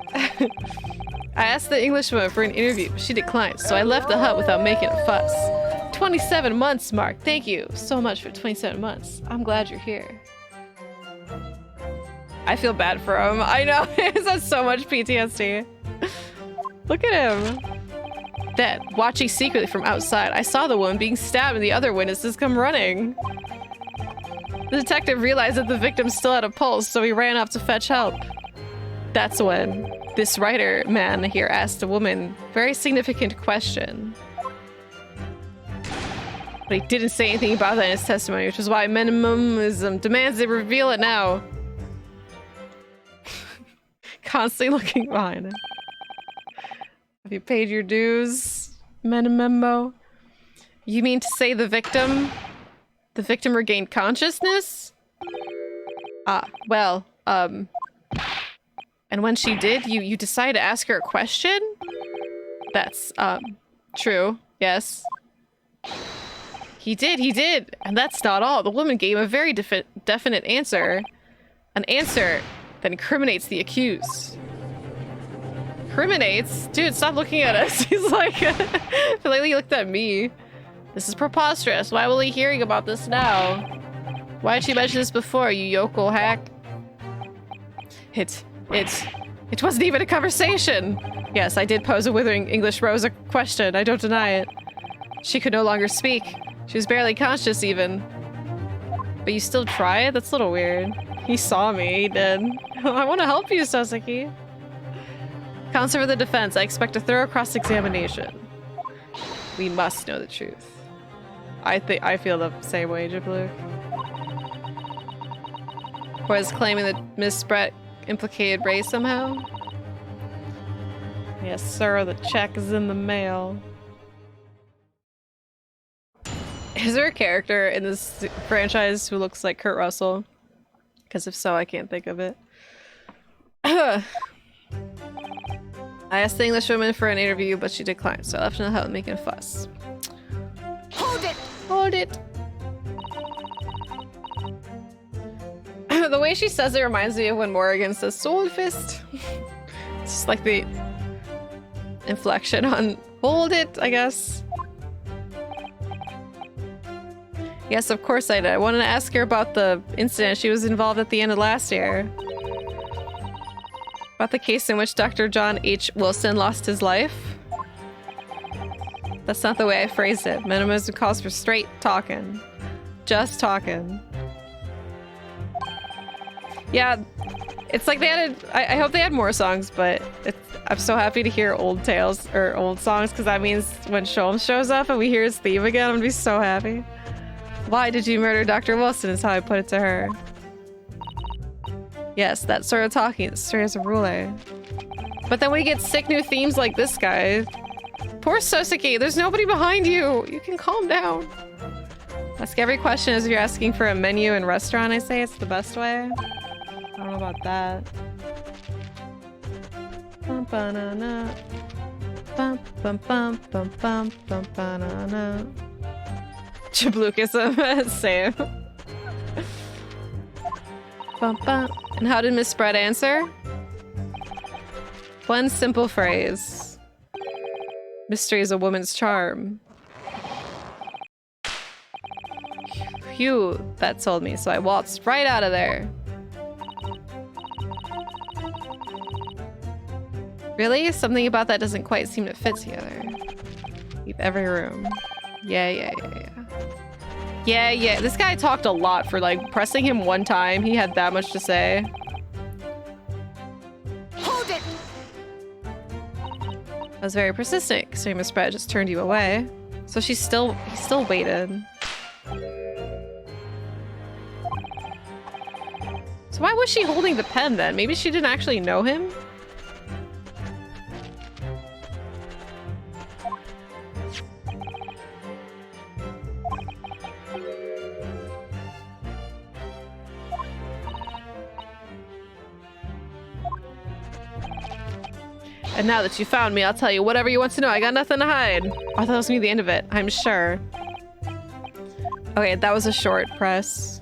I asked the Englishwoman for an interview. She declined, so I left the hut without making a fuss. 27 months, Mark. Thank you so much for 27 months. I'm glad you're here. I feel bad for him. I know. He has so much PTSD. Look at him. Then, watching secretly from outside, I saw the woman being stabbed and the other witnesses come running. The detective realized that the victim still had a pulse, so he ran up to fetch help. That's when this writer man here asked a woman a very significant question. But he didn't say anything about that in his testimony, which is why minimalism demands they reveal it now. Constantly looking behind him. Have you paid your dues, Menimembo? You mean to say the victim regained consciousness? Well, and when she did, you decided to ask her a question? That's, true, yes. He did, and that's not all. The woman gave a very definite answer. An answer that incriminates the accused. Incriminates? Dude, stop looking at us. He's like, I feel like he looked at me. This is preposterous. Why will he hearing about this now? Why didn't you mention this before, you yokel hack? It wasn't even a conversation. Yes, I did pose a withering English rose a question. I don't deny it. She could no longer speak. She was barely conscious even. But you still tried? That's a little weird. He saw me, he did. I want to help you, Sasaki. Counsel for the defense, I expect a thorough cross-examination. We must know the truth. I feel the same way, Jibluke. Was claiming that Miss Brett implicated Ray somehow? Yes, sir, the check is in the mail. Is there a character in this franchise who looks like Kurt Russell? Because if so, I can't think of it. I asked the Englishwoman for an interview, but she declined, so I left in the hut making a fuss. Hold it! Hold it! The way she says it reminds me of when Morrigan says Soul Fist. It's just like the inflection on hold it, I guess. Yes, of course I did. I wanted to ask her about the incident she was involved at the end of last year. About the case in which Dr. John H. Wilson lost his life. That's not the way I phrased it. Minimalism calls for straight talking. Just talking. Yeah, it's like they added... I hope they had more songs, but I'm so happy to hear old tales, or old songs, because that means when Sholmes shows up and we hear his theme again, I'm gonna be so happy. Why did you murder Dr. Wilson is how I put it to her. Yes, that sort of talking stirs a ruler. But then we get sick new themes like this guy. Poor Soseki, there's nobody behind you. You can calm down. Ask every question as if you're asking for a menu in restaurant, I say. It's the best way. I don't know about that. Bum banana. Bum bum bum bum bum bum banana. Jablukism, same. Bum, bum. And how did Miss Brett answer? One simple phrase. Mystery is a woman's charm. Phew, that told me, so I waltzed right out of there. Really? Something about that doesn't quite seem to fit together. Leave every room. Yeah. Yeah, this guy talked a lot for like pressing him one time. He had that much to say. Hold it! I was very persistent, so Miss Brett just turned you away. So he still waited. So why was she holding the pen then? Maybe she didn't actually know him? And now that you found me, I'll tell you whatever you want to know. I got nothing to hide. Oh, I thought that was gonna be the end of it. I'm sure. Okay, that was a short press.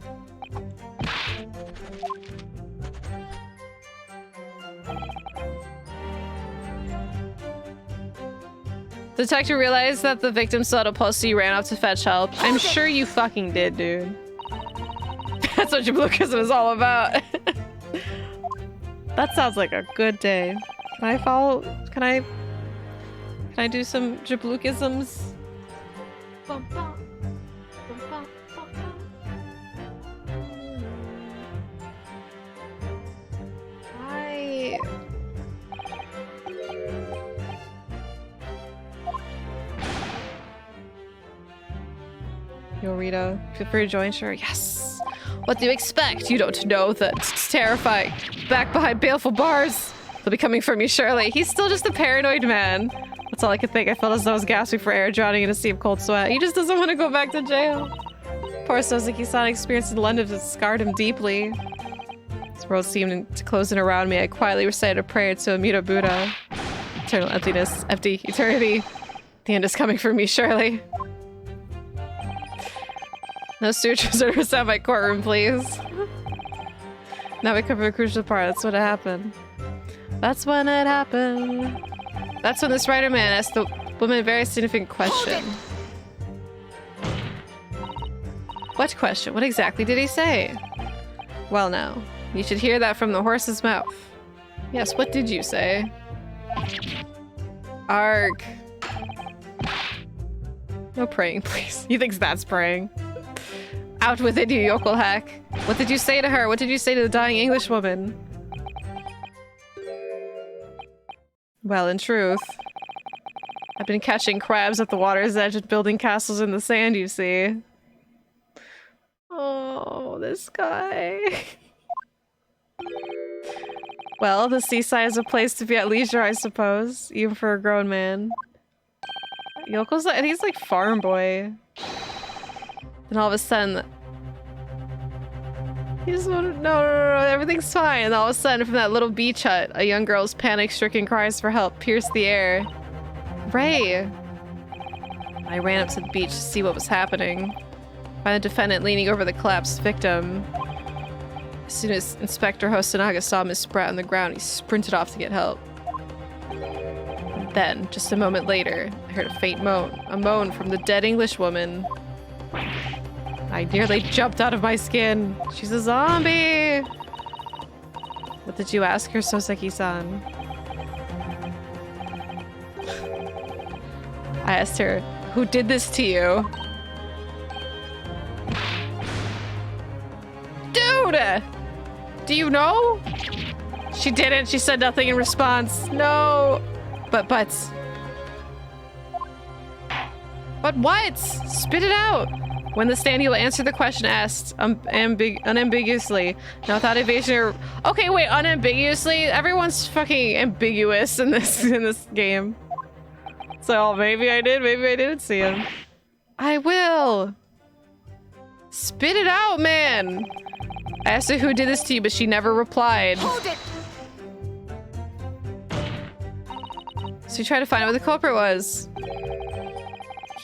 The detective realized that the victim still had a pulse, so he ran off to fetch help. I'm sure you fucking did, dude. That's what Jablookism is all about. That sounds like a good day. Can I follow? Can I do some Jablookisms? Yo, Rita, feel free to join, sure. Yes! What do you expect? You don't know that it's terrifying. Back behind baleful bars. They'll be coming for me, surely. He's still just a paranoid man. That's all I could think. I felt as though I was gasping for air, drowning in a sea of cold sweat. He just doesn't want to go back to jail. Poor Soseki-san experience in London has scarred him deeply. This world seemed to close in around me. I quietly recited a prayer to Amida Buddha. Eternal emptiness, empty eternity. The end is coming for me, surely. No sutras are outside my courtroom, please. Now we cover a crucial part. That's what happened. That's when it happened. That's when this writer man asked the woman a very significant question. What question? What exactly did he say? Well now, you should hear that from the horse's mouth. Yes, what did you say? Arg. No praying, please. He thinks that's praying. Out with it, you yokel hack. What did you say to her? What did you say to the dying English woman? Well, in truth, I've been catching crabs at the water's edge and building castles in the sand, you see. Oh, this guy. Well, the seaside is a place to be at leisure, I suppose, even for a grown man. Yokel's like, he's like farm boy. And all of a sudden, he just wanted, no, everything's fine. And all of a sudden, from that little beach hut, a young girl's panic-stricken cries for help pierced the air. Ray! I ran up to the beach to see what was happening. Find the defendant leaning over the collapsed victim. As soon as Inspector Hosonaga saw Miss Spratt on the ground, he sprinted off to get help. And then, just a moment later, I heard a faint moan. A moan from the dead English woman. I nearly jumped out of my skin. She's a zombie! What did you ask her, Soseki-san? I asked her, who did this to you? Dude! Do you know? She didn't. She said nothing in response. No. But what? Spit it out. When the standee will answer the question asked unambiguously, not without evasion or... Okay, wait, unambiguously? Everyone's fucking ambiguous in this game. So maybe I did, maybe I didn't see him. I will. Spit it out, man. I asked her who did this to you, but she never replied. Hold it! So you tried to find out what the culprit was.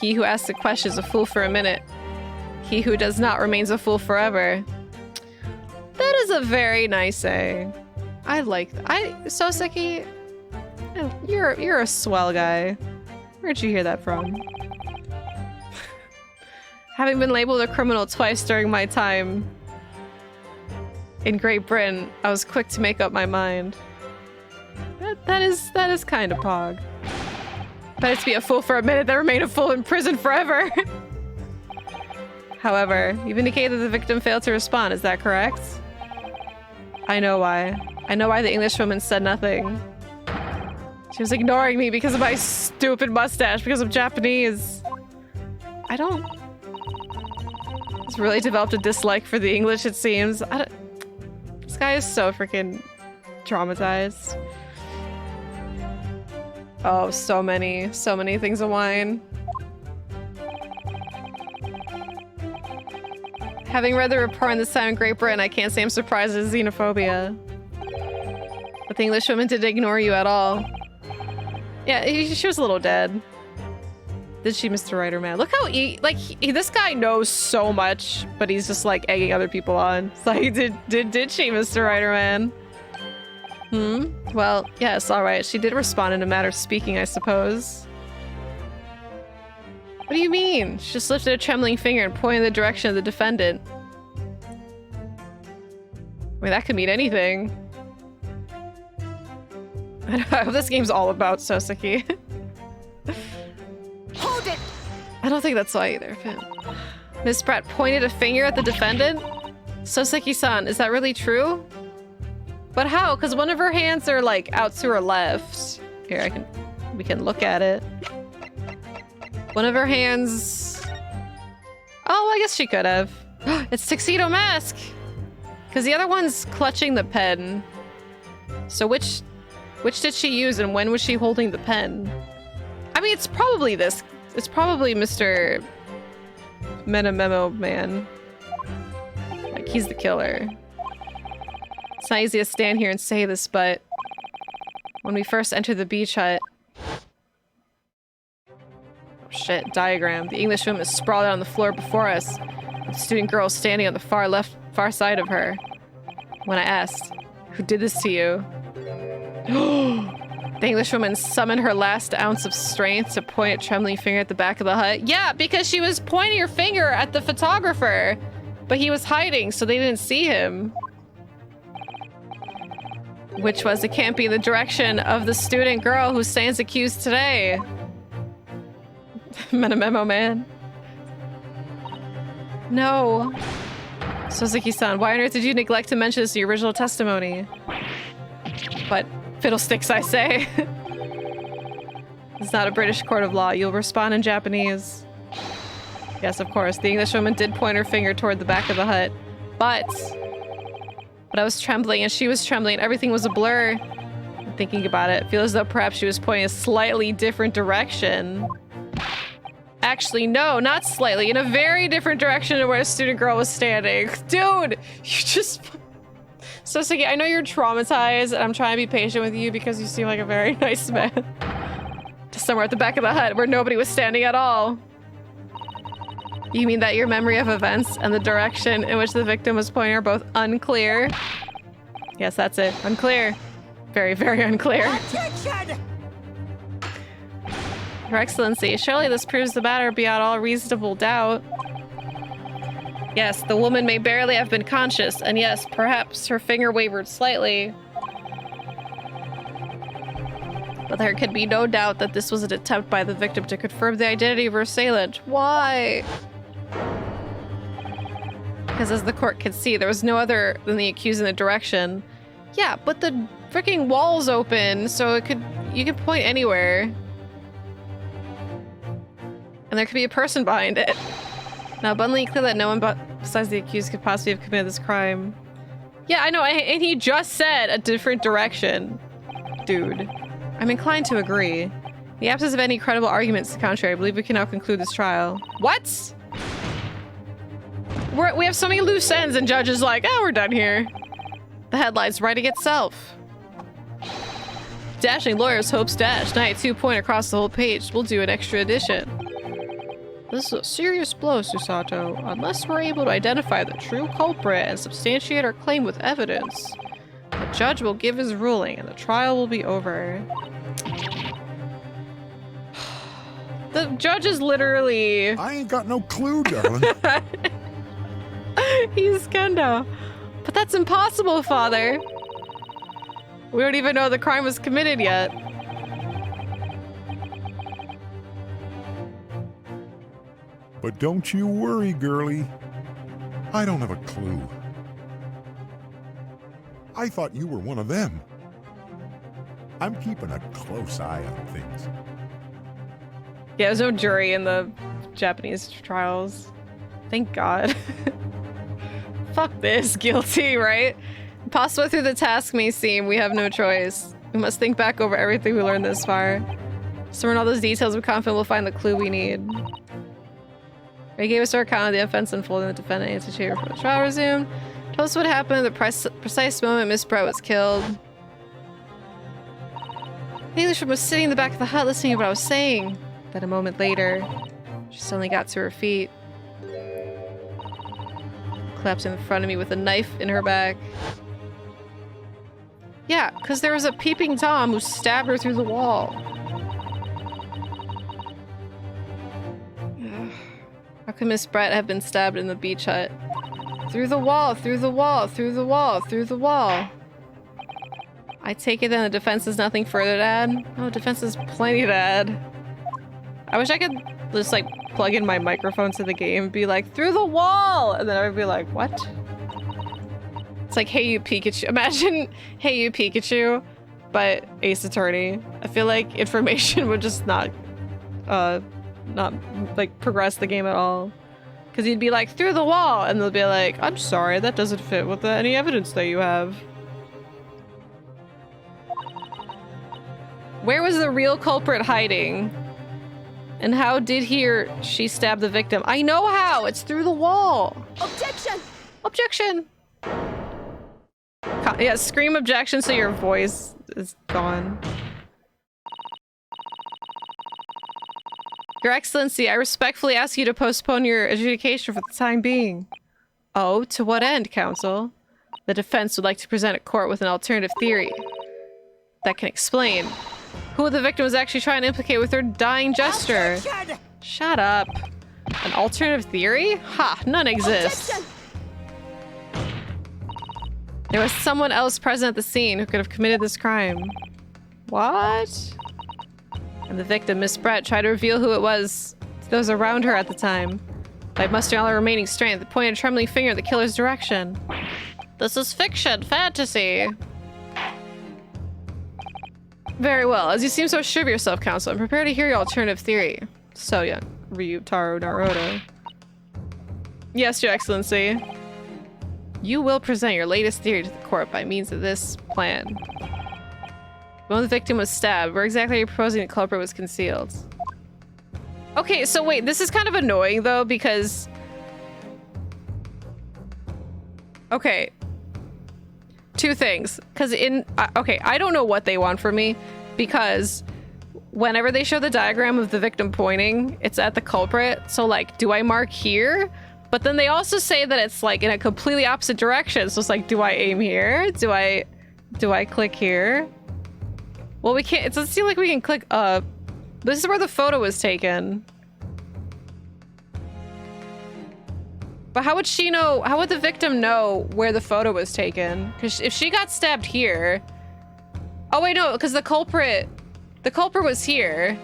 He who asks the question is a fool for a minute. He who does not remains a fool forever. That is a very nice saying. I like that. Soseki, you're a swell guy. Where'd you hear that from? Having been labeled a criminal twice during my time in Great Britain, I was quick to make up my mind. That is kind of pog. Better to be a fool for a minute than remain a fool in prison forever. However, you've indicated the victim failed to respond, is that correct? I know why. I know why the Englishwoman said nothing. She was ignoring me because of my stupid mustache, because I'm Japanese. I don't... He's really developed a dislike for the English, it seems. This guy is so freaking traumatized. Oh, so many things of wine. Having read the report on this time in Great Britain, I can't say I'm surprised at xenophobia. But the Englishwoman didn't ignore you at all. Yeah, she was a little dead. Did she, Mr. Writer Man? Look how this guy knows so much, but he's just like egging other people on. It's like, did she, Mr. Writer Man? Well, yes, all right. She did respond in a matter of speaking, I suppose. What do you mean? She just lifted a trembling finger and pointed in the direction of the defendant. I mean, that could mean anything. I hope this game's all about Soseki. Hold it! I don't think that's why either. Miss Pratt pointed a finger at the defendant? Soseki-san, is that really true? But how? Because one of her hands are like out to her left. Here, we can look at it. One of her hands... Oh, I guess she could have. It's Tuxedo Mask! Because the other one's clutching the pen. So which did she use and when was she holding the pen? I mean, it's probably this. It's probably Mr. Memo Man. Like, he's the killer. It's not easy to stand here and say this, but when we first entered the beach hut... Oh, shit, diagram. The English woman is sprawled out on the floor before us, with the student girl standing on the far side of her. When I asked, "Who did this to you?" The Englishwoman summoned her last ounce of strength to point a trembling finger at the back of the hut. Yeah, because she was pointing her finger at the photographer, but he was hiding, so they didn't see him. Which was, it can't be the direction of the student girl who stands accused today. Memo Man. No. Suzuki-san, why on earth did you neglect to mention this in your original testimony? But fiddlesticks, I say. It's not a British court of law. You'll respond in Japanese. Yes, of course. The Englishwoman did point her finger toward the back of the hut. But I was trembling and she was trembling. Everything was a blur. I'm thinking about it. I feel as though perhaps she was pointing a slightly different direction. Actually, no, not slightly. In a very different direction to where a student girl was standing. Dude, you just... So, Sigi, I know you're traumatized, and I'm trying to be patient with you because you seem like a very nice man. Just somewhere at the back of the hut where nobody was standing at all. You mean that your memory of events and the direction in which the victim was pointing are both unclear? Yes, that's it. Unclear. Very, very unclear. Attention! Your Excellency, surely this proves the matter beyond all reasonable doubt. Yes, the woman may barely have been conscious, and yes, perhaps her finger wavered slightly. But there could be no doubt that this was an attempt by the victim to confirm the identity of her assailant. Why? Because as the court could see, there was no other than the accused in the direction. Yeah, but the freaking wall's open, so you could point anywhere. And there could be a person behind it. Now, abundantly clear that no one besides the accused could possibly have committed this crime. Yeah, I know, and he just said a different direction. Dude. I'm inclined to agree. In the absence of any credible arguments to the contrary, I believe we can now conclude this trial. What? We have so many loose ends and judges like, oh, we're done here. The headline's writing itself. Dashing lawyers hopes dash. 92 point across the whole page. We'll do an extra edition. This is a serious blow, Susato. Unless we're able to identify the true culprit and substantiate our claim with evidence, the judge will give his ruling and the trial will be over. The judge is literally... I ain't got no clue, darling. He's Kendo. But that's impossible, Father. We don't even know the crime was committed yet. But don't you worry, girlie. I don't have a clue. I thought you were one of them. I'm keeping a close eye on things. Yeah, there's no jury in the Japanese trials. Thank God. Fuck this, guilty, right? Impossible through the task may seem, we have no choice. We must think back over everything we learned this far. Sort all those details, we're confident we'll find the clue we need. He gave us our account of the offense unfolding, the defendant instituted for the trial resumed. Tell us what happened at the precise moment Miss Brett was killed. Englishwoman was sitting in the back of the hut listening to what I was saying. Then a moment later, she suddenly got to her feet. Collapsed in front of me with a knife in her back. Yeah, because there was a peeping Tom who stabbed her through the wall. How could Miss Brett have been stabbed in the beach hut? Through the wall, through the wall, through the wall, through the wall. I take it then the defense is nothing further to add? Oh, defense is plenty to add. I wish I could just like plug in my microphone to the game and be like, through the wall! And then I would be like, what? It's like, hey you Pikachu. Imagine, hey you Pikachu, but Ace Attorney. I feel like information would just not like progress the game at all. Because he'd be like, through the wall! And they'll be like, I'm sorry, that doesn't fit with any evidence that you have. Where was the real culprit hiding? And how did he or she stab the victim? I know how! It's through the wall! Objection! Objection! Yeah, scream objection so your voice is gone. Your Excellency, I respectfully ask you to postpone your adjudication for the time being. Oh, to what end, counsel? The defense would like to present a court with an alternative theory that can explain who the victim was actually trying to implicate with her dying gesture. Objection! Shut up. An alternative theory? Ha, none exists. Objection! There was someone else present at the scene who could have committed this crime. What? And the victim, Miss Brett, tried to reveal who it was to those around her at the time. By mustering all her remaining strength, pointed a trembling finger in the killer's direction. This is fiction, fantasy. Very well. As you seem so sure of yourself, counsel, I'm prepared to hear your alternative theory. So young, Ryutaro Naruto. Yes, Your Excellency. You will present your latest theory to the court by means of this plan. When the victim was stabbed, where exactly are you proposing the culprit was concealed? Okay, so wait, this is kind of annoying though, because... Okay. Two things. Because okay, I don't know what they want from me, because whenever they show the diagram of the victim pointing, it's at the culprit. So like, do I mark here? But then they also say that it's like in a completely opposite direction. So it's like, do I aim here? Do I click here? Well, we can't. It doesn't seem like we can click up. This is where the photo was taken. But how would she know? How would the victim know where the photo was taken? Because if she got stabbed here. Oh wait, no, because the culprit was here.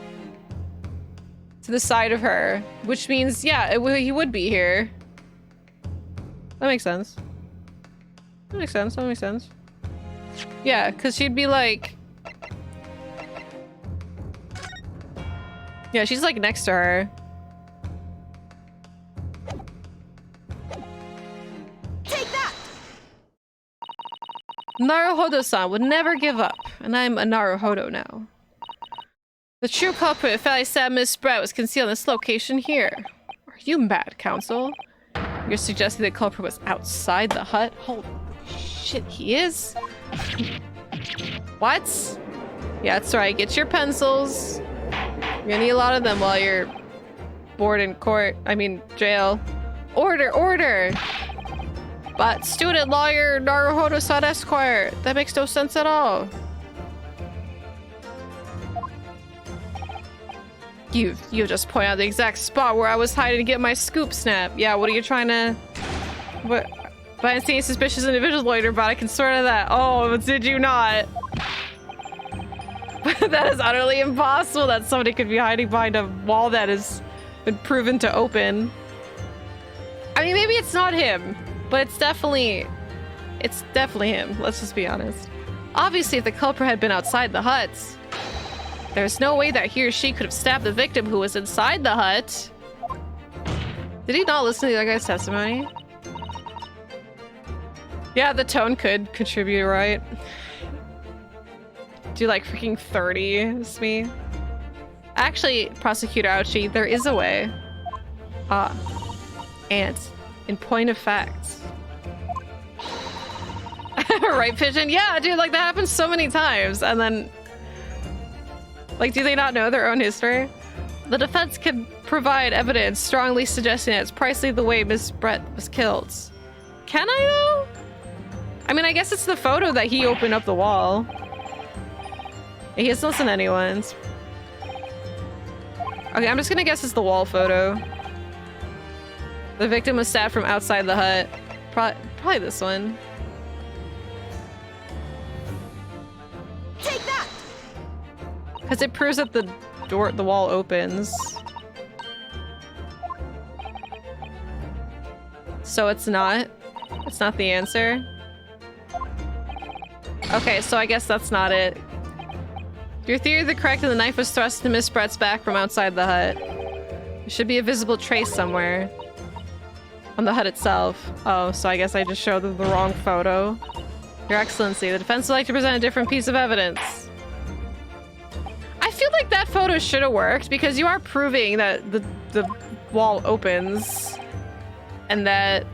To the side of her, which means, yeah, he would be here. That makes sense. That makes sense. That makes sense. Yeah, because she'd be like... Yeah, she's like next to her. Take that! Naruhodo-san would never give up, and I'm a Naruhodo now. The true culprit, if I said Miss Brett, was concealed in this location here. Are you mad, counsel? You're suggesting the culprit was outside the hut? Holy shit, he is? What? Yeah, that's right. Get your pencils. You're gonna need a lot of them while you're bored in court. I mean, jail. Order, order! But student lawyer Naruhodo-san Esquire. That makes no sense at all. You just point out the exact spot where I was hiding to get my scoop snap. Yeah, what are you trying to... What? But I didn't see any suspicious individuals later, but I can swear to that. Oh, did you not? That is utterly impossible that somebody could be hiding behind a wall that has been proven to open. I mean, maybe it's not him, but it's definitely him. Let's just be honest. Obviously, if the culprit had been outside the hut, there's no way that he or she could have stabbed the victim who was inside the hut. Did he not listen to the other guy's testimony? Yeah, the tone could contribute, right? Do like freaking 30, Smee? Actually, Prosecutor Ouchie, there is a way. And in point of fact... Right, Pigeon? Yeah, dude, like that happens so many times, and then Like, do they not know their own history? The defense can provide evidence strongly suggesting that it's precisely the way Miss Brett was killed. Can I, though? I mean, I guess it's the photo that he opened up the wall. He doesn't listen to anyone. Okay, I'm just gonna guess it's the wall photo. The victim was stabbed from outside the hut. Probably this one. Take that! Because it proves that the wall opens. So it's not the answer. Okay, so I guess that's not it. Your theory is correct and the knife was thrust into Miss Brett's back from outside the hut. There should be a visible trace somewhere on the hut itself. Oh, so I guess I just showed them the wrong photo. Your Excellency, the defense would like to present a different piece of evidence. I feel like that photo should have worked because you are proving that the wall opens and that...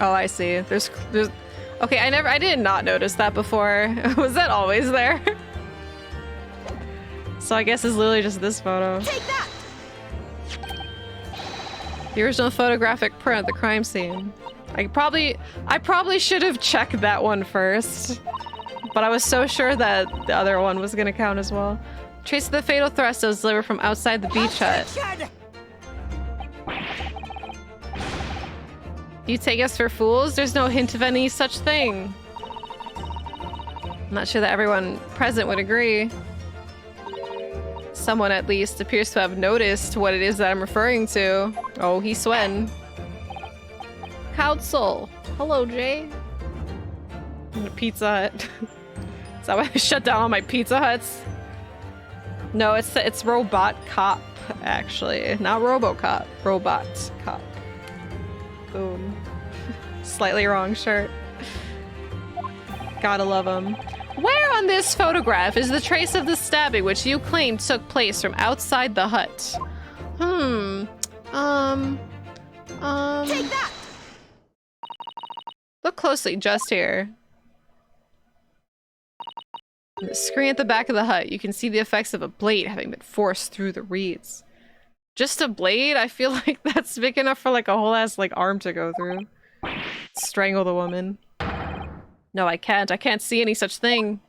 Oh, I see. There's okay, I did not notice that before. Was that always there? So I guess it's literally just this photo. Take that! The original photographic print of the crime scene. I probably should have checked that one first. But I was so sure that the other one was gonna count as well. Trace of the fatal thrust was delivered from outside the beach hut. You take us for fools? There's no hint of any such thing. I'm not sure that everyone present would agree. Someone at least appears to have noticed what it is that I'm referring to. Oh, he's sweating. Council. Hello, Jay. I'm a Pizza Hut. Is that why I shut down all my Pizza Huts? No, it's Robot Cop, actually. Not RoboCop. Robot Cop. Boom. Slightly wrong shirt. Gotta love him. Where on this photograph is the trace of the stabbing which you claim took place from outside the hut? Take that! Look closely, just here. On the screen at the back of the hut, you can see the effects of a blade having been forced through the reeds. Just a blade? I feel like that's big enough for like a whole ass like arm to go through. Strangle the woman. No, I can't. I can't see any such thing.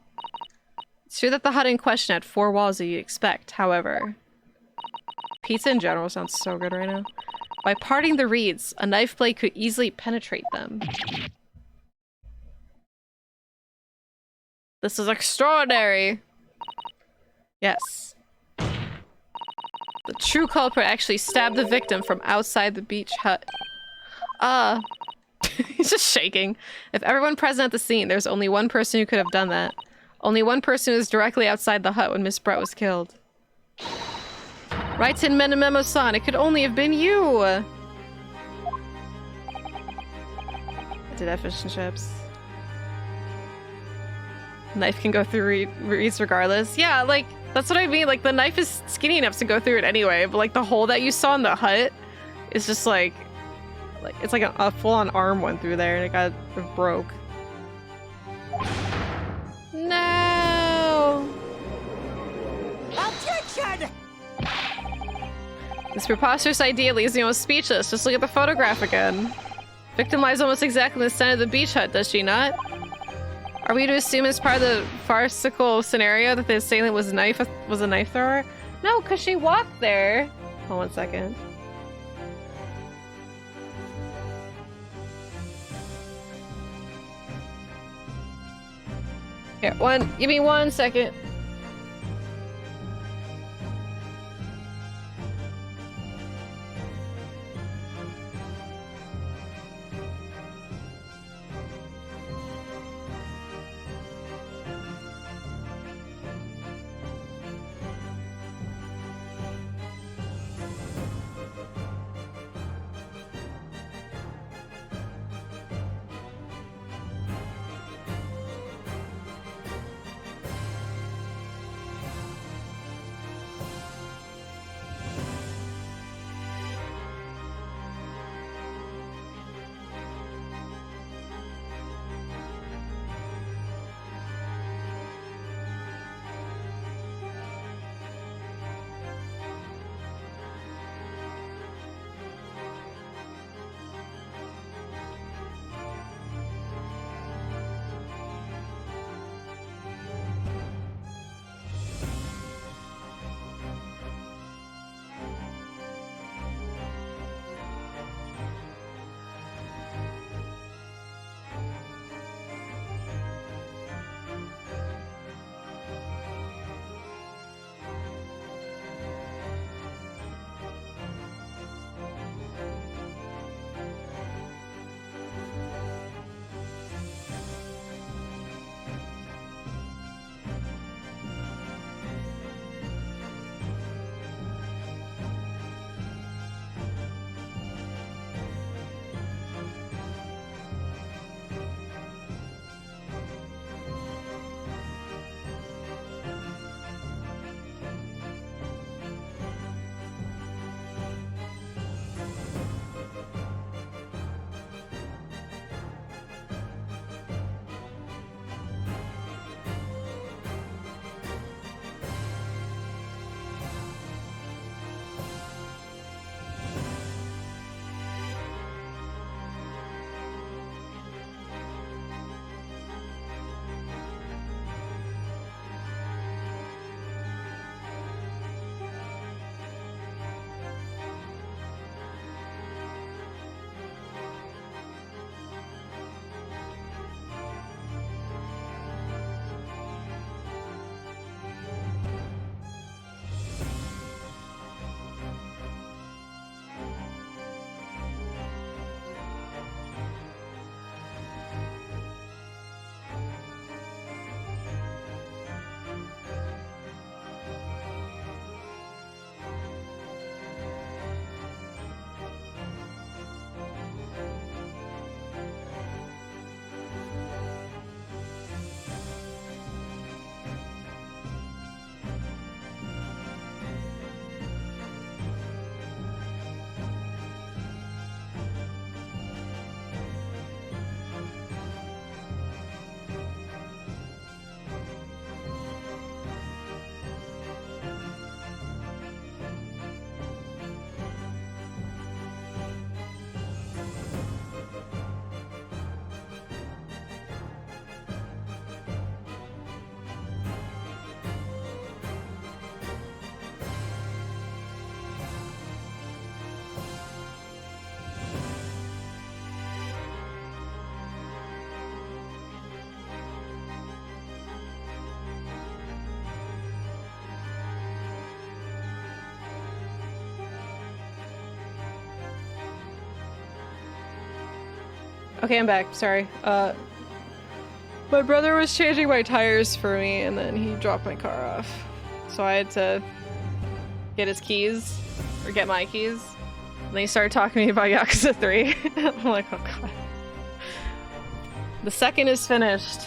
It's true that the hut in question had 4 walls that you'd expect, however. Pizza in general sounds so good right now. By parting the reeds, a knife blade could easily penetrate them. This is extraordinary! Yes. The true culprit actually stabbed the victim from outside the beach hut. He's just shaking. If everyone present at the scene, there's only one person who could have done that. Only one person who was directly outside the hut when Miss Brett was killed. Right in Menememo-san, it could only have been you! I did have fish and chips. Knife can go through reeds regardless. Yeah, like, that's what I mean. Like, the knife is skinny enough to go through it anyway, but like the hole that you saw in the hut is just like it's like a full-on arm went through there and it broke. No! Objection! This preposterous idea leaves me almost speechless. Just look at the photograph again. Victim lies almost exactly in the center of the beach hut, does she not? Are we to assume as part of the farcical scenario that the assailant was a knife thrower? No, because she walked there. Hold on 1 second. Here, give me 1 second. Okay, I'm back. Sorry. My brother was changing my tires for me, and then he dropped my car off. So I had to get his keys, or get my keys. And then he started talking to me about Yakuza 3. I'm like, oh god. The second is finished.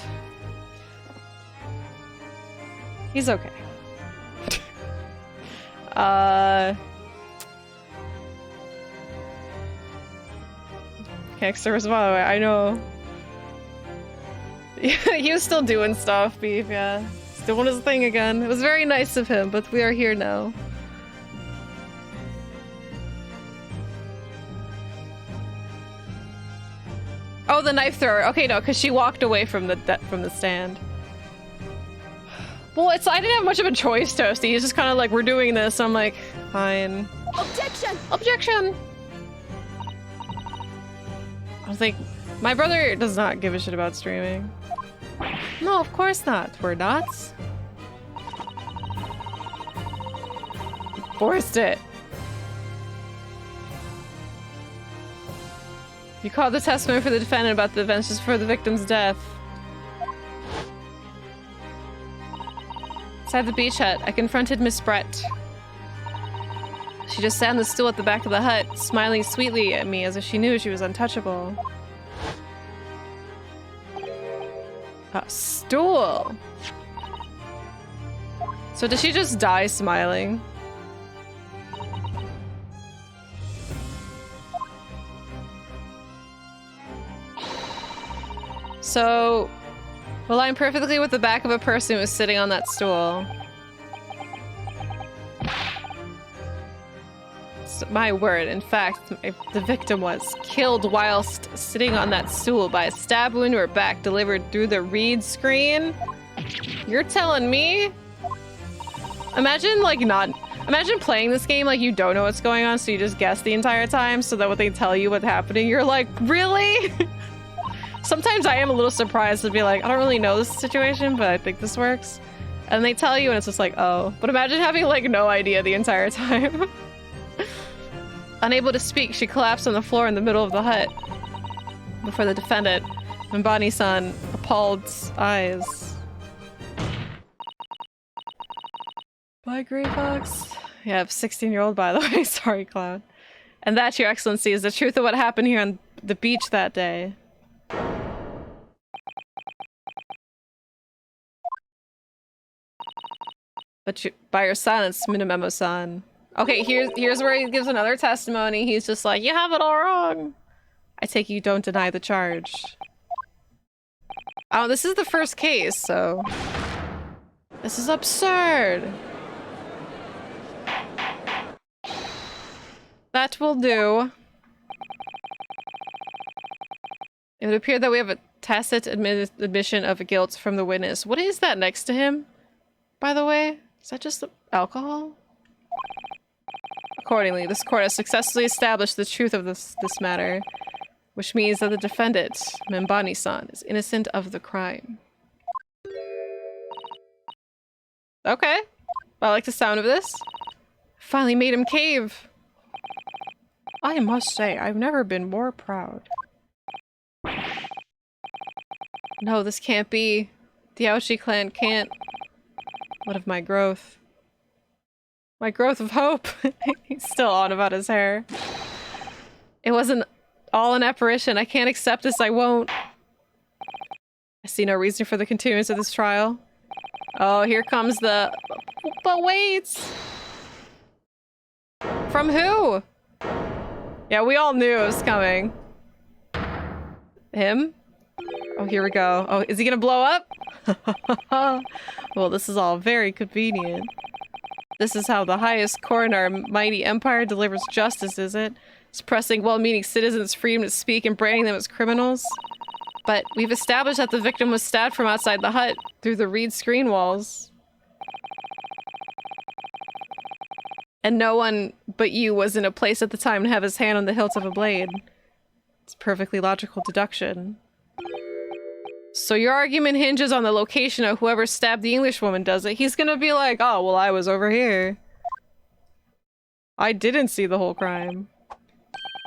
He's okay. Kexter was by the way, I know. He was still doing stuff, Beef, yeah. He's doing his thing again. It was very nice of him, but we are here now. Oh, the knife thrower. Okay, no, because she walked away from the stand. Well, I didn't have much of a choice, Toasty. He's just kind of like, we're doing this. I'm like, fine. Objection! Objection! I was like, my brother does not give a shit about streaming. No, of course not. We're not. Forced it. You called the testimony for the defendant about the events just before the victim's death. Inside the beach hut, I confronted Miss Brett. She just sat on the stool at the back of the hut, smiling sweetly at me as if she knew she was untouchable. A stool! So did she just die smiling? So, well, I'm perfectly with the back of a person who was sitting on that stool. So, my word, in fact, the victim was killed whilst sitting on that stool by a stab wound to her back delivered through the reed screen? You're telling me? Imagine, like, imagine playing this game like you don't know what's going on, so you just guess the entire time, so that when they tell you what's happening, you're like, really? Sometimes I am a little surprised to be like, I don't really know this situation, but I think this works. And they tell you and it's just like, oh. But imagine having like no idea the entire time. Unable to speak, she collapsed on the floor in the middle of the hut. Before the defendant, Mbani-san, appalled eyes. Bye, Grey Fox. Yeah, 16-year-old, by the way. Sorry, Cloud. And that, Your Excellency, is the truth of what happened here on the beach that day. But by your silence, Minamemo-san. Okay, here's where he gives another testimony. He's just like, you have it all wrong. I take it you don't deny the charge. Oh, this is the first case, so... This is absurd. That will do. It would appear that we have a tacit admission of guilt from the witness. What is that next to him, by the way? Is that just alcohol? Accordingly, this court has successfully established the truth of this matter, which means that the defendant, Mbani-san, is innocent of the crime. Okay. I like the sound of this. Finally made him cave. I must say, I've never been more proud. No, this can't be. The Aoshi clan can't. What of my growth? My growth of hope. He's still on about his hair. It wasn't all an apparition. I can't accept this. I won't. I see no reason for the continuance of this trial. Oh, here comes the... But wait! From who? Yeah, we all knew it was coming. Him? Oh, here we go. Oh, is he gonna blow up? Well, this is all very convenient. This is how the highest court in our mighty empire delivers justice, is it? Suppressing well-meaning citizens' freedom to speak and branding them as criminals? But we've established that the victim was stabbed from outside the hut through the reed screen walls. And no one but you was in a place at the time to have his hand on the hilt of a blade. It's a perfectly logical deduction. So your argument hinges on the location of whoever stabbed the Englishwoman, does it? He's gonna be like, oh, well, I was over here. I didn't see the whole crime.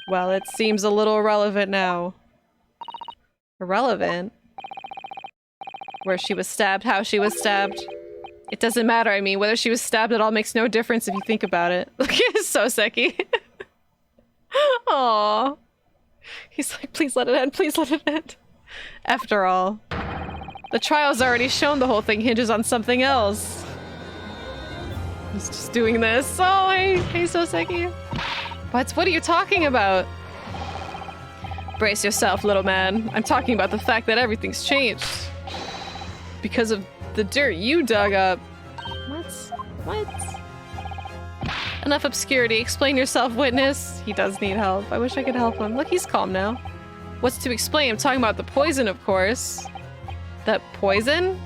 Well, it seems a little irrelevant now. Irrelevant. Where she was stabbed, how she was stabbed. It doesn't matter, I mean, whether she was stabbed at all makes no difference if you think about it. Look at Soseki. Aww. He's like, please let it end, please let it end. After all, the trial's already shown the whole thing hinges on something else. He's just doing this. Oh, hey Soseki. What are you talking about? Brace yourself, little man. I'm talking about the fact that everything's changed. Because of the dirt you dug up. What? Enough obscurity. Explain yourself, witness. He does need help. I wish I could help him. Look, he's calm now. What's to explain? I'm talking about the poison, of course. That poison?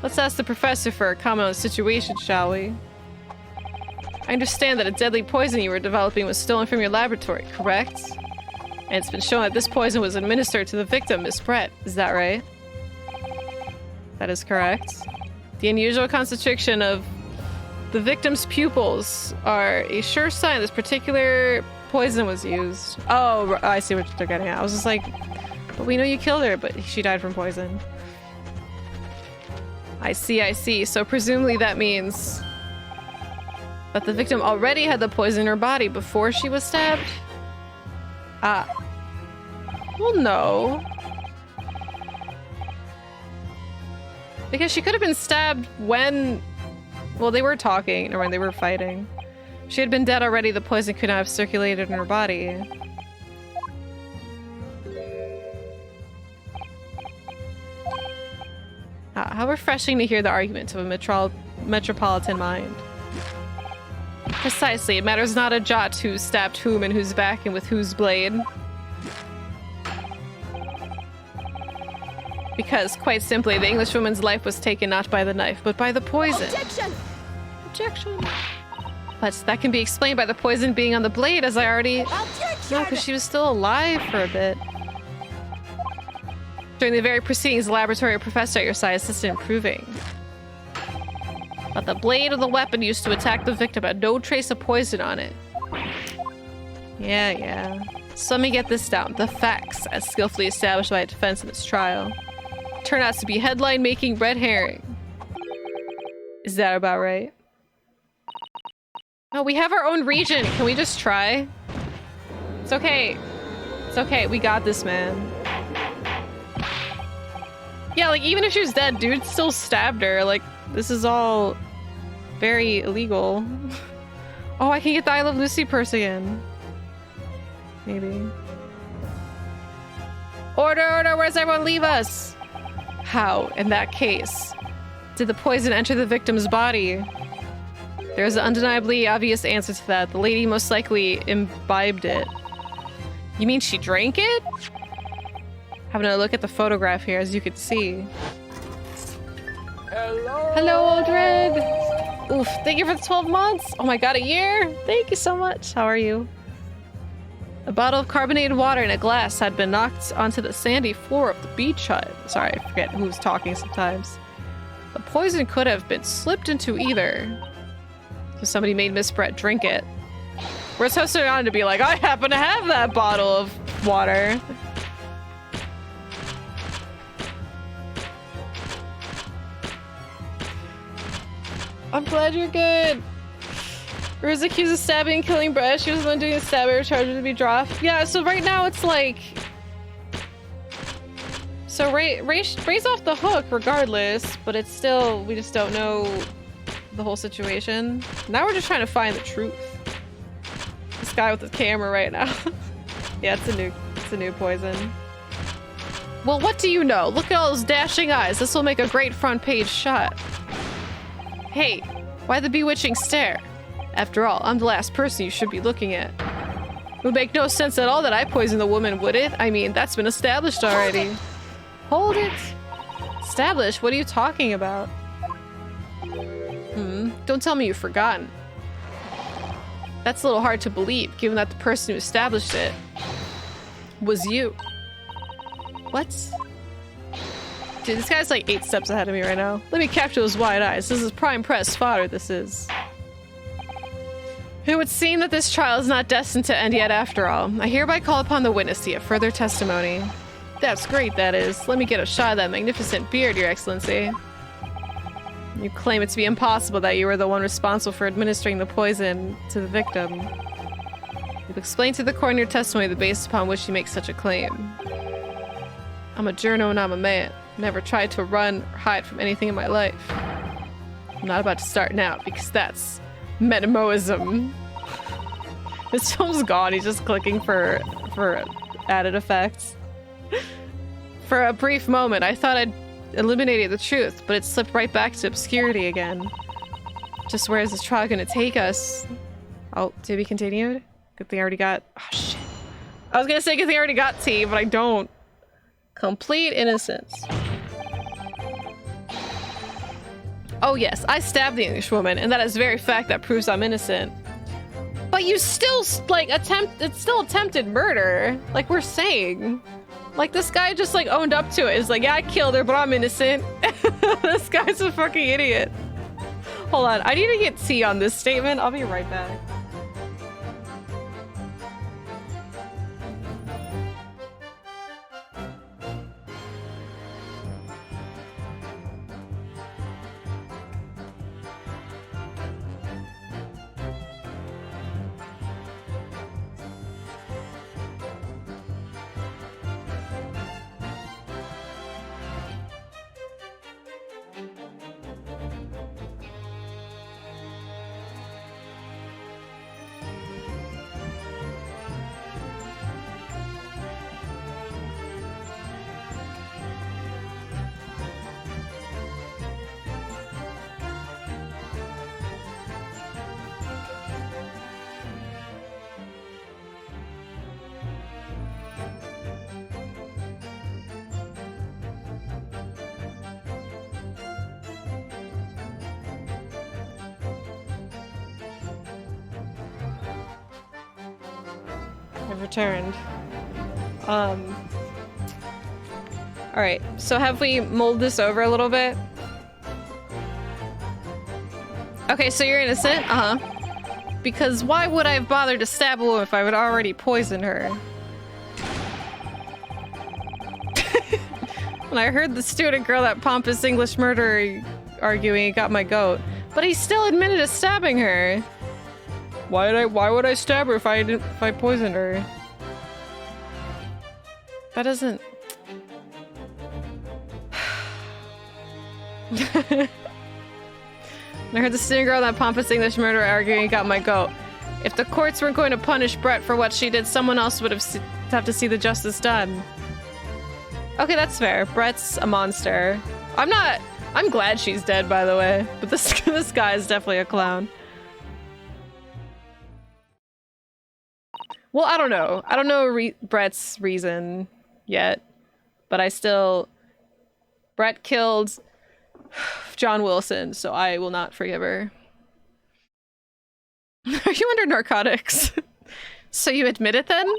Let's ask the professor for a comment on the situation, shall we? I understand that a deadly poison you were developing was stolen from your laboratory, correct? And it's been shown that this poison was administered to the victim, Miss Brett. Is that right? That is correct. The unusual concentration of the victim's pupils are a sure sign this particular poison was used. Oh, I see what they're getting at. I was just like, but we know you killed her, but she died from poison. I see. So presumably that means that the victim already had the poison in her body before she was stabbed? Ah. Well, no. Because she could have been stabbed when... Well, they were talking, or when they were fighting. If she had been dead already, the poison could not have circulated in her body. Ah, how refreshing to hear the argument of a metropolitan mind. Precisely, it matters not a jot who stabbed whom and whose back and with whose blade. Because, quite simply, the Englishwoman's life was taken not by the knife, but by the poison. Objection! But that can be explained by the poison being on the blade, as I already... No, because she was still alive for a bit. During the very proceedings, the laboratory professor at your side assisted in proving. But the blade of the weapon used to attack the victim had no trace of poison on it. Yeah. So let me get this down. The facts, as skillfully established by a defense in this trial, turn out to be headline-making red herring. Is that about right? Oh, we have our own region. Can we just try? It's okay. It's okay. We got this, man. Yeah, like, even if she was dead, dude still stabbed her. Like, this is all very illegal. Oh, I can get the I Love Lucy purse again. Maybe. Order! Where's everyone? Leave us! How, in that case, did the poison enter the victim's body? There's an undeniably obvious answer to that. The lady most likely imbibed it. You mean she drank it? Having a look at the photograph here, as you can see. Hello, Aldred! Oof, thank you for the 12 months! Oh my god, a year! Thank you so much! How are you? A bottle of carbonated water in a glass had been knocked onto the sandy floor of the beach hut. Sorry, I forget who's talking sometimes. The poison could have been slipped into either. So somebody made Miss Brett drink it. We're supposed to go on to be like, I happen to have that bottle of water. I'm glad you're good. Rue's accused of stabbing and killing Brett. She was the one doing the stabbing, charged to be dropped. Yeah, so right now it's like... So Ray's off the hook regardless, but it's still... We just don't know the whole situation. Now we're just trying to find the truth. This guy with the camera right now. Yeah, it's a new poison. Well, what do you know? Look at all those dashing eyes. This will make a great front page shot. Hey, why the bewitching stare? After all, I'm the last person you should be looking at. It would make no sense at all that I poisoned the woman, would it? I mean, that's been established already. Hold it. Established? What are you talking about? Don't tell me you've forgotten. That's a little hard to believe, given that the person who established it was you. What? Dude, this guy's like 8 steps ahead of me right now. Let me capture those wide eyes. This is prime press fodder, this is. It would seem that this trial is not destined to end yet after all. I hereby call upon the witness to give further testimony. That's great, that is. Let me get a shot of that magnificent beard, Your Excellency. You claim it to be impossible that you were the one responsible for administering the poison to the victim. You've explained to the court in your testimony the basis upon which you make such a claim. I'm a journo and I'm a man. Never tried to run or hide from anything in my life. I'm not about to start now because that's metamoism. This film's gone. He's just clicking for added effects. For a brief moment, I thought I'd eliminated the truth, but it slipped right back to obscurity again. Just where is this trial gonna take us? Oh, to be continued? Good thing I already got... Oh, shit. I was gonna say good thing I already got tea, but I don't. Complete innocence. Oh yes, I stabbed the English woman, and that is very fact that proves I'm innocent. But you still, like, it's still attempted murder. Like we're saying. Like, this guy just, like, owned up to it. It's like, yeah, I killed her, but I'm innocent. This guy's a fucking idiot. Hold on, I need to get tea on this statement. I'll be right back. Returned. Alright, so have we mulled this over a little bit? Okay, so you're innocent? Uh-huh. Because why would I have bothered to stab a woman if I would already poison her? When I heard the student girl, that pompous English murderer, arguing, it got my goat. But he still admitted to stabbing her. Why would I stab her if I poisoned her? That doesn't... I heard the student girl, that pompous English murderer, arguing, got my goat. If the courts weren't going to punish Brett for what she did, someone else would have to see the justice done. Okay, that's fair. Brett's a monster. I'm glad she's dead, by the way. But this guy is definitely a clown. Well, I don't know. I don't know Brett's reason yet, but Brett killed John Wilson, so I will not forgive her. Are you under narcotics? So you admit it then?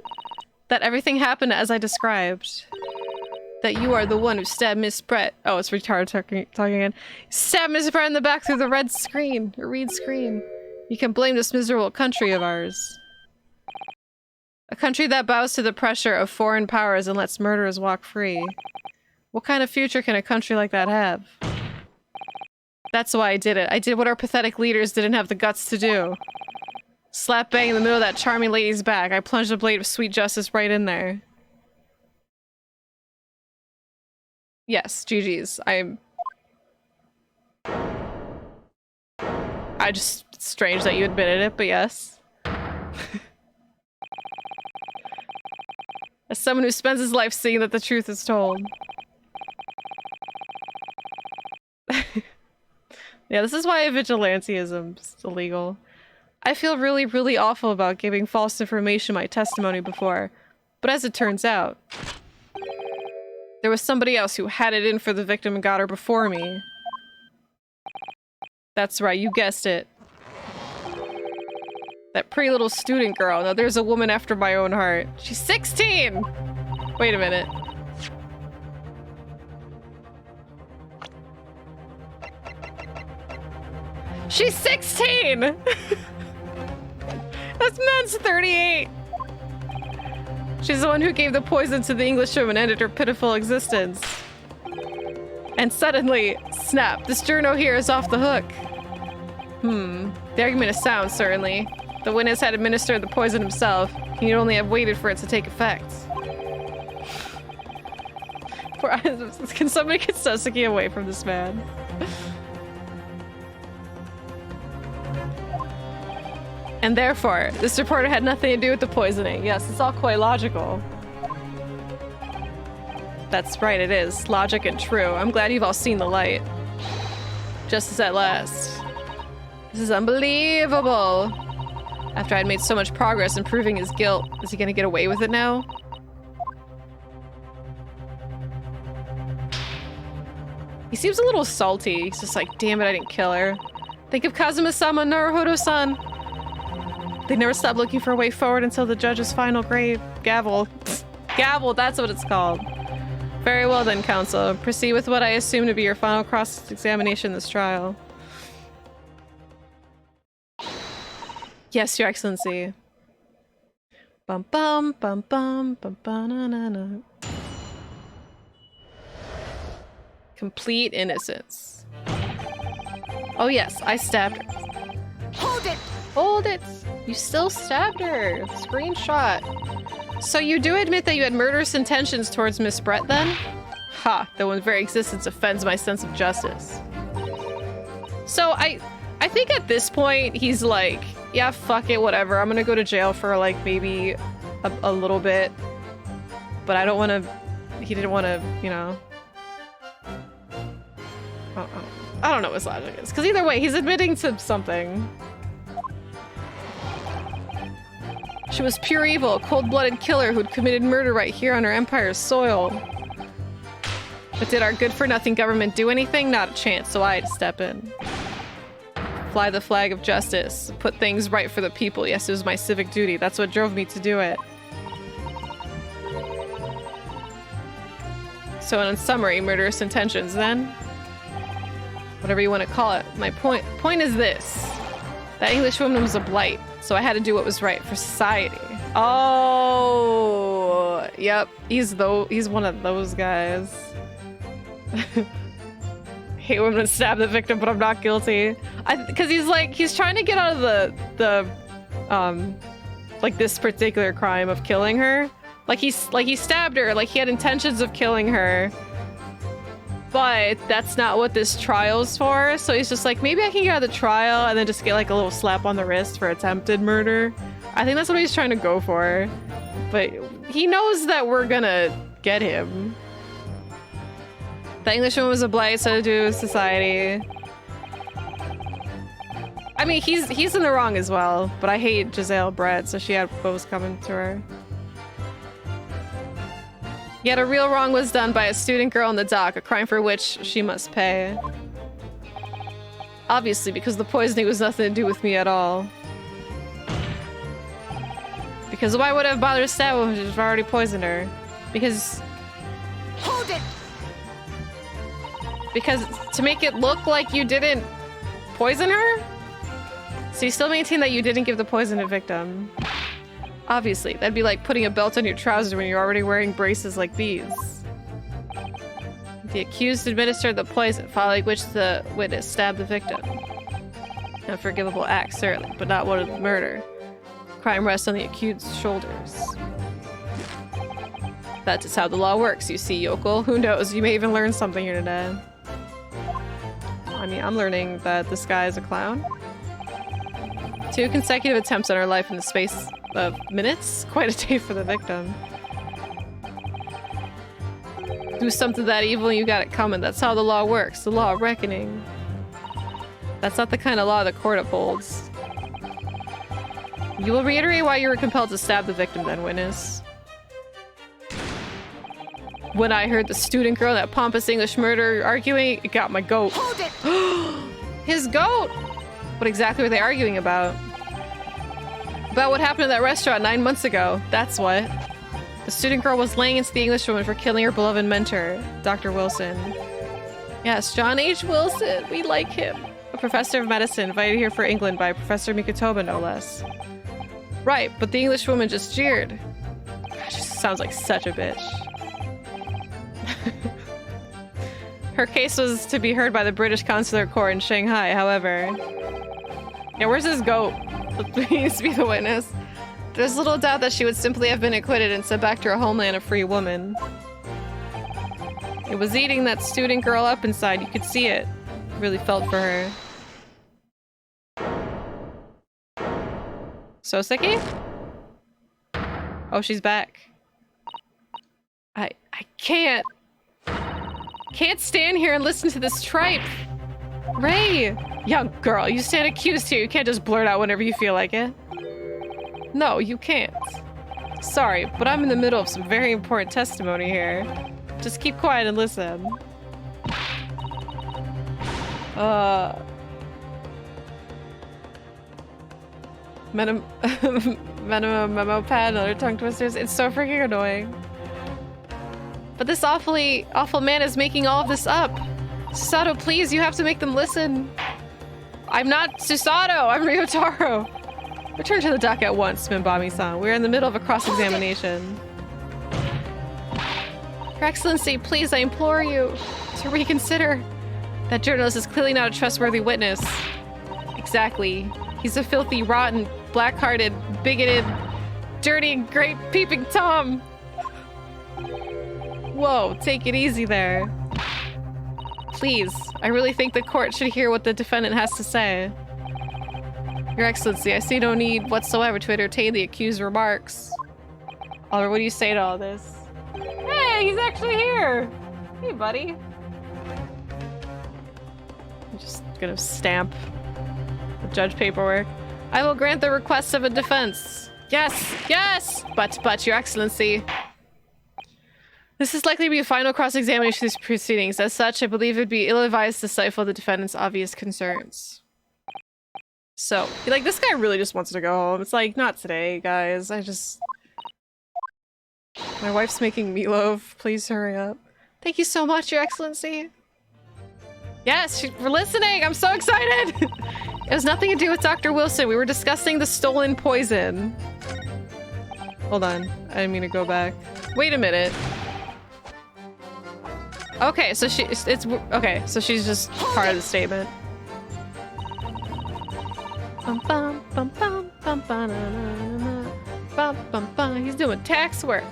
That everything happened as I described? That you are the one who stabbed Miss Brett? Oh, it's retarded talking again. Stabbed Miss Brett in the back through the read screen. You can blame this miserable country of ours. A country that bows to the pressure of foreign powers and lets murderers walk free. What kind of future can a country like that have? That's why I did it. I did what our pathetic leaders didn't have the guts to do. Slap bang in the middle of that charming lady's back. I plunged a blade of sweet justice right in there. Yes, GG's. It's strange that you admitted it, but yes. As someone who spends his life seeing that the truth is told. Yeah, this is why vigilantism is illegal. I feel really, really awful about giving false information in my testimony before, but as it turns out, there was somebody else who had it in for the victim and got her before me. That's right, you guessed it. That pretty little student girl. Now there's a woman after my own heart. She's 16! Wait a minute. She's 16! This man's 38! She's the one who gave the poison to the Englishwoman and ended her pitiful existence. And suddenly, snap, this journo here is off the hook. The argument is sound, certainly. The witness had administered the poison himself. He'd only have waited for it to take effect. Can somebody get Sasuke away from this man? And therefore, this reporter had nothing to do with the poisoning. Yes, it's all quite logical. That's right, it is. Logic and true. I'm glad you've all seen the light. Justice at last. This is unbelievable. After I'd made so much progress in proving his guilt, is he gonna get away with it now? He seems a little salty. He's just like, damn it, I didn't kill her. Think of Kazuma-sama, Naruhodo-san. They never stopped looking for a way forward until the judge's final gavel. Gavel, that's what it's called. Very well then, counsel. Proceed with what I assume to be your final cross-examination in this trial. Yes, Your Excellency. Bum bum bum bum bum bum na na na. Complete innocence. Oh yes, I stabbed her. Hold it! Hold it! You still stabbed her. Screenshot. So you do admit that you had murderous intentions towards Miss Brett then? Ha, the one's very existence offends my sense of justice. So I think at this point he's like, yeah, fuck it, whatever. I'm gonna go to jail for like maybe a little bit. But I don't want to, he didn't want to, you know. I don't know what his logic is. Because either way, he's admitting to something. She was pure evil, a cold-blooded killer who'd committed murder right here on our empire's soil. But did our good-for-nothing government do anything? Not a chance, so I had to step in. Fly the flag of justice. Put things right for the people. Yes, it was my civic duty. That's what drove me to do it. So in summary, murderous intentions then? Whatever you want to call it. My point is this. That Englishwoman was a blight, so I had to do what was right for society. Oh, yep. He's one of those guys. Hate women to stab the victim, but I'm not guilty. Because he's trying to get out of the like this particular crime of killing her. Like he stabbed her, like he had intentions of killing her. But that's not what this trial's for, so he's just like, maybe I can get out of the trial and then just get like a little slap on the wrist for attempted murder. I think that's what he's trying to go for. But he knows that we're gonna get him. The Englishwoman was a blight, so to do with society. I mean, he's in the wrong as well, but I hate Giselle Brett, so she had foes coming to her. Yet a real wrong was done by a student girl in the dock, a crime for which she must pay. Obviously, because the poisoning was nothing to do with me at all. Because why would I have bothered to stab her when she'd already poisoned her? Because... Hold it! Because to make it look like you didn't poison her? So you still maintain that you didn't give the poison to victim. Obviously, that'd be like putting a belt on your trousers when you're already wearing braces like these. The accused administered the poison, following which the witness stabbed the victim. An unforgivable act, certainly, but not one of the murder. Crime rests on the accused's shoulders. That is how the law works, you see, yokel. Who knows? You may even learn something here today. I mean, I'm learning that this guy is a clown. 2 consecutive attempts on her life in the space of minutes? Quite a day for the victim. Do something that evil and you got it coming. That's how the law works. The law of reckoning. That's not the kind of law the court upholds. You will reiterate why you were compelled to stab the victim then, witness. When I heard the student girl, that pompous English murderer arguing, it got my goat. Hold it! His goat! What exactly were they arguing about? About what happened at that restaurant 9 months ago. That's what. The student girl was laying into the Englishwoman for killing her beloved mentor, Dr. Wilson. Yes, John H. Wilson. We like him. A professor of medicine invited here for England by Professor Mikotoba, no less. Right, but the Englishwoman just jeered. God, she's sounds like such a bitch. Her case was to be heard by the British Consular Court in Shanghai, however. Yeah, where's this goat? He needs to be the witness. There's little doubt that she would simply have been acquitted and sent back to her homeland a free woman. It was eating that student girl up inside. You could see it. Really felt for her. Soseki? Oh, she's back. I can't stand here and listen to this tripe. Ray! Young girl, you stand accused here. You can't just blurt out whenever you feel like it. No, you can't. Sorry, but I'm in the middle of some very important testimony here. Just keep quiet and listen. Memo pad and other tongue twisters. It's so freaking annoying. But this awful man is making all of this up. Susato, please, you have to make them listen. I'm not Susato, I'm Ryotaro. Return to the dock at once, Minbami-san. We're in the middle of a cross-examination. Your Excellency, please, I implore you to reconsider. That journalist is clearly not a trustworthy witness. Exactly. He's a filthy, rotten, black-hearted, bigoted, dirty, grape-peeping Tom. Whoa, take it easy there. Please, I really think the court should hear what the defendant has to say. Your Excellency, I see no need whatsoever to entertain the accused remarks. Oliver, what do you say to all this? Hey, he's actually here! Hey, buddy. I'm just gonna stamp the judge paperwork. I will grant the request of a defense. Yes! Yes! But, Your Excellency. This is likely to be a final cross-examination of these proceedings. As such, I believe it would be ill-advised to stifle the defendant's obvious concerns. So, like, this guy really just wants to go home. It's like, not today, guys. My wife's making meatloaf. Please hurry up. Thank you so much, Your Excellency. Yes, we're listening! I'm so excited! It has nothing to do with Dr. Wilson. We were discussing the stolen poison. Hold on. I didn't mean to go back. Wait a minute. Okay, so she's just part of the statement. He's doing tax work.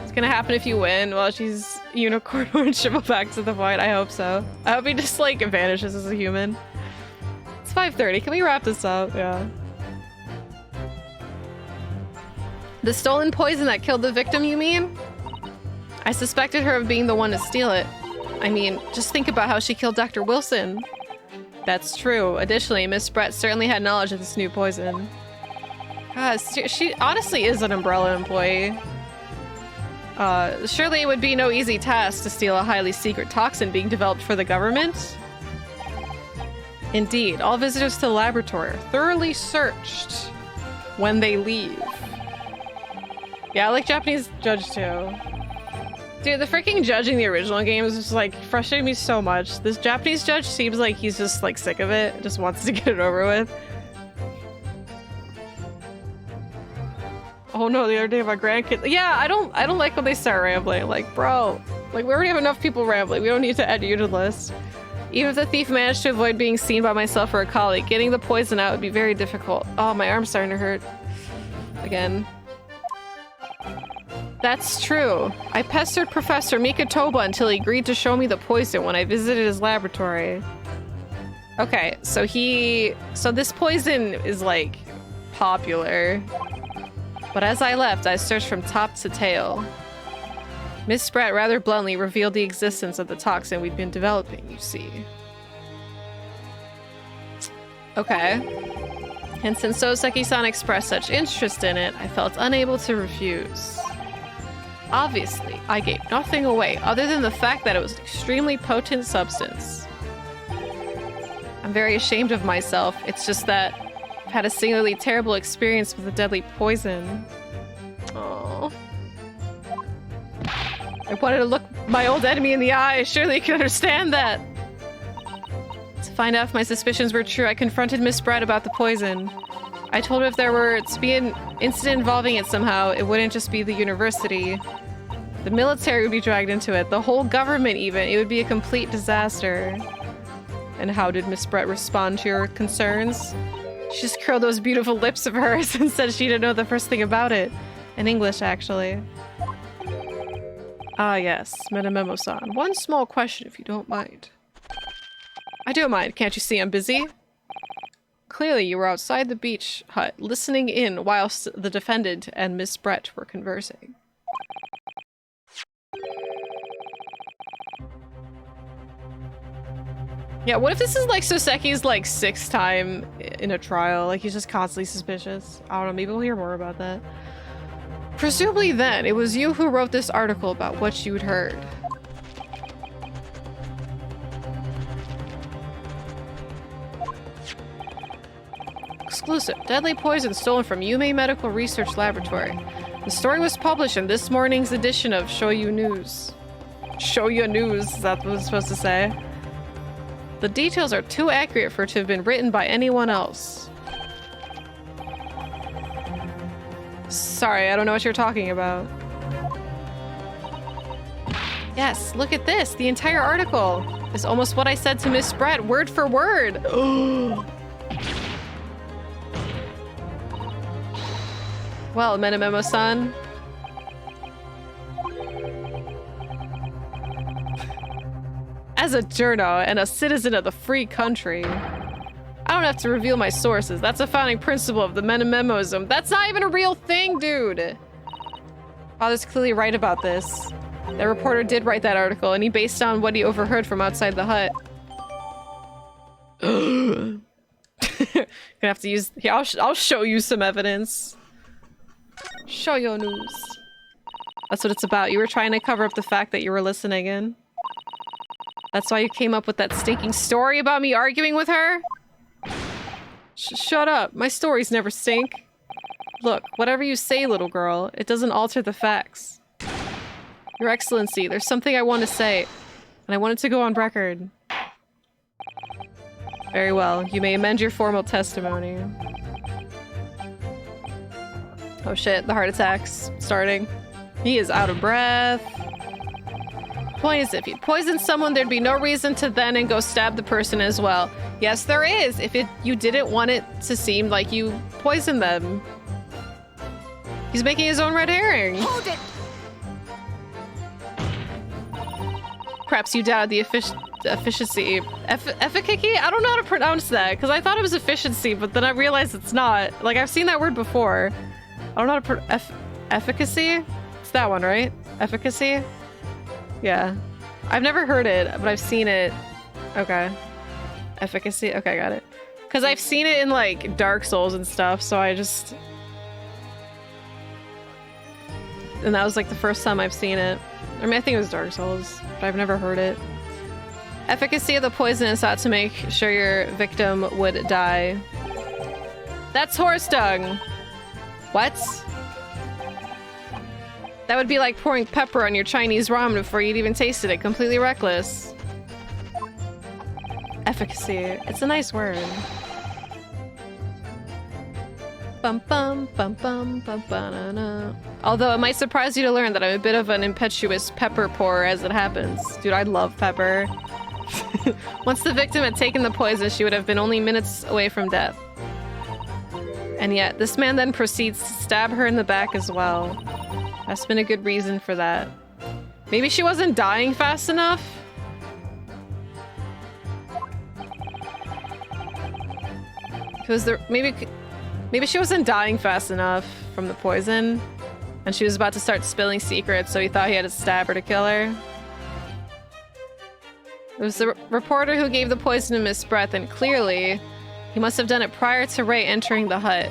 It's gonna happen if you win. Well, she's unicorn hornshivel back to the point. I hope so. I hope he just like vanishes as a human. It's 5:30. Can we wrap this up? Yeah. The stolen poison that killed the victim, you mean? I suspected her of being the one to steal it. I mean, just think about how she killed Dr. Wilson. That's true. Additionally, Miss Brett certainly had knowledge of this new poison. God, she honestly is an Umbrella employee. Surely it would be no easy task to steal a highly secret toxin being developed for the government. Indeed, all visitors to the laboratory are thoroughly searched when they leave. Yeah, I like Japanese judge too. Dude, the freaking judge in the original game is just like frustrating me so much. This Japanese judge seems like he's just like sick of it, just wants to get it over with. Oh no, the other day my grandkid. Yeah, I don't like when they start rambling. Like, bro, like we already have enough people rambling. We don't need to add you to the list. Even if the thief managed to avoid being seen by myself or a colleague, getting the poison out would be very difficult. Oh, my arm's starting to hurt. Again. That's true. I pestered Professor Mikatoba until he agreed to show me the poison when I visited his laboratory. Okay, so this poison is like popular. But as I left, I searched from top to tail. Miss Brett rather bluntly revealed the existence of the toxin we'd been developing, you see. Okay. And since Soseki-san expressed such interest in it, I felt unable to refuse. Obviously, I gave nothing away other than the fact that it was an extremely potent substance. I'm very ashamed of myself. It's just that I've had a singularly terrible experience with a deadly poison. Aww. I wanted to look my old enemy in the eye. Surely you can understand that. To find out if my suspicions were true, I confronted Miss Brett about the poison. I told him if there were to be an incident involving it somehow, it wouldn't just be the university. The military would be dragged into it. The whole government even. It would be a complete disaster. And how did Miss Brett respond to your concerns? She just curled those beautiful lips of hers and said she didn't know the first thing about it. In English, actually. Ah, yes. Metamemo-san. One small question, if you don't mind. I don't mind. Can't you see I'm busy? Clearly, you were outside the beach hut, listening in whilst the defendant and Miss Brett were conversing. Yeah, what if this is like Soseki's like 6th time in a trial? Like he's just constantly suspicious. I don't know, maybe we'll hear more about that. Presumably then, it was you who wrote this article about what you'd heard. Exclusive. Deadly poison stolen from Yume Medical Research Laboratory. The story was published in this morning's edition of Shoyu News. Shoyu News, is that what it was supposed to say? The details are too accurate for it to have been written by anyone else. Sorry, I don't know what you're talking about. Yes, look at this. The entire article is almost what I said to Miss Brett, word for word. Well, Metamemo-san. As a journo and a citizen of the free country, I don't have to reveal my sources. That's a founding principle of the Metamemoism. That's not even a real thing, dude! Father's clearly right about this. That reporter did write that article, and he based on what he overheard from outside the hut. Gonna have to use... Here, I'll show you some evidence. Show your news. That's what it's about. You were trying to cover up the fact that you were listening in. That's why you came up with that stinking story about me arguing with her? Shut up. My stories never stink. Look, whatever you say, little girl, it doesn't alter the facts. Your Excellency, there's something I want to say, and I want it to go on record. Very well. You may amend your formal testimony. Oh shit, the heart attack's starting. He is out of breath. Point is, if you poisoned someone, there'd be no reason to then and go stab the person as well. Yes, there is, if you didn't want it to seem like you poisoned them. He's making his own red herring. Hold it! Perhaps you doubted the efficiency. Efficacy? I don't know how to pronounce that, because I thought it was efficiency, but then I realized it's not. Like, I've seen that word before. I don't know how to efficacy? It's that one, right? Efficacy? Yeah. I've never heard it, but I've seen it. Okay. Efficacy? Okay, got it. Because I've seen it in, like, Dark Souls and stuff, so I just... And that was, like, the first time I've seen it. I mean, I think it was Dark Souls, but I've never heard it. Efficacy of the poison is thought to make sure your victim would die. That's horse dung! What? That would be like pouring pepper on your Chinese ramen before you'd even tasted it. Completely reckless. Efficacy. It's a nice word. Bum bum bum bum bum banana. Although it might surprise you to learn that I'm a bit of an impetuous pepper pourer as it happens. Dude, I love pepper. Once the victim had taken the poison, she would have been only minutes away from death. And yet, this man then proceeds to stab her in the back as well. That's been a good reason for that. Maybe she wasn't dying fast enough? Because maybe she wasn't dying fast enough from the poison, and she was about to start spilling secrets, so he thought he had to stab her to kill her. It was the reporter who gave the poison to Miss Brett, and clearly, he must have done it prior to Ray entering the hut.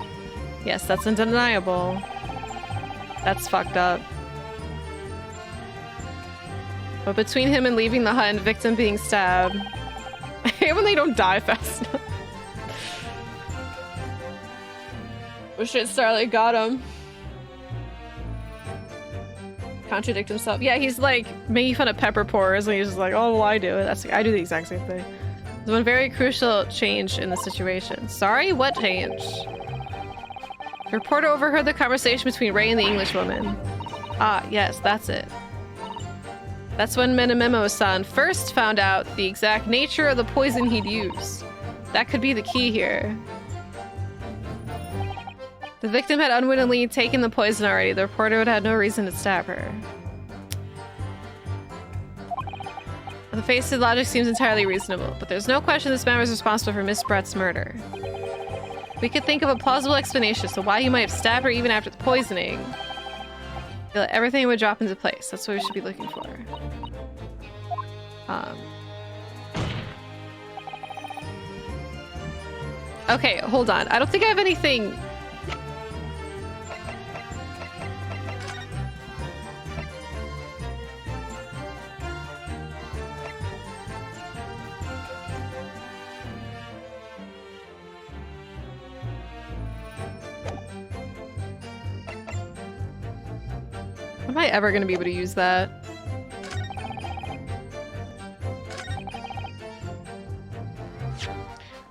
Yes, that's undeniable. That's fucked up. But between him and leaving the hut and victim being stabbed... I hate when they don't die fast enough. Oh shit, Starlight got him. Contradict himself. Yeah, he's like making fun of pepper pourers and he's just like, oh, well, I do it. I do the exact same thing. There's one very crucial change in the situation. Sorry? What change? The reporter overheard the conversation between Ray and the Englishwoman. Ah, yes, that's it. That's when Menememo-san first found out the exact nature of the poison he'd used. That could be the key here. The victim had unwittingly taken the poison already. The reporter would have had no reason to stab her. The face of logic seems entirely reasonable, but there's no question this man was responsible for Miss Brett's murder. We could think of a plausible explanation as to why he might have stabbed her even after the poisoning. Everything would drop into place. That's what we should be looking for. Okay, hold on. I don't think I have anything... Am I ever going to be able to use that?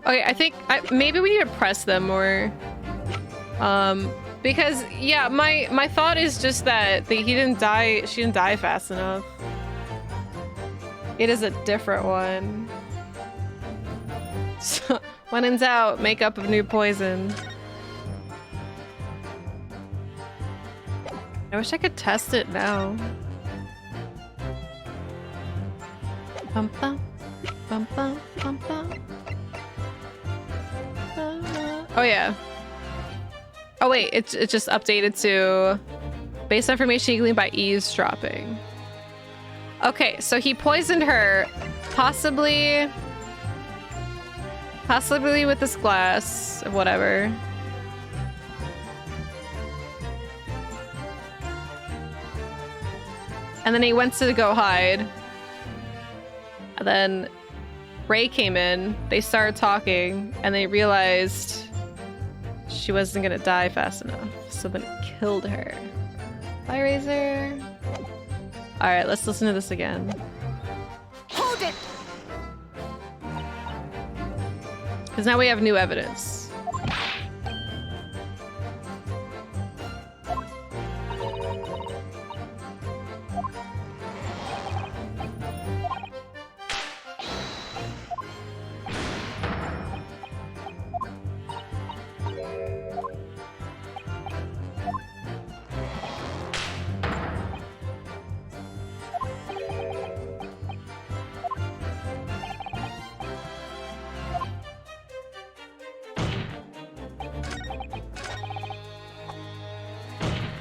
Okay, I think maybe we need to press them more. Because yeah, my thought is just that he didn't die. She didn't die fast enough. It is a different one. So, when in doubt, make up a new poison. I wish I could test it now. Bum bum bum bum bum bum. Oh yeah. Oh wait, it's just updated to based on information gleaned by eavesdropping. Okay, so he poisoned her, possibly with this glass or whatever. And then he went to go hide. And then Ray came in, they started talking, and they realized she wasn't gonna die fast enough. So then it killed her. Bye, Razor. Alright, let's listen to this again. Hold it! Because now we have new evidence.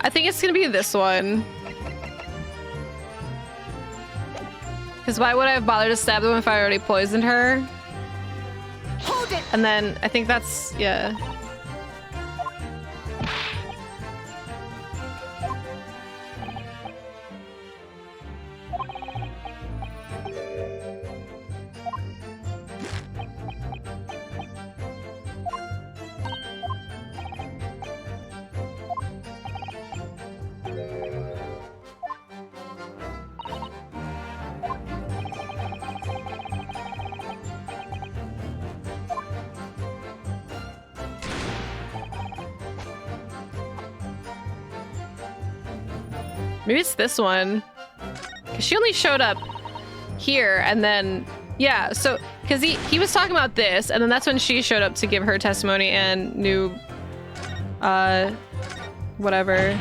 I think it's gonna be this one. Because why would I have bothered to stab them if I already poisoned her? Hold it! And then I think that's, yeah. Maybe it's this one. Because she only showed up here and then... Yeah, so... Because he was talking about this, and then that's when she showed up to give her testimony and knew... whatever.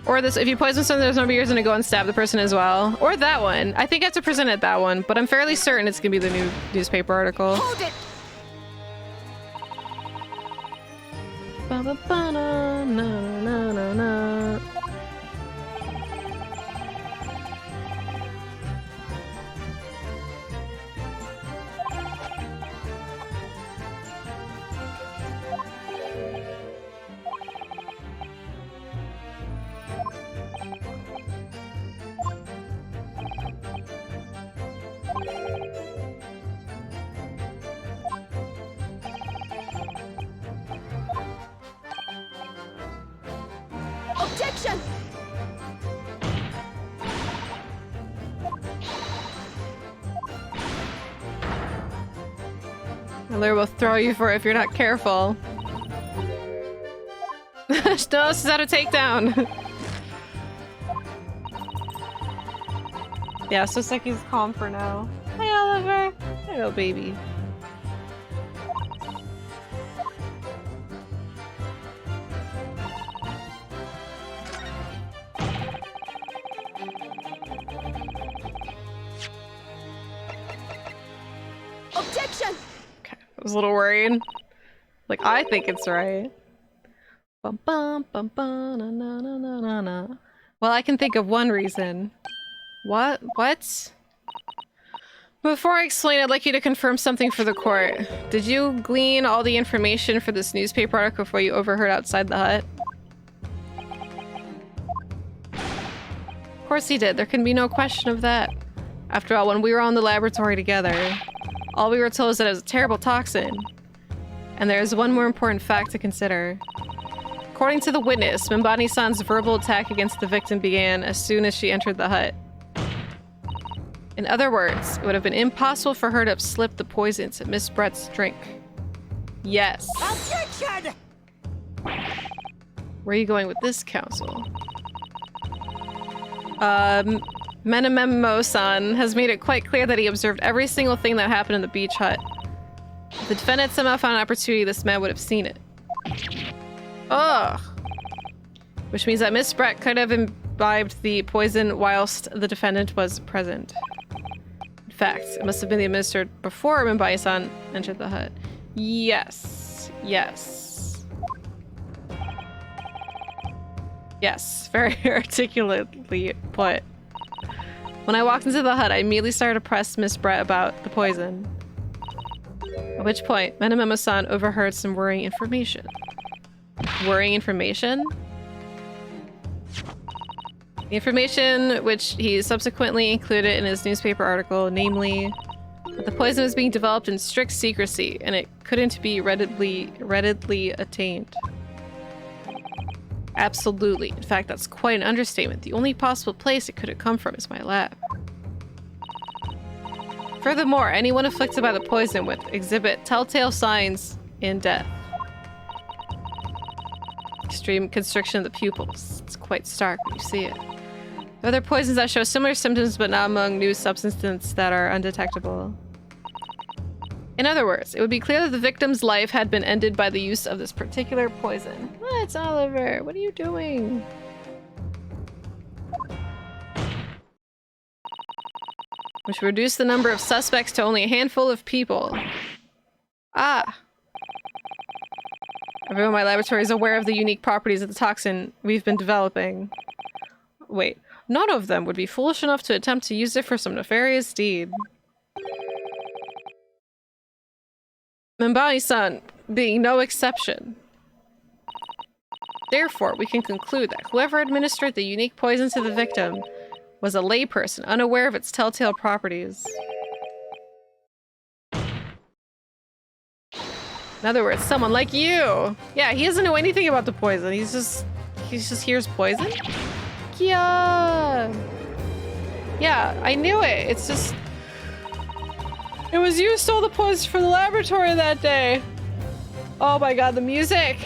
Or this, if you poison someone, there's no years gonna go and stab the person as well. Or that one. I think I have to present it that one, but I'm fairly certain it's gonna be the new newspaper article. Hold it! Ba-ba-ba-na-na-na-na-na. Objection! My lawyer will throw you for it if you're not careful. she's at a takedown. Yeah, so Seki's calm for now. Hi, Oliver. Hello, baby. Objection! Okay, I was a little worried. Like, I think it's right. Bum bum bum bum na na na na na na. Well, I can think of one reason. What? What? Before I explain, I'd like you to confirm something for the court. Did you glean all the information for this newspaper article before you overheard outside the hut? Of course he did. There can be no question of that. After all, when we were on the laboratory together, all we were told is that it was a terrible toxin. And there is one more important fact to consider. According to the witness, Mimbani-san's verbal attack against the victim began as soon as she entered the hut. In other words, it would have been impossible for her to have slipped the poison to Miss Brett's drink. Yes. Objection! Where are you going with this, counsel? Menememo-san has made it quite clear that he observed every single thing that happened in the beach hut. If the defendant somehow found an opportunity, this man would have seen it. Ugh. Which means that Miss Brett could have imbibed the poison whilst the defendant was present. In fact, it must have been administered before Mimbai-san entered the hut. Yes. Yes. Yes. Very articulately put. When I walked into the hut, I immediately started to press Miss Brett about the poison. At which point, Menememo-san overheard some worrying information. Worrying information? The information which he subsequently included in his newspaper article, namely, that the poison was being developed in strict secrecy and it couldn't be readily attained. Absolutely. In fact, that's quite an understatement. The only possible place it could have come from is my lab. Furthermore, anyone afflicted by the poison would exhibit telltale signs in death. Extreme constriction of the pupils. It's quite stark when you see it. There are other poisons that show similar symptoms, but not among new substances that are undetectable. In other words, it would be clear that the victim's life had been ended by the use of this particular poison. What, Oliver? What are you doing? Which would reduce the number of suspects to only a handful of people. Ah. Everyone in my laboratory is aware of the unique properties of the toxin we've been developing. Wait, none of them would be foolish enough to attempt to use it for some nefarious deed. Mimbani-san being no exception. Therefore, we can conclude that whoever administered the unique poison to the victim was a layperson unaware of its telltale properties. In other words, someone like you. Yeah, he doesn't know anything about the poison. He just hears poison. Yeah. Yeah, I knew it. It's just... It was you who stole the poison from the laboratory that day. Oh my god, the music.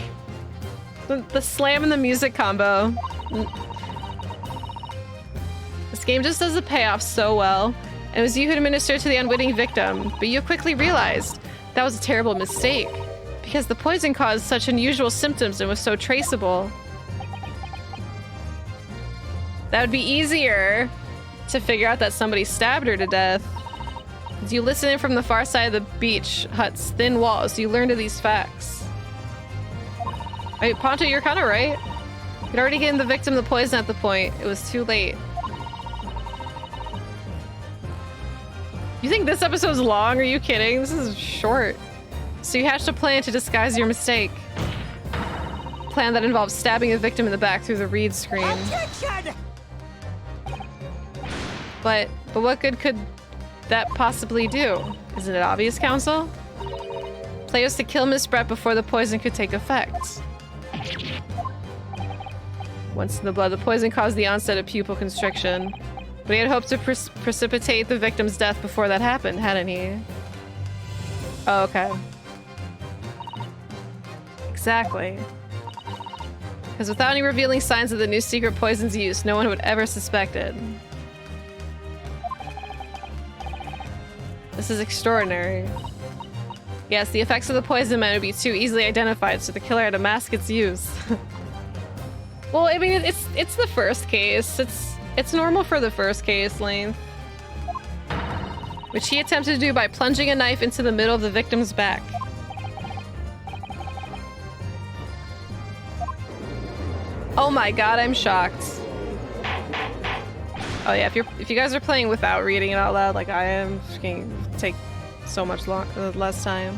The slam and the music combo. This game just does the payoff so well. And it was you who administered to the unwitting victim, but you quickly realized that was a terrible mistake. Because the poison caused such unusual symptoms and was so traceable. That would be easier to figure out that somebody stabbed her to death. As you listen in from the far side of the beach hut's thin walls, you learn of these facts. Wait, Ponto, you're kind of right. You'd already given the victim the poison at the point. It was too late. You think this episode's long? Are you kidding? This is short. So you hatched a plan to disguise your mistake. A plan that involves stabbing a victim in the back through the reed screen. Objection! But what good could that possibly do? Isn't it obvious, counsel? Play was to kill Miss Brett before the poison could take effect. Once in the blood, the poison caused the onset of pupil constriction. But he had hoped to precipitate the victim's death before that happened, hadn't he? Oh, okay. Exactly. Because without any revealing signs of the new secret poison's use, no one would ever suspect it. This is extraordinary. Yes, the effects of the poison might be too easily identified, so the killer had to mask its use. Well, I mean, it's the first case. It's normal for the first case length. Which he attempted to do by plunging a knife into the middle of the victim's back. Oh my god, I'm shocked. Oh yeah, if you guys are playing without reading it out loud like I am, it's going to take so much less time.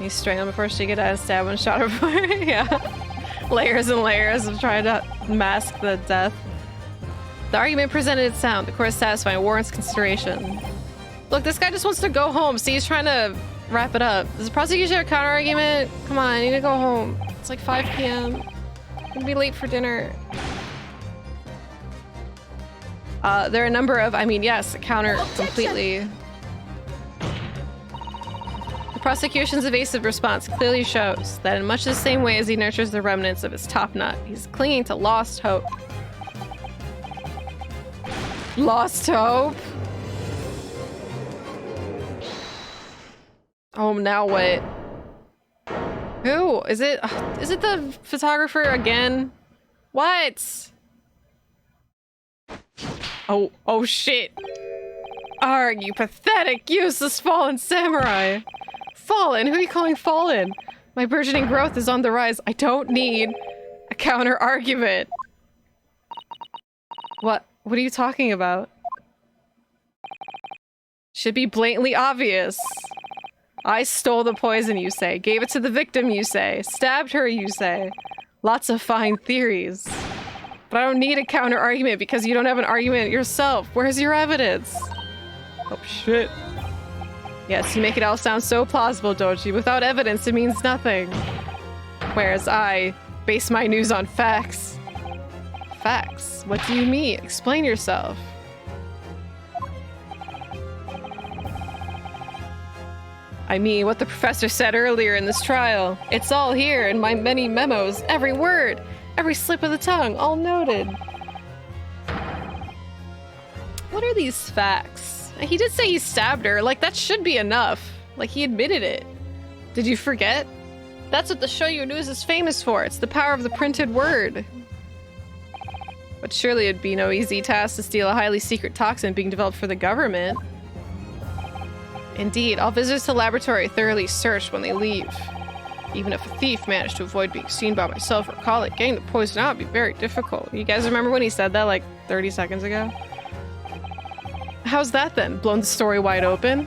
You strangle before she get out and stab and shot her before. Yeah. Layers and layers of trying to mask the death. The argument presented its sound. The court is satisfying, warrants consideration. Look, this guy just wants to go home. See, he's trying to wrap it up. Does the prosecution have a counter argument? Come on, I need to go home. It's like 5 p.m. I'm gonna be late for dinner. There are a number of, I mean, yes, a counter completely. The prosecution's evasive response clearly shows that in much the same way as he nurtures the remnants of his top nut, he's clinging to lost hope. Lost hope? Oh, now what? Who? Is it the photographer again? What? Oh shit. Arg, you pathetic, useless fallen samurai. Fallen? Who are you calling fallen? My burgeoning growth is on the rise. I don't need a counter argument. What are you talking about? Should be blatantly obvious. I stole the poison, you say. Gave it to the victim, you say. Stabbed her, you say. Lots of fine theories. But I don't need a counter argument because you don't have an argument yourself. Where's your evidence? Oh, shit. Yes, you make it all sound so plausible, don't you? Without evidence, it means nothing. Whereas I base my news on facts. Facts? What do you mean? Explain yourself. I mean, what the professor said earlier in this trial. It's all here in my many memos. Every word, every slip of the tongue, all noted. What are these facts? He did say he stabbed her. Like, that should be enough. Like, he admitted it. Did you forget? That's what the Shoyu News is famous for. It's the power of the printed word. But surely it'd be no easy task to steal a highly secret toxin being developed for the government. Indeed, all visitors to the laboratory thoroughly searched when they leave. Even if a thief managed to avoid being seen by myself or colleague, getting the poison out would be very difficult. You guys remember when he said that like 30 seconds ago? How's that then? Blown the story wide open?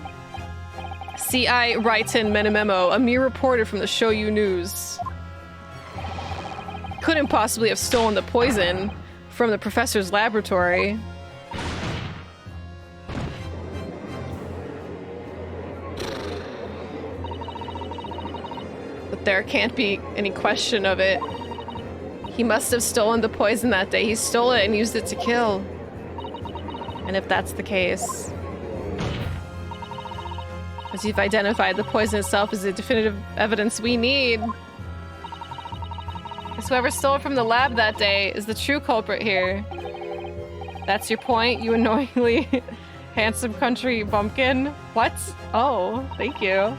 C.I. Raiten Menememo, a mere reporter from the Shoyu News, couldn't possibly have stolen the poison from the professor's laboratory. But there can't be any question of it. He must have stolen the poison that day. He stole it and used it to kill. And if that's the case, as you've identified the poison itself as the definitive evidence we need, because whoever stole it from the lab that day is the true culprit here. That's your point, you annoyingly handsome country bumpkin? What? Oh, thank you.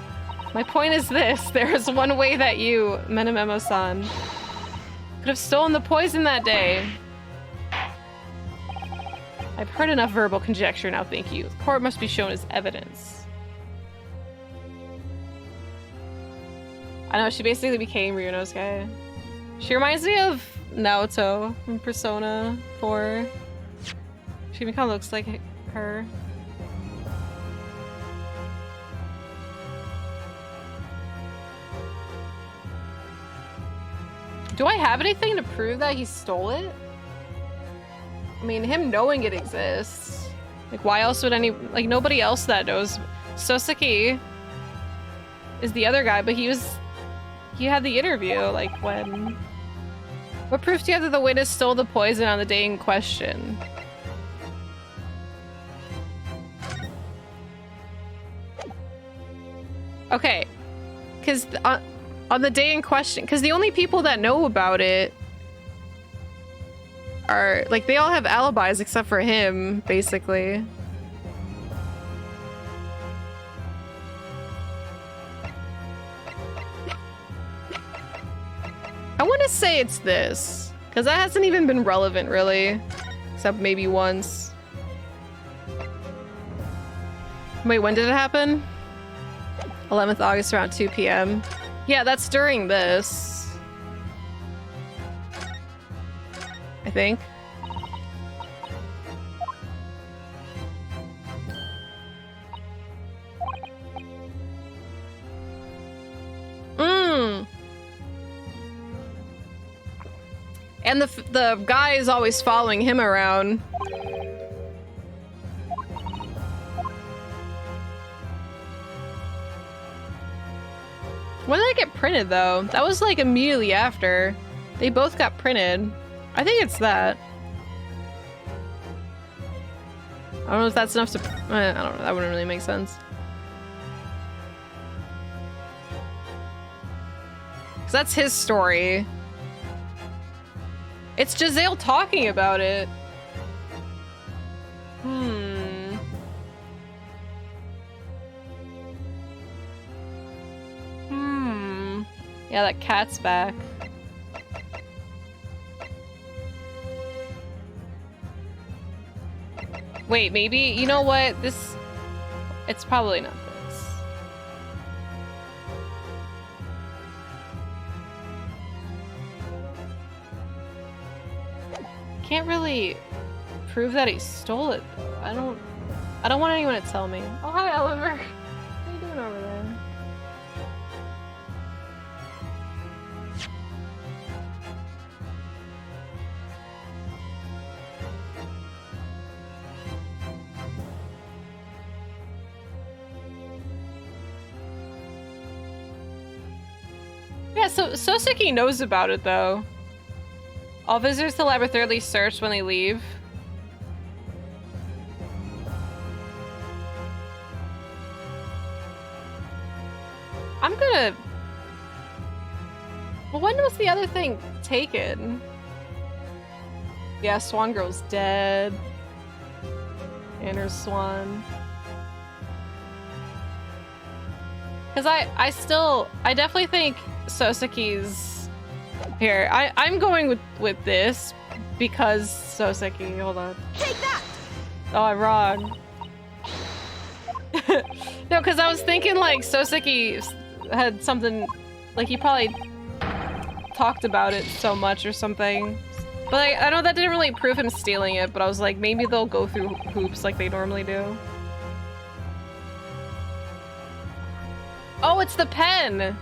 My point is this. There is one way that you, Menememo-san, could have stolen the poison that day. I've heard enough verbal conjecture now, thank you. The court must be shown as evidence. I know, she basically became Ryuno's guy. She reminds me of Naoto from Persona 4. She even kind of looks like her. Do I have anything to prove that he stole it? I mean, him knowing it exists. Like, why else would like, nobody else that knows. Soseki is the other guy, but he had the interview, like, when... What proof do you have that the witness stole the poison on the day in question? Okay. Because On the day in question, because the only people that know about it are, like, they all have alibis except for him, basically. I want to say it's this, because that hasn't even been relevant, really. Except maybe once. Wait, when did it happen? 11th August around 2 p.m. Yeah, that's during this. I think. And the guy is always following him around. When did they get printed, though? That was, like, immediately after. They both got printed. I think it's that. I don't know if that's enough to... I don't know. That wouldn't really make sense. Because that's his story. It's Giselle talking about it. Yeah, that cat's back. Wait, maybe, you know what? This... It's probably not this. Can't really prove that he stole it, though. I don't want anyone to tell me. Oh, hi, Oliver. How you doing over there? Yeah, so Soseki knows about it, though. All visitors to the lab are thoroughly searched when they leave. I'm gonna... Well, when was the other thing taken? Yeah, Swan Girl's dead. And her swan. Because I definitely think Soseki's... Here, I'm going with this because Soseki, hold on. Take that! Oh, I'm wrong. No, because I was thinking like Soseki had something, like he probably talked about it so much or something. But like, I know that didn't really prove him stealing it, but I was like, maybe they'll go through hoops like they normally do. Oh, it's the pen!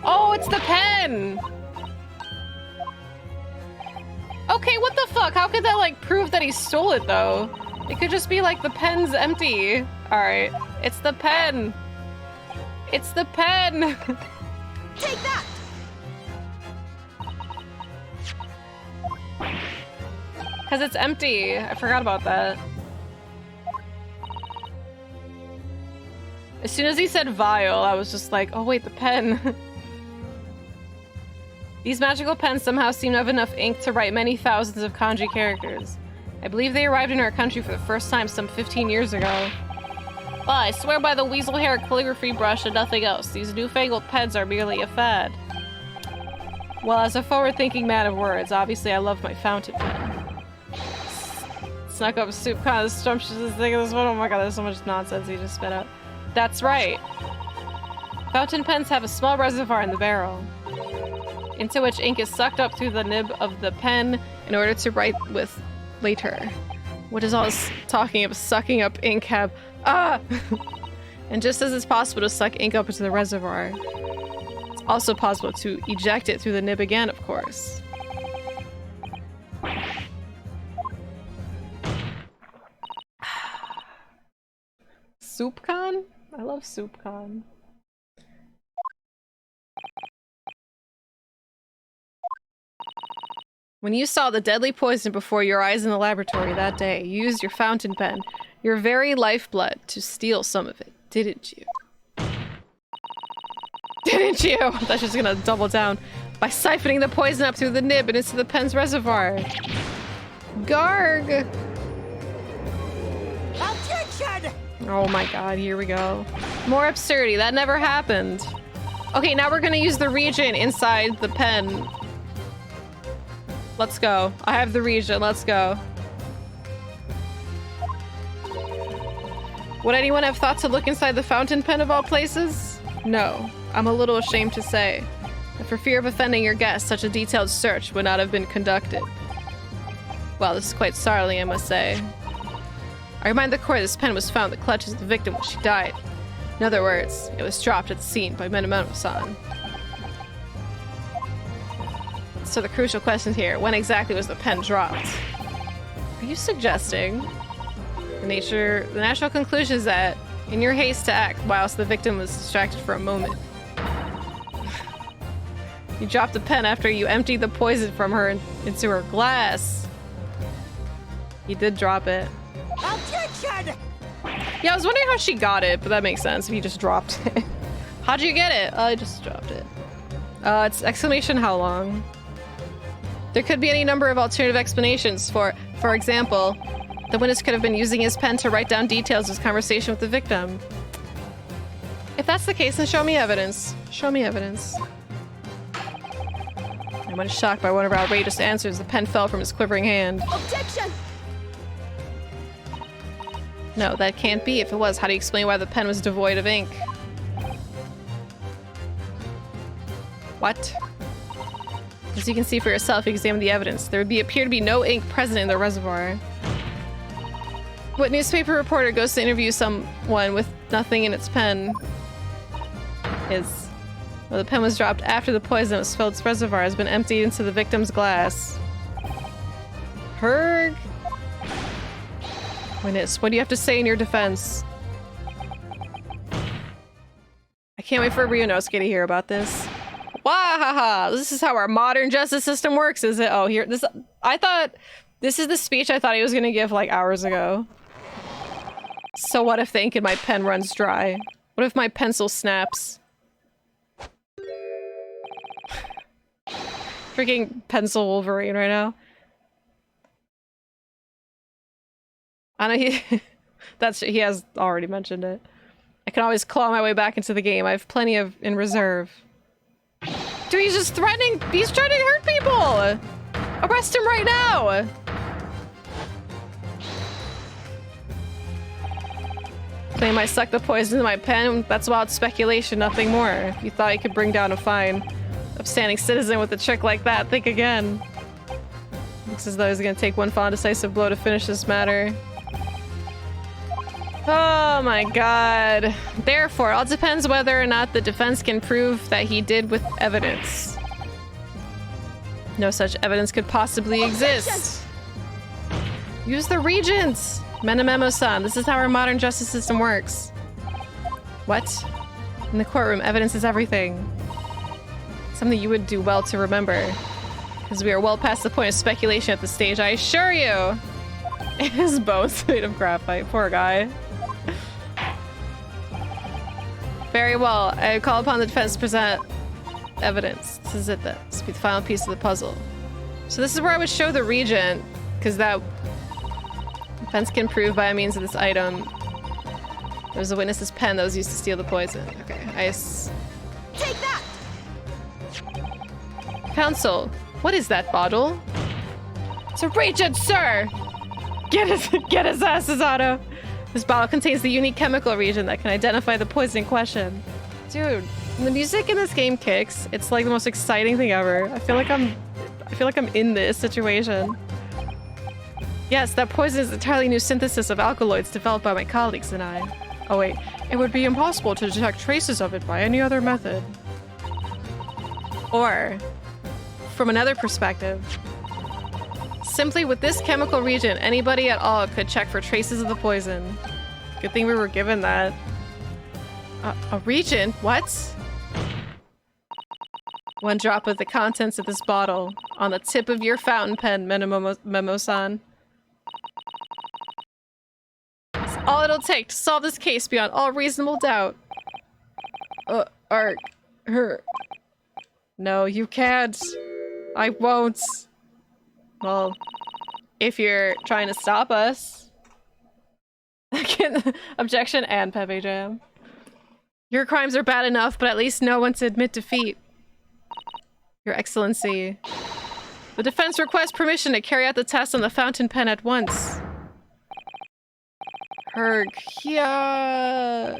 Oh, it's the pen! Okay, what the fuck? How could that, like, prove that he stole it, though? It could just be, like, the pen's empty. Alright. It's the pen! It's the pen! Take that! Because it's empty. I forgot about that. As soon as he said vial, I was just like, oh wait, the pen. These magical pens somehow seem to have enough ink to write many thousands of kanji characters. I believe they arrived in our country for the first time some 15 years ago. Well, I swear by the weasel hair calligraphy brush and nothing else. These newfangled pens are merely a fad. Well, as a forward-thinking man of words, obviously I love my fountain pen. Snuck up soup kind of scrumptious thing of this one. Oh my god, there's so much nonsense he just spit out. That's right. Fountain pens have a small reservoir in the barrel, into which ink is sucked up through the nib of the pen in order to write with later. What is all this talking of sucking up ink have? Ah! And just as it's possible to suck ink up into the reservoir, it's also possible to eject it through the nib again, of course. SoupCon? I love SoupCon. When you saw the deadly poison before your eyes in the laboratory that day, you used your fountain pen, your very lifeblood, to steal some of it, didn't you? Didn't you? That's just gonna double down. By siphoning the poison up through the nib and into the pen's reservoir. Garg! Objection! Oh my god, here we go. More absurdity. That never happened. Okay, now we're gonna use the region inside the pen. Let's go. I have the region. Let's go. Would anyone have thought to look inside the fountain pen of all places? No. I'm a little ashamed to say. And for fear of offending your guests, such a detailed search would not have been conducted. Well, this is quite startling, I must say. I remind the court this pen was found in the clutches of the victim when she died. In other words, it was dropped at the scene by Menememo-san. So the crucial question here, when exactly was the pen dropped? Are you suggesting the natural conclusion is that in your haste to act whilst the victim was distracted for a moment, you dropped the pen after you emptied the poison from her into her glass? You did drop it. Objection! Yeah, I was wondering how she got it, but that makes sense if you just dropped it. How'd you get it? I just dropped it. It's exclamation how long? There could be any number of alternative explanations. For example, the witness could have been using his pen to write down details of his conversation with the victim. If that's the case, then show me evidence. Show me evidence. I'm much shocked by one of our outrageous answers. The pen fell from his quivering hand. Objection! No, that can't be. If it was, how do you explain why the pen was devoid of ink? What? As you can see for yourself, you examine the evidence. There would appear to be no ink present in the reservoir. What newspaper reporter goes to interview someone with nothing in its pen is... Well, the pen was dropped after the poison that was filled its reservoir has been emptied into the victim's glass. Herg? Witness, what do you have to say in your defense? I can't wait for Ryunosuke to hear about this. Wahaha! This is how our modern justice system works, is it? Oh, here, this- I thought- this is the speech I thought he was gonna give like hours ago. So what if the ink in my pen runs dry? What if my pencil snaps? Freaking pencil Wolverine right now. I know he he has already mentioned it. I can always claw my way back into the game. I have plenty of in reserve. Dude, he's just threatening, he's trying to hurt people! Arrest him right now! Claim I sucked the poison into my pen. That's wild speculation, nothing more. If you thought you could bring down a fine upstanding citizen with a trick like that, think again. Looks as though he's gonna take one final decisive blow to finish this matter. Oh my god. Therefore, it all depends whether or not the defense can prove that he did with evidence. No such evidence could possibly exist. Use the regents! Menememo-san, this is how our modern justice system works. What? In the courtroom, evidence is everything. Something you would do well to remember. Because we are well past the point of speculation at this stage, I assure you! His bones made of graphite, poor guy. Very well, I call upon the defense to present evidence. This is it then. This will be the final piece of the puzzle. So this is where I would show the regent, because that defense can prove by means of this item. There's a witness's pen that was used to steal the poison. Okay, Take that! Counsel, what is that bottle? It's a regent, sir! Get his ass, Zato! This bottle contains the unique chemical region that can identify the poison in question. Dude, when the music in this game kicks, it's like the most exciting thing ever. I feel like I'm in this situation. Yes, that poison is an entirely new synthesis of alkaloids developed by my colleagues and I. Oh wait, it would be impossible to detect traces of it by any other method. Or, from another perspective, simply with this chemical region, anybody at all could check for traces of the poison. Good thing we were given that. A region? What? One drop of the contents of this bottle on the tip of your fountain pen, Menememo-san. It's all it'll take to solve this case beyond all reasonable doubt. Her. No, you can't. I won't. Well, if you're trying to stop us. Objection and Pepe Jam. Your crimes are bad enough, but at least know when to admit defeat. Your Excellency. The defense requests permission to carry out the test on the fountain pen at once. Herg. Yeah.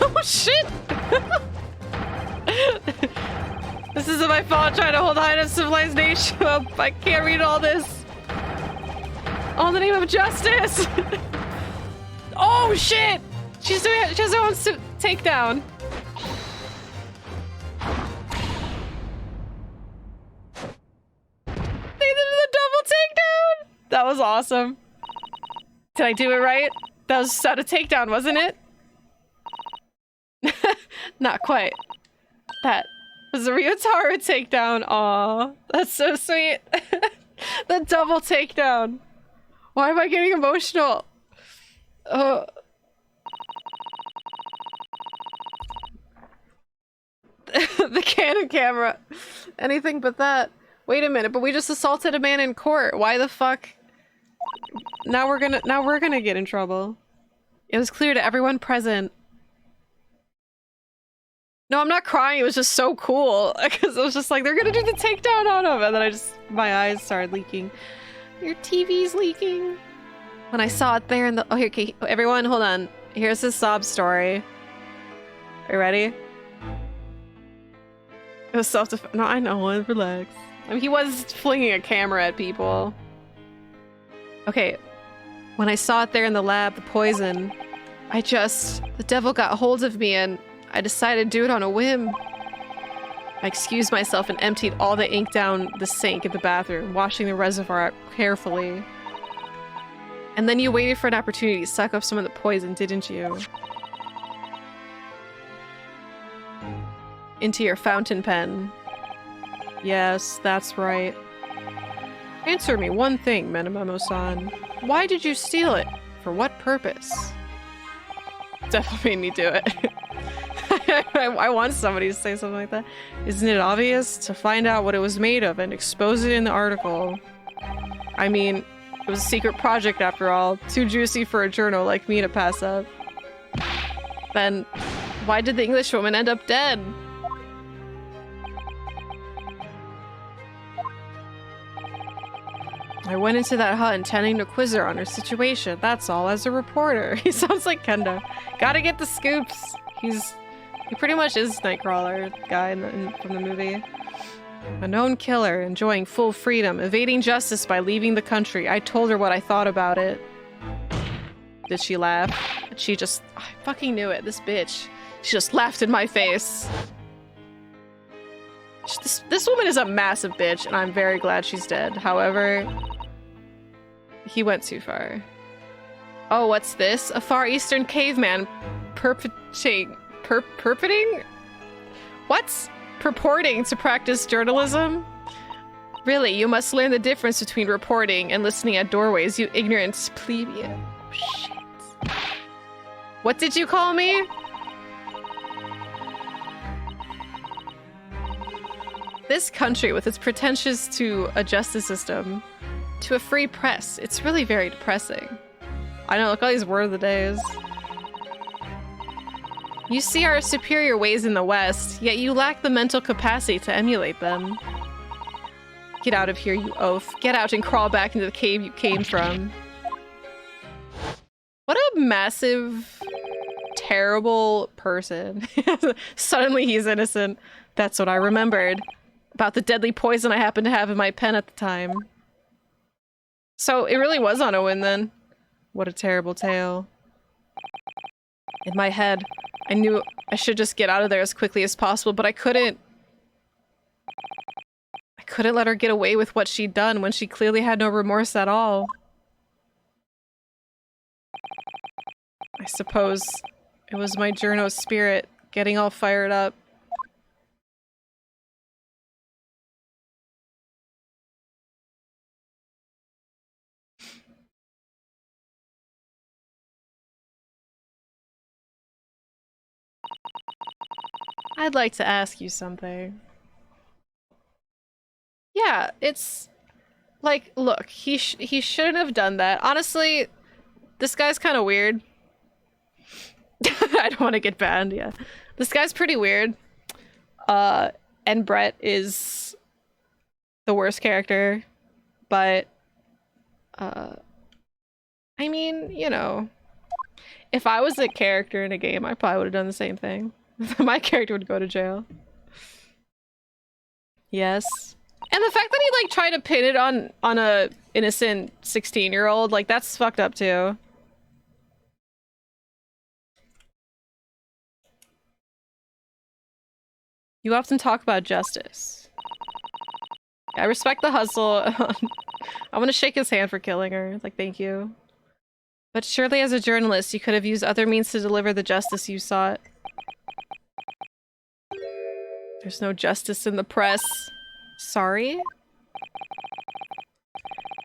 Oh shit! This isn't my fault trying to hold high enough civilization up. I can't read all this. All in the name of justice! Oh shit! She has her own takedown. They did the double takedown! That was awesome. Did I do it right? That was a takedown, wasn't it? Not quite. That was a Ryotaro takedown. Aw, that's so sweet. The double takedown. Why am I getting emotional? Oh. The Canon camera. Anything but that. Wait a minute, but we just assaulted a man in court. Why the fuck? Now we're gonna get in trouble. It was clear to everyone present. No, I'm not crying. It was just so cool because it was just like they're gonna do the takedown on him, and then my eyes started leaking. Your TV's leaking. When I saw it there in the okay, everyone, hold on. Here's his sob story. Are you ready? It was self-defense. No, I know. Relax. I mean, he was flinging a camera at people. Okay. When I saw it there in the lab, the poison, the devil got hold of me and I decided to do it on a whim. I excused myself and emptied all the ink down the sink in the bathroom, washing the reservoir out carefully. And then you waited for an opportunity to suck up some of the poison, didn't you? Into your fountain pen. Yes, that's right. Answer me one thing, Menamemo-san. Why did you steal it? For what purpose? Definitely made me do it. I want somebody to say something like that. Isn't it obvious? To find out what it was made of and expose it in the article. I mean, it was a secret project after all. Too juicy for a journal like me to pass up. Then, why did the Englishwoman end up dead? I went into that hut intending to quiz her on her situation. That's all, as a reporter. He sounds like Kendo. Gotta get the scoops. He pretty much is Nightcrawler guy from the movie. A known killer, enjoying full freedom, evading justice by leaving the country. I told her what I thought about it. Did she laugh? She just... I fucking knew it. This bitch. She just laughed in my face. This woman is a massive bitch, and I'm very glad she's dead. However, he went too far. Oh, what's this? A Far Eastern caveman purporting? What? Purporting to practice journalism? Really, you must learn the difference between reporting and listening at doorways, you ignorant plebeian. Oh, shit. What did you call me? This country, with its pretensions to a justice system, to a free press, it's really very depressing. I know, look at all these word of the days. You see our superior ways in the West, yet you lack the mental capacity to emulate them. Get out of here, you oaf. Get out and crawl back into the cave you came from. What a massive, terrible person. Suddenly he's innocent. That's what I remembered. About the deadly poison I happened to have in my pen at the time. So it really was on Owen then. What a terrible tale. In my head, I knew I should just get out of there as quickly as possible, but I couldn't. I couldn't let her get away with what she'd done when she clearly had no remorse at all. I suppose it was my journo spirit getting all fired up. I'd like to ask you something. Yeah, it's like, look, he shouldn't have done that. Honestly, this guy's kind of weird. I don't want to get banned. Yeah, this guy's pretty weird. And Brett is the worst character, but I mean, you know, if I was a character in a game, I probably would have done the same thing. My character would go to jail. Yes. And the fact that he like tried to pin it on a innocent 16-year-old, like that's fucked up too. You often talk about justice. I respect the hustle. I want to shake his hand for killing her. Like, thank you. But surely as a journalist, you could have used other means to deliver the justice you sought. There's no justice in the press. Sorry?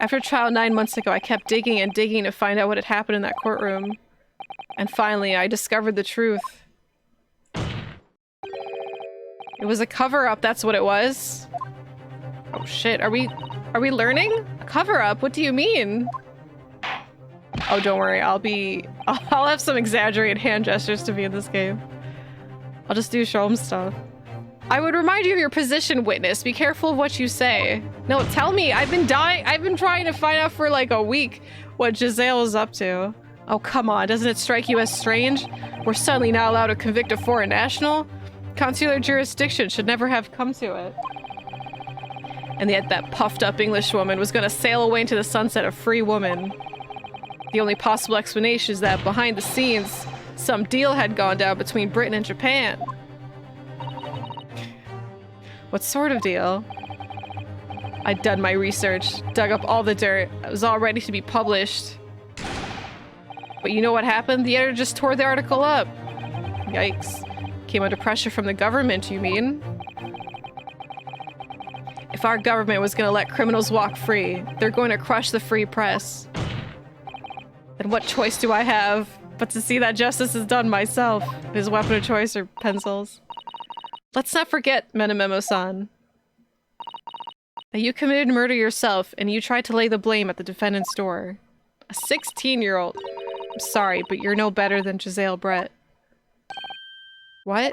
After trial 9 months ago, I kept digging and digging to find out what had happened in that courtroom. And finally, I discovered the truth. It was a cover-up, that's what it was. Oh shit, are we learning? A cover-up? What do you mean? Oh, don't worry, I'll have some exaggerated hand gestures to be in this game. I'll just do show 'em stuff. I would remind you of your position, witness. Be careful of what you say. No, tell me, I've been trying to find out for like a week what Giselle is up to. Oh, come on, doesn't it strike you as strange? We're suddenly not allowed to convict a foreign national? Consular jurisdiction should never have come to it. And yet that puffed up English woman was gonna sail away into the sunset a free woman. The only possible explanation is that behind the scenes, some deal had gone down between Britain and Japan. What sort of deal? I'd done my research, dug up all the dirt. I was all ready to be published. But you know what happened? The editor just tore the article up. Yikes. Came under pressure from the government, you mean? If our government was going to let criminals walk free, they're going to crush the free press. Then what choice do I have but to see that justice is done myself? His weapon of choice are pencils. Let's not forget, Menememo-san, that you committed murder yourself and you tried to lay the blame at the defendant's door. A 16-year-old. I'm sorry, but you're no better than Giselle Brett. What?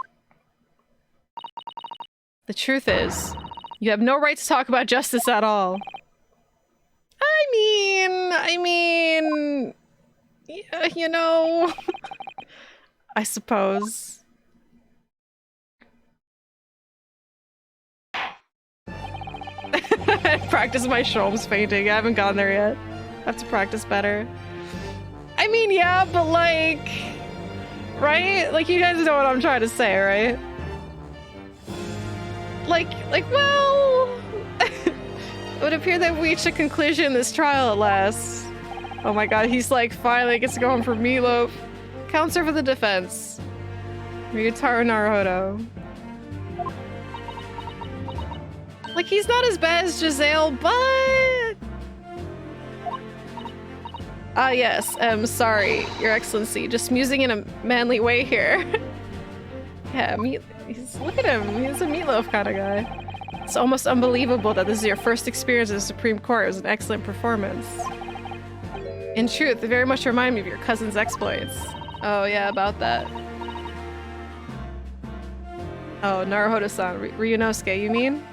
The truth is, you have no right to talk about justice at all. I mean, yeah, you know, I suppose. Practice my Sholmes painting. I haven't gone there yet. I have to practice better. I mean, yeah, but like, right? Like, you guys know what I'm trying to say, right? Like, well, it would appear that we reached a conclusion in this trial at last. Oh my god, he's like, finally gets going for Meatloaf. Counselor for the defense. Ryutaro Naruhodo. Like, he's not as bad as Giselle, but... Ah, yes, sorry, Your Excellency. Just musing in a manly way here. Yeah, look at him. He's a Meatloaf kind of guy. It's almost unbelievable that this is your first experience at the Supreme Court. It was an excellent performance. In truth, it very much reminded me of your cousin's exploits. Oh, yeah, about that. Oh, Naruhodo-san. Ryunosuke, you mean?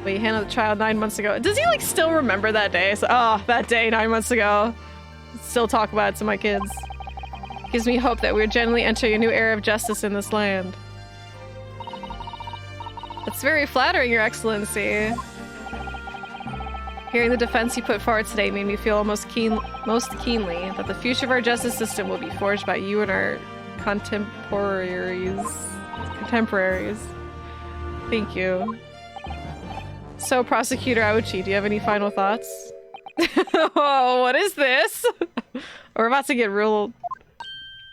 Wait, you handled the trial 9 months ago. Does he, like, still remember that day? So, oh, that day 9 months ago. Still talk about it to my kids. Gives me hope that we're generally entering a new era of justice in this land. That's very flattering, Your Excellency. Hearing the defense you put forward today made me feel most keenly that the future of our justice system will be forged by you and our contemporaries. Thank you. So, Prosecutor Aochi, do you have any final thoughts? Oh, what is this? We're about to get real...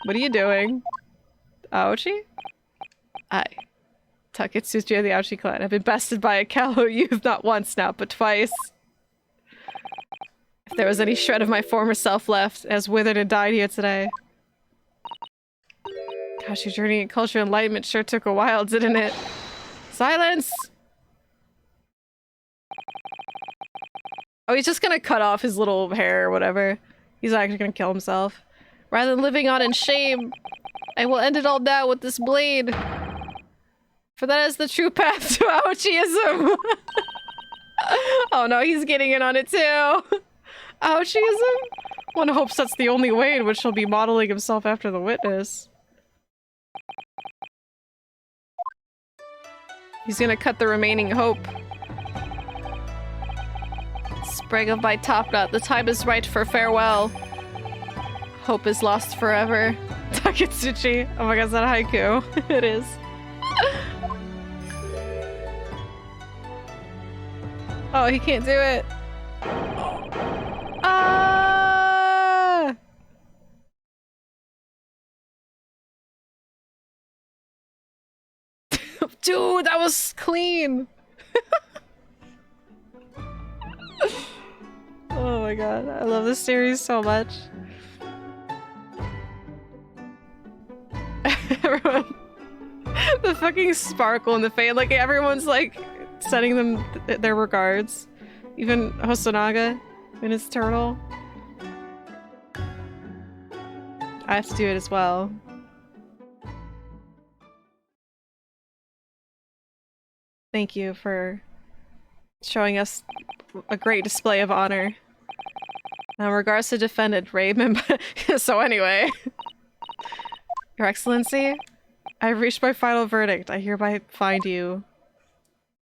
What are you doing? Aochi? Aye. Taketsuchi of the Aochi clan have been bested by a callow youth not once now, but twice. If there was any shred of my former self left, it has withered and died here today. Gosh, your journey in culture enlightenment sure took a while, didn't it? Silence! Oh, he's just gonna cut off his little hair or whatever. He's actually gonna kill himself. Rather than living on in shame, I will end it all now with this blade. For that is the true path to Aochiism. Oh no, he's getting in on it too. Aochiism? One hopes that's the only way in which he'll be modeling himself after the witness. He's gonna cut the remaining hope. Sprig of my top knot, the time is right for farewell. Hope is lost forever. Taketsuchi. Oh my god, is that a haiku? It is. Oh, he can't do it. Ah! Dude, that was clean. Oh my god, I love this series so much. Everyone, the fucking sparkle in the face, like everyone's like sending them their regards. Even Hosonaga and his turtle. I have to do it as well. Thank you for showing us a great display of honor. Regards to defendant, Raymond. So anyway. Your Excellency, I've reached my final verdict. I hereby find you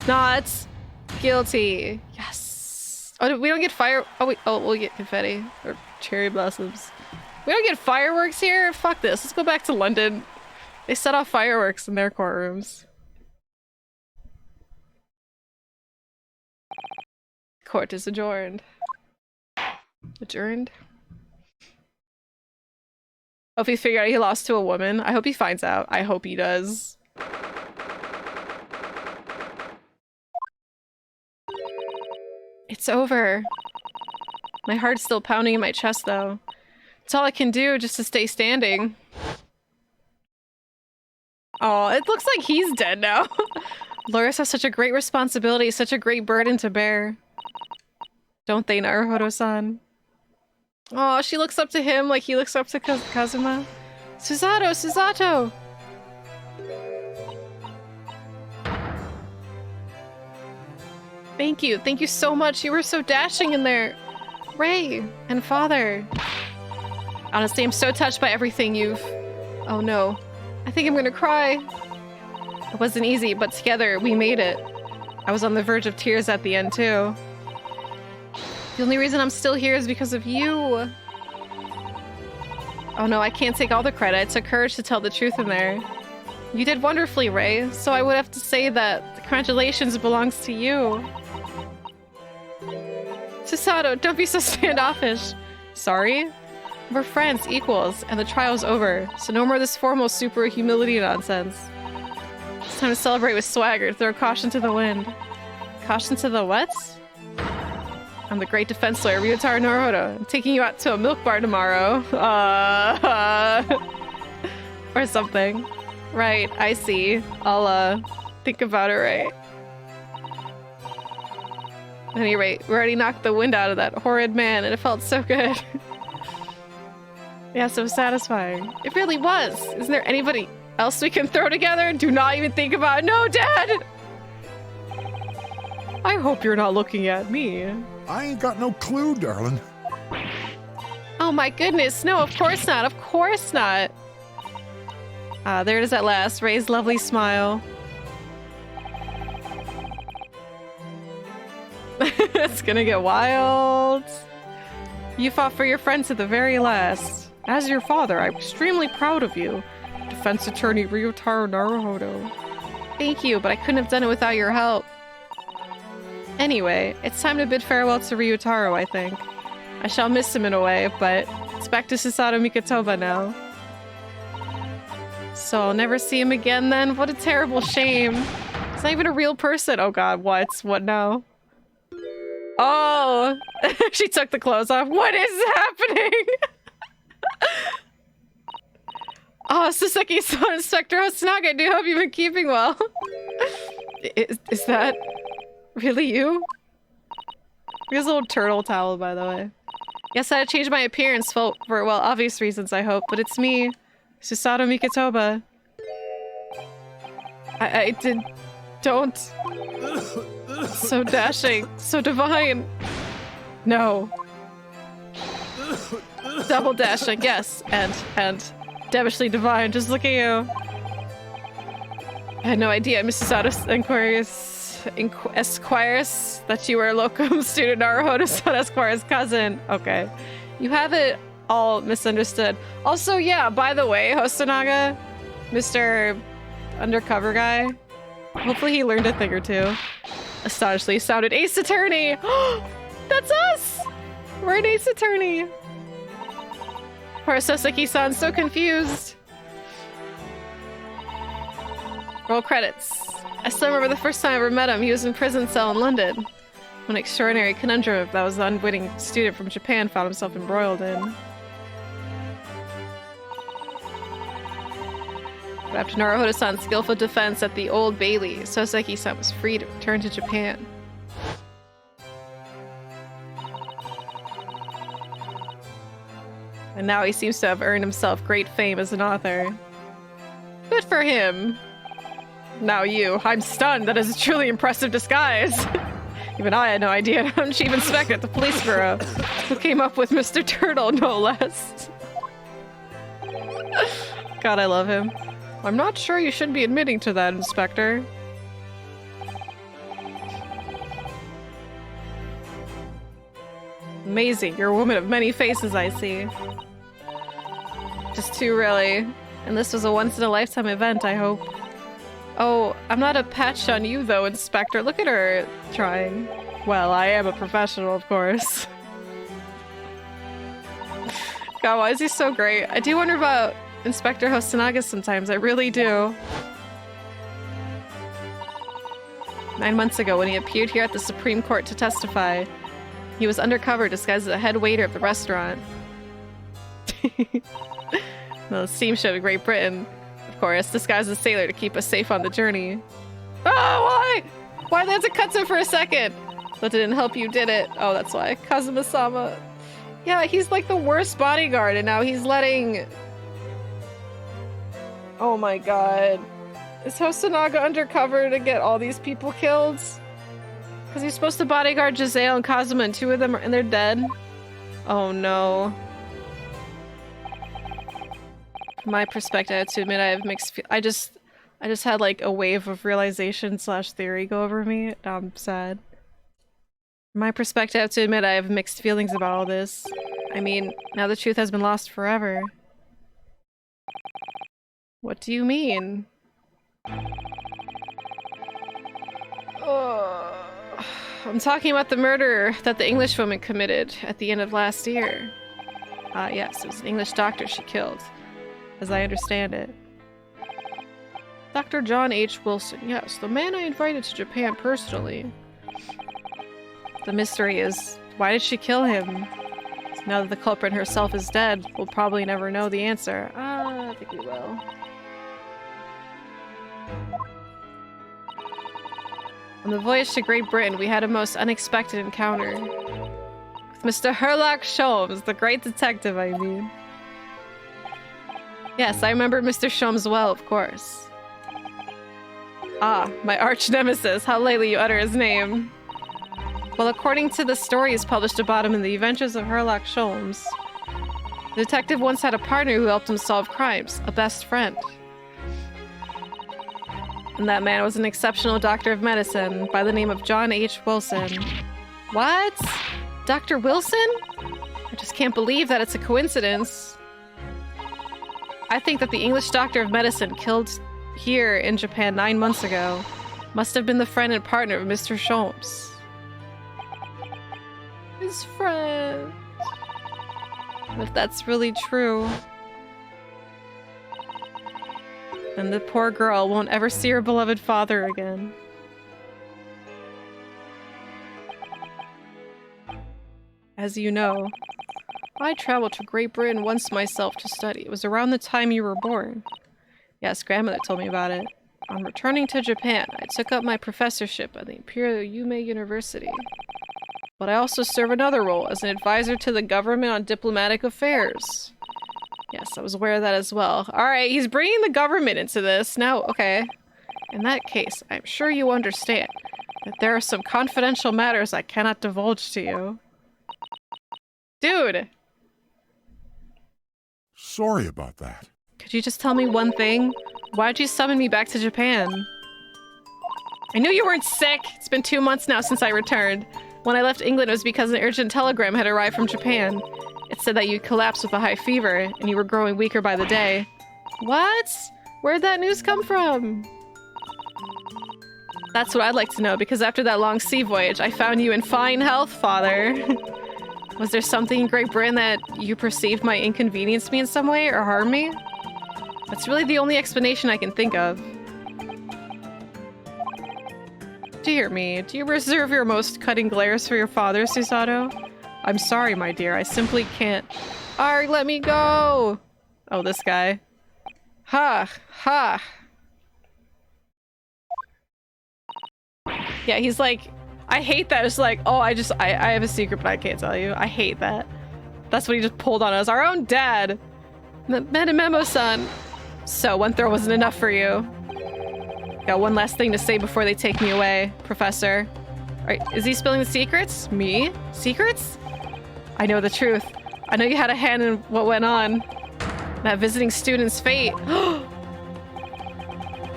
not guilty. Yes. Oh, we don't get fire. Oh, wait. Oh, we'll get confetti or cherry blossoms. We don't get fireworks here? Fuck this. Let's go back to London. They set off fireworks in their courtrooms. Court is adjourned. Adjourned? Oh, if he figured out he lost to a woman. I hope he finds out. I hope he does. It's over. My heart's still pounding in my chest, though. It's all I can do just to stay standing. Oh, it looks like he's dead now. Loris has such a great responsibility, such a great burden to bear. Don't they, Naruhodo-san? Oh, she looks up to him like he looks up to Kazuma. Susato! Susato! Thank you. Thank you so much. You were so dashing in there. Ray and Father. Honestly, I'm so touched by everything you've... Oh no. I think I'm gonna cry. It wasn't easy, but together we made it. I was on the verge of tears at the end too. The only reason I'm still here is because of you. Oh no, I can't take all the credit. It took courage to tell the truth in there. You did wonderfully, Ray, so I would have to say that the congratulations belongs to you. Susato, don't be so standoffish. Sorry? We're friends, equals, and the trial's over, so no more this formal super humility nonsense. It's time to celebrate with swagger, throw caution to the wind. Caution to the what? I'm the great defense lawyer, Ryotaro Naruhodo. I'm taking you out to a milk bar tomorrow. Or something. Right, I see. I'll, think about it right. At any rate, we already knocked the wind out of that horrid man, and it felt so good. Yeah, so satisfying. It really was. Isn't there anybody else we can throw together? Do not even think about it. No, Dad! I hope you're not looking at me. I ain't got no clue, darling. Oh my goodness. No, of course not. Of course not. Ah, there it is at last. Ray's lovely smile. It's gonna get wild. You fought for your friend to the very last. As your father, I'm extremely proud of you. Defense attorney Ryotaro Naruhodo. Thank you, but I couldn't have done it without your help. Anyway, it's time to bid farewell to Ryotaro, I think. I shall miss him in a way, but it's back to Susato Mikotoba now. So I'll never see him again then? What a terrible shame. He's not even a real person. Oh god, what? What now? Oh! She took the clothes off. What is happening? Oh, Saseki-san, Inspector Hosonaga, I do hope you've been keeping well. Is that really you? He has a little turtle towel, by the way. Yes, I had changed my appearance for, well, obvious reasons, I hope, but it's me, Susato Mikitoba. Don't. So dashing, so divine. No. Double dashing, yes, and devilishly divine, just look at you. I had no idea, Mrs. Esquires, that you were a locum student Naruhodo-san Esquire's cousin. Okay. You have it all misunderstood. Also, yeah, by the way, Hosonaga, Mr. Undercover guy, hopefully he learned a thing or two. Astonishingly sounded Ace Attorney! That's us! We're an Ace Attorney! Poor Saseki-san's so confused. Roll credits. I still remember the first time I ever met him. He was in prison cell in London. An extraordinary conundrum that was the unwitting student from Japan found himself embroiled in. But after Naruhodo-san's skillful defense at the Old Bailey, Soseki-san was free to return to Japan. And now he seems to have earned himself great fame as an author. Good for him! Now you. I'm stunned. That is a truly impressive disguise. Even I had no idea. I'm chief inspector at the police bureau. Who came up with Mr. Turtle, no less. God, I love him. I'm not sure you should be admitting to that, Inspector. Amazing. You're a woman of many faces, I see. Just two, really. And this was a once-in-a-lifetime event, I hope. Oh, I'm not a patch on you, though, Inspector. Look at her trying. Well, I am a professional, of course. God, why is he so great? I do wonder about Inspector Hosonaga sometimes. I really do. 9 months ago, when he appeared here at the Supreme Court to testify, he was undercover disguised as a head waiter of the restaurant. The steamship of Great Britain, of course, disguised as a sailor to keep us safe on the journey. Oh, why? Why they had to cut him for a second? That didn't help you, did it? Oh, that's why. Kazuma-sama. Yeah, he's like the worst bodyguard, and now he's letting... Oh my god. Is Hosonaga undercover to get all these people killed? Because he's supposed to bodyguard Giselle and Kazuma, and two of them are, and they're dead? Oh no. From my perspective, I have to admit I have mixed I just had like a wave of realization / theory go over me. Now I'm sad. From my perspective, I have to admit I have mixed feelings about all this. I mean, now the truth has been lost forever. What do you mean? I'm talking about the murder that the English woman committed at the end of last year. Yes, it was an English doctor she killed, as I understand it. Dr. John H. Wilson, yes, the man I invited to Japan personally. The mystery is, why did she kill him? Now that the culprit herself is dead, we'll probably never know the answer. I think we will. On the voyage to Great Britain, we had a most unexpected encounter. With Mr. Herlock Sholmes, the great detective, I mean. Yes, I remember Mr. Sholmes well, of course. Ah, my arch nemesis, how lately you utter his name. Well, according to the stories published about him in The Adventures of Herlock Sholmes, the detective once had a partner who helped him solve crimes, a best friend. And that man was an exceptional doctor of medicine by the name of John H. Wilson. What? Dr. Wilson? I just can't believe that it's a coincidence. I think that the English doctor of medicine killed here in Japan 9 months ago must have been the friend and partner of Mr. Sholmes. His friend. If that's really true. And the poor girl won't ever see her beloved father again. As you know, I traveled to Great Britain once myself to study. It was around the time you were born. Yes, grandmother told me about it. On returning to Japan, I took up my professorship at the Imperial Yume University. But I also serve another role as an advisor to the government on diplomatic affairs. Yes, I was aware of that as well. Alright, he's bringing the government into this. Now, okay. In that case, I'm sure you understand that there are some confidential matters I cannot divulge to you. Dude! Sorry about that. Could you just tell me one thing? Why'd you summon me back to Japan? I knew you weren't sick! It's been 2 months now since I returned. When I left England, it was because an urgent telegram had arrived from Japan. It said that you collapsed with a high fever, and you were growing weaker by the day. What? Where'd that news come from? That's what I'd like to know, because after that long sea voyage, I found you in fine health, father. Was there something in Great Britain that you perceived might inconvenience me in some way, or harm me? That's really the only explanation I can think of. Dear me, do you reserve your most cutting glares for your father, Susato? I'm sorry, my dear, I simply can't. Arg, let me go! Oh, this guy. Ha! Ha! Yeah, he's like, I hate that. It's like, oh, I have a secret, but I can't tell you. I hate that. That's what he just pulled on us. Our own dad! Metamemo-san. So, one throw wasn't enough for you. Got one last thing to say before they take me away, Professor. Alright, is he spilling the secrets? Me? Secrets? I know the truth. I know you had a hand in what went on. That visiting student's fate.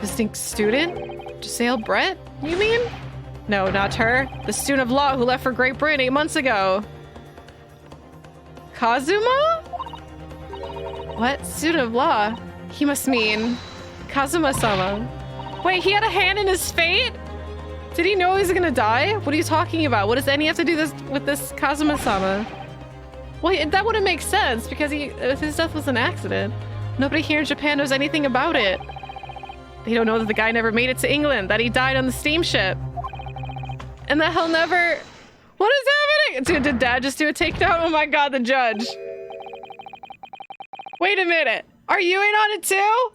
Visiting student? Giselle Brett, you mean? No, not her. The student of law who left for Great Britain 8 months ago. Kazuma? What? Student of law? He must mean Kazuma-sama. Wait, he had a hand in his fate? Did he know he was gonna die? What are you talking about? What does any have to do with this Kazuma-sama? Well, that wouldn't make sense because his death was an accident. Nobody here in Japan knows anything about it. They don't know that the guy never made it to England, that he died on the steamship. And that he'll never... What is happening? Did Dad just do a takedown? Oh my god, the judge. Wait a minute. Are you in on it too?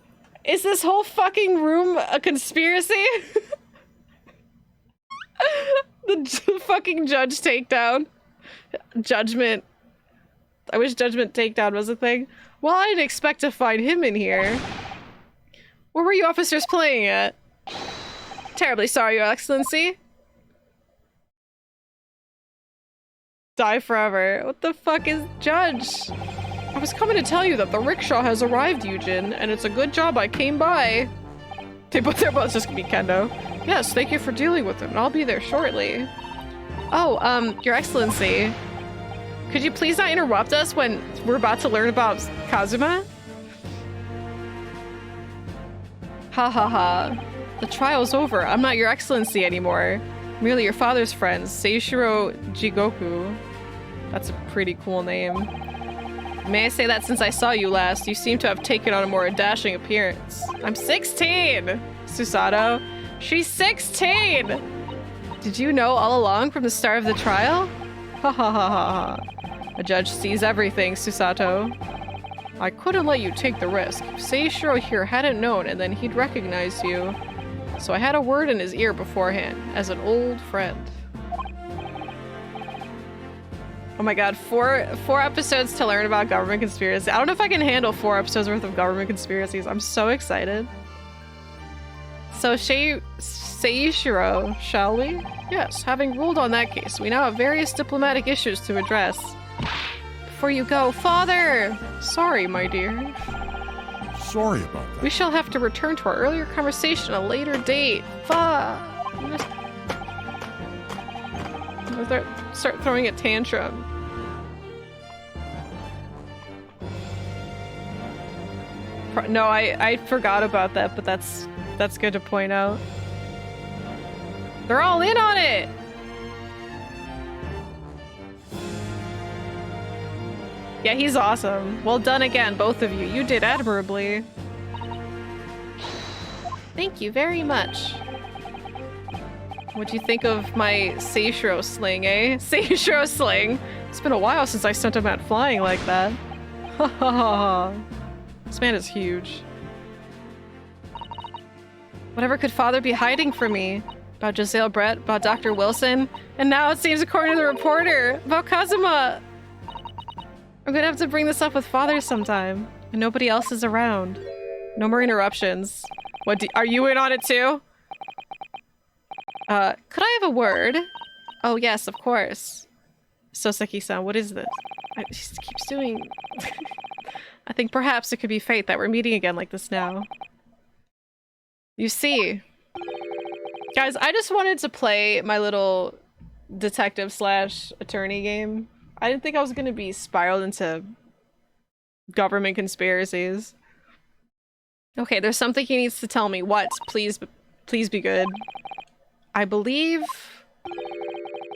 Is this whole fucking room a conspiracy? The fucking judge takedown. Judgment. I wish judgment takedown was a thing. Well, I didn't expect to find him in here. Where were you officers playing at? Terribly sorry, Your Excellency. Die forever. What the fuck is judge? I was coming to tell you that the rickshaw has arrived, Yujin, and it's a good job I came by. They're both just gonna be kendo. Yes, thank you for dealing with him. I'll be there shortly. Oh, Your Excellency. Could you please not interrupt us when we're about to learn about Kazuma? Ha ha ha. The trial's over. I'm not Your Excellency anymore. Merely your father's friend, Seishiro Jigoku. That's a pretty cool name. May I say that since I saw you last, you seem to have taken on a more dashing appearance. I'm 16! Susato. She's 16! Did you know all along from the start of the trial? Ha ha ha ha ha. A judge sees everything, Susato. I couldn't let you take the risk. Seishiro here hadn't known and then he'd recognize you. So I had a word in his ear beforehand, as an old friend. Oh my god, four episodes to learn about government conspiracy. I don't know if I can handle 4 episodes worth of government conspiracies. I'm so excited. So Seishiro, shall we? Yes, having ruled on that case, we now have various diplomatic issues to address. Before you go, Father! Sorry, my dear. Sorry about that. We shall have to return to our earlier conversation at a later date. Start throwing a tantrum. No, I forgot about that, but that's good to point out. They're all in on it! Yeah, he's awesome. Well done again, both of you. You did admirably. Thank you very much. What'd you think of my Seishiro sling, eh? Seishiro sling! It's been a while since I sent him out flying like that. Ha ha ha. This man is huge. Whatever could father be hiding from me? About Giselle Brett, about Dr. Wilson, and now it seems according to the reporter, about Kazuma! I'm gonna have to bring this up with father sometime, and nobody else is around. No more interruptions. What are you in on it too? Could I have a word? Oh yes, of course. Soseki-san, what is this? She keeps doing... I think perhaps it could be fate that we're meeting again like this now. You see... Guys, I just wanted to play my little detective/attorney game. I didn't think I was gonna be spiraled into government conspiracies. Okay, there's something he needs to tell me. What? Please be good. I believe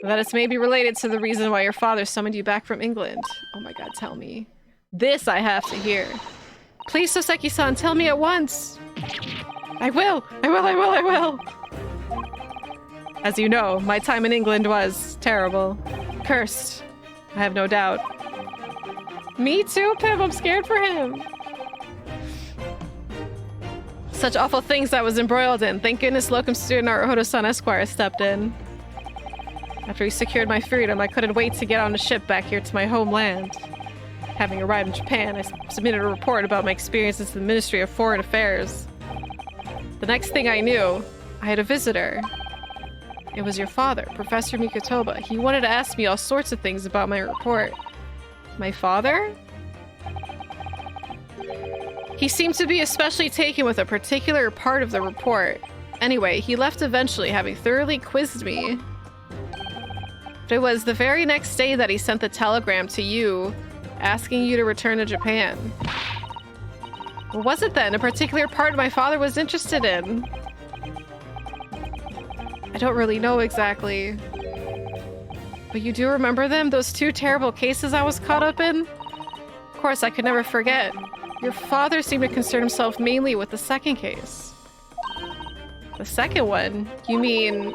that it's maybe related to the reason why your father summoned you back from England. Oh my god, tell me. This I have to hear. Please, Soseki-san, tell me at once. I will! As you know, my time in England was terrible. Cursed. I have no doubt. Me too, Pip. I'm scared for him. Such awful things I was embroiled in. Thank goodness locum student Naruhodo-san Esquire stepped in. After he secured my freedom, I couldn't wait to get on a ship back here to my homeland. Having arrived in Japan, I submitted a report about my experiences in the Ministry of Foreign Affairs. The next thing I knew, I had a visitor. It was your father, Professor Mikotoba. He wanted to ask me all sorts of things about my report. My father? He seemed to be especially taken with a particular part of the report. Anyway, he left eventually, having thoroughly quizzed me. But it was the very next day that he sent the telegram to you, asking you to return to Japan. What was it then? A particular part my father was interested in? I don't really know exactly. But you do remember them? Those two terrible cases I was caught up in? Of course, I could never forget. Your father seemed to concern himself mainly with the second case. The second one? You mean...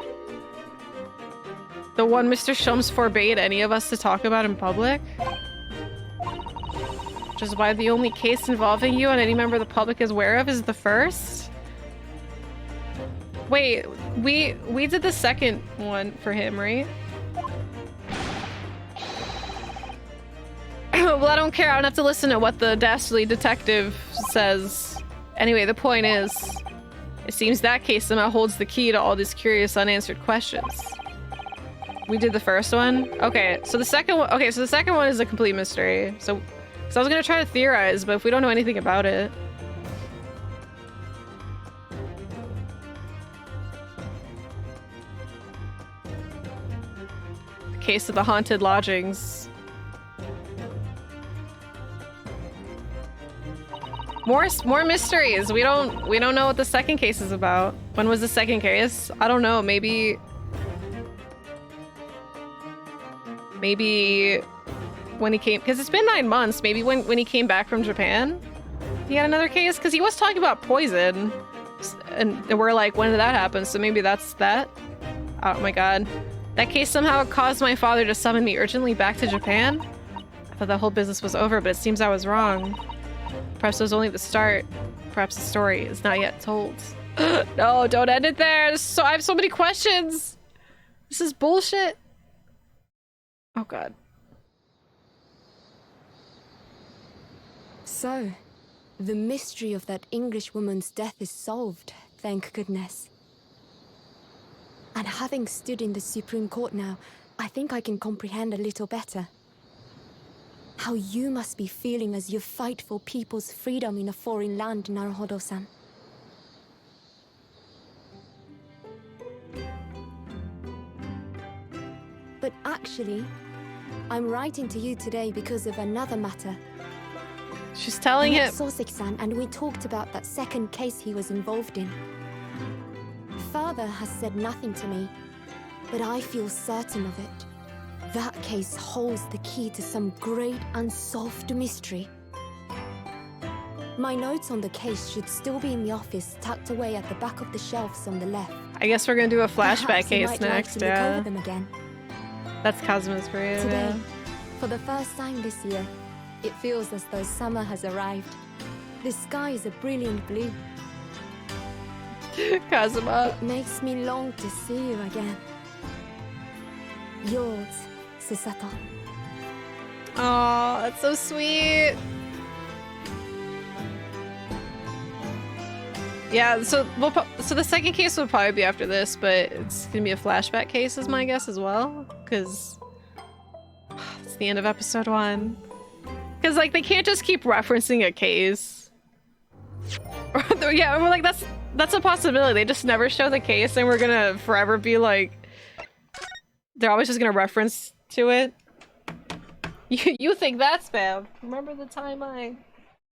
the one Mr. Shums forbade any of us to talk about in public? Which is why the only case involving you and any member of the public is aware of is the first? Wait, we did the second one for him, right? Well, I don't care. I don't have to listen to what the dastardly detective says. Anyway, the point is, it seems that case somehow holds the key to all these curious unanswered questions. We did the first one? Okay, so the second one... okay, so the second one is a complete mystery. So I was gonna try to theorize, but if we don't know anything about it... The case of the haunted lodgings. More mysteries. We don't know what the second case is about. When was the second case? I don't know. Maybe when he came, because it's been 9 months. Maybe when he came back from Japan, he had another case. Because he was talking about poison, and we're like, when did that happen? So maybe that's that. Oh my god, that case somehow caused my father to summon me urgently back to Japan. I thought the whole business was over, but it seems I was wrong. Perhaps it was only the start. Perhaps the story is not yet told. No, don't end it there. I have so many questions. This is bullshit. Oh god. So, the mystery of that English woman's death is solved, thank goodness. And having stood in the Supreme Court now, I think I can comprehend a little better. How you must be feeling as you fight for people's freedom in a foreign land, Naruhodo-san. But actually, I'm writing to you today because of another matter. She's telling him. Soseki-san, and we talked about that second case he was involved in. Father has said nothing to me, but I feel certain of it. That case holds the key to some great unsolved mystery. My notes on the case should still be in the office, tucked away at the back of the shelves on the left. I guess we're gonna do a flashback Perhaps you case might like next, to look yeah. over them again. That's Cosmo's for you, Today, yeah. for the first time this year, it feels as though summer has arrived. The sky is a brilliant blue. Cosmo. It makes me long to see you again. Yours, Susato. Oh, that's so sweet. Yeah, so so the second case will probably be after this, but it's gonna be a flashback case, is my guess as well, because it's the end of episode 1. Because like they can't just keep referencing a case. Yeah, we're like that's a possibility. They just never show the case, and we're gonna forever be like they're always just gonna reference to it. You think that's bad? Remember the time I